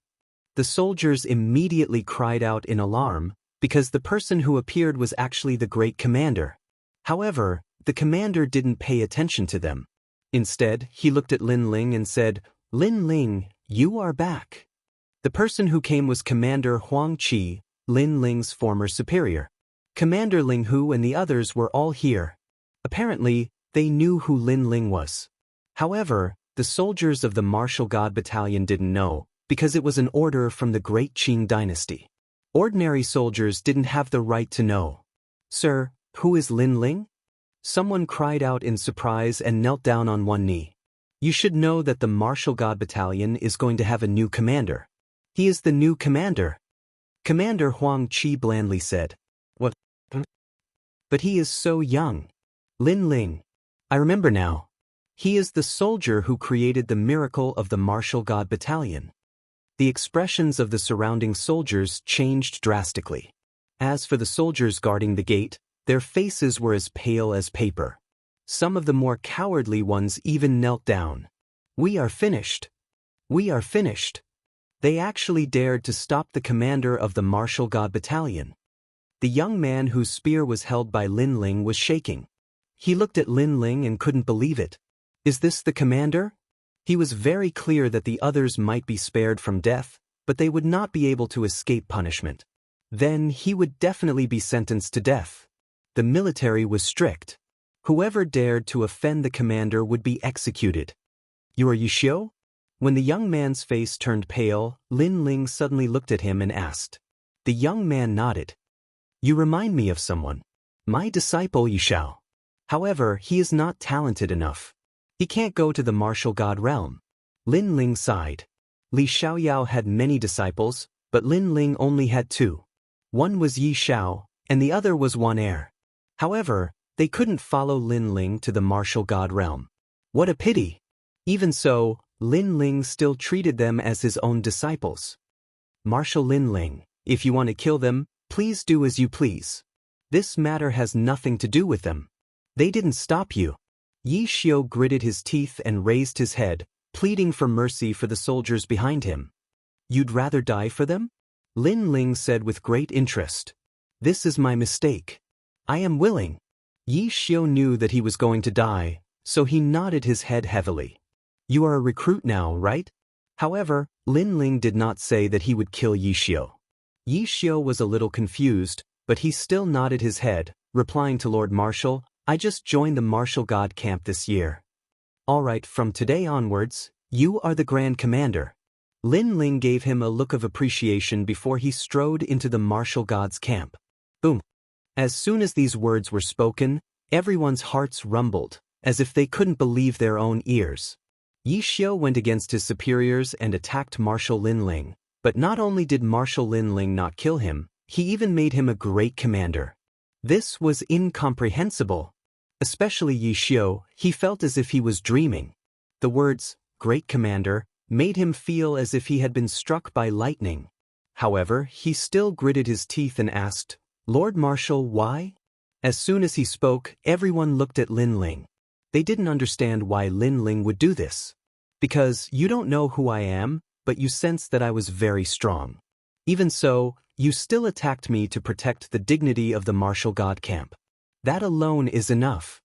The soldiers immediately cried out in alarm, because the person who appeared was actually the great commander. However, the commander didn't pay attention to them. Instead, he looked at Lin Ling and said, "Lin Ling, you are back." The person who came was Commander Huang Qi, Lin Ling's former superior. Commander Ling Hu and the others were all here. Apparently, they knew who Lin Ling was. However, the soldiers of the Martial God Battalion didn't know, because it was an order from the Great Qing dynasty. Ordinary soldiers didn't have the right to know. "Sir, who is Lin Ling?" Someone cried out in surprise and knelt down on one knee. "You should know that the Martial God Battalion is going to have a new commander. He is the new commander." Commander Huang Qi blandly said. "What? But he is so young." "Lin Ling. I remember now. He is the soldier who created the miracle of the Martial God Battalion." The expressions of the surrounding soldiers changed drastically. As for the soldiers guarding the gate, their faces were as pale as paper. Some of the more cowardly ones even knelt down. "We are finished. We are finished." They actually dared to stop the commander of the Martial God Battalion. The young man whose spear was held by Lin Ling was shaking. He looked at Lin Ling and couldn't believe it. "Is this the commander?" He was very clear that the others might be spared from death, but they would not be able to escape punishment. Then he would definitely be sentenced to death. The military was strict. Whoever dared to offend the commander would be executed. "You are Yixiao?" When the young man's face turned pale, Lin Ling suddenly looked at him and asked. The young man nodded. "You remind me of someone. My disciple Yixiao. However, he is not talented enough. He can't go to the martial god realm." Lin Ling sighed. Li Xiaoyao had many disciples, but Lin Ling only had two. One was Yi Xiao, and the other was Wan Er. However, they couldn't follow Lin Ling to the martial god realm. What a pity! Even so, Lin Ling still treated them as his own disciples. "Martial Lin Ling, if you want to kill them, please do as you please. This matter has nothing to do with them. They didn't stop you." Yi Xiao gritted his teeth and raised his head, pleading for mercy for the soldiers behind him. "You'd rather die for them?" Lin Ling said with great interest. "This is my mistake. I am willing." Yi Xiao knew that he was going to die, so he nodded his head heavily. "You are a recruit now, right?" However, Lin Ling did not say that he would kill Yi Xiao. Yi Xiao was a little confused, but he still nodded his head, replying to Lord Marshal, "I just joined the Martial God camp this year." "All right, from today onwards, you are the Grand Commander." Lin Ling gave him a look of appreciation before he strode into the Martial God's camp. Boom! As soon as these words were spoken, everyone's hearts rumbled, as if they couldn't believe their own ears. Yi Xiao went against his superiors and attacked Martial Lin Ling, but not only did Martial Lin Ling not kill him, he even made him a great commander. This was incomprehensible. Especially Yi Xiao, he felt as if he was dreaming. The words, "great commander," made him feel as if he had been struck by lightning. However, he still gritted his teeth and asked, "Lord Marshal, why?" As soon as he spoke, everyone looked at Lin Ling. They didn't understand why Lin Ling would do this. "Because you don't know who I am, but you sensed that I was very strong. Even so, you still attacked me to protect the dignity of the martial god camp. That alone is enough."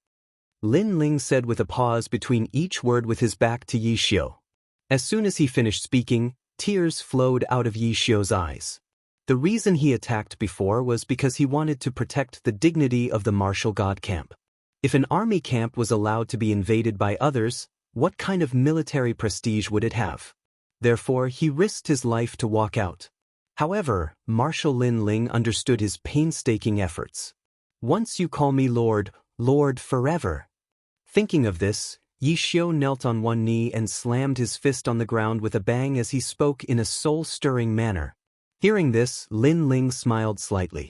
Lin Ling said with a pause between each word with his back to Yi Xiao. As soon as he finished speaking, tears flowed out of Yi Xiao's eyes. The reason he attacked before was because he wanted to protect the dignity of the martial god camp. If an army camp was allowed to be invaded by others, what kind of military prestige would it have? Therefore, he risked his life to walk out. However, Marshal Lin Ling understood his painstaking efforts. "Once you call me Lord, Lord forever." Thinking of this, Yi Xiu knelt on one knee and slammed his fist on the ground with a bang as he spoke in a soul-stirring manner. Hearing this, Lin Ling smiled slightly.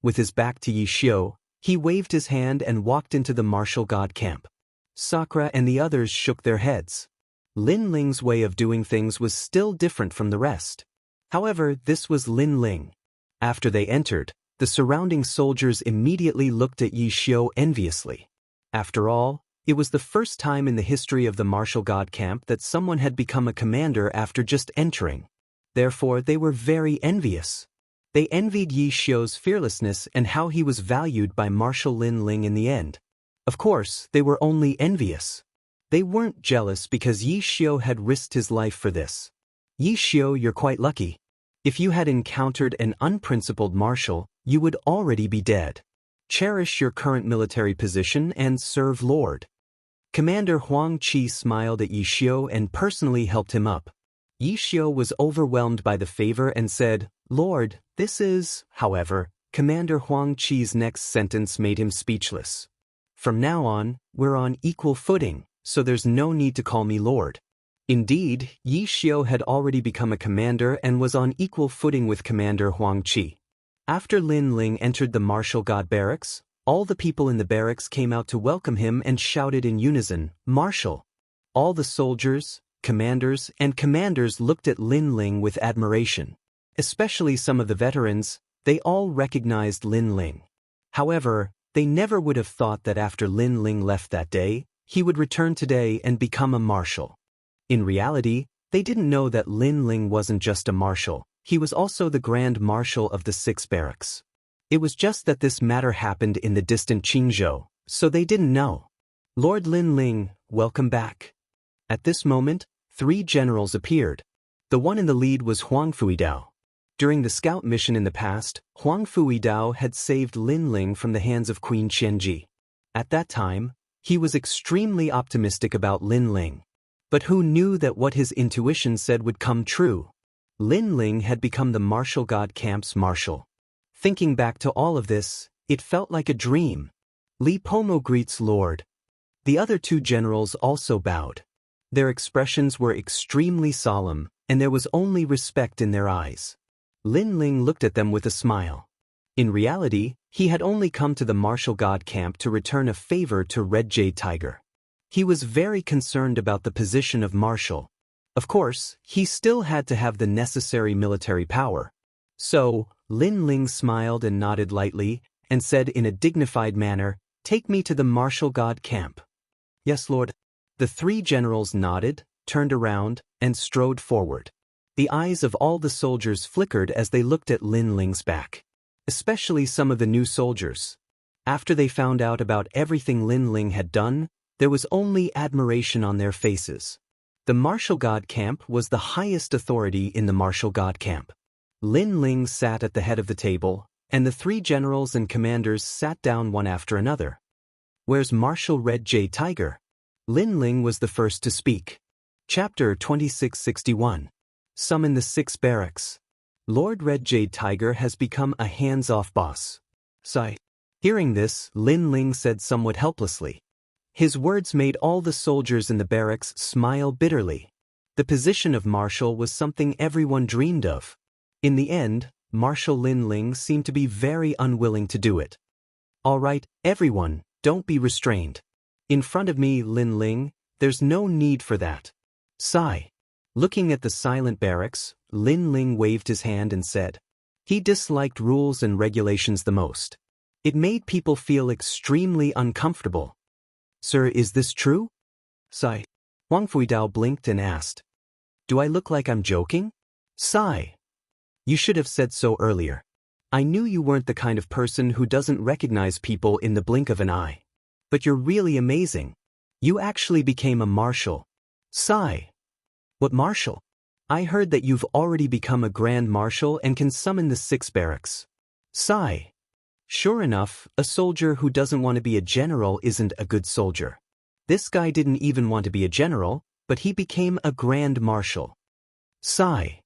With his back to Yi Xiu, he waved his hand and walked into the martial god camp. Sakura and the others shook their heads. Lin Ling's way of doing things was still different from the rest. However, this was Lin Ling. After they entered, the surrounding soldiers immediately looked at Yi Xiu enviously. After all, it was the first time in the history of the martial god camp that someone had become a commander after just entering. Therefore, they were very envious. They envied Yi Xiu's fearlessness and how he was valued by Marshal Lin Ling in the end. Of course, they were only envious. They weren't jealous because Yi Xiu had risked his life for this. Yi Xiu, you're quite lucky. If you had encountered an unprincipled marshal, you would already be dead. Cherish your current military position and serve Lord. Commander Huang Qi smiled at Yi Xiu and personally helped him up. Yi Xiu was overwhelmed by the favor and said, "Lord, this is..." However, Commander Huang Qi's next sentence made him speechless. "From now on, we're on equal footing, so there's no need to call me Lord." Indeed, Yi Xiu had already become a commander and was on equal footing with Commander Huang Qi. After Lin Ling entered the martial god barracks, all the people in the barracks came out to welcome him and shouted in unison, "Marshal!" All the soldiers, commanders, and commanders looked at Lin Ling with admiration. Especially some of the veterans, they all recognized Lin Ling. However, they never would have thought that after Lin Ling left that day, he would return today and become a marshal. In reality, they didn't know that Lin Ling wasn't just a marshal, he was also the Grand Marshal of the 6 barracks. It was just that this matter happened in the distant Qingzhou, so they didn't know. "Lord Lin Ling, welcome back." At this moment, 3 generals appeared. The one in the lead was Huang Fuidao. During the scout mission in the past, Huang Fuidao had saved Lin Ling from the hands of Queen Xianxia. At that time, he was extremely optimistic about Lin Ling. But who knew that what his intuition said would come true? Lin Ling had become the martial god camp's marshal. Thinking back to all of this, it felt like a dream. Li Pomo greets Lord. The other 2 generals also bowed. Their expressions were extremely solemn, and there was only respect in their eyes. Lin Ling looked at them with a smile. In reality, he had only come to the martial god camp to return a favor to Red Jade Tiger. He was very concerned about the position of marshal. Of course, he still had to have the necessary military power. So, Lin Ling smiled and nodded lightly, and said in a dignified manner, "Take me to the martial god camp." "Yes, Lord." The 3 generals nodded, turned around, and strode forward. The eyes of all the soldiers flickered as they looked at Lin Ling's back. Especially some of the new soldiers. After they found out about everything Lin Ling had done, there was only admiration on their faces. The martial god camp was the highest authority in the martial god camp. Lin Ling sat at the head of the table, and the 3 generals and commanders sat down one after another. "Where's Marshal Red Jade Tiger?" Lin Ling was the first to speak. Chapter 2661. Summon the 6 barracks. Lord Red Jade Tiger has become a hands-off boss. Sigh. Hearing this, Lin Ling said somewhat helplessly. His words made all the soldiers in the barracks smile bitterly. The position of marshal was something everyone dreamed of. In the end, Marshal Lin Ling seemed to be very unwilling to do it. "All right, everyone, don't be restrained. In front of me, Lin Ling, there's no need for that." Sigh. Looking at the silent barracks, Lin Ling waved his hand and said. He disliked rules and regulations the most. It made people feel extremely uncomfortable. "Sir, is this true?" Sigh. Huang Fuidao blinked and asked. "Do I look like I'm joking?" Sigh. "You should have said so earlier. I knew you weren't the kind of person who doesn't recognize people in the blink of an eye. But you're really amazing. You actually became a marshal." Sigh. "What marshal?" "I heard that you've already become a grand marshal and can summon the 6 barracks." Sigh. Sure enough, a soldier who doesn't want to be a general isn't a good soldier. This guy didn't even want to be a general, but he became a grand marshal. Sigh.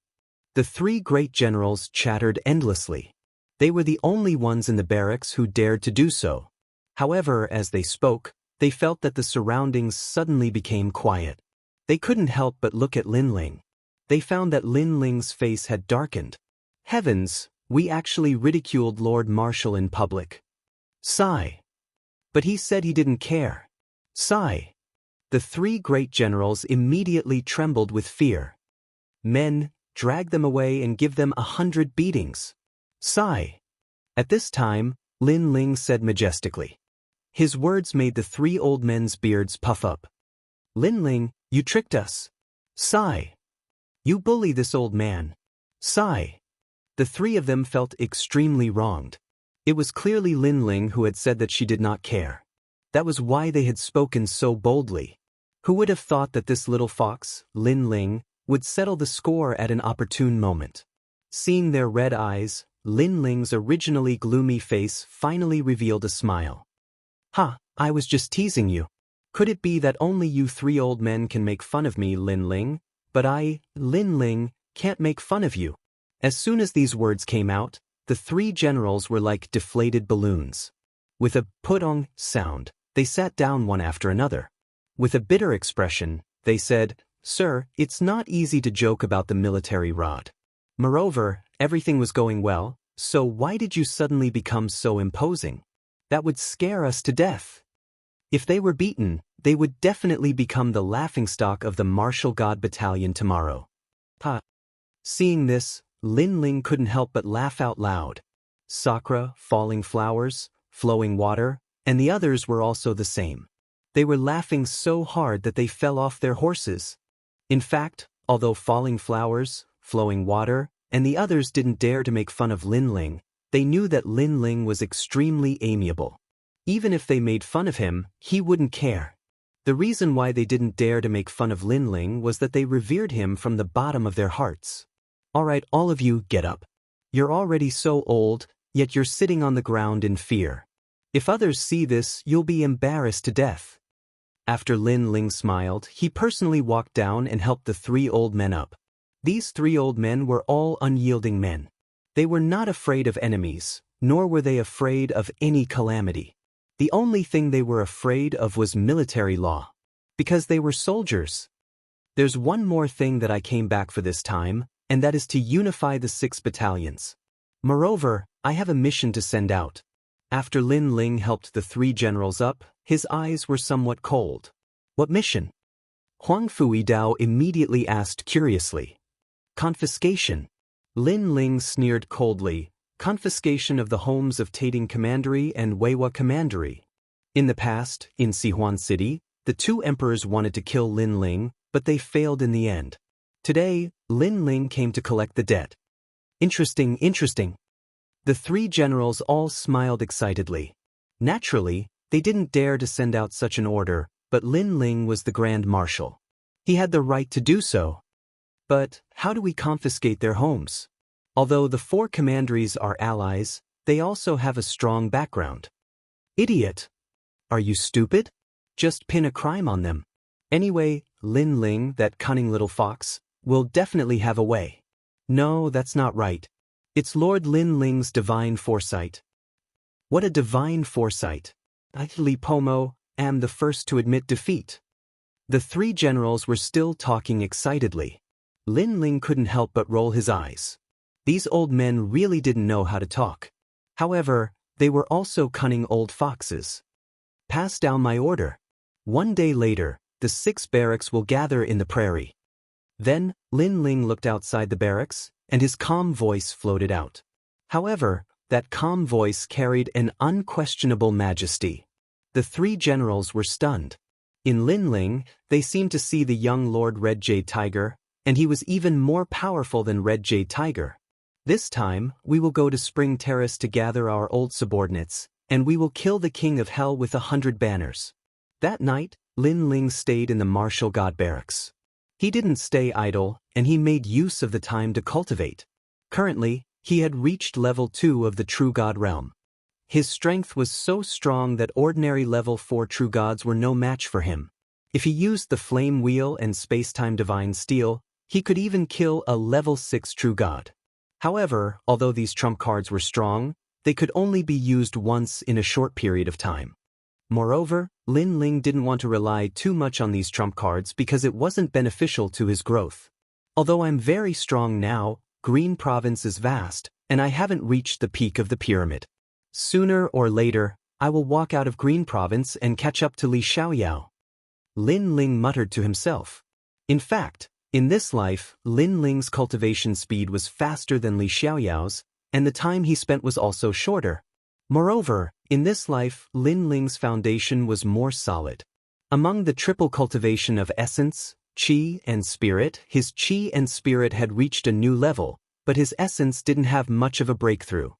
The 3 great generals chattered endlessly. They were the only ones in the barracks who dared to do so. However, as they spoke, They felt that the surroundings suddenly became quiet. They couldn't help but look at Lin Ling. They found that Lin Ling's face had darkened. Heavens, we actually ridiculed Lord Marshal in public. Sigh. But he said he didn't care. Sigh. The three great generals immediately trembled with fear. Men, drag them away and give them 100 beatings. Sigh. At this time, Lin Ling said majestically. His words made the three old men's beards puff up. Lin Ling, you tricked us. Sigh. You bully this old man. Sigh. The three of them felt extremely wronged. It was clearly Lin Ling who had said that she did not care. That was why they had spoken so boldly. Who would have thought that this little fox, Lin Ling, would settle the score at an opportune moment? Seeing their red eyes, Lin Ling's originally gloomy face finally revealed a smile. Ha, I was just teasing you. Could it be that only you three old men can make fun of me, Lin Ling? But I, Lin Ling, can't make fun of you. As soon as these words came out, the three generals were like deflated balloons. With a putong sound, they sat down one after another. With a bitter expression, they said, Sir, it's not easy to joke about the military rod. Moreover, everything was going well, so why did you suddenly become so imposing? That would scare us to death. If they were beaten, they would definitely become the laughingstock of the martial god battalion tomorrow. Ha! Seeing this, Lin Ling couldn't help but laugh out loud. Sakura, falling flowers, flowing water, and the others were also the same. They were laughing so hard that they fell off their horses. In fact, although falling flowers, flowing water, and the others didn't dare to make fun of Lin Ling, they knew that Lin Ling was extremely amiable. Even if they made fun of him, he wouldn't care. The reason why they didn't dare to make fun of Lin Ling was that they revered him from the bottom of their hearts. Alright, all of you, get up. You're already so old, yet you're sitting on the ground in fear. If others see this, you'll be embarrassed to death. After Lin Ling smiled, he personally walked down and helped the three old men up. These three old men were all unyielding men. They were not afraid of enemies, nor were they afraid of any calamity. The only thing they were afraid of was military law. Because they were soldiers. There's one more thing that I came back for this time, and that is to unify the 6 battalions. Moreover, I have a mission to send out. After Lin Ling helped the 3 generals up, his eyes were somewhat cold. What mission? Huang Fuidao immediately asked curiously. Confiscation. Lin Ling sneered coldly. Confiscation of the homes of Tating Commandery and Weiwa Commandery. In the past, in Sihuan City, the 2 emperors wanted to kill Lin Ling, but they failed in the end. Today, Lin Ling came to collect the debt. Interesting. The 3 generals all smiled excitedly. Naturally, they didn't dare to send out such an order, but Lin Ling was the Grand Marshal. He had the right to do so. But how do we confiscate their homes? Although the 4 commanderies are allies, they also have a strong background. Idiot! Are you stupid? Just pin a crime on them. Anyway, Lin Ling, that cunning little fox, will definitely have a way. No, that's not right. It's Lord Lin Ling's divine foresight. What a divine foresight. I, Li Pomo, am the first to admit defeat. The 3 generals were still talking excitedly. Lin Ling couldn't help but roll his eyes. These old men really didn't know how to talk. However, they were also cunning old foxes. Pass down my order. 1 day later, the 6 barracks will gather in the prairie. Then, Lin Ling looked outside the barracks, and his calm voice floated out. However, that calm voice carried an unquestionable majesty. The 3 generals were stunned. In Lin Ling, they seemed to see the young Lord Red Jade Tiger, and he was even more powerful than Red Jade Tiger. This time, we will go to Spring Terrace to gather our old subordinates, and we will kill the King of Hell with 100 banners. That night, Lin Ling stayed in the Martial God Barracks. He didn't stay idle, and he made use of the time to cultivate. Currently, he had reached level 2 of the True God realm. His strength was so strong that ordinary level 4 True Gods were no match for him. If he used the Flame Wheel and Space-Time Divine Steel, he could even kill a level 6 True God. However, although these trump cards were strong, they could only be used once in a short period of time. Moreover, Lin Ling didn't want to rely too much on these trump cards because it wasn't beneficial to his growth. Although I'm very strong now, Green Province is vast, and I haven't reached the peak of the pyramid. Sooner or later, I will walk out of Green Province and catch up to Li Xiaoyao. Lin Ling muttered to himself. In fact, in this life, Lin Ling's cultivation speed was faster than Li Xiaoyao's, and the time he spent was also shorter. Moreover, in this life, Lin Ling's foundation was more solid. Among the triple cultivation of essence, qi, and spirit, his qi and spirit had reached a new level, but his essence didn't have much of a breakthrough.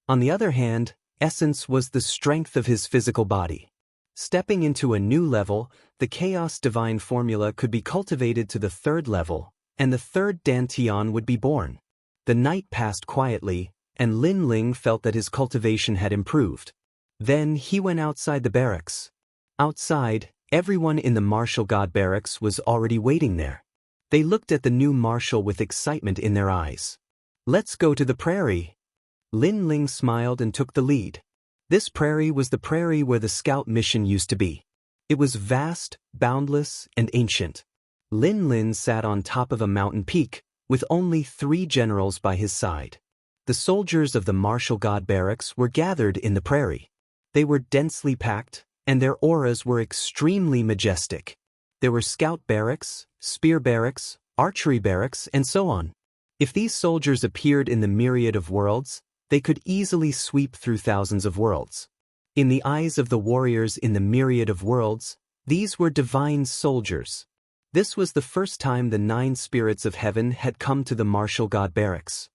On the other hand, essence was the strength of his physical body. Stepping into a new level, the Chaos Divine formula could be cultivated to the third level, and the third Dantian would be born. The night passed quietly, and Lin Ling felt that his cultivation had improved. Then he went outside the barracks. Outside, everyone in the martial god barracks was already waiting there. They looked at the new marshal with excitement in their eyes. "Let's go to the prairie." Lin Ling smiled and took the lead. This prairie was the prairie where the scout mission used to be. It was vast, boundless, and ancient. Lin Lin sat on top of a mountain peak, with only 3 generals by his side. The soldiers of the martial god barracks were gathered in the prairie. They were densely packed, and their auras were extremely majestic. There were scout barracks, spear barracks, archery barracks, and so on. If these soldiers appeared in the myriad of worlds, they could easily sweep through thousands of worlds. In the eyes of the warriors in the myriad of worlds, these were divine soldiers. This was the first time the 9 spirits of heaven had come to the martial god barracks.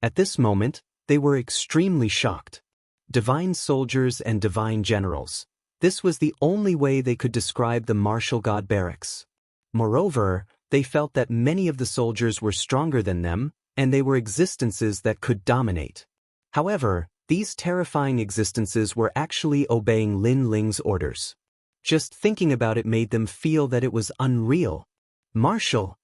At this moment, they were extremely shocked. Divine soldiers and divine generals. This was the only way they could describe the martial god barracks. Moreover, they felt that many of the soldiers were stronger than them, and they were existences that could dominate. However, these terrifying existences were actually obeying Lin Ling's orders. Just thinking about it made them feel that it was unreal. Martial.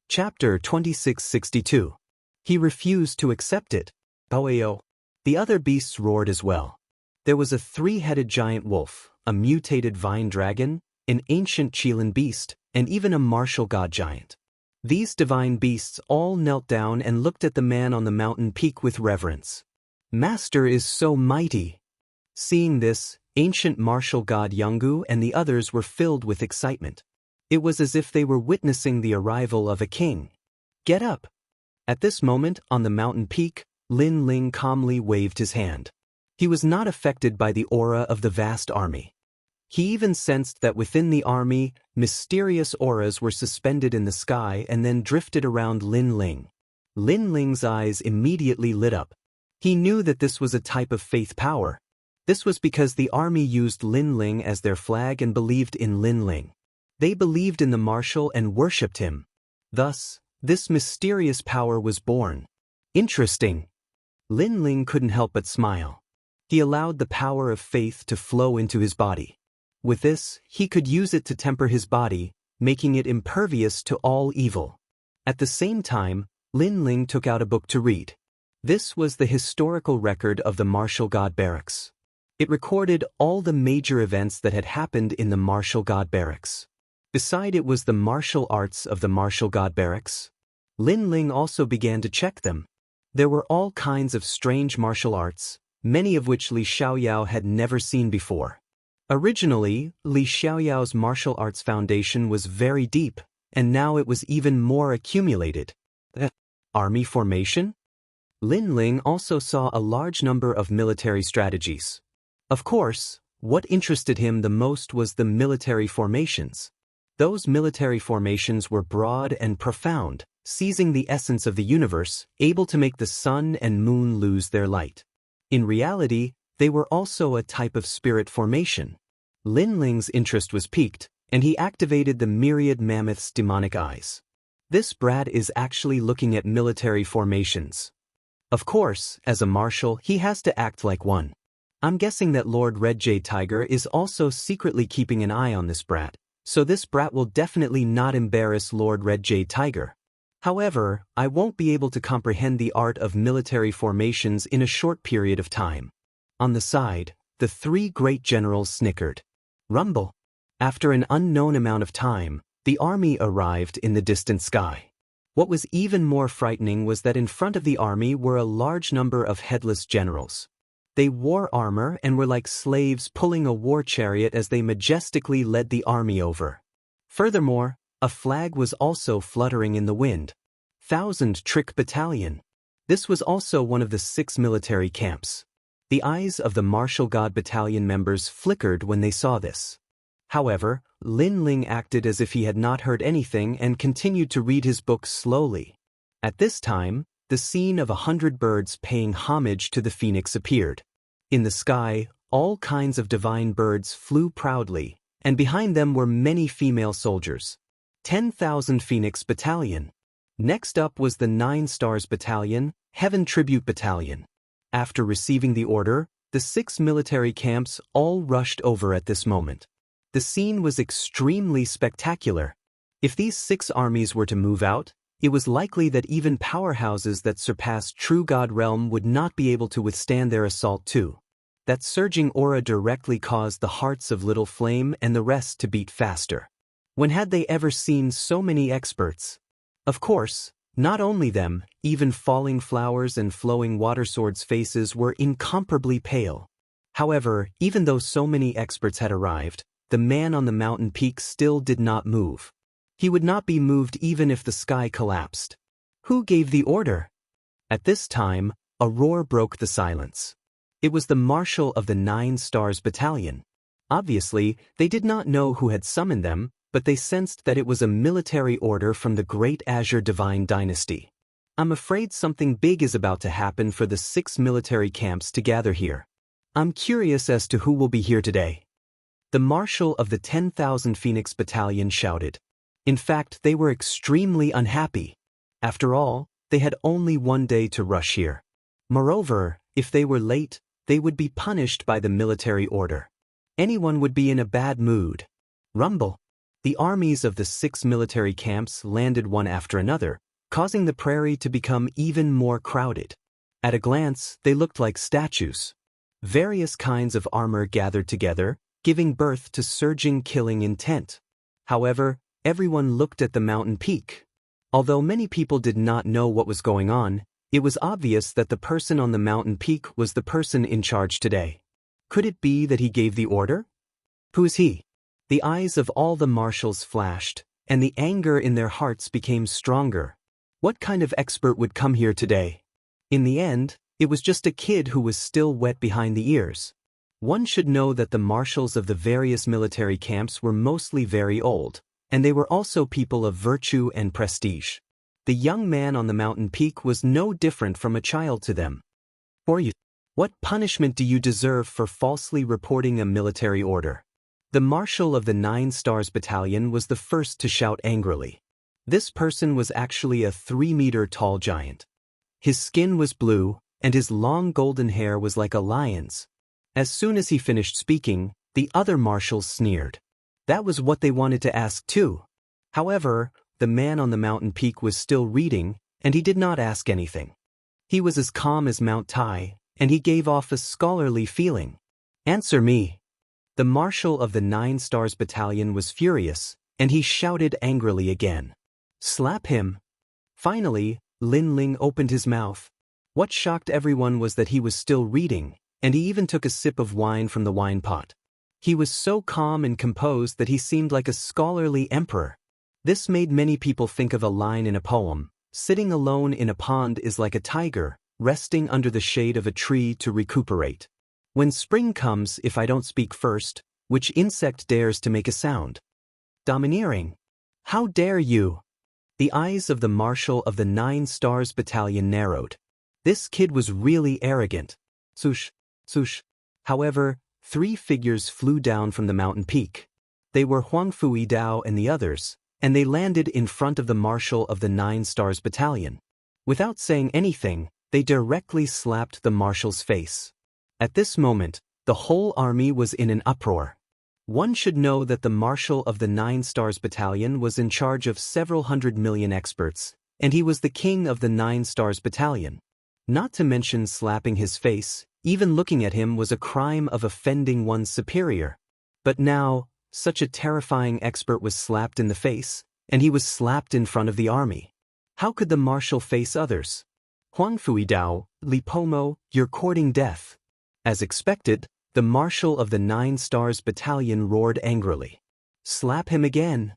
Chapter 2662. He refused to accept it. Boeo. The other beasts roared as well. There was a 3-headed giant wolf, a mutated vine dragon, an ancient Qilin beast, and even a martial god giant. These divine beasts all knelt down and looked at the man on the mountain peak with reverence. "Master is so mighty." Seeing this, ancient martial god Yanggu and the others were filled with excitement. It was as if they were witnessing the arrival of a king. "Get up." At this moment, on the mountain peak, Lin Ling calmly waved his hand. He was not affected by the aura of the vast army. He even sensed that within the army, mysterious auras were suspended in the sky and then drifted around Lin Ling. Lin Ling's eyes immediately lit up. He knew that this was a type of faith power. This was because the army used Lin Ling as their flag and believed in Lin Ling. They believed in the marshal and worshipped him. Thus, this mysterious power was born. Interesting. Lin Ling couldn't help but smile. He allowed the power of faith to flow into his body. With this, he could use it to temper his body, making it impervious to all evil. At the same time, Lin Ling took out a book to read. This was the historical record of the martial god barracks. It recorded all the major events that had happened in the martial god barracks. Beside it was the martial arts of the martial god barracks. Lin Ling also began to check them. There were all kinds of strange martial arts, many of which Li Xiaoyao had never seen before. Originally, Li Xiaoyao's martial arts foundation was very deep, and now it was even more accumulated. Army formation? Lin Ling also saw a large number of military strategies. Of course, what interested him the most was the military formations. Those military formations were broad and profound, seizing the essence of the universe, able to make the sun and moon lose their light. In reality, they were also a type of spirit formation. Lin Ling's interest was piqued, and he activated the myriad mammoth's demonic eyes. This brat is actually looking at military formations. Of course, as a marshal, he has to act like one. I'm guessing that Lord Red Jade Tiger is also secretly keeping an eye on this brat, so this brat will definitely not embarrass Lord Red Jade Tiger. However, I won't be able to comprehend the art of military formations in a short period of time. On the side, the 3 great generals snickered. Rumble. After an unknown amount of time, the army arrived in the distant sky. What was even more frightening was that in front of the army were a large number of headless generals. They wore armor and were like slaves pulling a war chariot as they majestically led the army over. Furthermore, a flag was also fluttering in the wind. 1,000 Trick Battalion. This was also one of the 6 military camps. The eyes of the Martial God Battalion members flickered when they saw this. However, Lin Ling acted as if he had not heard anything and continued to read his book slowly. At this time, the scene of 100 birds paying homage to the phoenix appeared. In the sky, all kinds of divine birds flew proudly, and behind them were many female soldiers. 10,000 Phoenix Battalion. Next up was the 9 Stars Battalion, Heaven Tribute Battalion. After receiving the order, the 6 military camps all rushed over at this moment. The scene was extremely spectacular. If these 6 armies were to move out, it was likely that even powerhouses that surpassed True God Realm would not be able to withstand their assault too. That surging aura directly caused the hearts of Little Flame and the rest to beat faster. When had they ever seen so many experts? Of course, not only them, even Falling Flowers and Flowing Water Sword's faces were incomparably pale. However, even though so many experts had arrived, the man on the mountain peak still did not move. He would not be moved even if the sky collapsed. Who gave the order? At this time, a roar broke the silence. It was the Marshal of the 9 Stars Battalion. Obviously, they did not know who had summoned them, but they sensed that it was a military order from the Great Azure Divine Dynasty. I'm afraid something big is about to happen for the 6 military camps to gather here. I'm curious as to who will be here today. The Marshal of the 10,000 Phoenix Battalion shouted. In fact, they were extremely unhappy. After all, they had only one day to rush here. Moreover, if they were late, they would be punished by the military order. Anyone would be in a bad mood. Rumble. The armies of the 6 military camps landed one after another, causing the prairie to become even more crowded. At a glance, they looked like statues. Various kinds of armor gathered together, giving birth to surging killing intent. However, everyone looked at the mountain peak. Although many people did not know what was going on, it was obvious that the person on the mountain peak was the person in charge today. Could it be that he gave the order? Who is he? The eyes of all the marshals flashed, and the anger in their hearts became stronger. What kind of expert would come here today? In the end, it was just a kid who was still wet behind the ears. One should know that the marshals of the various military camps were mostly very old, and they were also people of virtue and prestige. The young man on the mountain peak was no different from a child to them. For you, what punishment do you deserve for falsely reporting a military order? The Marshal of the 9 Stars Battalion was the first to shout angrily. This person was actually a 3-meter-tall giant. His skin was blue, and his long golden hair was like a lion's. As soon as he finished speaking, the other marshals sneered. That was what they wanted to ask too. However, the man on the mountain peak was still reading, and he did not ask anything. He was as calm as Mount Tai, and he gave off a scholarly feeling. Answer me. The Marshal of the 9 Stars Battalion was furious, and he shouted angrily again. Slap him. Finally, Lin Ling opened his mouth. What shocked everyone was that he was still reading, and he even took a sip of wine from the wine pot. He was so calm and composed that he seemed like a scholarly emperor. This made many people think of a line in a poem, sitting alone in a pond is like a tiger, resting under the shade of a tree to recuperate. When spring comes, if I don't speak first, which insect dares to make a sound? Domineering. How dare you? The eyes of the Marshal of the 9 Stars Battalion narrowed. This kid was really arrogant. Swoosh, swoosh. However, 3 figures flew down from the mountain peak. They were Huang Fui Dao and the others, and they landed in front of the Marshal of the 9 Stars Battalion. Without saying anything, they directly slapped the Marshal's face. At this moment, the whole army was in an uproar. One should know that the Marshal of the 9 Stars Battalion was in charge of several 100 million experts, and he was the king of the 9 Stars Battalion. Not to mention slapping his face, even looking at him was a crime of offending one's superior. But now, such a terrifying expert was slapped in the face, and he was slapped in front of the army. How could the marshal face others? Huang Fuidao, Li Pomo, you're courting death. As expected, the marshal of the 9 Stars Battalion roared angrily. Slap him again.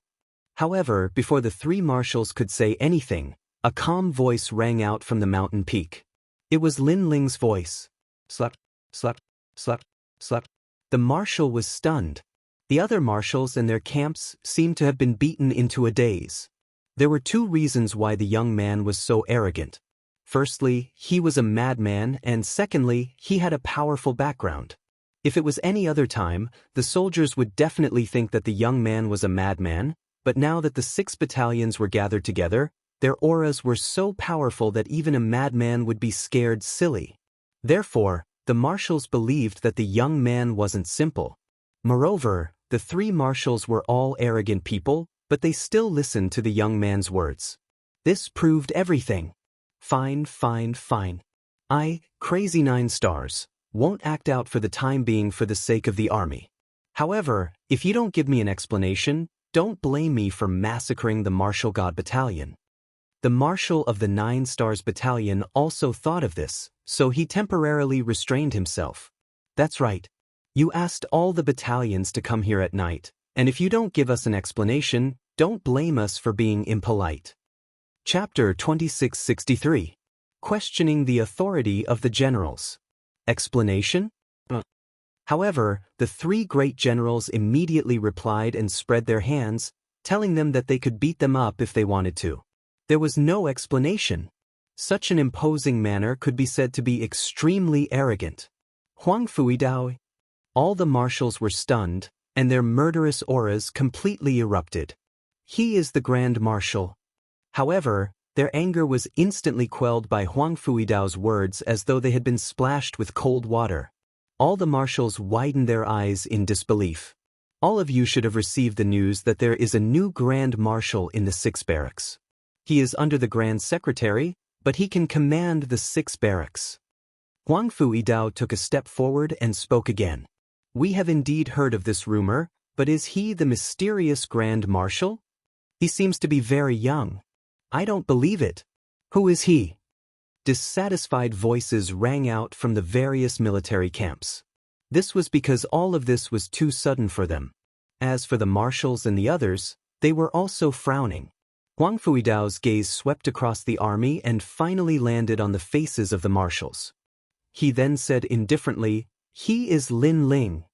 However, before the 3 marshals could say anything, a calm voice rang out from the mountain peak. It was Lin Ling's voice. Slap, slap, slap, slap. The marshal was stunned. The other marshals and their camps seemed to have been beaten into a daze. There were 2 reasons why the young man was so arrogant. Firstly, he was a madman, and secondly, he had a powerful background. If it was any other time, the soldiers would definitely think that the young man was a madman, but now that the 6 battalions were gathered together, their auras were so powerful that even a madman would be scared silly. Therefore, the marshals believed that the young man wasn't simple. Moreover, the 3 marshals were all arrogant people, but they still listened to the young man's words. This proved everything. Fine, fine, fine. I, Crazy 9 Stars, won't act out for the time being for the sake of the army. However, if you don't give me an explanation, don't blame me for massacring the Martial God Battalion. The Marshal of the 9 Stars Battalion also thought of this, so he temporarily restrained himself. That's right. You asked all the battalions to come here at night, and if you don't give us an explanation, don't blame us for being impolite. Chapter 2663. Questioning the authority of the generals. Explanation? However, the 3 great generals immediately replied and spread their hands, telling them that they could beat them up if they wanted to. There was no explanation. Such an imposing manner could be said to be extremely arrogant. Huang Fuidao. All the marshals were stunned, and their murderous auras completely erupted. He is the Grand Marshal. However, their anger was instantly quelled by Huang Fuidao's words as though they had been splashed with cold water. All the marshals widened their eyes in disbelief. All of you should have received the news that there is a new Grand Marshal in the 6 barracks. He is under the Grand Secretary, but he can command the 6 barracks. Huang Fuidao took a step forward and spoke again. We have indeed heard of this rumor, but is he the mysterious Grand Marshal? He seems to be very young. I don't believe it. Who is he? Dissatisfied voices rang out from the various military camps. This was because all of this was too sudden for them. As for the marshals and the others, they were also frowning. Huang Fuidao's gaze swept across the army and finally landed on the faces of the marshals. He then said indifferently, "He is Lin Ling."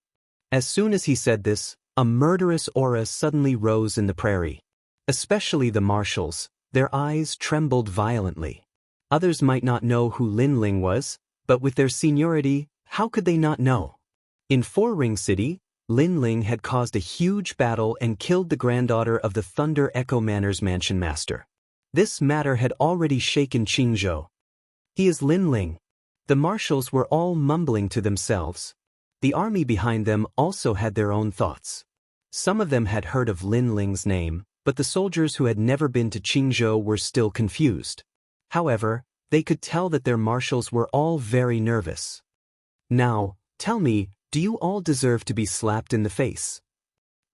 As soon as he said this, a murderous aura suddenly rose in the prairie. Especially the marshals, their eyes trembled violently. Others might not know who Lin Ling was, but with their seniority, how could they not know? In 4 Ring City, Lin Ling had caused a huge battle and killed the granddaughter of the Thunder Echo Manor's mansion master. This matter had already shaken Qingzhou. He is Lin Ling. The marshals were all mumbling to themselves. The army behind them also had their own thoughts. Some of them had heard of Lin Ling's name, but the soldiers who had never been to Qingzhou were still confused. However, they could tell that their marshals were all very nervous. Now, tell me, do you all deserve to be slapped in the face?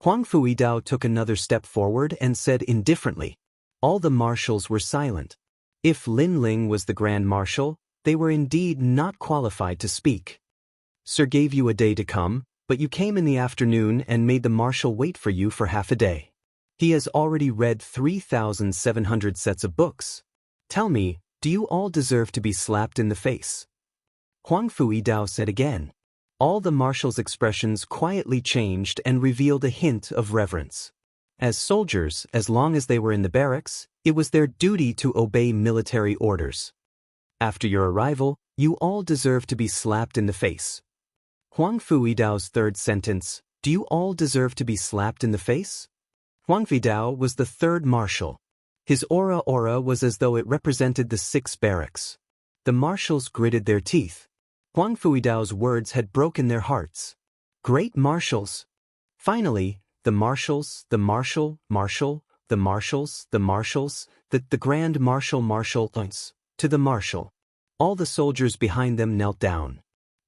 Huang Fuidao took another step forward and said indifferently. All the marshals were silent. If Lin Ling was the Grand Marshal, they were indeed not qualified to speak. Sir gave you a day to come, but you came in the afternoon and made the marshal wait for you for half a day. He has already read 3,700 sets of books. Tell me, do you all deserve to be slapped in the face? Huang Fuidao said again. All the marshals' expressions quietly changed and revealed a hint of reverence. As soldiers, as long as they were in the barracks, it was their duty to obey military orders. After your arrival, you all deserve to be slapped in the face. Huang Fuidao's third sentence, do you all deserve to be slapped in the face? Huang Fuidao was the 3rd marshal. His aura was as though it represented the 6 barracks. The marshals gritted their teeth. Huang Fuidao's words had broken their hearts. Great marshals! Finally, the marshals, the marshals, the Grand Marshal, to the marshal. All the soldiers behind them knelt down.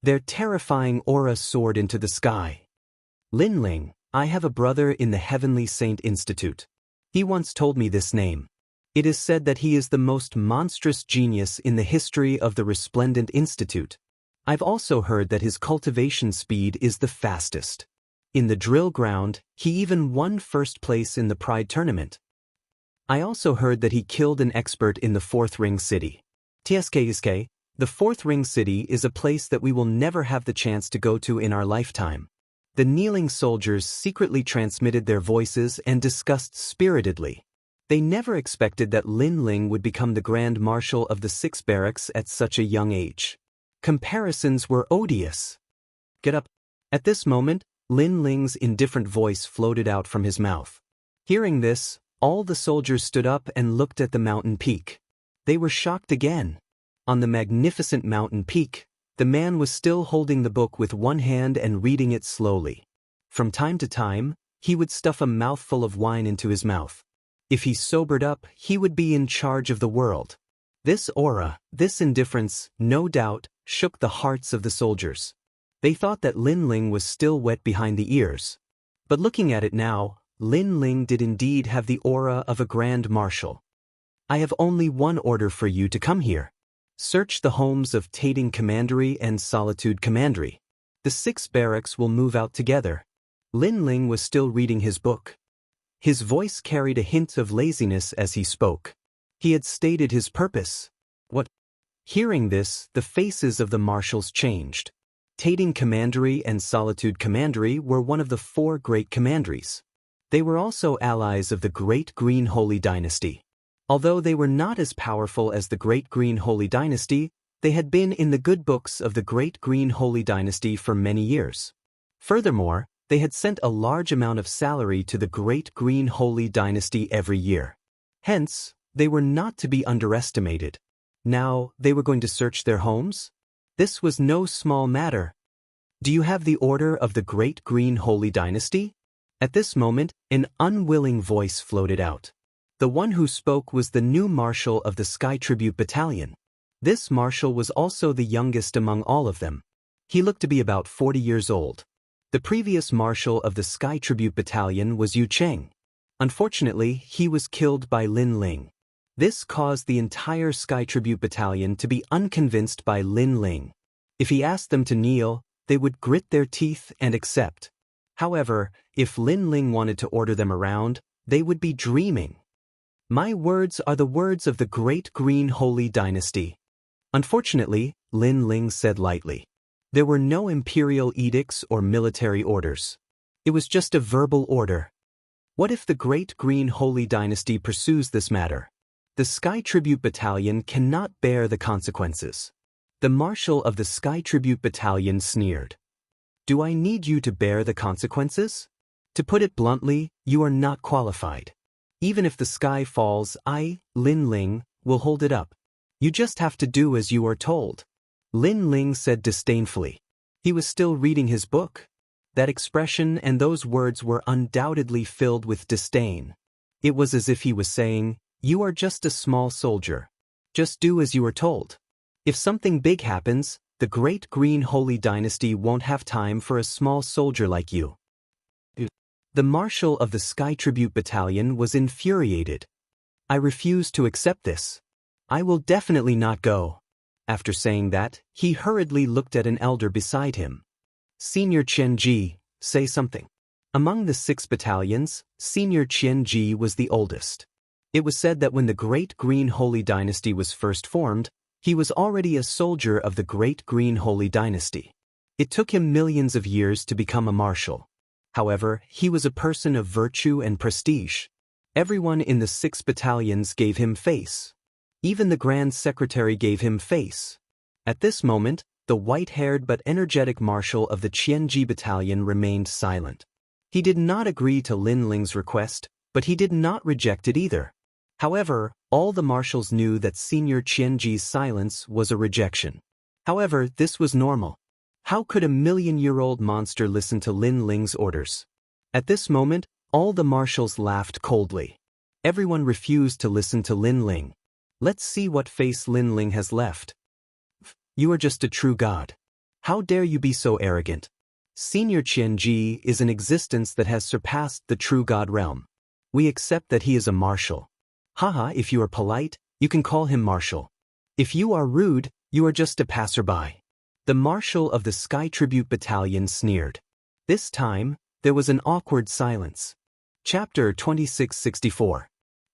Their terrifying aura soared into the sky. Lin Ling, I have a brother in the Heavenly Saint Institute. He once told me this name. It is said that he is the most monstrous genius in the history of the Resplendent Institute. I've also heard that his cultivation speed is the fastest. In the drill ground, he even won first place in the Pride tournament. I also heard that he killed an expert in the Fourth Ring City. TSK, the Fourth Ring City is a place that we will never have the chance to go to in our lifetime. The kneeling soldiers secretly transmitted their voices and discussed spiritedly. They never expected that Lin Ling would become the Grand Marshal of the 6 barracks at such a young age. Comparisons were odious. Get up. At this moment, Lin Ling's indifferent voice floated out from his mouth. Hearing this, all the soldiers stood up and looked at the mountain peak. They were shocked again. On the magnificent mountain peak, the man was still holding the book with one hand and reading it slowly. From time to time, he would stuff a mouthful of wine into his mouth. If he sobered up, he would be in charge of the world. This aura, this indifference, no doubt, shook the hearts of the soldiers. They thought that Lin Ling was still wet behind the ears. But looking at it now, Lin Ling did indeed have the aura of a grand marshal. I have only one order for you to come here. Search the homes of Tating Commandery and Solitude Commandery. The 6 barracks will move out together. Lin Ling was still reading his book. His voice carried a hint of laziness as he spoke. He had stated his purpose. What? Hearing this, the faces of the marshals changed. Tating Commandery and Solitude Commandery were one of the 4 great commanderies. They were also allies of the Great Green Holy Dynasty. Although they were not as powerful as the Great Green Holy Dynasty, they had been in the good books of the Great Green Holy Dynasty for many years. Furthermore, they had sent a large amount of salary to the Great Green Holy Dynasty every year. Hence, they were not to be underestimated. Now, they were going to search their homes? This was no small matter. Do you have the order of the Great Green Holy Dynasty? At this moment, an unwilling voice floated out. The one who spoke was the new marshal of the Sky Tribute Battalion. This marshal was also the youngest among all of them. He looked to be about 40 years old. The previous marshal of the Sky Tribute Battalion was Yu Cheng. Unfortunately, he was killed by Lin Ling. This caused the entire Sky Tribute Battalion to be unconvinced by Lin Ling. If he asked them to kneel, they would grit their teeth and accept. However, if Lin Ling wanted to order them around, they would be dreaming. My words are the words of the Great Green Holy Dynasty. Unfortunately, Lin Ling said lightly. There were no imperial edicts or military orders. It was just a verbal order. What if the Great Green Holy Dynasty pursues this matter? The Sky Tribute Battalion cannot bear the consequences. The marshal of the Sky Tribute Battalion sneered. Do I need you to bear the consequences? To put it bluntly, you are not qualified. Even if the sky falls, I, Lin Ling, will hold it up. You just have to do as you are told. Lin Ling said disdainfully. He was still reading his book. That expression and those words were undoubtedly filled with disdain. It was as if he was saying, you are just a small soldier. Just do as you are told. If something big happens, the Great Green Holy Dynasty won't have time for a small soldier like you. The marshal of the Sky Tribute Battalion was infuriated. I refuse to accept this. I will definitely not go. After saying that, he hurriedly looked at an elder beside him. Senior Qian Ji, say something. Among the 6 battalions, Senior Qian Ji was the oldest. It was said that when the Great Green Holy Dynasty was first formed, he was already a soldier of the Great Green Holy Dynasty. It took him millions of years to become a marshal. However, he was a person of virtue and prestige. Everyone in the 6 battalions gave him face. Even the Grand Secretary gave him face. At this moment, the white-haired but energetic marshal of the Qianji Battalion remained silent. He did not agree to Lin Ling's request, but he did not reject it either. However, all the marshals knew that Senior Qianji's silence was a rejection. However, this was normal. How could a million-year-old monster listen to Lin Ling's orders? At this moment, all the marshals laughed coldly. Everyone refused to listen to Lin Ling. Let's see what face Lin Ling has left. You are just a true god. How dare you be so arrogant? Senior Xianxia is an existence that has surpassed the true God realm. We accept that he is a marshal. Haha, if you are polite, you can call him marshal. If you are rude, you are just a passerby. The marshal of the Sky Tribute Battalion sneered. This time, there was an awkward silence. Chapter 2664.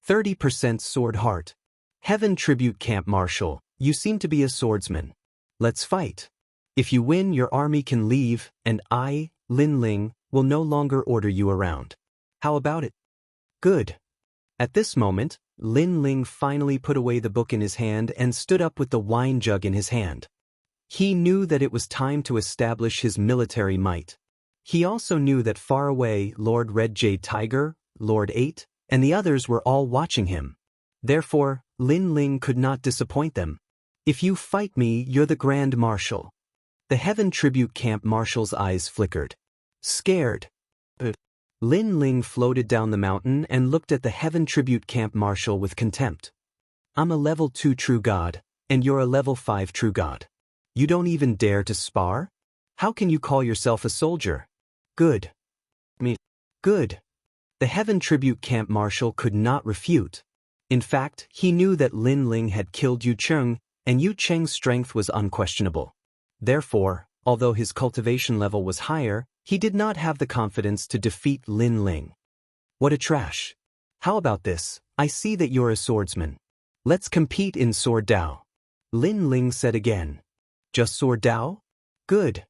30% Sword Heart. Heaven Tribute Camp Marshal, you seem to be a swordsman. Let's fight. If you win, your army can leave, and I, Lin Ling, will no longer order you around. How about it? Good. At this moment, Lin Ling finally put away the book in his hand and stood up with the wine jug in his hand. He knew that it was time to establish his military might. He also knew that far away Lord Red Jade Tiger, Lord 8, and the others were all watching him. Therefore, Lin Ling could not disappoint them. If you fight me, you're the Grand Marshal. The Heaven Tribute Camp Marshal's eyes flickered. Scared. Lin Ling floated down the mountain and looked at the Heaven Tribute Camp Marshal with contempt. I'm a level 2 true god, and you're a level 5 true god. You don't even dare to spar? How can you call yourself a soldier? Good. Good. The Heaven Tribute Camp Marshal could not refute. In fact, he knew that Lin Ling had killed Yu Cheng, and Yu Cheng's strength was unquestionable. Therefore, although his cultivation level was higher, he did not have the confidence to defeat Lin Ling. What a trash. How about this? I see that you're a swordsman. Let's compete in sword Dao. Lin Ling said again. Just sword Dao? Good.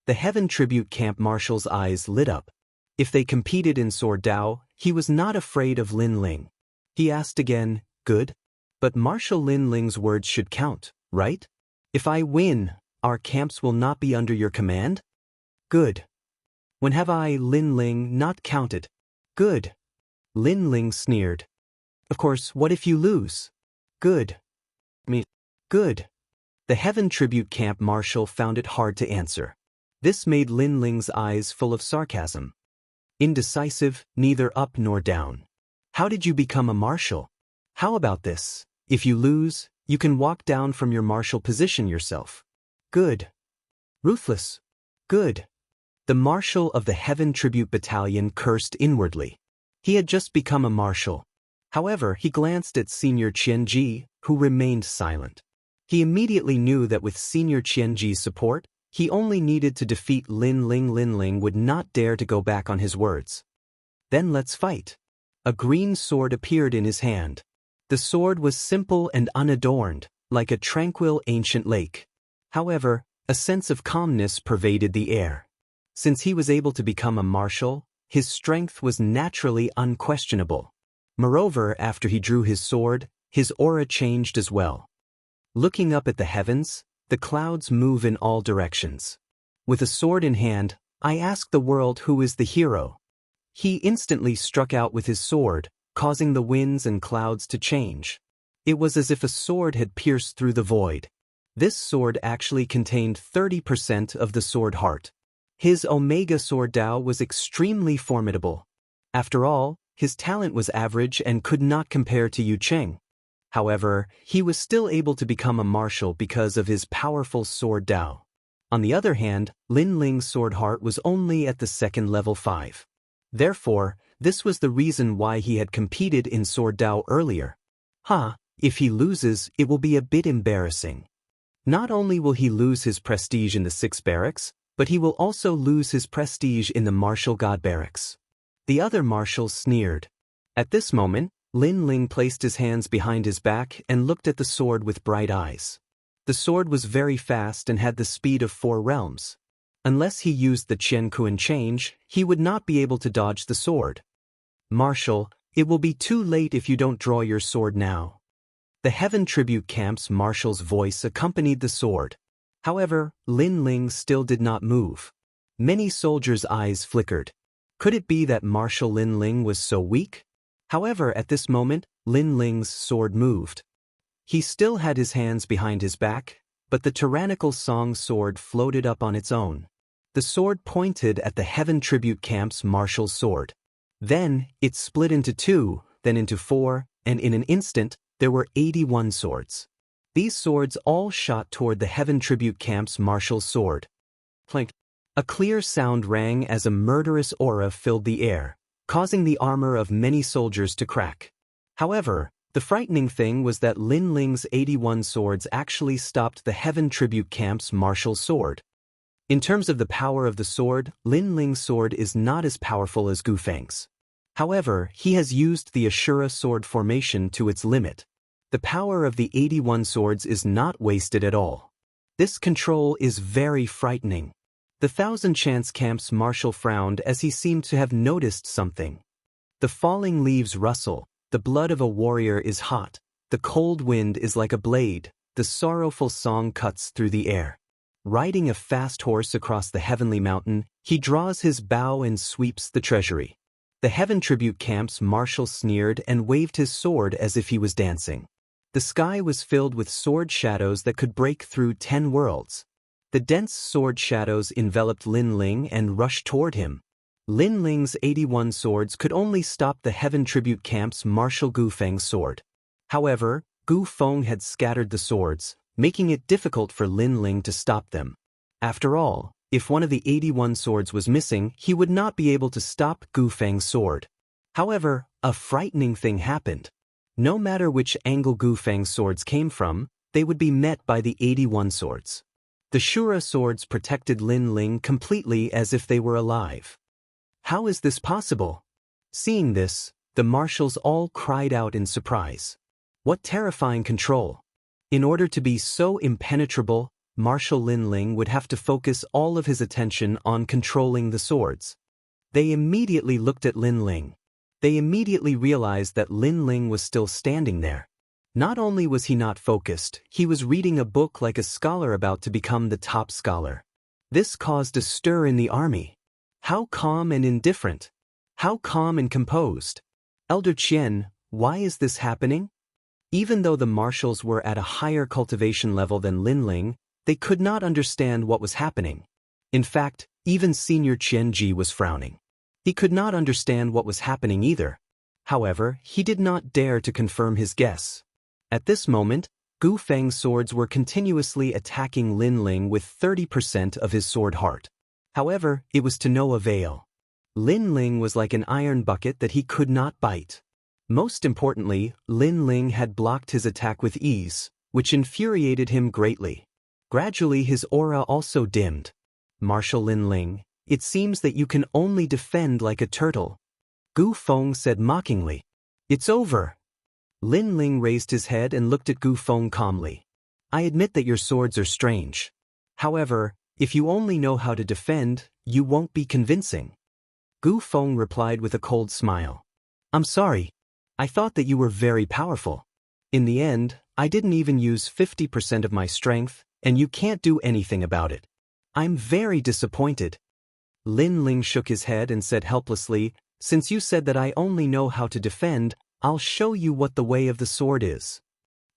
The Heaven Tribute Camp Marshal's eyes lit up. If they competed in sword Dao, he was not afraid of Lin Ling. He asked again, good? But Marshal Lin Ling's words should count, right? If I win, our camps will not be under your command? Good. When have I, Lin Ling, not counted? Good. Lin Ling sneered. Of course, what if you lose? Good. Good. The Heaven Tribute Camp Marshal found it hard to answer. This made Lin Ling's eyes full of sarcasm. Indecisive, neither up nor down. How did you become a marshal? How about this? If you lose, you can walk down from your marshal position yourself. Good. Ruthless. Good. The marshal of the Heaven Tribute Battalion cursed inwardly. He had just become a marshal. However, he glanced at Senior Qianji, who remained silent. He immediately knew that with Senior Qianji's support, he only needed to defeat Lin Ling. Lin Ling would not dare to go back on his words. Then let's fight. A green sword appeared in his hand. The sword was simple and unadorned, like a tranquil ancient lake. However, a sense of calmness pervaded the air. Since he was able to become a marshal, his strength was naturally unquestionable. Moreover, after he drew his sword, his aura changed as well. Looking up at the heavens, the clouds move in all directions. With a sword in hand, I ask the world who is the hero. He instantly struck out with his sword, causing the winds and clouds to change. It was as if a sword had pierced through the void. This sword actually contained 30% of the sword heart. His Omega Sword Dao was extremely formidable. After all, his talent was average and could not compare to Yu Cheng. However, he was still able to become a marshal because of his powerful sword Dao. On the other hand, Lin Ling's sword heart was only at the second level 5. Therefore, this was the reason why he had competed in sword Dao earlier. If he loses, it will be a bit embarrassing. Not only will he lose his prestige in the 6 barracks, but he will also lose his prestige in the Martial God barracks. The other marshals sneered. At this moment, Lin Ling placed his hands behind his back and looked at the sword with bright eyes. The sword was very fast and had the speed of 4 realms. Unless he used the Qian Kuan change, he would not be able to dodge the sword. Marshal, it will be too late if you don't draw your sword now. The Heaven Tribute Camp's marshal's voice accompanied the sword. However, Lin Ling still did not move. Many soldiers' eyes flickered. Could it be that Marshal Lin Ling was so weak? However, at this moment, Lin Ling's sword moved. He still had his hands behind his back, but the tyrannical song sword floated up on its own. The sword pointed at the Heaven Tribute Camp's marshal's sword. Then, it split into 2, then into 4, and in an instant, there were 81 swords. These swords all shot toward the Heaven Tribute Camp's marshal's sword. Clink. A clear sound rang as a murderous aura filled the air, causing the armor of many soldiers to crack. However, the frightening thing was that Lin Ling's 81 swords actually stopped the Heaven Tribute Camp's martial sword. In terms of the power of the sword, Lin Ling's sword is not as powerful as Gu Feng's. However, he has used the Ashura sword formation to its limit. The power of the 81 swords is not wasted at all. This control is very frightening. The Thousand Chance Camp's marshal frowned as he seemed to have noticed something. The falling leaves rustle, the blood of a warrior is hot, the cold wind is like a blade, the sorrowful song cuts through the air. Riding a fast horse across the heavenly mountain, he draws his bow and sweeps the treasury. The Heaven Tribute Camp's marshal sneered and waved his sword as if he was dancing. The sky was filled with sword shadows that could break through 10 worlds. The dense sword shadows enveloped Lin Ling and rushed toward him. Lin Ling's 81 swords could only stop the Heaven Tribute Camp's marshal Gu Feng's sword. However, Gu Feng had scattered the swords, making it difficult for Lin Ling to stop them. After all, if one of the 81 swords was missing, he would not be able to stop Gu Feng's sword. However, a frightening thing happened. No matter which angle Gu Feng's swords came from, they would be met by the 81 swords. The Shura swords protected Lin Ling completely as if they were alive. How is this possible? Seeing this, the marshals all cried out in surprise. What terrifying control! In order to be so impenetrable, Marshal Lin Ling would have to focus all of his attention on controlling the swords. They immediately looked at Lin Ling. They immediately realized that Lin Ling was still standing there. Not only was he not focused, he was reading a book like a scholar about to become the top scholar. This caused a stir in the army. How calm and indifferent! How calm and composed! Elder Qian, why is this happening? Even though the marshals were at a higher cultivation level than Lin Ling, they could not understand what was happening. In fact, even Senior Qian Ji was frowning. He could not understand what was happening either. However, he did not dare to confirm his guess. At this moment, Gu Feng's swords were continuously attacking Lin Ling with 30% of his sword heart. However, it was to no avail. Lin Ling was like an iron bucket that he could not bite. Most importantly, Lin Ling had blocked his attack with ease, which infuriated him greatly. Gradually his aura also dimmed. Marshal Lin Ling, it seems that you can only defend like a turtle. Gu Feng said mockingly. It's over. Lin Ling raised his head and looked at Gu Feng calmly. I admit that your swords are strange. However, if you only know how to defend, you won't be convincing. Gu Feng replied with a cold smile. I'm sorry. I thought that you were very powerful. In the end, I didn't even use 50% of my strength, and you can't do anything about it. I'm very disappointed. Lin Ling shook his head and said helplessly, since you said that I only know how to defend, I'll show you what the way of the sword is.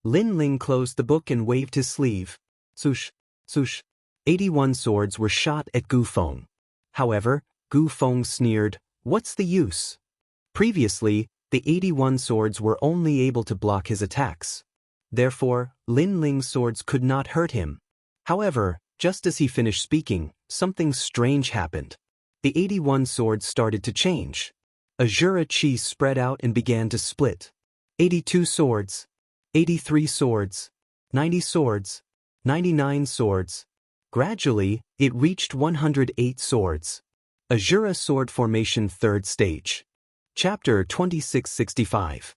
Lin Ling closed the book and waved his sleeve. Swoosh, swoosh. 81 swords were shot at Gu Feng. However, Gu Feng sneered, what's the use? Previously, the 81 swords were only able to block his attacks. Therefore, Lin Ling's swords could not hurt him. However, just as he finished speaking, something strange happened. The 81 swords started to change. Azura chi spread out and began to split. 82 swords. 83 swords. 90 swords. 99 swords. Gradually, it reached 108 swords. Azura Sword Formation 3rd Stage. Chapter 2665.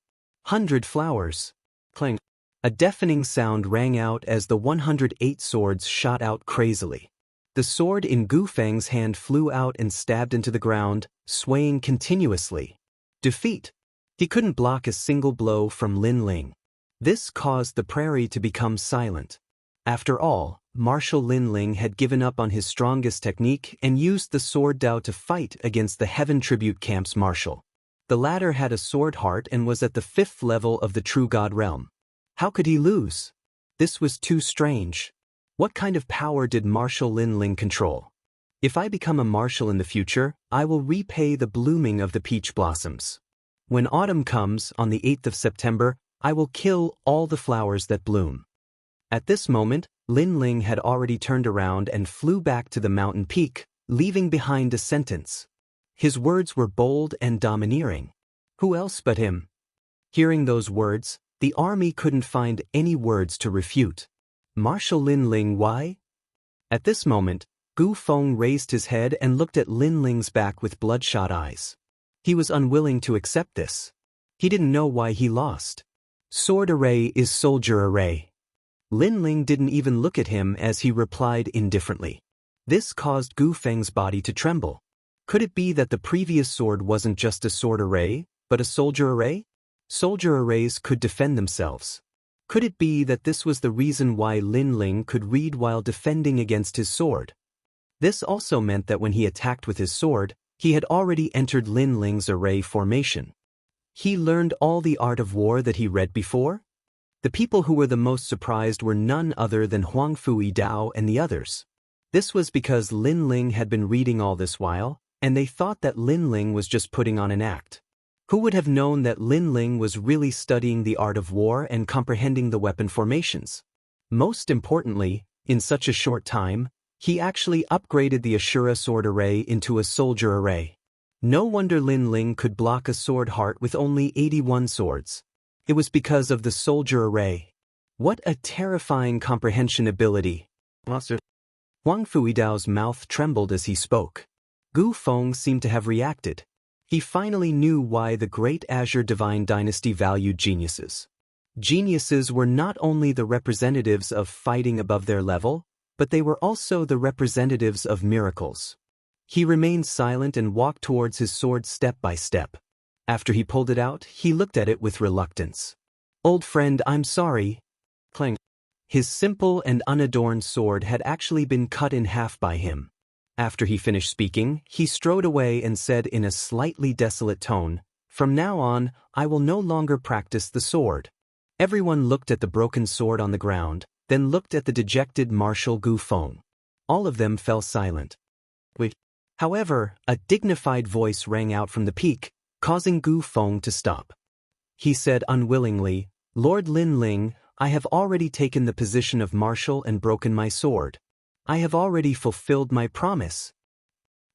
100 Flowers. Clang. A deafening sound rang out as the 108 swords shot out crazily. The sword in Gu Feng's hand flew out and stabbed into the ground, swaying continuously. Defeat. He couldn't block a single blow from Lin Ling. This caused the prairie to become silent. After all, Marshal Lin Ling had given up on his strongest technique and used the sword Dao to fight against the Heaven Tribute Camp's marshal. The latter had a sword heart and was at the 5th level of the True God realm. How could he lose? This was too strange. What kind of power did Marshal Lin Ling control? If I become a marshal in the future, I will repay the blooming of the peach blossoms. When autumn comes, on the 8th of September, I will kill all the flowers that bloom. At this moment, Lin Ling had already turned around and flew back to the mountain peak, leaving behind a sentence. His words were bold and domineering. Who else but him? Hearing those words, the army couldn't find any words to refute. Marshal Lin Ling, why? At this moment, Gu Feng raised his head and looked at Lin Ling's back with bloodshot eyes. He was unwilling to accept this. He didn't know why he lost. Sword array is soldier array. Lin Ling didn't even look at him as he replied indifferently. This caused Gu Feng's body to tremble. Could it be that the previous sword wasn't just a sword array, but a soldier array? Soldier arrays could defend themselves. Could it be that this was the reason why Lin Ling could read while defending against his sword? This also meant that when he attacked with his sword, he had already entered Lin Ling's array formation. He learned all the art of war that he read before? The people who were the most surprised were none other than Huang Fui Dao and the others. This was because Lin Ling had been reading all this while, and they thought that Lin Ling was just putting on an act. Who would have known that Lin Ling was really studying the art of war and comprehending the weapon formations? Most importantly, in such a short time, he actually upgraded the Ashura sword array into a soldier array. No wonder Lin Ling could block a sword heart with only 81 swords. It was because of the soldier array. What a terrifying comprehension ability. Huang Fuidao's mouth trembled as he spoke. Gu Feng seemed to have reacted. He finally knew why the great Azure Divine Dynasty valued geniuses. Geniuses were not only the representatives of fighting above their level, but they were also the representatives of miracles. He remained silent and walked towards his sword step by step. After he pulled it out, he looked at it with reluctance. "Old friend, I'm sorry." Clang. His simple and unadorned sword had actually been cut in half by him. After he finished speaking, he strode away and said in a slightly desolate tone, "From now on, I will no longer practice the sword." Everyone looked at the broken sword on the ground, then looked at the dejected Marshal Gu Feng. All of them fell silent. Wait. However, a dignified voice rang out from the peak, causing Gu Feng to stop. He said unwillingly, "Lord Lin Ling, I have already taken the position of marshal and broken my sword. I have already fulfilled my promise.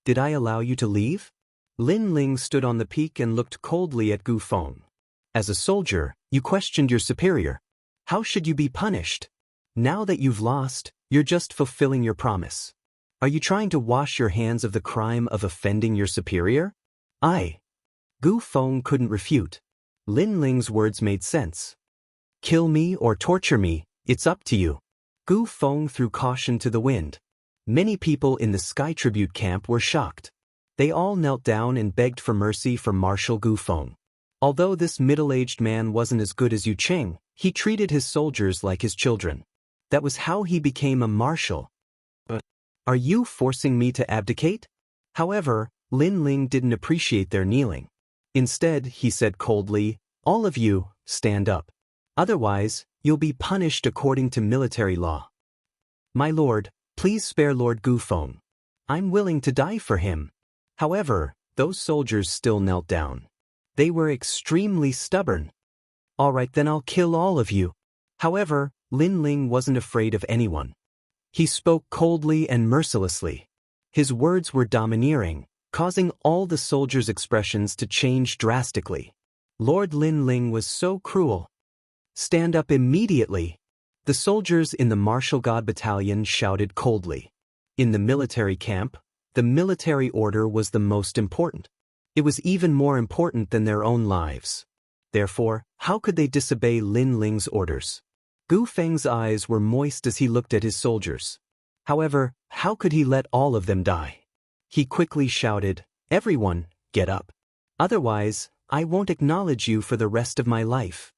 Did I allow you to leave?" Lin Ling stood on the peak and looked coldly at Gu Feng. "As a soldier, you questioned your superior. How should you be punished? Now that you've lost, you're just fulfilling your promise. Are you trying to wash your hands of the crime of offending your superior?" Gu Feng couldn't refute. Lin Ling's words made sense. "Kill me or torture me, it's up to you." Gu Feng threw caution to the wind. Many people in the Sky Tribute camp were shocked. They all knelt down and begged for mercy from Marshal Gu Feng. Although this middle-aged man wasn't as good as Yu Qing, he treated his soldiers like his children. That was how he became a marshal. "But are you forcing me to abdicate?" However, Lin Ling didn't appreciate their kneeling. Instead, he said coldly, "All of you, stand up. Otherwise, you'll be punished according to military law." "My lord, please spare Lord Gu Feng. I'm willing to die for him." However, those soldiers still knelt down. They were extremely stubborn. "All right, then I'll kill all of you." However, Lin Ling wasn't afraid of anyone. He spoke coldly and mercilessly. His words were domineering, causing all the soldiers' expressions to change drastically. Lord Lin Ling was so cruel. "Stand up immediately." The soldiers in the Martial God Battalion shouted coldly. In the military camp, the military order was the most important. It was even more important than their own lives. Therefore, how could they disobey Lin Ling's orders? Gu Feng's eyes were moist as he looked at his soldiers. However, how could he let all of them die? He quickly shouted, "Everyone, get up. Otherwise, I won't acknowledge you for the rest of my life."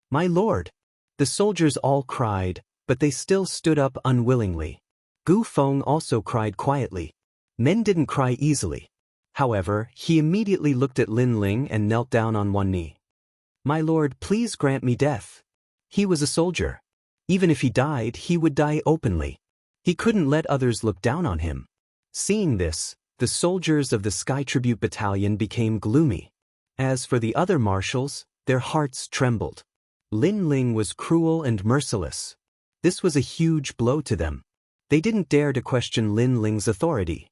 "My lord." The soldiers all cried, but they still stood up unwillingly. Gu Feng also cried quietly. Men didn't cry easily. However, he immediately looked at Lin Ling and knelt down on one knee. "My lord, please grant me death." He was a soldier. Even if he died, he would die openly. He couldn't let others look down on him. Seeing this, the soldiers of the Sky Tribute Battalion became gloomy. As for the other marshals, their hearts trembled. Lin Ling was cruel and merciless. This was a huge blow to them. They didn't dare to question Lin Ling's authority.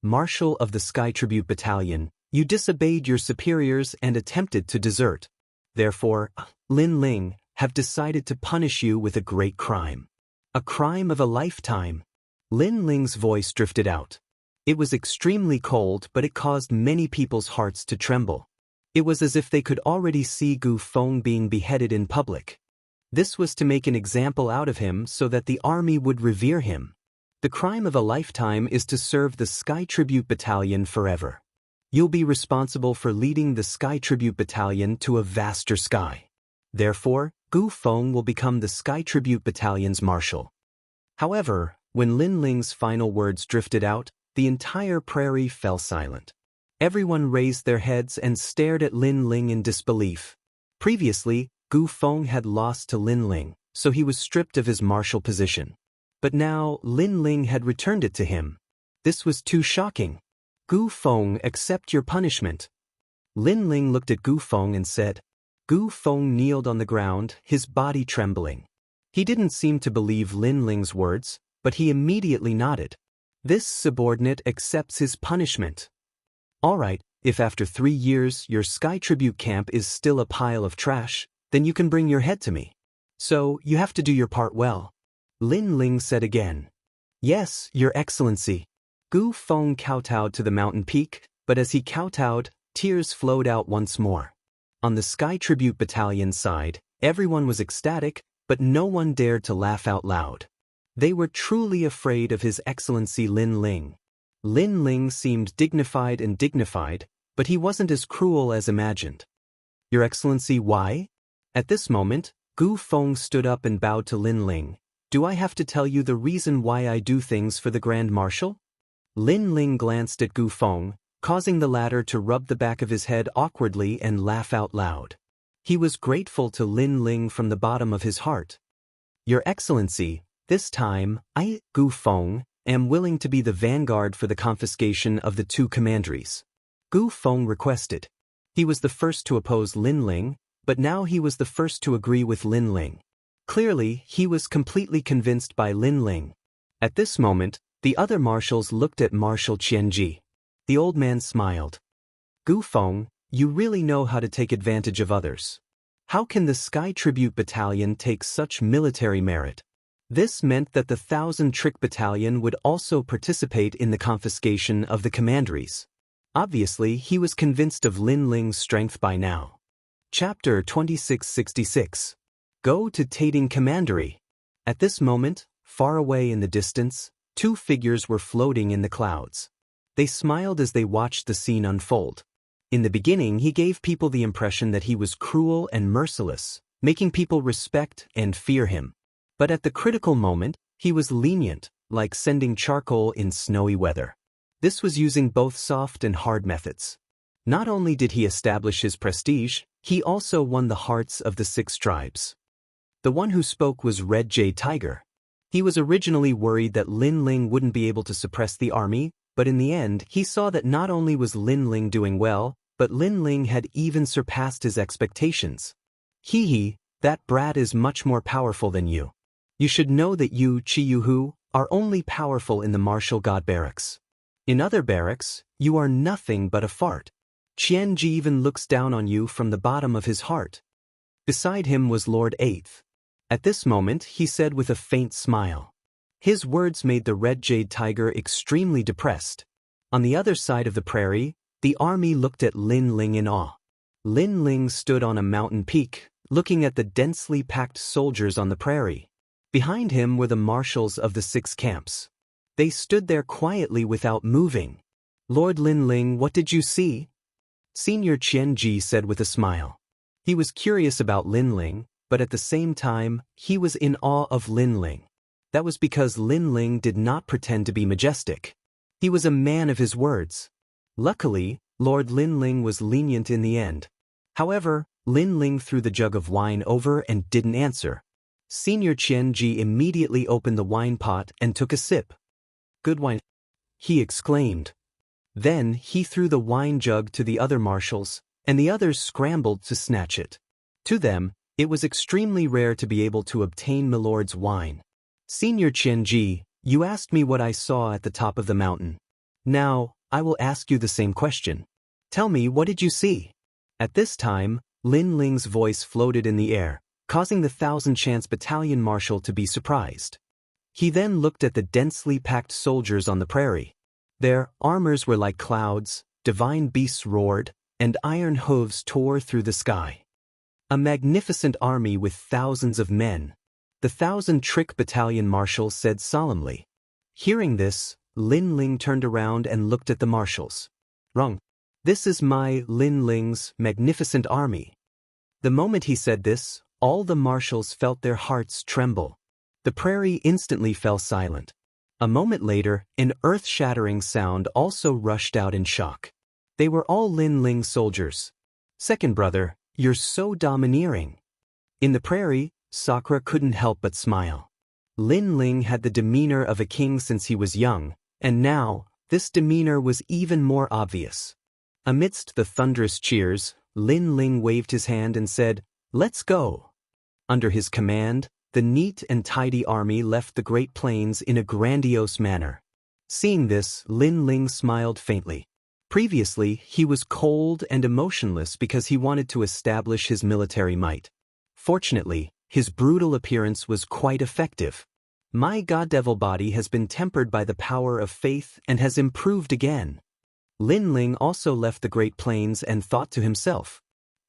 Marshal of the Sky Tribute Battalion, you disobeyed your superiors and attempted to desert. Therefore, Lin Ling have decided to punish you with a great crime. A crime of a lifetime. Lin Ling's voice drifted out. It was extremely cold, but it caused many people's hearts to tremble. It was as if they could already see Gu Feng being beheaded in public. This was to make an example out of him so that the army would revere him. The crime of a lifetime is to serve the Sky Tribute Battalion forever. You'll be responsible for leading the Sky Tribute Battalion to a vaster sky. Therefore, Gu Feng will become the Sky Tribute Battalion's marshal. However, when Lin Ling's final words drifted out, the entire prairie fell silent. Everyone raised their heads and stared at Lin Ling in disbelief. Previously, Gu Feng had lost to Lin Ling, so he was stripped of his marshal position. But now, Lin Ling had returned it to him. This was too shocking. Gu Feng, accept your punishment. Lin Ling looked at Gu Feng and said. Gu Feng kneeled on the ground, his body trembling. He didn't seem to believe Lin Ling's words, but he immediately nodded. This subordinate accepts his punishment. All right, if after 3 years your Sky Tribute camp is still a pile of trash, then you can bring your head to me. So, you have to do your part well. Lin Ling said again. Yes, Your Excellency. Gu Feng kowtowed to the mountain peak, but as he kowtowed, tears flowed out once more. On the Sky Tribute Battalion side, everyone was ecstatic, but no one dared to laugh out loud. They were truly afraid of His Excellency Lin Ling. Lin Ling seemed dignified, but he wasn't as cruel as imagined. Your Excellency, why? At this moment, Gu Feng stood up and bowed to Lin Ling. Do I have to tell you the reason why I do things for the Grand Marshal? Lin Ling glanced at Gu Feng, causing the latter to rub the back of his head awkwardly and laugh out loud. He was grateful to Lin Ling from the bottom of his heart. Your Excellency, this time, I, Gu Feng, am willing to be the vanguard for the confiscation of the 2 commanderies. Gu Feng requested. He was the first to oppose Lin Ling, but now he was the first to agree with Lin Ling. Clearly, he was completely convinced by Lin Ling. At this moment, the other marshals looked at Marshal Qianji. The old man smiled. Gu Feng, you really know how to take advantage of others. How can the Sky Tribute Battalion take such military merit? This meant that the 1,000 Trick Battalion would also participate in the confiscation of the commanderies. Obviously, he was convinced of Lin Ling's strength by now. Chapter 2666. Go to Tating Commandery. At this moment, far away in the distance, 2 figures were floating in the clouds. They smiled as they watched the scene unfold. In the beginning, he gave people the impression that he was cruel and merciless, making people respect and fear him. But at the critical moment, he was lenient, like sending charcoal in snowy weather. This was using both soft and hard methods. Not only did he establish his prestige, he also won the hearts of the 6 tribes. The one who spoke was Red Jade Tiger. He was originally worried that Lin Ling wouldn't be able to suppress the army, but in the end, he saw that not only was Lin Ling doing well, but Lin Ling had even surpassed his expectations. Hee, that brat is much more powerful than you. You should know that you, Chi Yuhu, are only powerful in the martial god barracks. In other barracks, you are nothing but a fart. Qianji even looks down on you from the bottom of his heart. Beside him was Lord Eighth. At this moment, he said with a faint smile. His words made the Red Jade Tiger extremely depressed. On the other side of the prairie, the army looked at Lin Ling in awe. Lin Ling stood on a mountain peak, looking at the densely packed soldiers on the prairie. Behind him were the marshals of the 6 camps. They stood there quietly without moving. Lord Lin Ling, what did you see? Senior Qianji said with a smile. He was curious about Lin Ling, but at the same time, he was in awe of Lin Ling. That was because Lin Ling did not pretend to be majestic. He was a man of his words. Luckily, Lord Lin Ling was lenient in the end. However, Lin Ling threw the jug of wine over and didn't answer. Senior Qianji immediately opened the wine pot and took a sip. Good wine, he exclaimed. Then he threw the wine jug to the other marshals, and the others scrambled to snatch it. To them, it was extremely rare to be able to obtain Milord's wine. Senior Qianji, you asked me what I saw at the top of the mountain. Now, I will ask you the same question. Tell me, what did you see? At this time, Lin Ling's voice floated in the air, causing the Thousand-Chance Battalion Marshal to be surprised. He then looked at the densely packed soldiers on the prairie. Their armors were like clouds, divine beasts roared, and iron hooves tore through the sky. A magnificent army with thousands of men. The 1,000-Trick Battalion Marshal said solemnly. Hearing this, Lin Ling turned around and looked at the marshals. Wrong. This is my Lin Ling's magnificent army. The moment he said this, all the marshals felt their hearts tremble. The prairie instantly fell silent. A moment later, an earth-shattering sound also rushed out in shock. They were all Lin Ling soldiers. Second brother, you're so domineering. In the prairie, Sakura couldn't help but smile. Lin Ling had the demeanor of a king since he was young, and now, this demeanor was even more obvious. Amidst the thunderous cheers, Lin Ling waved his hand and said, "Let's go." Under his command, the neat and tidy army left the Great Plains in a grandiose manner. Seeing this, Lin Ling smiled faintly. Previously, he was cold and emotionless because he wanted to establish his military might. Fortunately, his brutal appearance was quite effective. My God-Devil body has been tempered by the power of faith and has improved again. Lin Ling also left the Great Plains and thought to himself.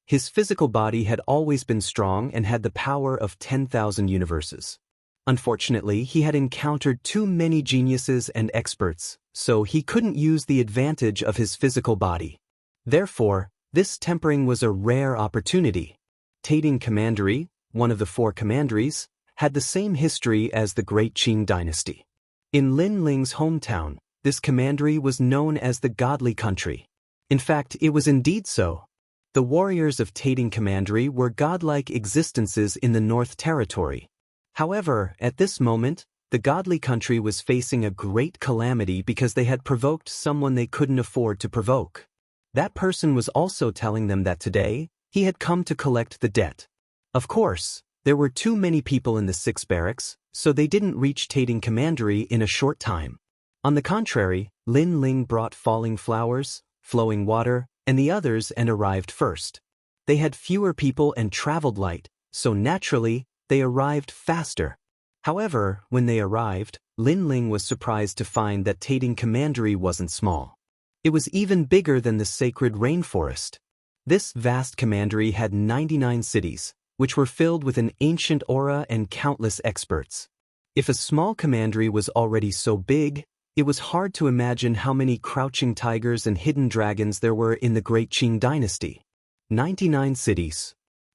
His physical body had always been strong and had the power of 10,000 universes. Unfortunately, he had encountered too many geniuses and experts, so he couldn't use the advantage of his physical body. Therefore, this tempering was a rare opportunity. Tating Commandery, one of the 4 commanderies, had the same history as the Great Qing dynasty. In Lin Ling's hometown, this commandery was known as the Godly Country. In fact, it was indeed so. The warriors of Tating Commandery were godlike existences in the North Territory. However, at this moment, the Godly Country was facing a great calamity because they had provoked someone they couldn't afford to provoke. That person was also telling them that today, he had come to collect the debt. Of course, there were too many people in the 6 barracks, so they didn't reach Tating Commandery in a short time. On the contrary, Lin Ling brought falling flowers, flowing water, and the others and arrived first. They had fewer people and traveled light, so naturally, they arrived faster. However, when they arrived, Lin Ling was surprised to find that Tating Commandery wasn't small. It was even bigger than the sacred rainforest. This vast commandery had 99 cities, which were filled with an ancient aura and countless experts. If a small commandery was already so big, it was hard to imagine how many crouching tigers and hidden dragons there were in the Great Qing dynasty. 99 cities.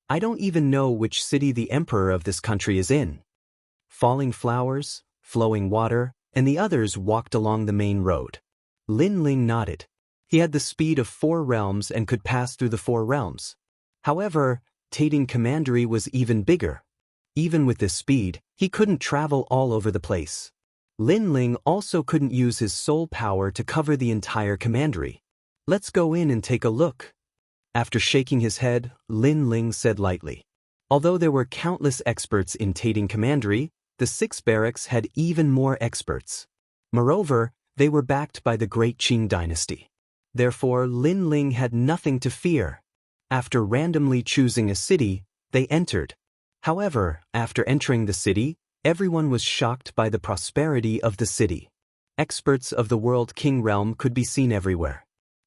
I don't even know which city the emperor of this country is in. Falling flowers, flowing water, and the others walked along the main road. Lin Ling nodded. He had the speed of 4 realms and could pass through the 4 realms. However, Tating Commandery was even bigger. Even with this speed, he couldn't travel all over the place. Lin Ling also couldn't use his soul power to cover the entire commandery. Let's go in and take a look. After shaking his head, Lin Ling said lightly. Although there were countless experts in Tating Commandery, the 6 barracks had even more experts. Moreover, they were backed by the Great Qing dynasty. Therefore, Lin Ling had nothing to fear. After randomly choosing a city, they entered. However, after entering the city, everyone was shocked by the prosperity of the city. Experts of the World King realm could be seen everywhere.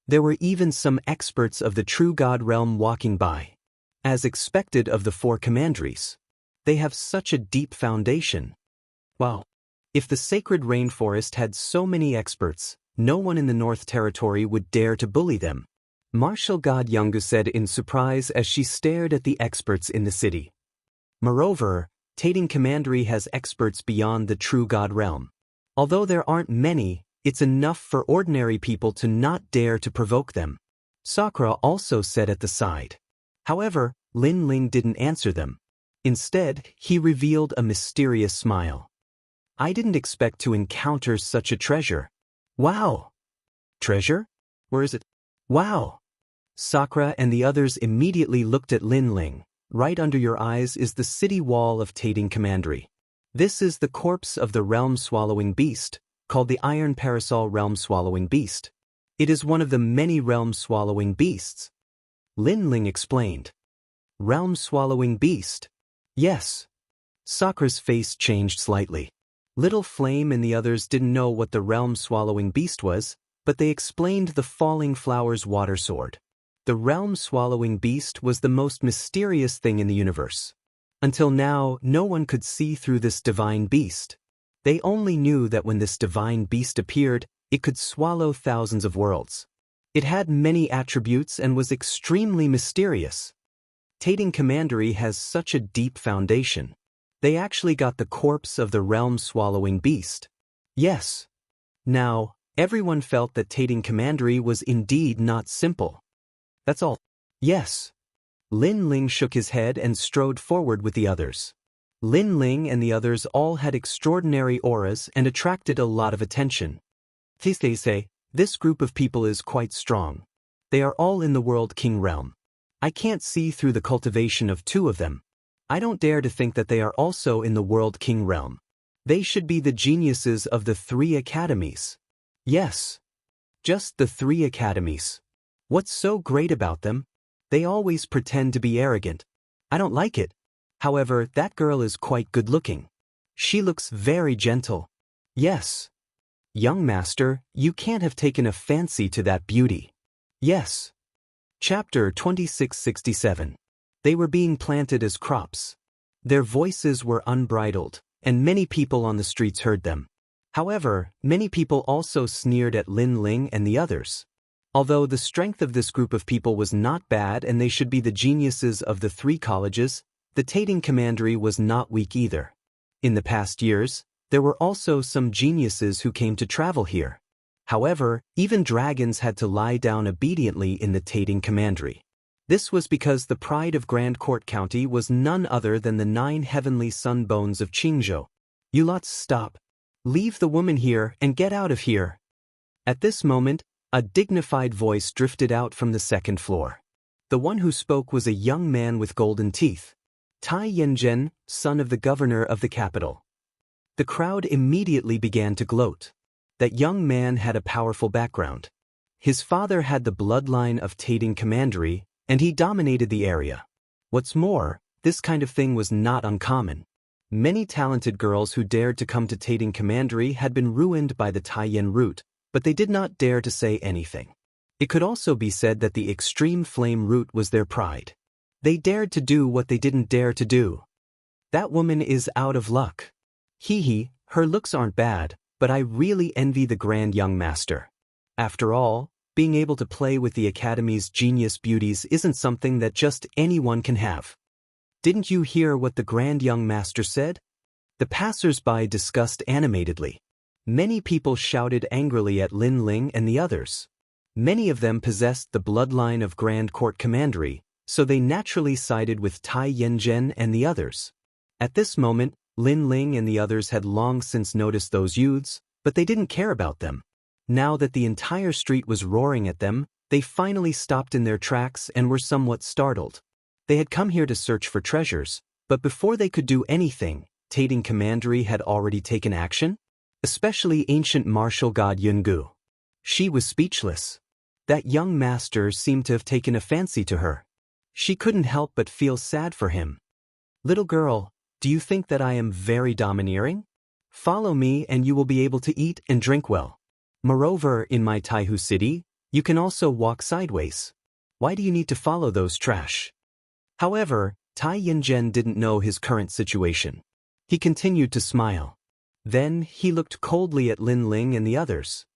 There were even some experts of the True God realm walking by. As expected of the 4 commanderies. They have such a deep foundation. Wow! If the sacred rainforest had so many experts, no one in the North Territory would dare to bully them. Martial God Yungu said in surprise as she stared at the experts in the city. Moreover, Tating Commandery has experts beyond the True God realm. Although there aren't many, it's enough for ordinary people to not dare to provoke them. Sakura also said at the side. However, Lin Ling didn't answer them. Instead, he revealed a mysterious smile. I didn't expect to encounter such a treasure. Wow! Treasure? Where is it? Wow! Sakura and the others immediately looked at Lin Ling. Right under your eyes is the city wall of Tating Commandery. This is the corpse of the realm-swallowing beast, called the Iron Parasol Realm-Swallowing Beast. It is one of the many realm-swallowing beasts. Lin Ling explained. Realm-swallowing beast? Yes. Sakura's face changed slightly. Little Flame and the others didn't know what the realm-swallowing beast was, but they explained the Falling Flowers water sword. The realm-swallowing beast was the most mysterious thing in the universe. Until now, no one could see through this divine beast. They only knew that when this divine beast appeared, it could swallow thousands of worlds. It had many attributes and was extremely mysterious. Tating Commandery has such a deep foundation. They actually got the corpse of the realm-swallowing beast. Yes. Now, everyone felt that Tating Commandery was indeed not simple. That's all. Yes. Lin Ling shook his head and strode forward with the others. Lin Ling and the others all had extraordinary auras and attracted a lot of attention. They say, this group of people is quite strong. They are all in the World King realm. I can't see through the cultivation of two of them. I don't dare to think that they are also in the World King realm. They should be the geniuses of the 3 academies. Yes. Just the 3 academies. What's so great about them? They always pretend to be arrogant. I don't like it. However, that girl is quite good-looking. She looks very gentle. Yes. Young master, you can't have taken a fancy to that beauty. Yes. Chapter 2667. They were being planted as crops. Their voices were unbridled, and many people on the streets heard them. However, many people also sneered at Lin Ling and the others. Although the strength of this group of people was not bad and they should be the geniuses of the 3 colleges, the Tating Commandery was not weak either. In the past years, there were also some geniuses who came to travel here. However, even dragons had to lie down obediently in the Tating Commandery. This was because the pride of Grand Court County was none other than the 9 heavenly sun bones of Qingzhou. You lots stop. Leave the woman here and get out of here. At this moment, a dignified voice drifted out from the 2nd floor. The one who spoke was a young man with golden teeth. Tai Yanzhen, son of the governor of the capital. The crowd immediately began to gloat. That young man had a powerful background. His father had the bloodline of Tating Commandery, and he dominated the area. What's more, this kind of thing was not uncommon. Many talented girls who dared to come to Tating Commandery had been ruined by the Taiyan route, but they did not dare to say anything. It could also be said that the extreme flame route was their pride. They dared to do what they didn't dare to do. That woman is out of luck. Hee, her looks aren't bad, but I really envy the grand young master. After all, being able to play with the Academy's genius beauties isn't something that just anyone can have. Didn't you hear what the grand young master said? The passers-by discussed animatedly. Many people shouted angrily at Lin Ling and the others. Many of them possessed the bloodline of Grand Court Commandery, so they naturally sided with Tai Yanzhen and the others. At this moment, Lin Ling and the others had long since noticed those youths, but they didn't care about them. Now that the entire street was roaring at them, they finally stopped in their tracks and were somewhat startled. They had come here to search for treasures, but before they could do anything, Tating Commandery had already taken action, especially ancient martial god Yungu. She was speechless. That young master seemed to have taken a fancy to her. She couldn't help but feel sad for him. Little girl, do you think that I am very domineering? Follow me and you will be able to eat and drink well. Moreover, in my Taihu city, you can also walk sideways. Why do you need to follow those trash? However, Tai Yanzhen didn't know his current situation. He continued to smile. Then, he looked coldly at Lin Ling and the others.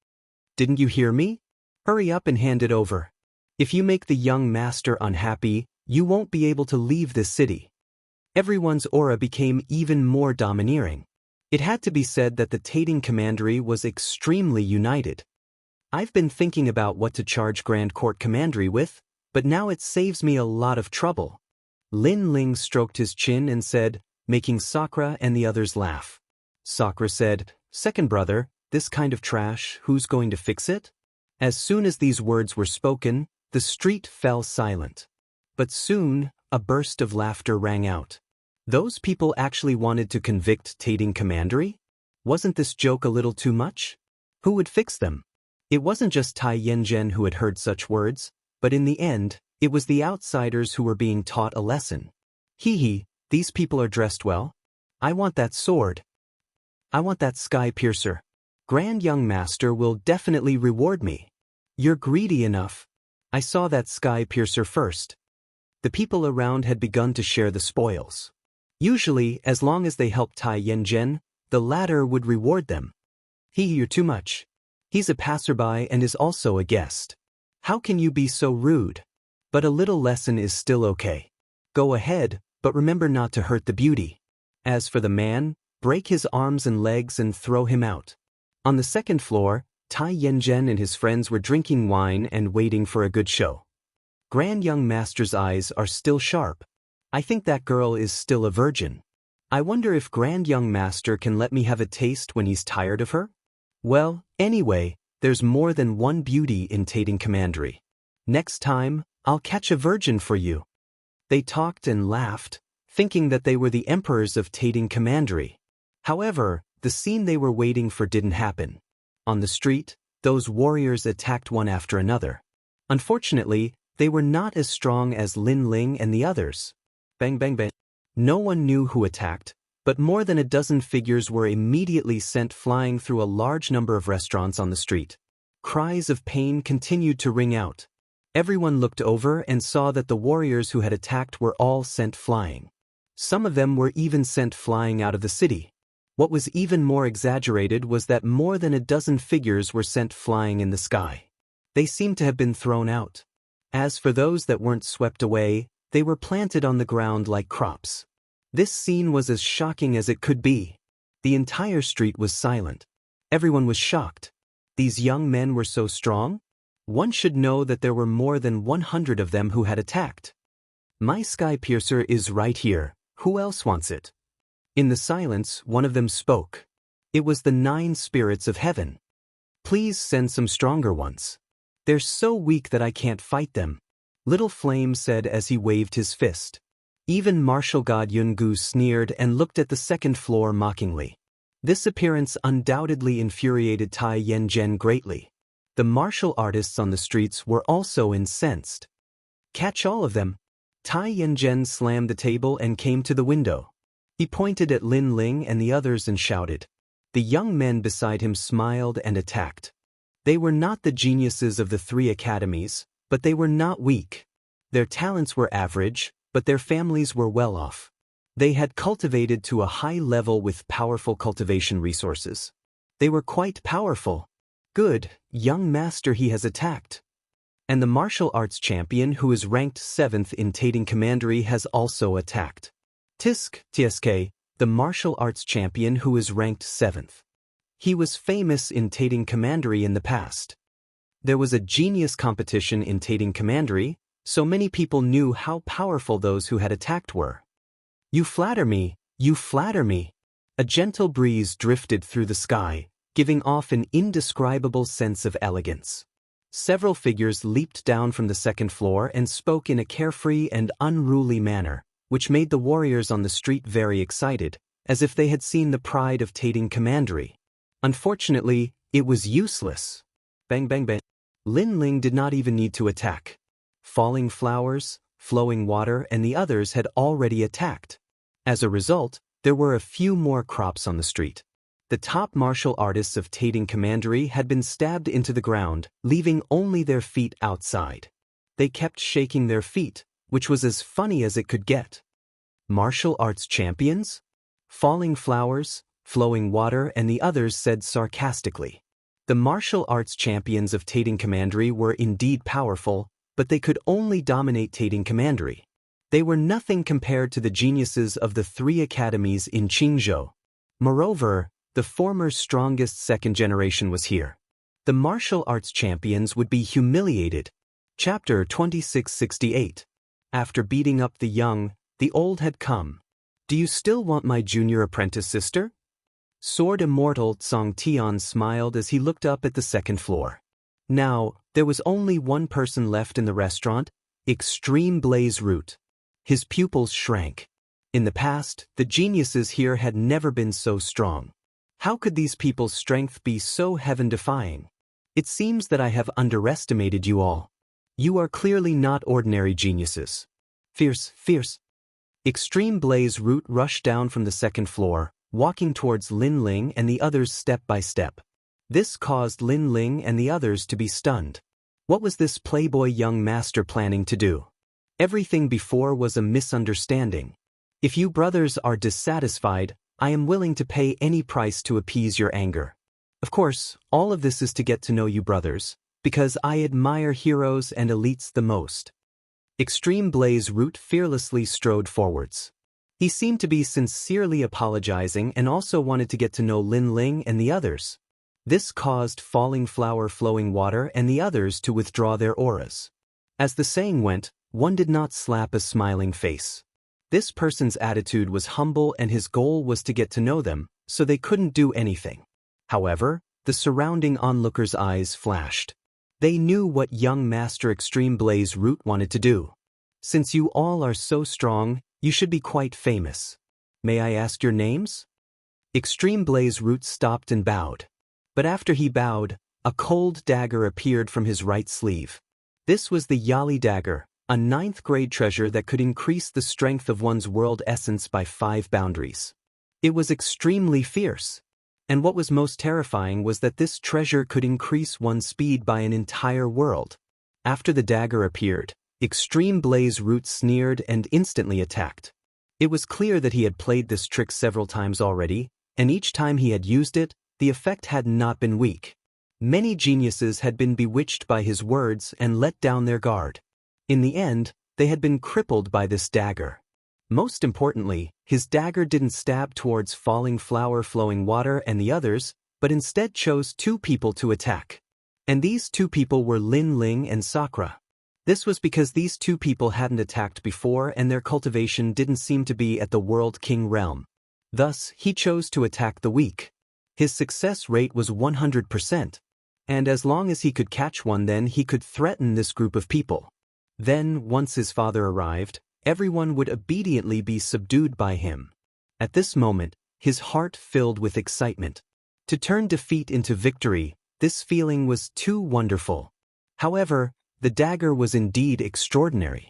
Didn't you hear me? Hurry up and hand it over. If you make the young master unhappy, you won't be able to leave this city. Everyone's aura became even more domineering. It had to be said that the Tating Commandery was extremely united. I've been thinking about what to charge Grand Court Commandery with, but now it saves me a lot of trouble. Lin Ling stroked his chin and said, making Sakura and the others laugh. Sakura said, "Second brother, this kind of trash, who's going to fix it?" As soon as these words were spoken, the street fell silent. But soon, a burst of laughter rang out. Those people actually wanted to convict Tating Commandery? Wasn't this joke a little too much? Who would fix them? It wasn't just Tai Yanzhen who had heard such words, but in the end, it was the outsiders who were being taught a lesson. Hee, these people are dressed well. I want that sword. I want that sky piercer. Grand young master will definitely reward me. You're greedy enough. I saw that sky piercer first. The people around had begun to share the spoils. Usually, as long as they helped Tai Yanzhen, the latter would reward them. You're too much. He's a passerby and is also a guest. How can you be so rude? But a little lesson is still okay. Go ahead, but remember not to hurt the beauty. As for the man, break his arms and legs and throw him out. On the second floor, Tai Yanzhen and his friends were drinking wine and waiting for a good show. Grand young master's eyes are still sharp. I think that girl is still a virgin. I wonder if Grand young master can let me have a taste when he's tired of her? Well, anyway, there's more than one beauty in Tating Commandery. Next time, I'll catch a virgin for you. They talked and laughed, thinking that they were the emperors of Tating Commandery. However, the scene they were waiting for didn't happen. On the street, those warriors attacked one after another. Unfortunately, they were not as strong as Lin Ling and the others. Bang bang bang. No one knew who attacked, but more than a dozen figures were immediately sent flying through a large number of restaurants on the street. Cries of pain continued to ring out. Everyone looked over and saw that the warriors who had attacked were all sent flying. Some of them were even sent flying out of the city. What was even more exaggerated was that more than a dozen figures were sent flying in the sky. They seemed to have been thrown out. As for those that weren't swept away, they were planted on the ground like crops. This scene was as shocking as it could be. The entire street was silent. Everyone was shocked. These young men were so strong? One should know that there were more than 100 of them who had attacked. My sky piercer is right here. Who else wants it? In the silence, one of them spoke. It was the 9 spirits of heaven. Please send some stronger ones. They're so weak that I can't fight them. Little Flame said as he waved his fist. Even martial god Yungu sneered and looked at the second floor mockingly. This appearance undoubtedly infuriated Tai Yanzhen greatly. The martial artists on the streets were also incensed. Catch all of them. Tai Yanzhen slammed the table and came to the window. He pointed at Lin Ling and the others and shouted. The young men beside him smiled and attacked. They were not the geniuses of the 3 academies, but they were not weak. Their talents were average, but their families were well off. They had cultivated to a high level with powerful cultivation resources. They were quite powerful. Good, young master he has attacked. And the martial arts champion who is ranked 7th in Tating Commandery has also attacked. Tsk, the martial arts champion who is ranked 7th. He was famous in Tating Commandery in the past. There was a genius competition in Tating Commandery, so many people knew how powerful those who had attacked were. You flatter me, you flatter me. A gentle breeze drifted through the sky, giving off an indescribable sense of elegance. Several figures leaped down from the second floor and spoke in a carefree and unruly manner, which made the warriors on the street very excited, as if they had seen the pride of Tating Commandery. Unfortunately, it was useless. Bang bang bang. Lin Ling did not even need to attack. Falling Flowers, Flowing Water, and the others had already attacked. As a result, there were a few more crops on the street. The top martial artists of Tating Commandery had been stabbed into the ground, leaving only their feet outside. They kept shaking their feet, which was as funny as it could get. Martial arts champions? Falling Flowers, Flowing Water, and the others said sarcastically. The martial arts champions of Tating Commandery were indeed powerful, but they could only dominate Tating Commandery. They were nothing compared to the geniuses of the 3 academies in Qingzhou. Moreover, the former strongest 2nd generation was here. The martial arts champions would be humiliated. Chapter 2668. After beating up the young, the old had come. Do you still want my junior apprentice sister? Sword Immortal Tsong Tian smiled as he looked up at the second floor. Now, there was only one person left in the restaurant, Extreme Blaze Root. His pupils shrank. In the past, the geniuses here had never been so strong. How could these people's strength be so heaven-defying? It seems that I have underestimated you all. You are clearly not ordinary geniuses. Fierce, fierce. Extreme Blaze Root rushed down from the second floor, walking towards Lin Ling and the others step by step. This caused Lin Ling and the others to be stunned. What was this playboy young master planning to do? Everything before was a misunderstanding. If you brothers are dissatisfied, I am willing to pay any price to appease your anger. Of course, all of this is to get to know you brothers, because I admire heroes and elites the most. Extreme Blaze Root fearlessly strode forwards. He seemed to be sincerely apologizing and also wanted to get to know Lin Ling and the others. This caused Falling Flower Flowing Water and the others to withdraw their auras. As the saying went, one did not slap a smiling face. This person's attitude was humble and his goal was to get to know them, so they couldn't do anything. However, the surrounding onlookers' eyes flashed. They knew what young Master Extreme Blaze Root wanted to do. Since you all are so strong, you should be quite famous. May I ask your names? Extreme Blaze Root stopped and bowed. But after he bowed, a cold dagger appeared from his right sleeve. This was the Yali dagger, a 9th grade treasure that could increase the strength of one's world essence by 5 boundaries. It was extremely fierce. And what was most terrifying was that this treasure could increase one's speed by an entire world. After the dagger appeared, Extreme Blaze Root sneered and instantly attacked. It was clear that he had played this trick several times already, and each time he had used it, the effect had not been weak. Many geniuses had been bewitched by his words and let down their guard. In the end, they had been crippled by this dagger. Most importantly, his dagger didn't stab towards Falling Flower Flowing Water and the others, but instead chose 2 people to attack. And these 2 people were Lin Ling and Sakura. This was because these 2 people hadn't attacked before and their cultivation didn't seem to be at the World King realm. Thus, he chose to attack the weak. His success rate was 100%. And as long as he could catch one, then he could threaten this group of people. Then, once his father arrived, everyone would obediently be subdued by him. At this moment, his heart filled with excitement. To turn defeat into victory, this feeling was too wonderful. However, the dagger was indeed extraordinary.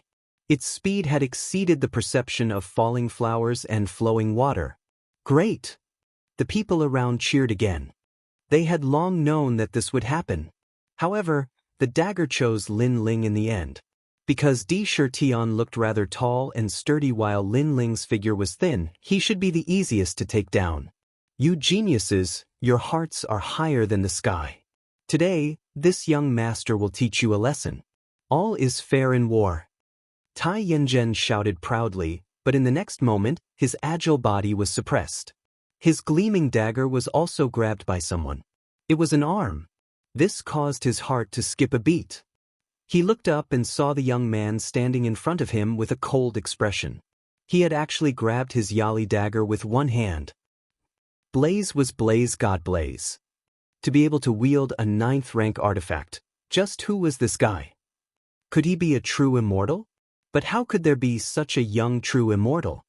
Its speed had exceeded the perception of falling flowers and flowing water. Great! The people around cheered again. They had long known that this would happen. However, the dagger chose Lin Ling in the end. Because Di Shirtian looked rather tall and sturdy while Lin Ling's figure was thin, he should be the easiest to take down. You geniuses, your hearts are higher than the sky. Today, this young master will teach you a lesson. All is fair in war. Tai Yanzhen shouted proudly, but in the next moment, his agile body was suppressed. His gleaming dagger was also grabbed by someone. It was an arm. This caused his heart to skip a beat. He looked up and saw the young man standing in front of him with a cold expression. He had actually grabbed his Yali dagger with one hand. Blaze was Blaze God Blaze. To be able to wield a 9th rank artifact, just who was this guy? Could he be a true immortal? But how could there be such a young true immortal?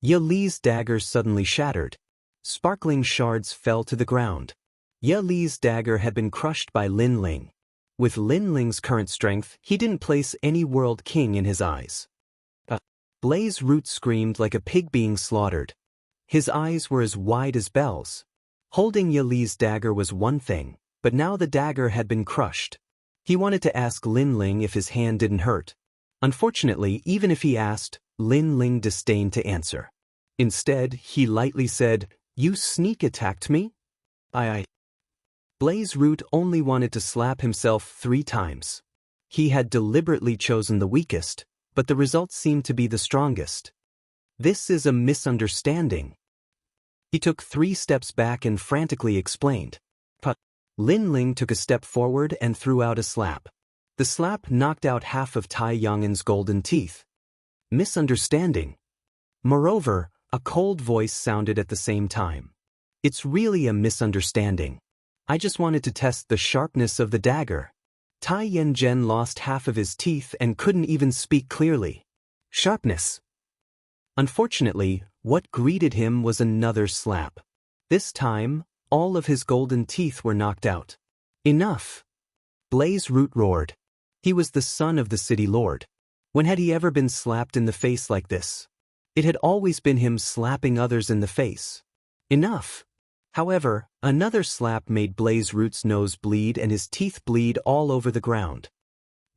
Yali's dagger suddenly shattered. Sparkling shards fell to the ground. Yali's dagger had been crushed by Lin Ling. With Lin Ling's current strength, he didn't place any world king in his eyes. Blaze Root screamed like a pig being slaughtered. His eyes were as wide as bells. Holding Yali's dagger was one thing, but now the dagger had been crushed. He wanted to ask Lin Ling if his hand didn't hurt. Unfortunately, even if he asked, Lin Ling disdained to answer. Instead, he lightly said, "You sneak attacked me?" Blaze Root only wanted to slap himself 3 times. He had deliberately chosen the weakest, but the result seemed to be the strongest. This is a misunderstanding. He took 3 steps back and frantically explained. Lin Ling took a step forward and threw out a slap. The slap knocked out half of Tai Yang'an's golden teeth. Misunderstanding. Moreover, a cold voice sounded at the same time. It's really a misunderstanding. I just wanted to test the sharpness of the dagger. Tai Yanzhen lost half of his teeth and couldn't even speak clearly. Sharpness. Unfortunately, what greeted him was another slap. This time, all of his golden teeth were knocked out. Enough! Blaze Root roared. He was the son of the city lord. When had he ever been slapped in the face like this? It had always been him slapping others in the face. Enough! However, another slap made Blaze Root's nose bleed and his teeth bleed all over the ground.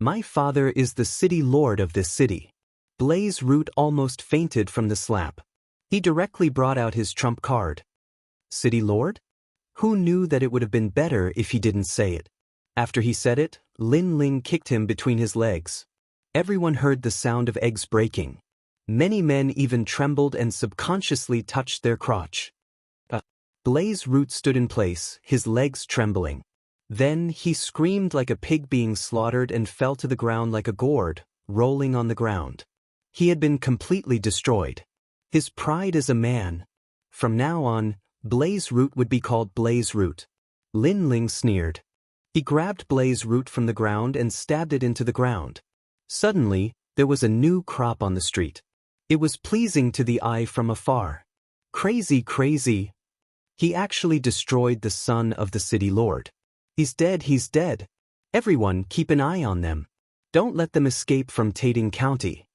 My father is the city lord of this city. Blaze Root almost fainted from the slap. He directly brought out his trump card. City lord? Who knew that it would have been better if he didn't say it? After he said it, Lin Ling kicked him between his legs. Everyone heard the sound of eggs breaking. Many men even trembled and subconsciously touched their crotch. Blaze Root stood in place, his legs trembling. Then he screamed like a pig being slaughtered and fell to the ground like a gourd, rolling on the ground. He had been completely destroyed. His pride as a man. From now on, Blaze Root would be called Blaze Root. Lin Ling sneered. He grabbed Blaze Root from the ground and stabbed it into the ground. Suddenly, there was a new crop on the street. It was pleasing to the eye from afar. Crazy, crazy. He actually destroyed the son of the city lord. He's dead, he's dead. Everyone keep an eye on them. Don't let them escape from Tating County.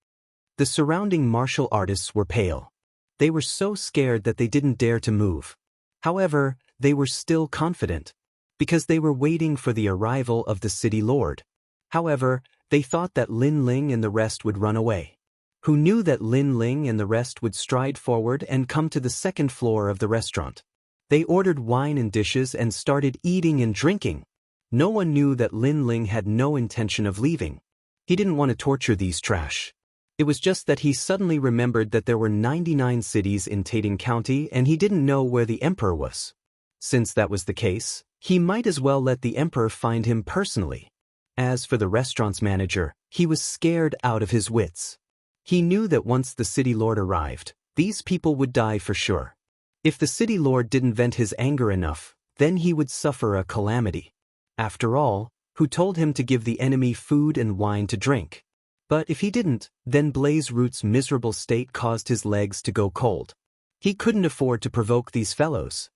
The surrounding martial artists were pale. They were so scared that they didn't dare to move. However, they were still confident, because they were waiting for the arrival of the city lord. However, they thought that Lin Ling and the rest would run away. Who knew that Lin Ling and the rest would stride forward and come to the second floor of the restaurant? They ordered wine and dishes and started eating and drinking. No one knew that Lin Ling had no intention of leaving. He didn't want to torture these trash. It was just that he suddenly remembered that there were 99 cities in Tating County and he didn't know where the emperor was. Since that was the case, he might as well let the emperor find him personally. As for the restaurant's manager, he was scared out of his wits. He knew that once the city lord arrived, these people would die for sure. If the city lord didn't vent his anger enough, then he would suffer a calamity. After all, who told him to give the enemy food and wine to drink? But if he didn't, then Blaze Root's miserable state caused his legs to go cold. He couldn't afford to provoke these fellows.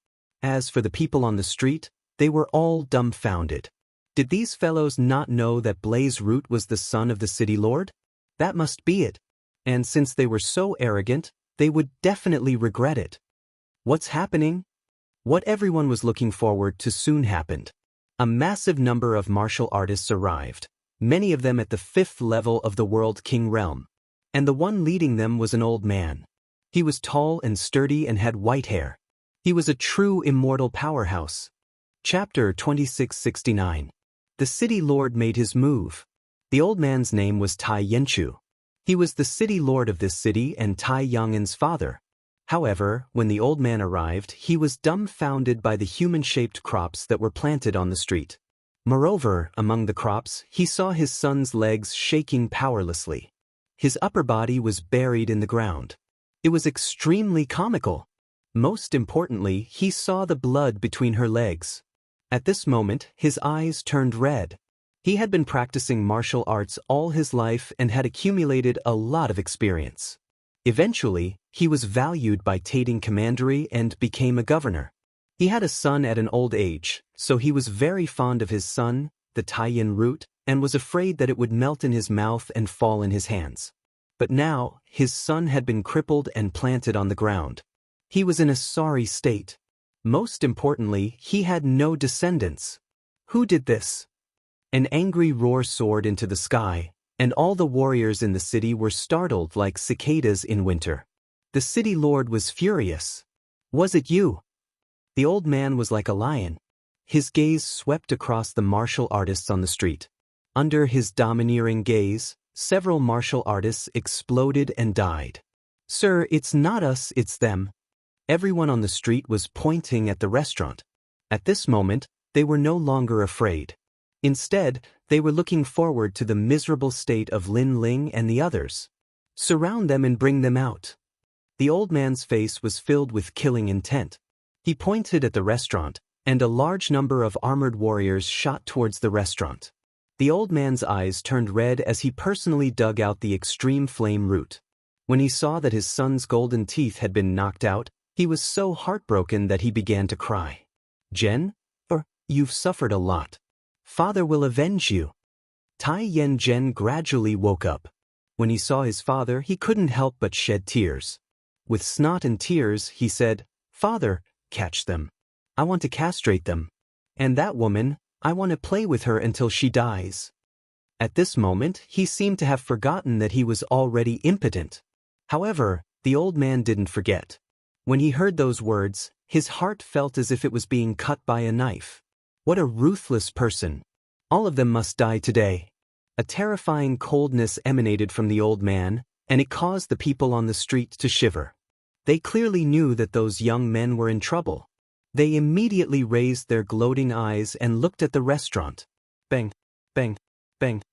As for the people on the street, they were all dumbfounded. Did these fellows not know that Blaze Root was the son of the city lord? That must be it. And since they were so arrogant, they would definitely regret it. What's happening? What everyone was looking forward to soon happened. A massive number of martial artists arrived, many of them at the 5th level of the World King realm. And the one leading them was an old man. He was tall and sturdy and had white hair. He was a true immortal powerhouse. Chapter 2669. The city lord made his move. The old man's name was Tai Yanchu. He was the city lord of this city and Tai Yang'an's father. However, when the old man arrived, he was dumbfounded by the human-shaped crops that were planted on the street. Moreover, among the crops, he saw his son's legs shaking powerlessly. His upper body was buried in the ground. It was extremely comical. Most importantly, he saw the blood between her legs. At this moment, his eyes turned red. He had been practicing martial arts all his life and had accumulated a lot of experience. Eventually, he was valued by Tating Commandery and became a governor. He had a son at an old age, so he was very fond of his son, the Taiyan root, and was afraid that it would melt in his mouth and fall in his hands. But now, his son had been crippled and planted on the ground. He was in a sorry state. Most importantly, he had no descendants. Who did this? An angry roar soared into the sky, and all the warriors in the city were startled like cicadas in winter. The city lord was furious. Was it you? The old man was like a lion. His gaze swept across the martial artists on the street. Under his domineering gaze, several martial artists exploded and died. Sir, it's not us, it's them. Everyone on the street was pointing at the restaurant. At this moment, they were no longer afraid. Instead, they were looking forward to the miserable state of Lin Ling and the others. Surround them and bring them out. The old man's face was filled with killing intent. He pointed at the restaurant, and a large number of armored warriors shot towards the restaurant. The old man's eyes turned red as he personally dug out the extreme flame root. When he saw that his son's golden teeth had been knocked out, He was so heartbroken that he began to cry. Jen? You've suffered a lot. Father will avenge you. Tai Yen Jen gradually woke up. When he saw his father, he couldn't help but shed tears. With snot and tears, he said, "Father, catch them. I want to castrate them. And that woman, I want to play with her until she dies." At this moment, he seemed to have forgotten that he was already impotent. However, the old man didn't forget. When he heard those words, his heart felt as if it was being cut by a knife. What a ruthless person. All of them must die today. A terrifying coldness emanated from the old man, and it caused the people on the street to shiver. They clearly knew that those young men were in trouble. They immediately raised their gloating eyes and looked at the restaurant. Bang, bang, bang.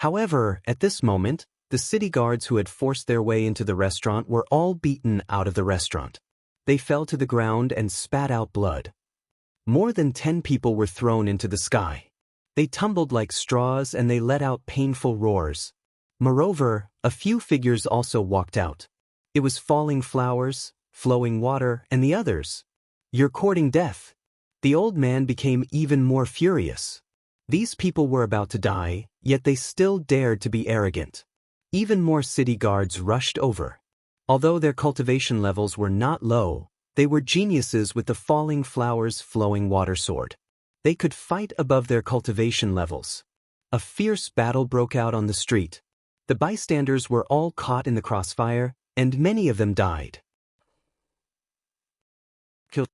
However, at this moment, the city guards who had forced their way into the restaurant were all beaten out of the restaurant. They fell to the ground and spat out blood. More than 10 people were thrown into the sky. They tumbled like straws and they let out painful roars. Moreover, a few figures also walked out. It was falling flowers, flowing water, and the others. "You're courting death." The old man became even more furious. These people were about to die, yet they still dared to be arrogant. Even more city guards rushed over. Although their cultivation levels were not low, they were geniuses with the falling flowers flowing water sword. They could fight above their cultivation levels. A fierce battle broke out on the street. The bystanders were all caught in the crossfire, and many of them died. Kill.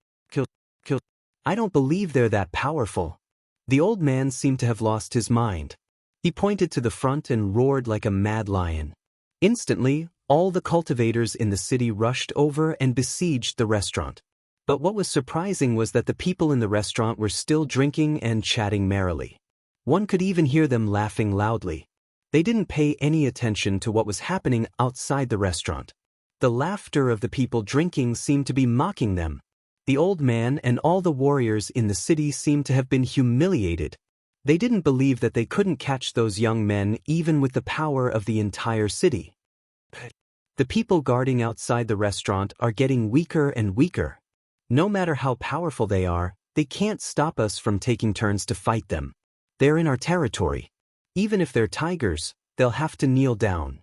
I don't believe they're that powerful. The old man seemed to have lost his mind. He pointed to the front and roared like a mad lion. Instantly, all the cultivators in the city rushed over and besieged the restaurant. But what was surprising was that the people in the restaurant were still drinking and chatting merrily. One could even hear them laughing loudly. They didn't pay any attention to what was happening outside the restaurant. The laughter of the people drinking seemed to be mocking them. The old man and all the warriors in the city seemed to have been humiliated. They didn't believe that they couldn't catch those young men even with the power of the entire city. The people guarding outside the restaurant are getting weaker and weaker. No matter how powerful they are, they can't stop us from taking turns to fight them. They're in our territory. Even if they're tigers, they'll have to kneel down.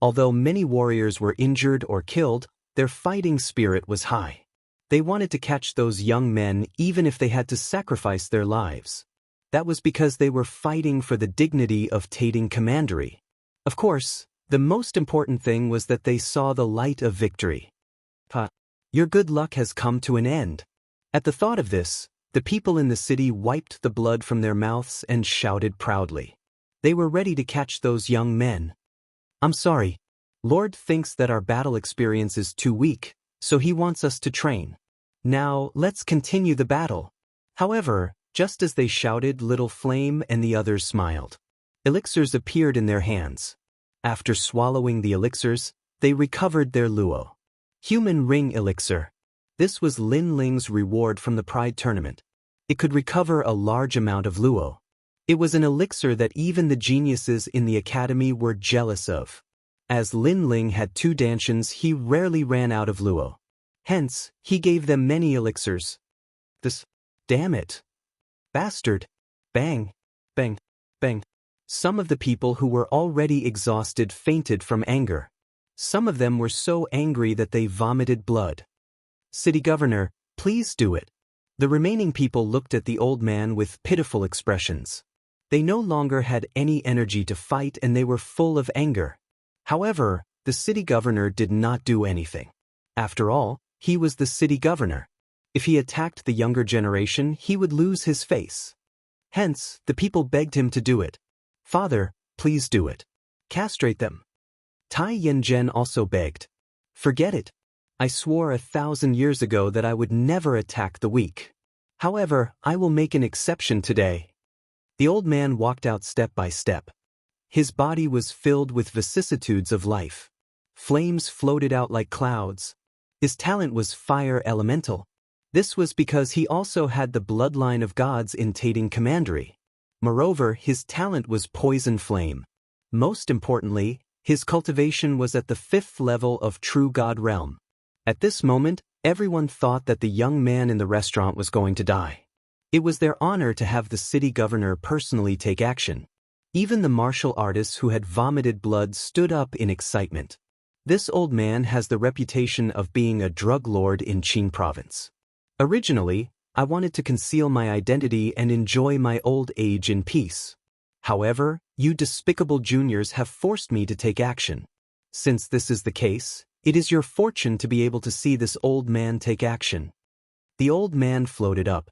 Although many warriors were injured or killed, their fighting spirit was high. They wanted to catch those young men even if they had to sacrifice their lives. That was because they were fighting for the dignity of tating commandery. Of course, the most important thing was that they saw the light of victory. Your good luck has come to an end. At the thought of this, the people in the city wiped the blood from their mouths and shouted proudly. They were ready to catch those young men. "I'm sorry. Lord thinks that our battle experience is too weak, so he wants us to train. Now, let's continue the battle." However, just as they shouted, Little Flame and the others smiled. Elixirs appeared in their hands. After swallowing the elixirs, they recovered their luo. Human Ring Elixir. This was Lin Ling's reward from the Pride Tournament. It could recover a large amount of luo. It was an elixir that even the geniuses in the academy were jealous of. As Lin Ling had 2 dantians, he rarely ran out of luo. Hence, he gave them many elixirs. Damn it. Bastard. Bang, bang, bang. Some of the people who were already exhausted fainted from anger. Some of them were so angry that they vomited blood. "City Governor, please do it." The remaining people looked at the old man with pitiful expressions. They no longer had any energy to fight and they were full of anger. However, the city governor did not do anything. After all, he was the city governor. If he attacked the younger generation, he would lose his face. Hence, the people begged him to do it. "Father, please do it. Castrate them." Tai Yen also begged. "Forget it. I swore 1,000 years ago that I would never attack the weak. However, I will make an exception today." The old man walked out step by step. His body was filled with vicissitudes of life. Flames floated out like clouds. His talent was fire elemental. This was because he also had the bloodline of gods in tating commandery. Moreover, his talent was poison flame. Most importantly, his cultivation was at the 5th level of true god realm. At this moment, Everyone thought that the young man in the restaurant was going to die. It was their honor to have the city governor personally take action. Even the martial artists who had vomited blood stood up in excitement. This old man has the reputation of being a drug lord in Qin province. Originally, I wanted to conceal my identity and enjoy my old age in peace. However, you despicable juniors have forced me to take action. Since this is the case, it is your fortune to be able to see this old man take action. The old man floated up.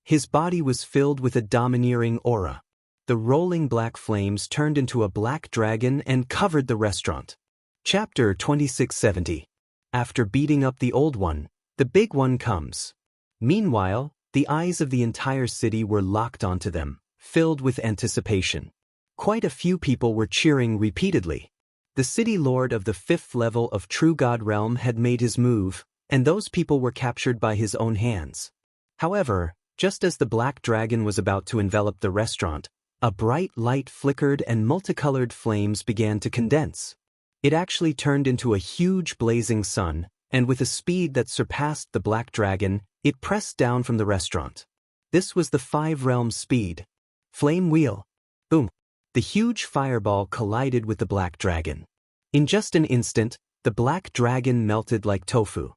His body was filled with a domineering aura. The rolling black flames turned into a black dragon and covered the restaurant. Chapter 2670. After beating up the old one, the big one comes. Meanwhile, the eyes of the entire city were locked onto them, filled with anticipation. Quite a few people were cheering repeatedly. The city lord of the 5th level of True God Realm had made his move, and those people were captured by his own hands. However, just as the black dragon was about to envelop the restaurant, a bright light flickered and multicolored flames began to condense. It actually turned into a huge blazing sun, and with a speed that surpassed the black dragon, it pressed down from the restaurant. This was the 5 realms speed. Flame wheel. Boom. The huge fireball collided with the black dragon. In just an instant, the black dragon melted like tofu.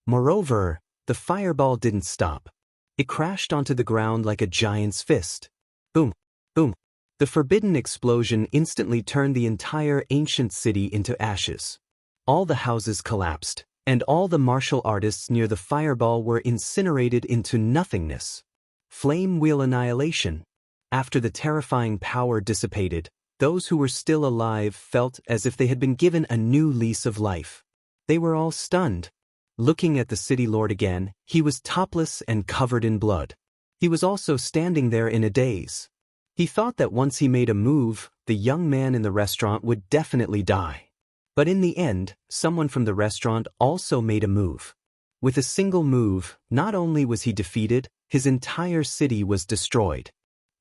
Moreover, the fireball didn't stop. It crashed onto the ground like a giant's fist. Boom. Boom. The forbidden explosion instantly turned the entire ancient city into ashes. All the houses collapsed, and all the martial artists near the fireball were incinerated into nothingness. Flame wheel annihilation. After the terrifying power dissipated, those who were still alive felt as if they had been given a new lease of life. They were all stunned. Looking at the city lord again, he was topless and covered in blood. He was also standing there in a daze. He thought that once he made a move, the young man in the restaurant would definitely die. But in the end, someone from the restaurant also made a move. With a single move, not only was he defeated, his entire city was destroyed.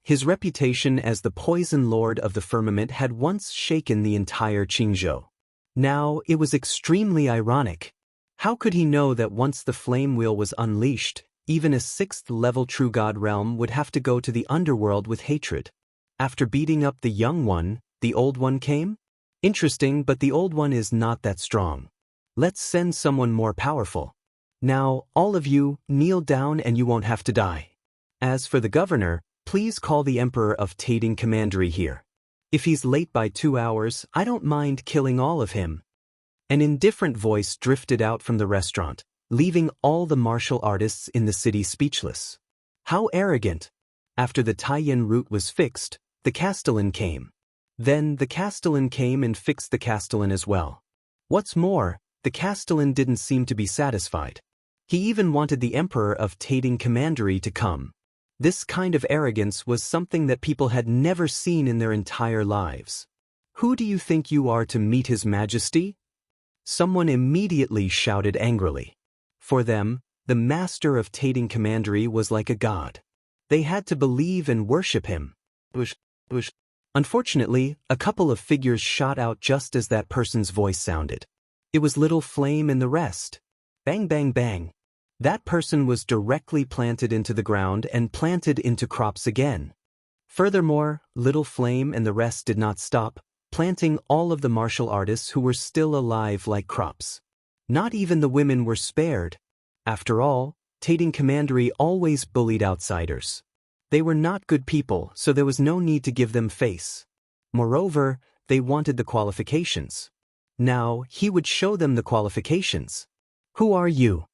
His reputation as the Poison Lord of the Firmament had once shaken the entire Qingzhou. Now, it was extremely ironic. How could he know that once the flame wheel was unleashed, even a 6th level True God Realm would have to go to the underworld with hatred? After beating up the young one, the old one came? Interesting, but the old one is not that strong. Let's send someone more powerful. Now, all of you, kneel down and you won't have to die. As for the governor, please call the Emperor of Tating Commandery here. If he's late by 2 hours, I don't mind killing all of him. An indifferent voice drifted out from the restaurant, leaving all the martial artists in the city speechless. How arrogant! After the Taiyan route was fixed, the Castellan came. Then the Castellan came and fixed the Castellan as well. What's more, the Castellan didn't seem to be satisfied. He even wanted the Emperor of Tating Commandery to come. This kind of arrogance was something that people had never seen in their entire lives. Who do you think you are to meet His Majesty? Someone immediately shouted angrily. For them, the master of Tating Commandery was like a god. They had to believe and worship him. Unfortunately, a couple of figures shot out just as that person's voice sounded. It was Little Flame and the rest. Bang bang bang. That person was directly planted into the ground and planted into crops again. Furthermore, Little Flame and the rest did not stop, planting all of the martial artists who were still alive like crops. Not even the women were spared. After all, Tating Commandery always bullied outsiders. They were not good people, so there was no need to give them face. Moreover, they wanted the qualifications. Now, he would show them the qualifications. Who are you?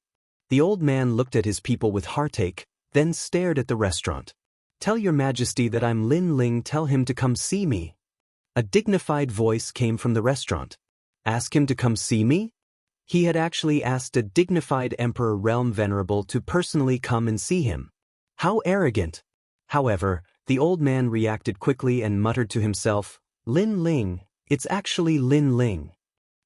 The old man looked at his people with heartache, then stared at the restaurant. Tell your majesty that I'm Lin Ling, tell him to come see me. A dignified voice came from the restaurant. Ask him to come see me? He had actually asked a dignified Emperor Realm Venerable to personally come and see him. How arrogant! However, the old man reacted quickly and muttered to himself, Lin Ling, it's actually Lin Ling.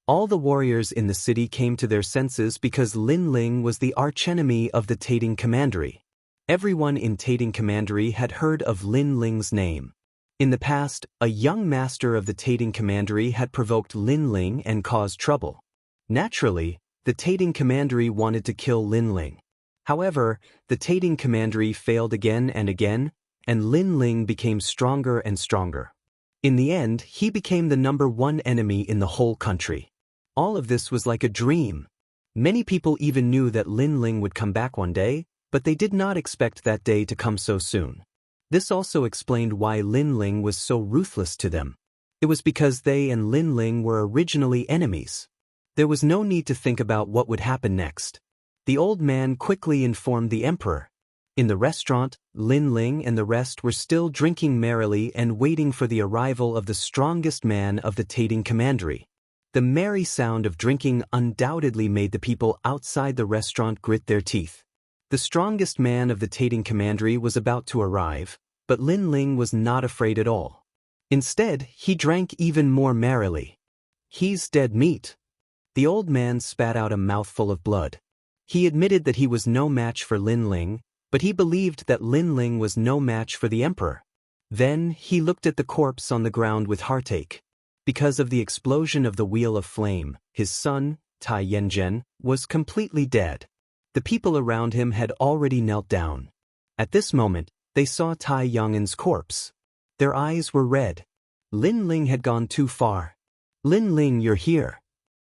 All the warriors in the city came to their senses because Lin Ling was the archenemy of the Tating Commandery. Everyone in Tating Commandery had heard of Lin Ling's name. In the past, a young master of the Tating Commandery had provoked Lin Ling and caused trouble. Naturally, the Tating Commandery wanted to kill Lin Ling. However, the Tating Commandery failed again and again, and Lin Ling became stronger and stronger. In the end, he became the #1 enemy in the whole country. All of this was like a dream. Many people even knew that Lin Ling would come back one day, but they did not expect that day to come so soon. This also explained why Lin Ling was so ruthless to them. It was because they and Lin Ling were originally enemies. There was no need to think about what would happen next. The old man quickly informed the emperor. In the restaurant, Lin Ling and the rest were still drinking merrily and waiting for the arrival of the strongest man of the Tating Commandery. The merry sound of drinking undoubtedly made the people outside the restaurant grit their teeth. The strongest man of the Tating Commandery was about to arrive, but Lin Ling was not afraid at all. Instead, he drank even more merrily. "He's dead meat." The old man spat out a mouthful of blood. He admitted that he was no match for Lin Ling, but he believed that Lin Ling was no match for the emperor. Then he looked at the corpse on the ground with heartache. Because of the explosion of the Wheel of Flame, his son, Tai Yanzhen, was completely dead. The people around him had already knelt down. At this moment, they saw Tai Yong'an's corpse. Their eyes were red. Lin Ling had gone too far. "Lin Ling, you're here."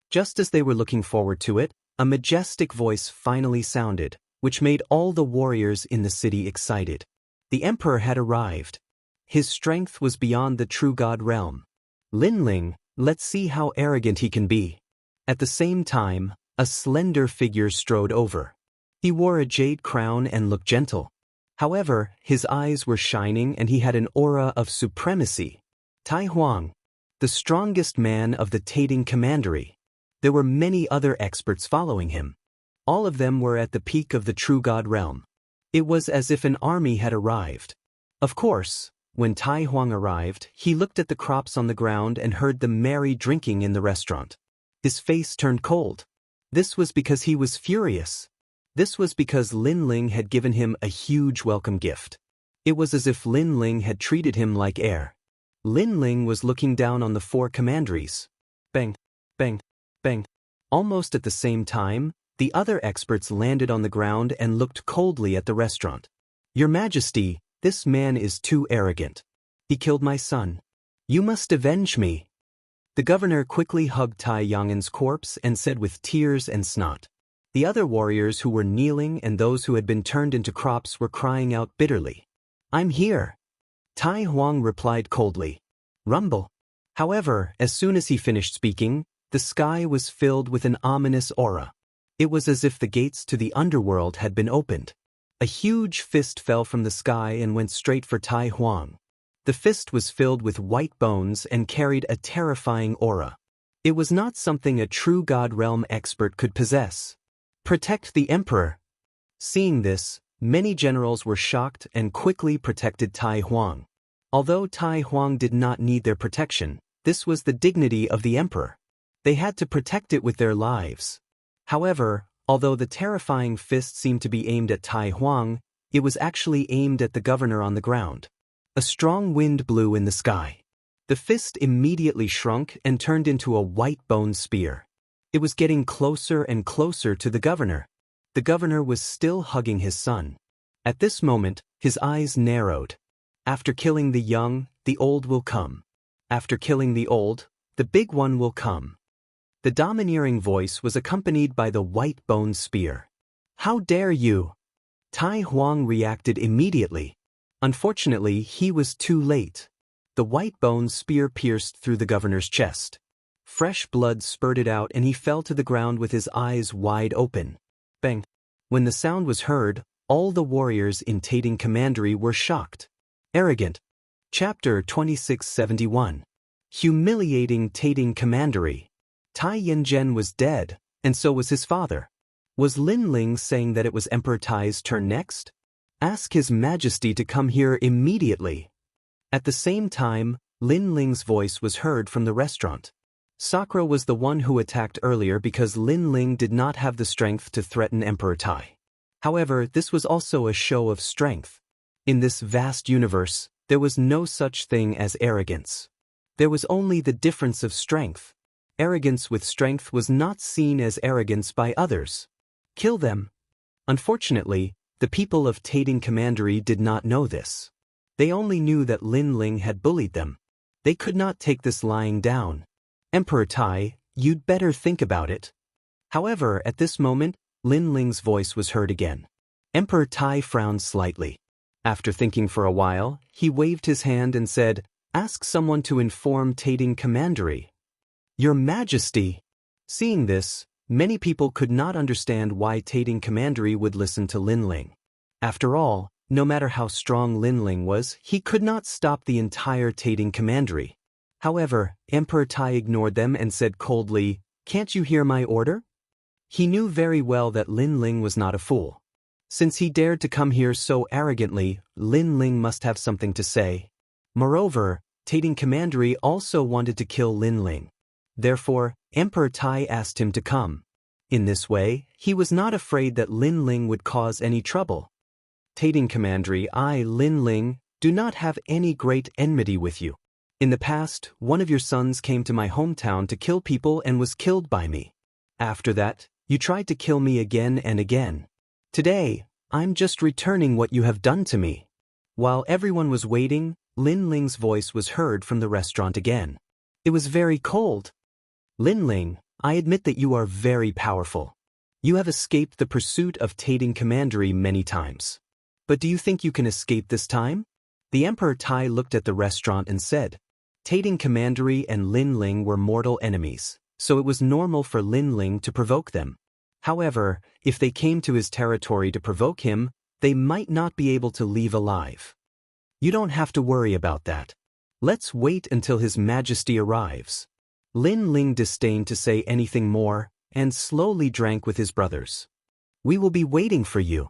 Just as they were looking forward to it, a majestic voice finally sounded, which made all the warriors in the city excited. The emperor had arrived. His strength was beyond the true god realm. "Lin Ling, let's see how arrogant he can be." At the same time, a slender figure strode over. He wore a jade crown and looked gentle. However, his eyes were shining and he had an aura of supremacy. Tai Huang, the strongest man of the Tating Commandery. There were many other experts following him. All of them were at the peak of the true god realm. It was as if an army had arrived. Of course, when Tai Huang arrived, he looked at the crops on the ground and heard the merry drinking in the restaurant. His face turned cold. This was because he was furious. This was because Lin Ling had given him a huge welcome gift. It was as if Lin Ling had treated him like heir. Lin Ling was looking down on the 4 commanderies. Bang, bang, bang. Almost at the same time, the other experts landed on the ground and looked coldly at the restaurant. "Your Majesty, this man is too arrogant. He killed my son. You must avenge me." The governor quickly hugged Tai Yong'an's corpse and said with tears and snot. The other warriors who were kneeling and those who had been turned into crops were crying out bitterly. "I'm here." Tai Huang replied coldly. "Rumble." However, as soon as he finished speaking, the sky was filled with an ominous aura. It was as if the gates to the underworld had been opened. A huge fist fell from the sky and went straight for Tai Huang. The fist was filled with white bones and carried a terrifying aura. It was not something a true God Realm expert could possess. "Protect the Emperor." Seeing this, many generals were shocked and quickly protected Tai Huang. Although Tai Huang did not need their protection, this was the dignity of the Emperor. They had to protect it with their lives. However, although the terrifying fist seemed to be aimed at Tai Huang, it was actually aimed at the governor on the ground. A strong wind blew in the sky. The fist immediately shrunk and turned into a white bone spear. It was getting closer and closer to the governor. The governor was still hugging his son. At this moment, his eyes narrowed. After killing the young, the old will come. After killing the old, the big one will come. The domineering voice was accompanied by the white bone spear. "How dare you!" Tai Huang reacted immediately. Unfortunately, he was too late. The white bone spear pierced through the governor's chest. Fresh blood spurted out and he fell to the ground with his eyes wide open. Bang! When the sound was heard, all the warriors in Tating Commandery were shocked. Arrogant. Chapter 2671. Humiliating Tating Commandery. Tai Yanzhen was dead, and so was his father. Was Lin Ling saying that it was Emperor Tai's turn next? Ask His Majesty to come here immediately. At the same time, Lin Ling's voice was heard from the restaurant. Sakura was the one who attacked earlier because Lin Ling did not have the strength to threaten Emperor Tai. However, this was also a show of strength. In this vast universe, there was no such thing as arrogance. There was only the difference of strength. arrogance with strength was not seen as arrogance by others. Kill them. Unfortunately, the people of Tating Commandery did not know this. They only knew that Lin Ling had bullied them. They could not take this lying down. Emperor Tai, you'd better think about it. However, at this moment, Lin Ling's voice was heard again. Emperor Tai frowned slightly. After thinking for a while, he waved his hand and said, "Ask someone to inform Tating Commandery." Your Majesty! Seeing this, many people could not understand why Tating Commandery would listen to Lin Ling. After all, no matter how strong Lin Ling was, he could not stop the entire Tating Commandery. However, Emperor Tai ignored them and said coldly, "Can't you hear my order?" He knew very well that Lin Ling was not a fool. Since he dared to come here so arrogantly, Lin Ling must have something to say. Moreover, Tating Commandery also wanted to kill Lin Ling. Therefore, Emperor Tai asked him to come. In this way, he was not afraid that Lin Ling would cause any trouble. Tating Commandery, I, Lin Ling, do not have any great enmity with you. In the past, one of your sons came to my hometown to kill people and was killed by me. After that, you tried to kill me again and again. Today, I'm just returning what you have done to me. While everyone was waiting, Lin Ling's voice was heard from the restaurant again. It was very cold. Lin Ling, I admit that you are very powerful. You have escaped the pursuit of Tating Commandery many times. But do you think you can escape this time? The Emperor Tai looked at the restaurant and said, Tating Commandery and Lin Ling were mortal enemies, so it was normal for Lin Ling to provoke them. However, if they came to his territory to provoke him, they might not be able to leave alive. You don't have to worry about that. Let's wait until His Majesty arrives. Lin Ling disdained to say anything more, and slowly drank with his brothers. We will be waiting for you.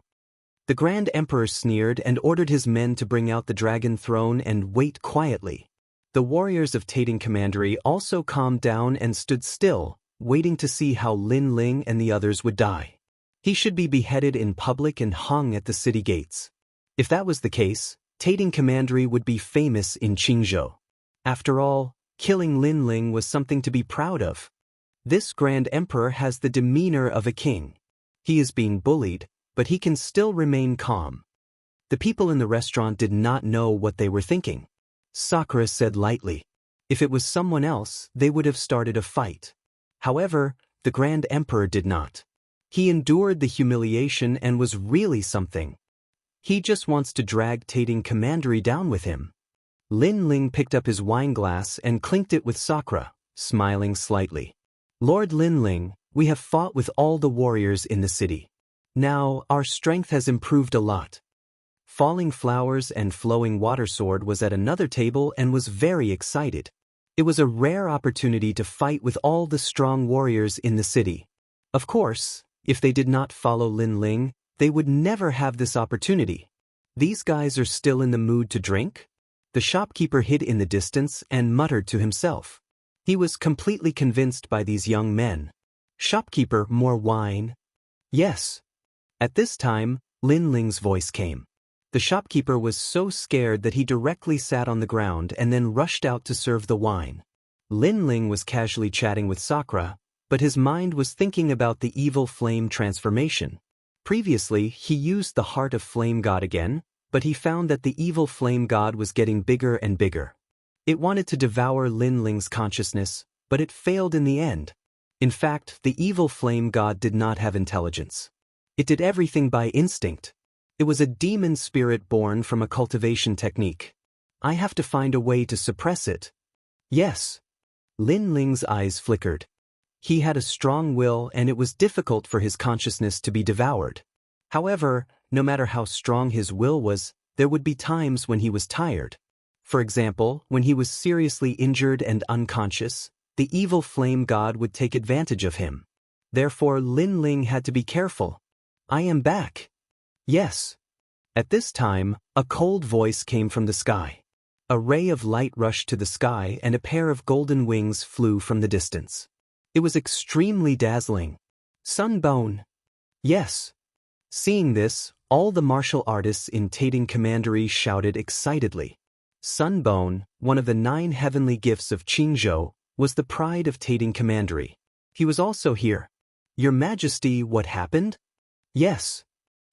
The Grand Emperor sneered and ordered his men to bring out the dragon throne and wait quietly. The warriors of Tating Commandery also calmed down and stood still, waiting to see how Lin Ling and the others would die. He should be beheaded in public and hung at the city gates. If that was the case, Tating Commandery would be famous in Qingzhou. After all, killing Lin Ling was something to be proud of. This Grand Emperor has the demeanor of a king. He is being bullied, but he can still remain calm. The people in the restaurant did not know what they were thinking. Sakura said lightly, if it was someone else, they would have started a fight. However, the Grand Emperor did not. He endured the humiliation and was really something. He just wants to drag Tating Commandery down with him. Lin Ling picked up his wine glass and clinked it with Sakura, smiling slightly. Lord Lin Ling, we have fought with all the warriors in the city. Now, our strength has improved a lot. Falling Flowers and Flowing Water Sword was at another table and was very excited. It was a rare opportunity to fight with all the strong warriors in the city. Of course, if they did not follow Lin Ling, they would never have this opportunity. These guys are still in the mood to drink? The shopkeeper hid in the distance and muttered to himself. He was completely convinced by these young men. Shopkeeper, more wine? Yes. At this time, Lin Ling's voice came. The shopkeeper was so scared that he directly sat on the ground and then rushed out to serve the wine. Lin Ling was casually chatting with Sakura, but his mind was thinking about the evil flame transformation. Previously, he used the Heart of Flame God again, but he found that the evil flame god was getting bigger and bigger. It wanted to devour Lin Ling's consciousness, but it failed in the end. In fact, the evil flame god did not have intelligence. It did everything by instinct. It was a demon spirit born from a cultivation technique. I have to find a way to suppress it. Yes. Lin Ling's eyes flickered. He had a strong will and it was difficult for his consciousness to be devoured. However, no matter how strong his will was, there would be times when he was tired. For example, when he was seriously injured and unconscious, the evil flame god would take advantage of him. Therefore, Lin Ling had to be careful. I am back. Yes. At this time, a cold voice came from the sky. A ray of light rushed to the sky and a pair of golden wings flew from the distance. It was extremely dazzling. Sunbone. Yes. Seeing this, all the martial artists in Tating Commandery shouted excitedly. Sunbone, one of the 9 heavenly gifts of Qingzhou, was the pride of Tating Commandery. He was also here. Your Majesty, what happened? Yes.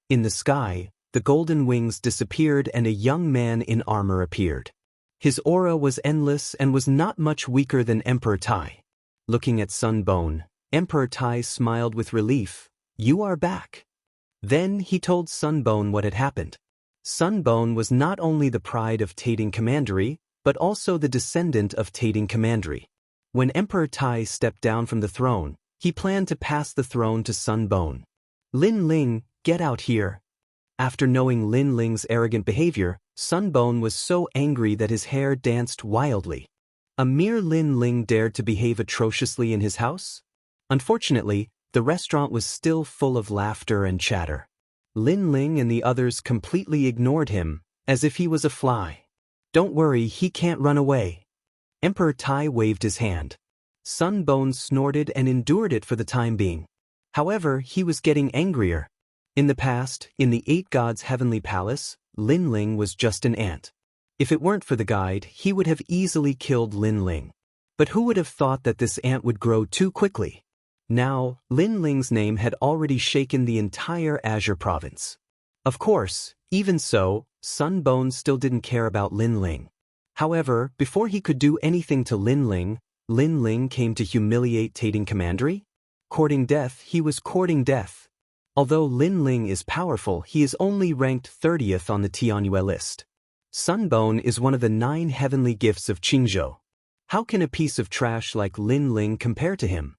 In the sky, the golden wings disappeared and a young man in armor appeared. His aura was endless and was not much weaker than Emperor Tai. Looking at Sunbone, Emperor Tai smiled with relief. You are back. Then he told Sunbone what had happened. Sunbone was not only the pride of Tating Commandery, but also the descendant of Tating Commandery. When Emperor Tai stepped down from the throne, he planned to pass the throne to Sunbone. Lin Ling, get out here. After knowing Lin Ling's arrogant behavior, Sunbone was so angry that his hair danced wildly. A mere Lin Ling dared to behave atrociously in his house? Unfortunately, the restaurant was still full of laughter and chatter. Lin Ling and the others completely ignored him, as if he was a fly. Don't worry, he can't run away. Emperor Tai waved his hand. Sunbone snorted and endured it for the time being. However, he was getting angrier. In the past, in the 8 Gods' heavenly palace, Lin Ling was just an ant. If it weren't for the guide, he would have easily killed Lin Ling. But who would have thought that this ant would grow too quickly? Now, Lin Ling's name had already shaken the entire Azure province. Of course, even so, Sunbone still didn't care about Lin Ling. However, before he could do anything to Lin Ling came to humiliate Tating Commandery? Courting death, he was courting death. Although Lin Ling is powerful, he is only ranked 30th on the Tianyue list. Sunbone is one of the 9 heavenly gifts of Qingzhou. How can a piece of trash like Lin Ling compare to him?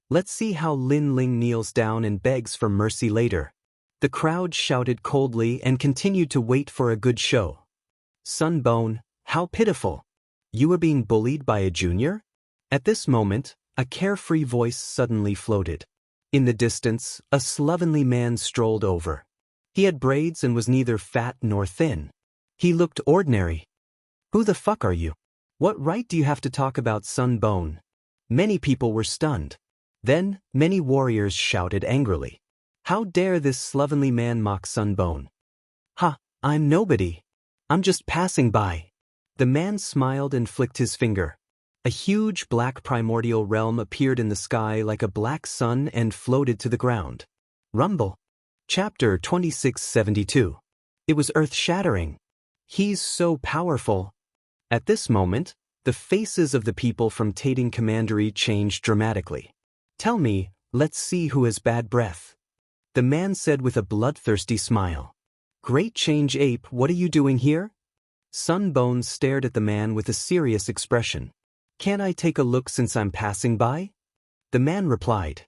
Let's see how Lin Ling kneels down and begs for mercy later. The crowd shouted coldly and continued to wait for a good show. Sunbone, how pitiful. You are being bullied by a junior? At this moment, a carefree voice suddenly floated. In the distance, a slovenly man strolled over. He had braids and was neither fat nor thin. He looked ordinary. Who the fuck are you? What right do you have to talk about Sunbone? Many people were stunned. Then, many warriors shouted angrily. How dare this slovenly man mock Sunbone? Ha, I'm nobody. I'm just passing by. The man smiled and flicked his finger. A huge black primordial realm appeared in the sky like a black sun and floated to the ground. Rumble. Chapter 2672. It was earth-shattering. He's so powerful. At this moment, the faces of the people from Tating Commandery changed dramatically. Tell me, let's see who has bad breath. The man said with a bloodthirsty smile. Great Change Ape, what are you doing here? Sunbone stared at the man with a serious expression. Can't I take a look since I'm passing by? The man replied.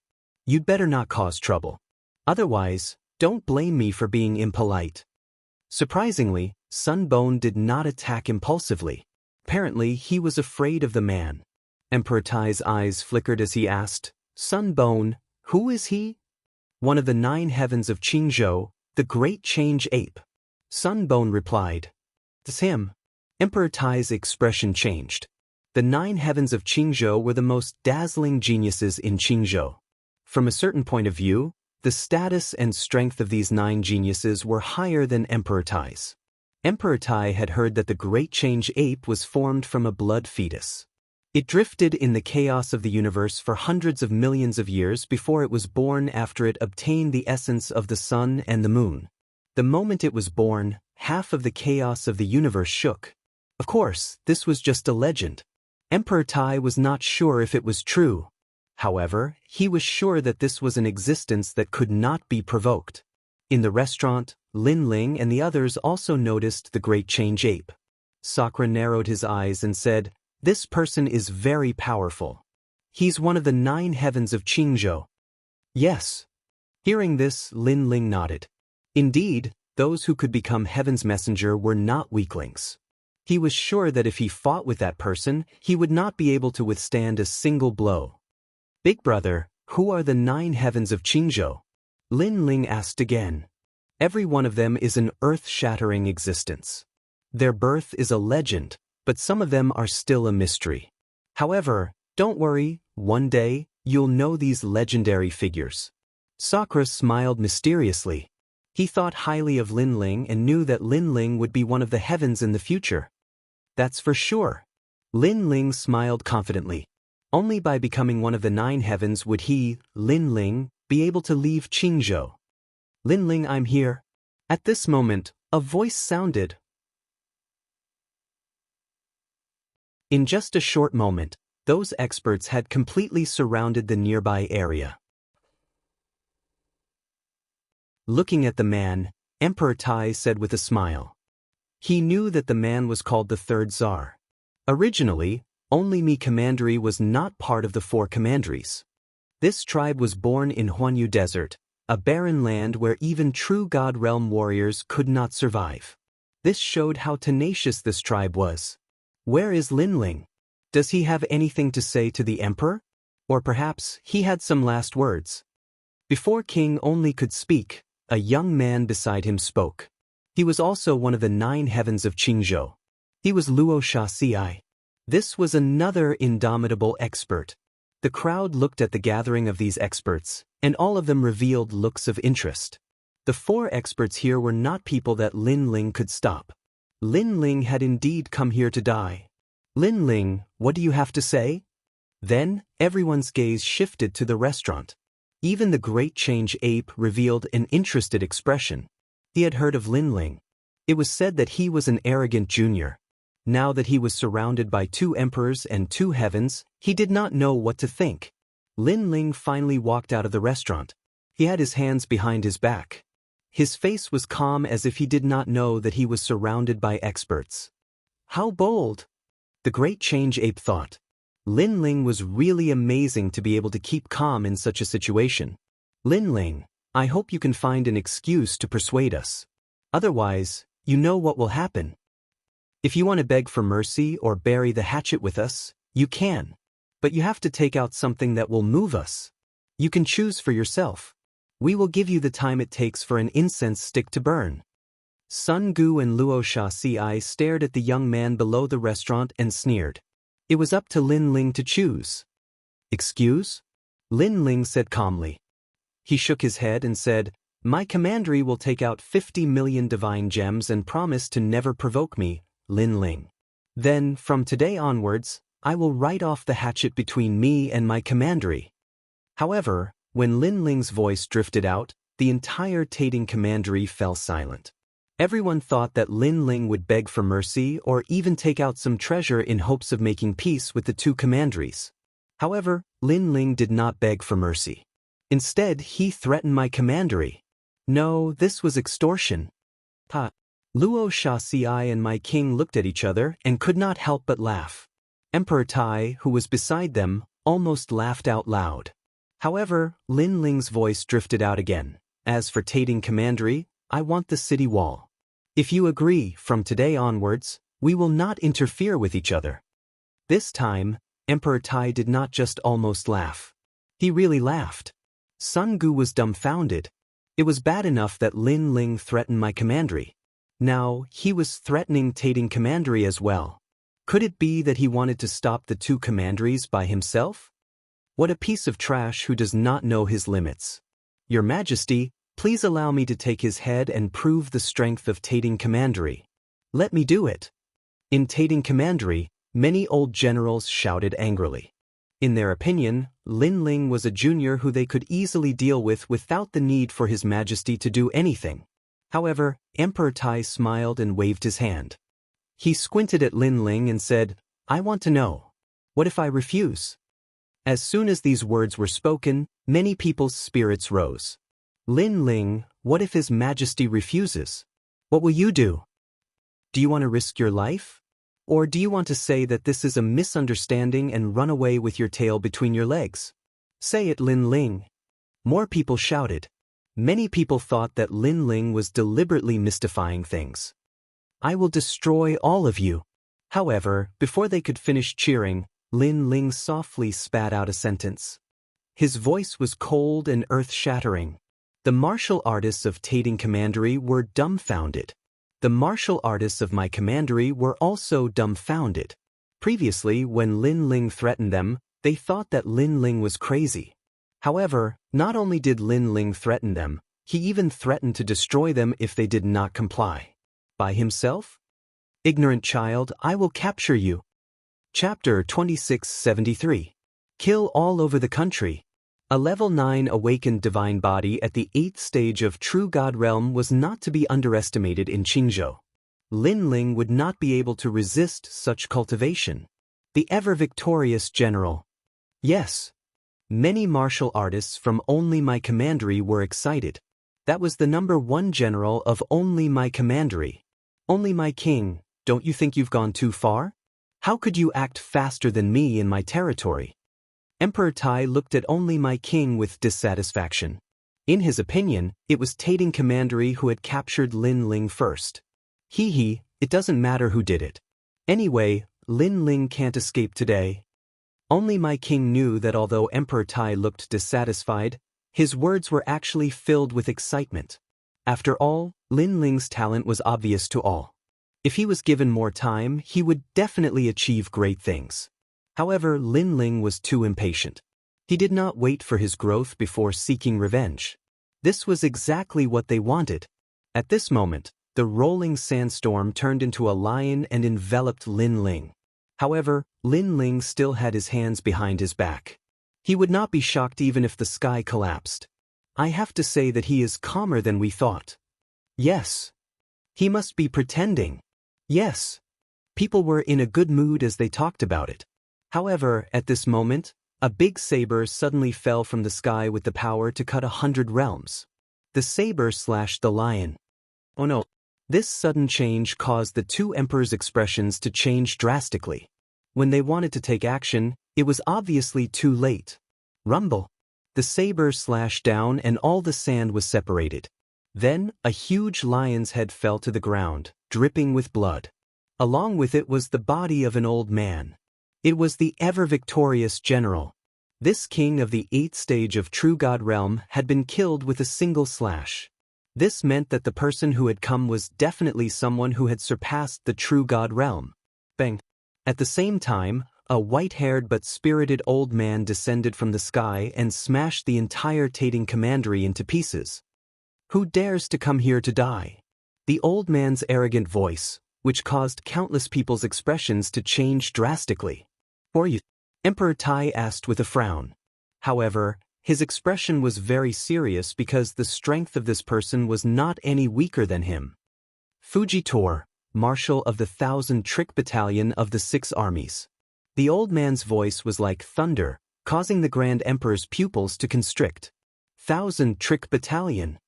You'd better not cause trouble. Otherwise, don't blame me for being impolite. Surprisingly, Sunbone did not attack impulsively. Apparently, he was afraid of the man. Emperor Tai's eyes flickered as he asked, Sunbone, who is he? One of the 9 heavens of Qingzhou, the Great Change Ape. Sunbone replied. It's him. Emperor Tai's expression changed. The 9 heavens of Qingzhou were the most dazzling geniuses in Qingzhou. From a certain point of view, the status and strength of these 9 geniuses were higher than Emperor Tai's. Emperor Tai had heard that the Great Change Ape was formed from a blood fetus. It drifted in the chaos of the universe for hundreds of millions of years before it was born after it obtained the essence of the sun and the moon. The moment it was born, half of the chaos of the universe shook. Of course, this was just a legend. Emperor Tai was not sure if it was true. However, he was sure that this was an existence that could not be provoked. In the restaurant, Lin Ling and the others also noticed the Great Change Ape. Sakura narrowed his eyes and said, This person is very powerful. He's one of the 9 heavens of Qingzhou. Yes. Hearing this, Lin Ling nodded. Indeed, those who could become Heaven's messenger were not weaklings. He was sure that if he fought with that person, he would not be able to withstand a single blow. Big brother, who are the 9 heavens of Qingzhou? Lin Ling asked again. Every one of them is an earth-shattering existence. Their birth is a legend, but some of them are still a mystery. However, don't worry, one day, you'll know these legendary figures. Sakura smiled mysteriously. He thought highly of Lin Ling and knew that Lin Ling would be one of the heavens in the future. That's for sure. Lin Ling smiled confidently. Only by becoming one of the 9 heavens would he, Lin Ling, be able to leave Qingzhou. Lin Ling, I'm here. At this moment, a voice sounded. In just a short moment, those experts had completely surrounded the nearby area. Looking at the man, Emperor Tai said with a smile. He knew that the man was called the Third Tsar. Originally, only Mi Commandery was not part of the 4 commanderies. This tribe was born in Huanyu Desert, a barren land where even true God Realm warriors could not survive. This showed how tenacious this tribe was. Where is Lin Ling? Does he have anything to say to the emperor? Or perhaps he had some last words? Before King Only could speak, a young man beside him spoke. He was also one of the 9 heavens of Qingzhou. He was Luo Xianxia. This was another indomitable expert. The crowd looked at the gathering of these experts, and all of them revealed looks of interest. The 4 experts here were not people that Lin Ling could stop. Lin Ling had indeed come here to die. Lin Ling, what do you have to say? Then, everyone's gaze shifted to the restaurant. Even the Great Change Ape revealed an interested expression. He had heard of Lin Ling. It was said that he was an arrogant junior. Now that he was surrounded by 2 emperors and 2 heavens, he did not know what to think. Lin Ling finally walked out of the restaurant. He had his hands behind his back. His face was calm as if he did not know that he was surrounded by experts. How bold! The Great Change Ape thought. Lin Ling was really amazing to be able to keep calm in such a situation. Lin Ling, I hope you can find an excuse to persuade us. Otherwise, you know what will happen. If you want to beg for mercy or bury the hatchet with us, you can. But you have to take out something that will move us. You can choose for yourself. We will give you the time it takes for an incense stick to burn. Sun Gu and Luo Xianxia stared at the young man below the restaurant and sneered. It was up to Lin Ling to choose. Excuse? Lin Ling said calmly. He shook his head and said, My commandery will take out 50 million divine gems and promise to never provoke me, Lin Ling. Then, from today onwards, I will write off the hatchet between me and my commandery. However, when Lin Ling's voice drifted out, the entire Tating commandery fell silent. Everyone thought that Lin Ling would beg for mercy or even take out some treasure in hopes of making peace with the 2 commanderies. However, Lin Ling did not beg for mercy. Instead, he threatened my commandery. No, this was extortion. Ha! Luo Xianxia and my king looked at each other and could not help but laugh. Emperor Tai, who was beside them, almost laughed out loud. However, Lin Ling's voice drifted out again. As for Tating commandery, I want the city wall. If you agree, from today onwards, we will not interfere with each other. This time, Emperor Tai did not just almost laugh. He really laughed. Sun Gu was dumbfounded. It was bad enough that Lin Ling threatened my commandery. Now, he was threatening Tating commandery as well. Could it be that he wanted to stop the 2 commanderies by himself? What a piece of trash who does not know his limits. Your Majesty, please allow me to take his head and prove the strength of Tating commandery. Let me do it. In Tating commandery, many old generals shouted angrily. In their opinion, Lin Ling was a junior who they could easily deal with without the need for His Majesty to do anything. However, Emperor Tai smiled and waved his hand. He squinted at Lin Ling and said, I want to know. What if I refuse? As soon as these words were spoken, many people's spirits rose. Lin Ling, what if His Majesty refuses? What will you do? Do you want to risk your life? Or do you want to say that this is a misunderstanding and run away with your tail between your legs? Say it, Lin Ling. More people shouted. Many people thought that Lin Ling was deliberately mystifying things. I will destroy all of you. However, before they could finish cheering, Lin Ling softly spat out a sentence. His voice was cold and earth-shattering. The martial artists of Tating commandery were dumbfounded. The martial artists of my commandery were also dumbfounded. Previously, when Lin Ling threatened them, they thought that Lin Ling was crazy. However, not only did Lin Ling threaten them, he even threatened to destroy them if they did not comply. By himself? Ignorant child, I will capture you. Chapter 2673. Kill all over the country. A level 9 awakened divine body at the 8th stage of True God realm was not to be underestimated in Qingzhou. Lin Ling would not be able to resist such cultivation. The ever-victorious general. Yes. Many martial artists from Only My Commandery were excited. That was the #1 general of Only My Commandery. Only My king, don't you think you've gone too far? How could you act faster than me in my territory? Emperor Tai looked at Only My king with dissatisfaction. In his opinion, it was Tating Commandery who had captured Lin Ling first. It doesn't matter who did it. Anyway, Lin Ling can't escape today. Only My king knew that although Emperor Tai looked dissatisfied, his words were actually filled with excitement. After all, Lin Ling's talent was obvious to all. If he was given more time, he would definitely achieve great things. However, Lin Ling was too impatient. He did not wait for his growth before seeking revenge. This was exactly what they wanted. At this moment, the rolling sandstorm turned into a lion and enveloped Lin Ling. However, Lin Ling still had his hands behind his back. He would not be shocked even if the sky collapsed. I have to say that he is calmer than we thought. Yes. He must be pretending. Yes. People were in a good mood as they talked about it. However, at this moment, a big saber suddenly fell from the sky with the power to cut 100 realms. The saber slashed the lion. Oh no. This sudden change caused the two emperors' expressions to change drastically. When they wanted to take action, it was obviously too late. Rumble. The saber slashed down and all the sand was separated. Then, a huge lion's head fell to the ground, dripping with blood. Along with it was the body of an old man. It was the ever-victorious general. This king of the 8th stage of True God realm had been killed with a single slash. This meant that the person who had come was definitely someone who had surpassed the True God realm. Bang! At the same time, a white-haired but spirited old man descended from the sky and smashed the entire Tating Commandery into pieces. Who dares to come here to die? The old man's arrogant voice, which caused countless people's expressions to change drastically. "For you?" Emperor Tai asked with a frown. However, his expression was very serious because the strength of this person was not any weaker than him. Fujitor, Marshal of the 1,000 Trick Battalion of the 6 armies. The old man's voice was like thunder, causing the Grand Emperor's pupils to constrict. 1,000 Trick Battalion.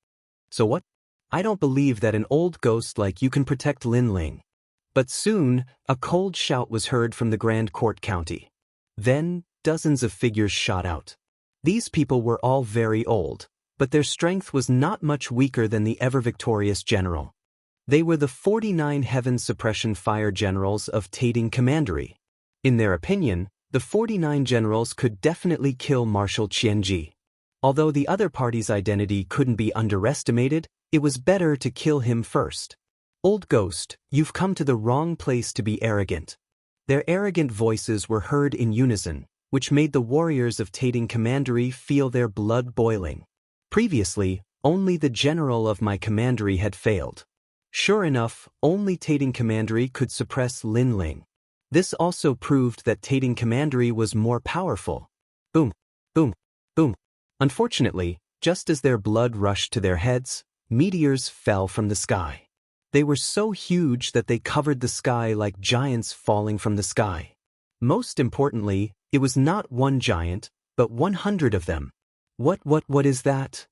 So what? I don't believe that an old ghost like you can protect Lin Ling. But soon, a cold shout was heard from the Grand Court County. Then, dozens of figures shot out. These people were all very old, but their strength was not much weaker than the ever-victorious general. They were the 49 Heaven Suppression Fire Generals of Tating Commandery. In their opinion, the 49 generals could definitely kill Marshal Qianji. Although the other party's identity couldn't be underestimated, it was better to kill him first. Old ghost, you've come to the wrong place to be arrogant. Their arrogant voices were heard in unison, which made the warriors of Tating Commandery feel their blood boiling. Previously, only the general of my commandery had failed. Sure enough, only Tating Commandery could suppress Lin Ling. This also proved that Tating Commandery was more powerful. Boom, boom, boom. Unfortunately, just as their blood rushed to their heads, meteors fell from the sky. They were so huge that they covered the sky like giants falling from the sky. Most importantly, it was not one giant, but 100 of them. What is that?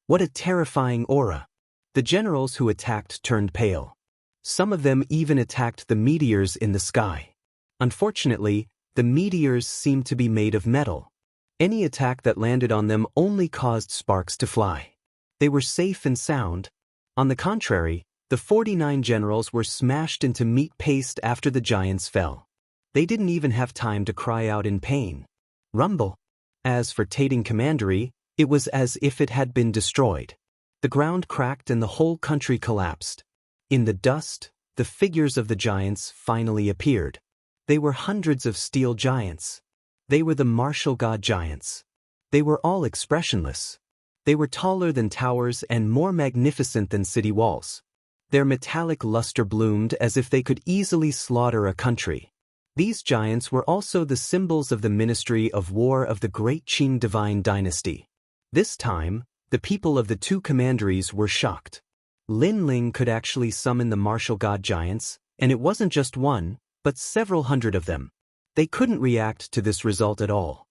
What a terrifying aura. The generals who attacked turned pale. Some of them even attacked the meteors in the sky. Unfortunately, the meteors seemed to be made of metal. Any attack that landed on them only caused sparks to fly. They were safe and sound. On the contrary, the 49 generals were smashed into meat paste after the giants fell. They didn't even have time to cry out in pain. Rumble. As for Tating Commandery, it was as if it had been destroyed. The ground cracked and the whole country collapsed. In the dust, the figures of the giants finally appeared. They were hundreds of steel giants. They were the martial god giants. They were all expressionless. They were taller than towers and more magnificent than city walls. Their metallic luster bloomed as if they could easily slaughter a country. These giants were also the symbols of the Ministry of War of the Great Qing Divine Dynasty. This time, the people of the two commanderies were shocked. Lin Ling could actually summon the martial god giants, and it wasn't just one, but several hundred of them. They couldn't react to this result at all.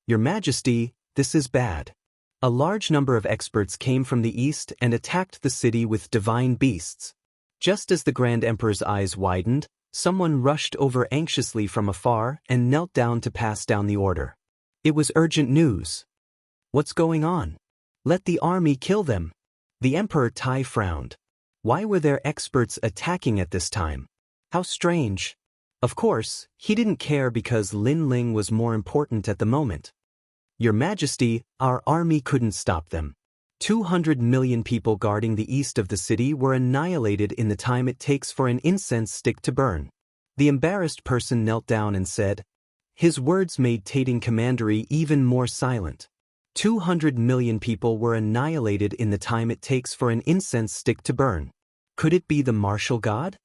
Your Majesty, this is bad. A large number of experts came from the east and attacked the city with divine beasts. Just as the Grand Emperor's eyes widened, someone rushed over anxiously from afar and knelt down to pass down the order. It was urgent news. What's going on? Let the army kill them. The Emperor Tai frowned. Why were there experts attacking at this time? How strange. Of course, he didn't care because Lin Ling was more important at the moment. Your Majesty, our army couldn't stop them. 200 million people guarding the east of the city were annihilated in the time it takes for an incense stick to burn. The embarrassed person knelt down and said. His words made Tating Commandery even more silent. 200 million people were annihilated in the time it takes for an incense stick to burn. Could it be the martial god?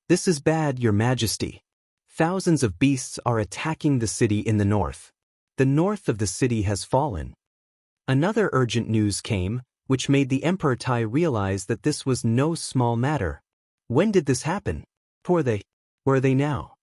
This is bad, Your Majesty. Thousands of beasts are attacking the city in the north. The north of the city has fallen. Another urgent news came, which made the Emperor Tai realize that this was no small matter. When did this happen? Where are they now?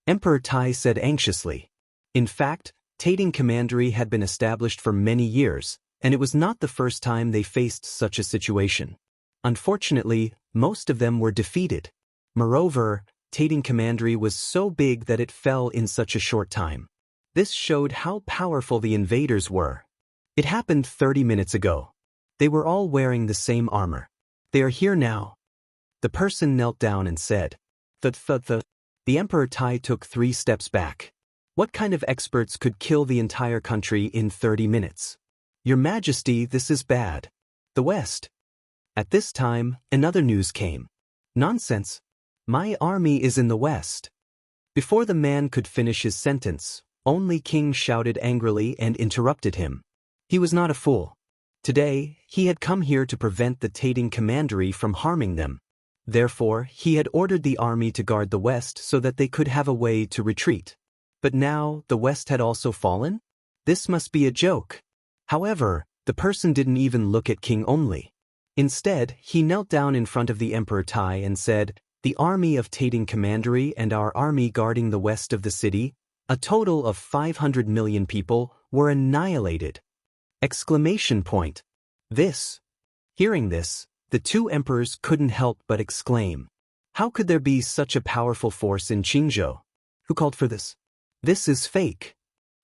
Emperor Tai said anxiously. In fact, Tating Commandery had been established for many years, and it was not the first time they faced such a situation. Unfortunately, most of them were defeated. Moreover, Tating Commandery was so big that it fell in such a short time. This showed how powerful the invaders were. It happened 30 minutes ago. They were all wearing the same armor. They are here now. The person knelt down and said. The Emperor Tai took 3 steps back. What kind of experts could kill the entire country in 30 minutes? Your Majesty, this is bad. The West. At this time, another news came. Nonsense. My army is in the West. Before the man could finish his sentence, only King shouted angrily and interrupted him. He was not a fool. Today, he had come here to prevent the Tating Commandery from harming them. Therefore, he had ordered the army to guard the West so that they could have a way to retreat. But now, the West had also fallen? This must be a joke. However, the person didn't even look at King only. Instead, he knelt down in front of the Emperor Tai and said, the army of Tating Commandery and our army guarding the west of the city, a total of 500 million people, were annihilated. Exclamation point. This. Hearing this, the two emperors couldn't help but exclaim. How could there be such a powerful force in Qingzhou? Who called for this? This is fake.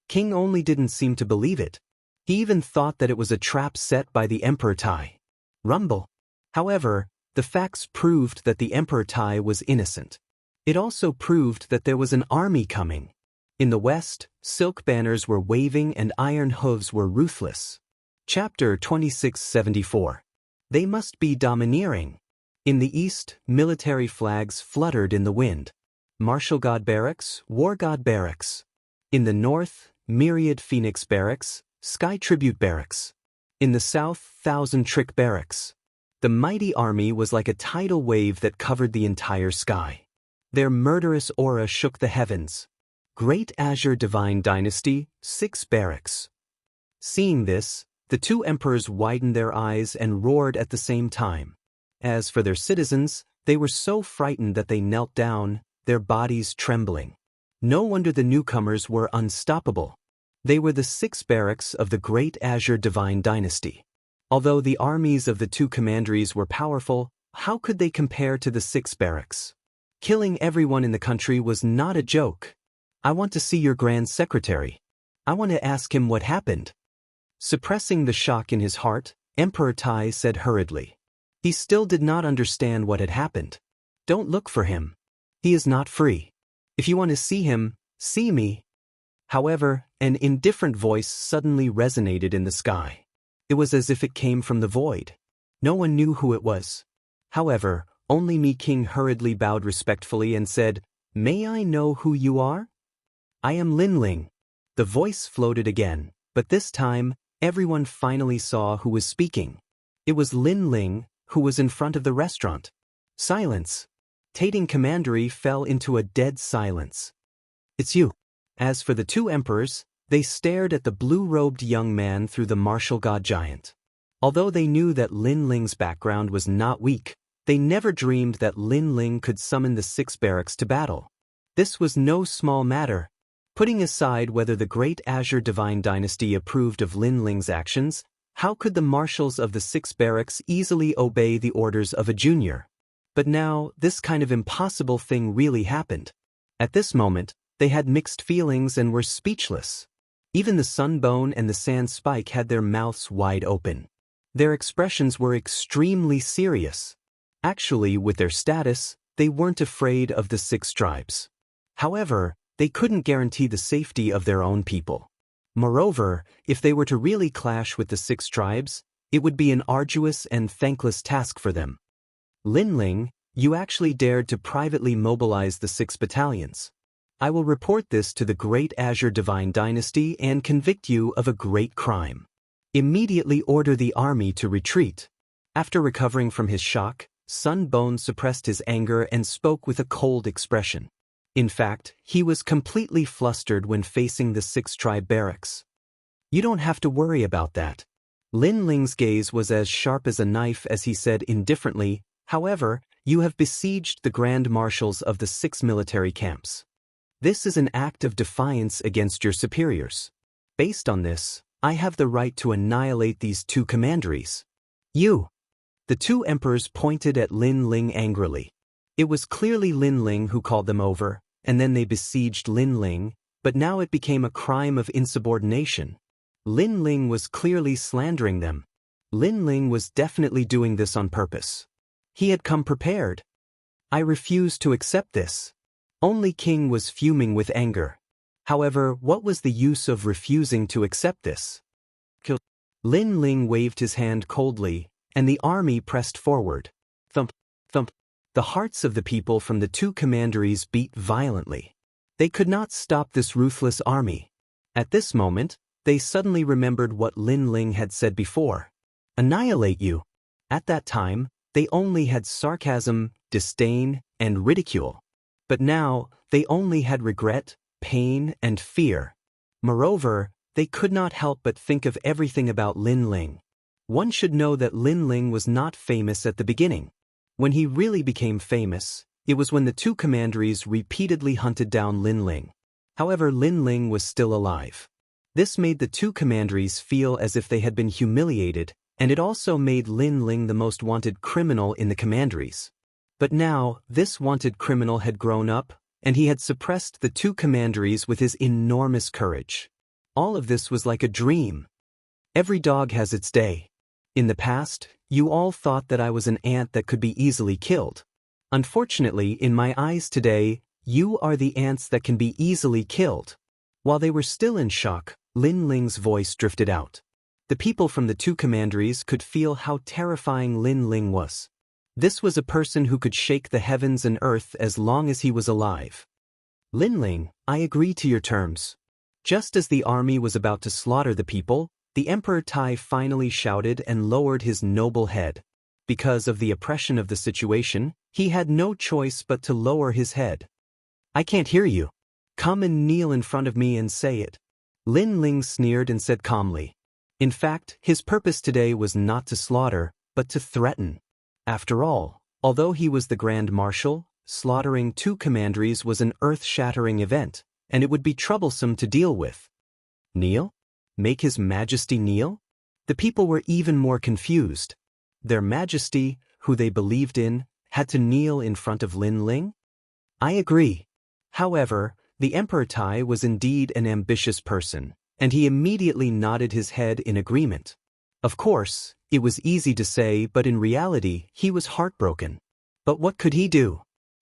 King only didn't seem to believe it. He even thought that it was a trap set by the Emperor Tai. Rumble. However, the facts proved that the Emperor Tai was innocent. It also proved that there was an army coming. In the west, silk banners were waving and iron hooves were ruthless. Chapter 2674. They must be domineering. In the east, military flags fluttered in the wind. Martial God Barracks, War God Barracks. In the north, myriad Phoenix Barracks, Sky Tribute Barracks. In the south, Thousand Trick Barracks. The mighty army was like a tidal wave that covered the entire sky. Their murderous aura shook the heavens. Great Azure Divine Dynasty, 6 Barracks. Seeing this, the two emperors widened their eyes and roared at the same time. As for their citizens, they were so frightened that they knelt down, their bodies trembling. No wonder the newcomers were unstoppable. They were the 6 barracks of the Great Azure Divine Dynasty. Although the armies of the two commanderies were powerful, how could they compare to the 6 barracks? Killing everyone in the country was not a joke. I want to see your Grand Secretary. I want to ask him what happened. Suppressing the shock in his heart, Emperor Tai said hurriedly. He still did not understand what had happened. Don't look for him. He is not free. If you want to see him, see me. However, an indifferent voice suddenly resonated in the sky. It was as if it came from the void. No one knew who it was. However, only me King hurriedly bowed respectfully and said, May I know who you are? I am Lin Ling. The voice floated again, but this time, everyone finally saw who was speaking. It was Lin Ling, who was in front of the restaurant. Silence. Tating Commandery fell into a dead silence. It's you. As for the two emperors, they stared at the blue-robed young man through the martial god giant. Although they knew that Lin Ling's background was not weak, they never dreamed that Lin Ling could summon the 6 barracks to battle. This was no small matter. Putting aside whether the great Azure Divine Dynasty approved of Lin Ling's actions, how could the marshals of the 6 barracks easily obey the orders of a junior? But now, this kind of impossible thing really happened. At this moment, they had mixed feelings and were speechless. Even the Sunbone and the Sand Spike had their mouths wide open. Their expressions were extremely serious. Actually, with their status, they weren't afraid of the 6 tribes. However, they couldn't guarantee the safety of their own people. Moreover, if they were to really clash with the 6 tribes, it would be an arduous and thankless task for them. Lin Ling, you actually dared to privately mobilize the 6 battalions. I will report this to the great Azure Divine Dynasty and convict you of a great crime. Immediately order the army to retreat. After recovering from his shock, Sunbone suppressed his anger and spoke with a cold expression. In fact, he was completely flustered when facing the 6 tribe barracks. You don't have to worry about that. Lin Ling's gaze was as sharp as a knife as he said indifferently, however, you have besieged the grand marshals of the 6 military camps. This is an act of defiance against your superiors. Based on this, I have the right to annihilate these 2 commanderies. You! The 2 emperors pointed at Lin Ling angrily. It was clearly Lin Ling who called them over, and then they besieged Lin Ling, but now it became a crime of insubordination. Lin Ling was clearly slandering them. Lin Ling was definitely doing this on purpose. He had come prepared. I refuse to accept this. Only King was fuming with anger. However, what was the use of refusing to accept this? Lin Ling waved his hand coldly, and the army pressed forward. Thump, thump. The hearts of the people from the 2 commanderies beat violently. They could not stop this ruthless army. At this moment, they suddenly remembered what Lin Ling had said before. Annihilate you. At that time, they only had sarcasm, disdain, and ridicule. But now, they only had regret, pain, and fear. Moreover, they could not help but think of everything about Lin Ling. One should know that Lin Ling was not famous at the beginning. When he really became famous, it was when the 2 commanderies repeatedly hunted down Lin Ling. However, Lin Ling was still alive. This made the 2 commanderies feel as if they had been humiliated, and it also made Lin Ling the most wanted criminal in the commanderies. But now, this wanted criminal had grown up, and he had suppressed the 2 commanderies with his enormous courage. All of this was like a dream. Every dog has its day. In the past, you all thought that I was an ant that could be easily killed. Unfortunately, in my eyes today, you are the ants that can be easily killed. While they were still in shock, Lin Ling's voice drifted out. The people from the 2 commanderies could feel how terrifying Lin Ling was. This was a person who could shake the heavens and earth as long as he was alive. Lin Ling, I agree to your terms. Just as the army was about to slaughter the people, the Emperor Tai finally shouted and lowered his noble head. Because of the oppression of the situation, he had no choice but to lower his head. I can't hear you. Come and kneel in front of me and say it. Lin Ling sneered and said calmly. In fact, his purpose today was not to slaughter, but to threaten. After all, although he was the Grand Marshal, slaughtering 2 commanderies was an earth-shattering event, and it would be troublesome to deal with. Kneel? Make His Majesty kneel? The people were even more confused. Their Majesty, who they believed in, had to kneel in front of Lin Ling? I agree. However, the Emperor Tai was indeed an ambitious person, and he immediately nodded his head in agreement. Of course, it was easy to say, but in reality, he was heartbroken. But what could he do?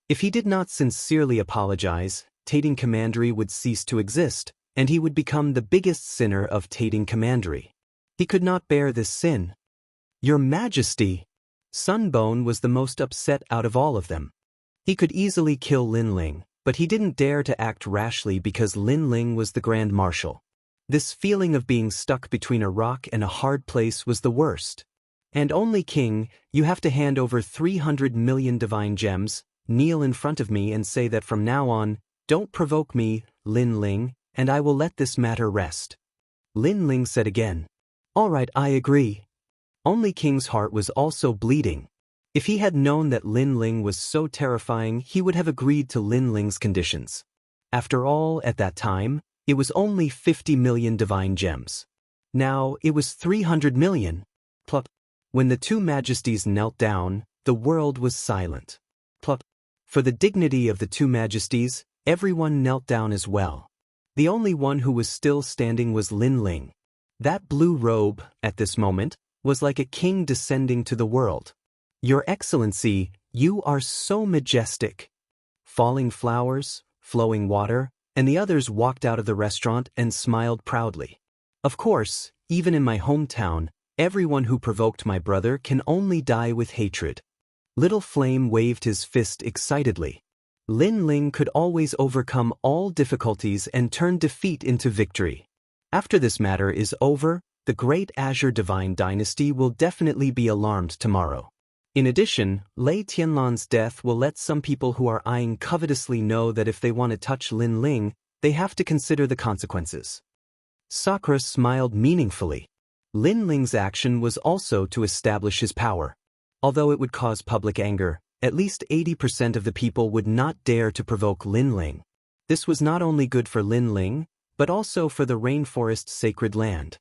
If he did not sincerely apologize, Tating Commandery would cease to exist, and he would become the biggest sinner of Tating Commandery. He could not bear this sin. Your Majesty! Sunbone was the most upset out of all of them. He could easily kill Lin Ling, but he didn't dare to act rashly because Lin Ling was the Grand Marshal. This feeling of being stuck between a rock and a hard place was the worst. And only King, you have to hand over 300 million divine gems, kneel in front of me and say that from now on, Don't provoke me, Lin Ling, and I will let this matter rest. Lin Ling said again. All right, I agree. Only King's heart was also bleeding. If he had known that Lin Ling was so terrifying, he would have agreed to Lin Ling's conditions. After all, at that time, it was only 50 million divine gems. Now, it was 300 million. Plop. When the two majesties knelt down, the world was silent. Plop. For the dignity of the two majesties, everyone knelt down as well. The only one who was still standing was Lin Ling. That blue robe, at this moment, was like a king descending to the world. Your Excellency, you are so majestic. Falling flowers, flowing water, and the others walked out of the restaurant and smiled proudly. Of course, even in my hometown, everyone who provoked my brother can only die with hatred. Little Flame waved his fist excitedly. Lin Ling could always overcome all difficulties and turn defeat into victory. After this matter is over, the great Azure Divine Dynasty will definitely be alarmed tomorrow. In addition, Lei Tianlan's death will let some people who are eyeing covetously know that if they want to touch Lin Ling, they have to consider the consequences. Sakura smiled meaningfully. Lin Ling's action was also to establish his power. Although it would cause public anger, at least 80% of the people would not dare to provoke Lin Ling. This was not only good for Lin Ling, but also for the rainforest sacred land.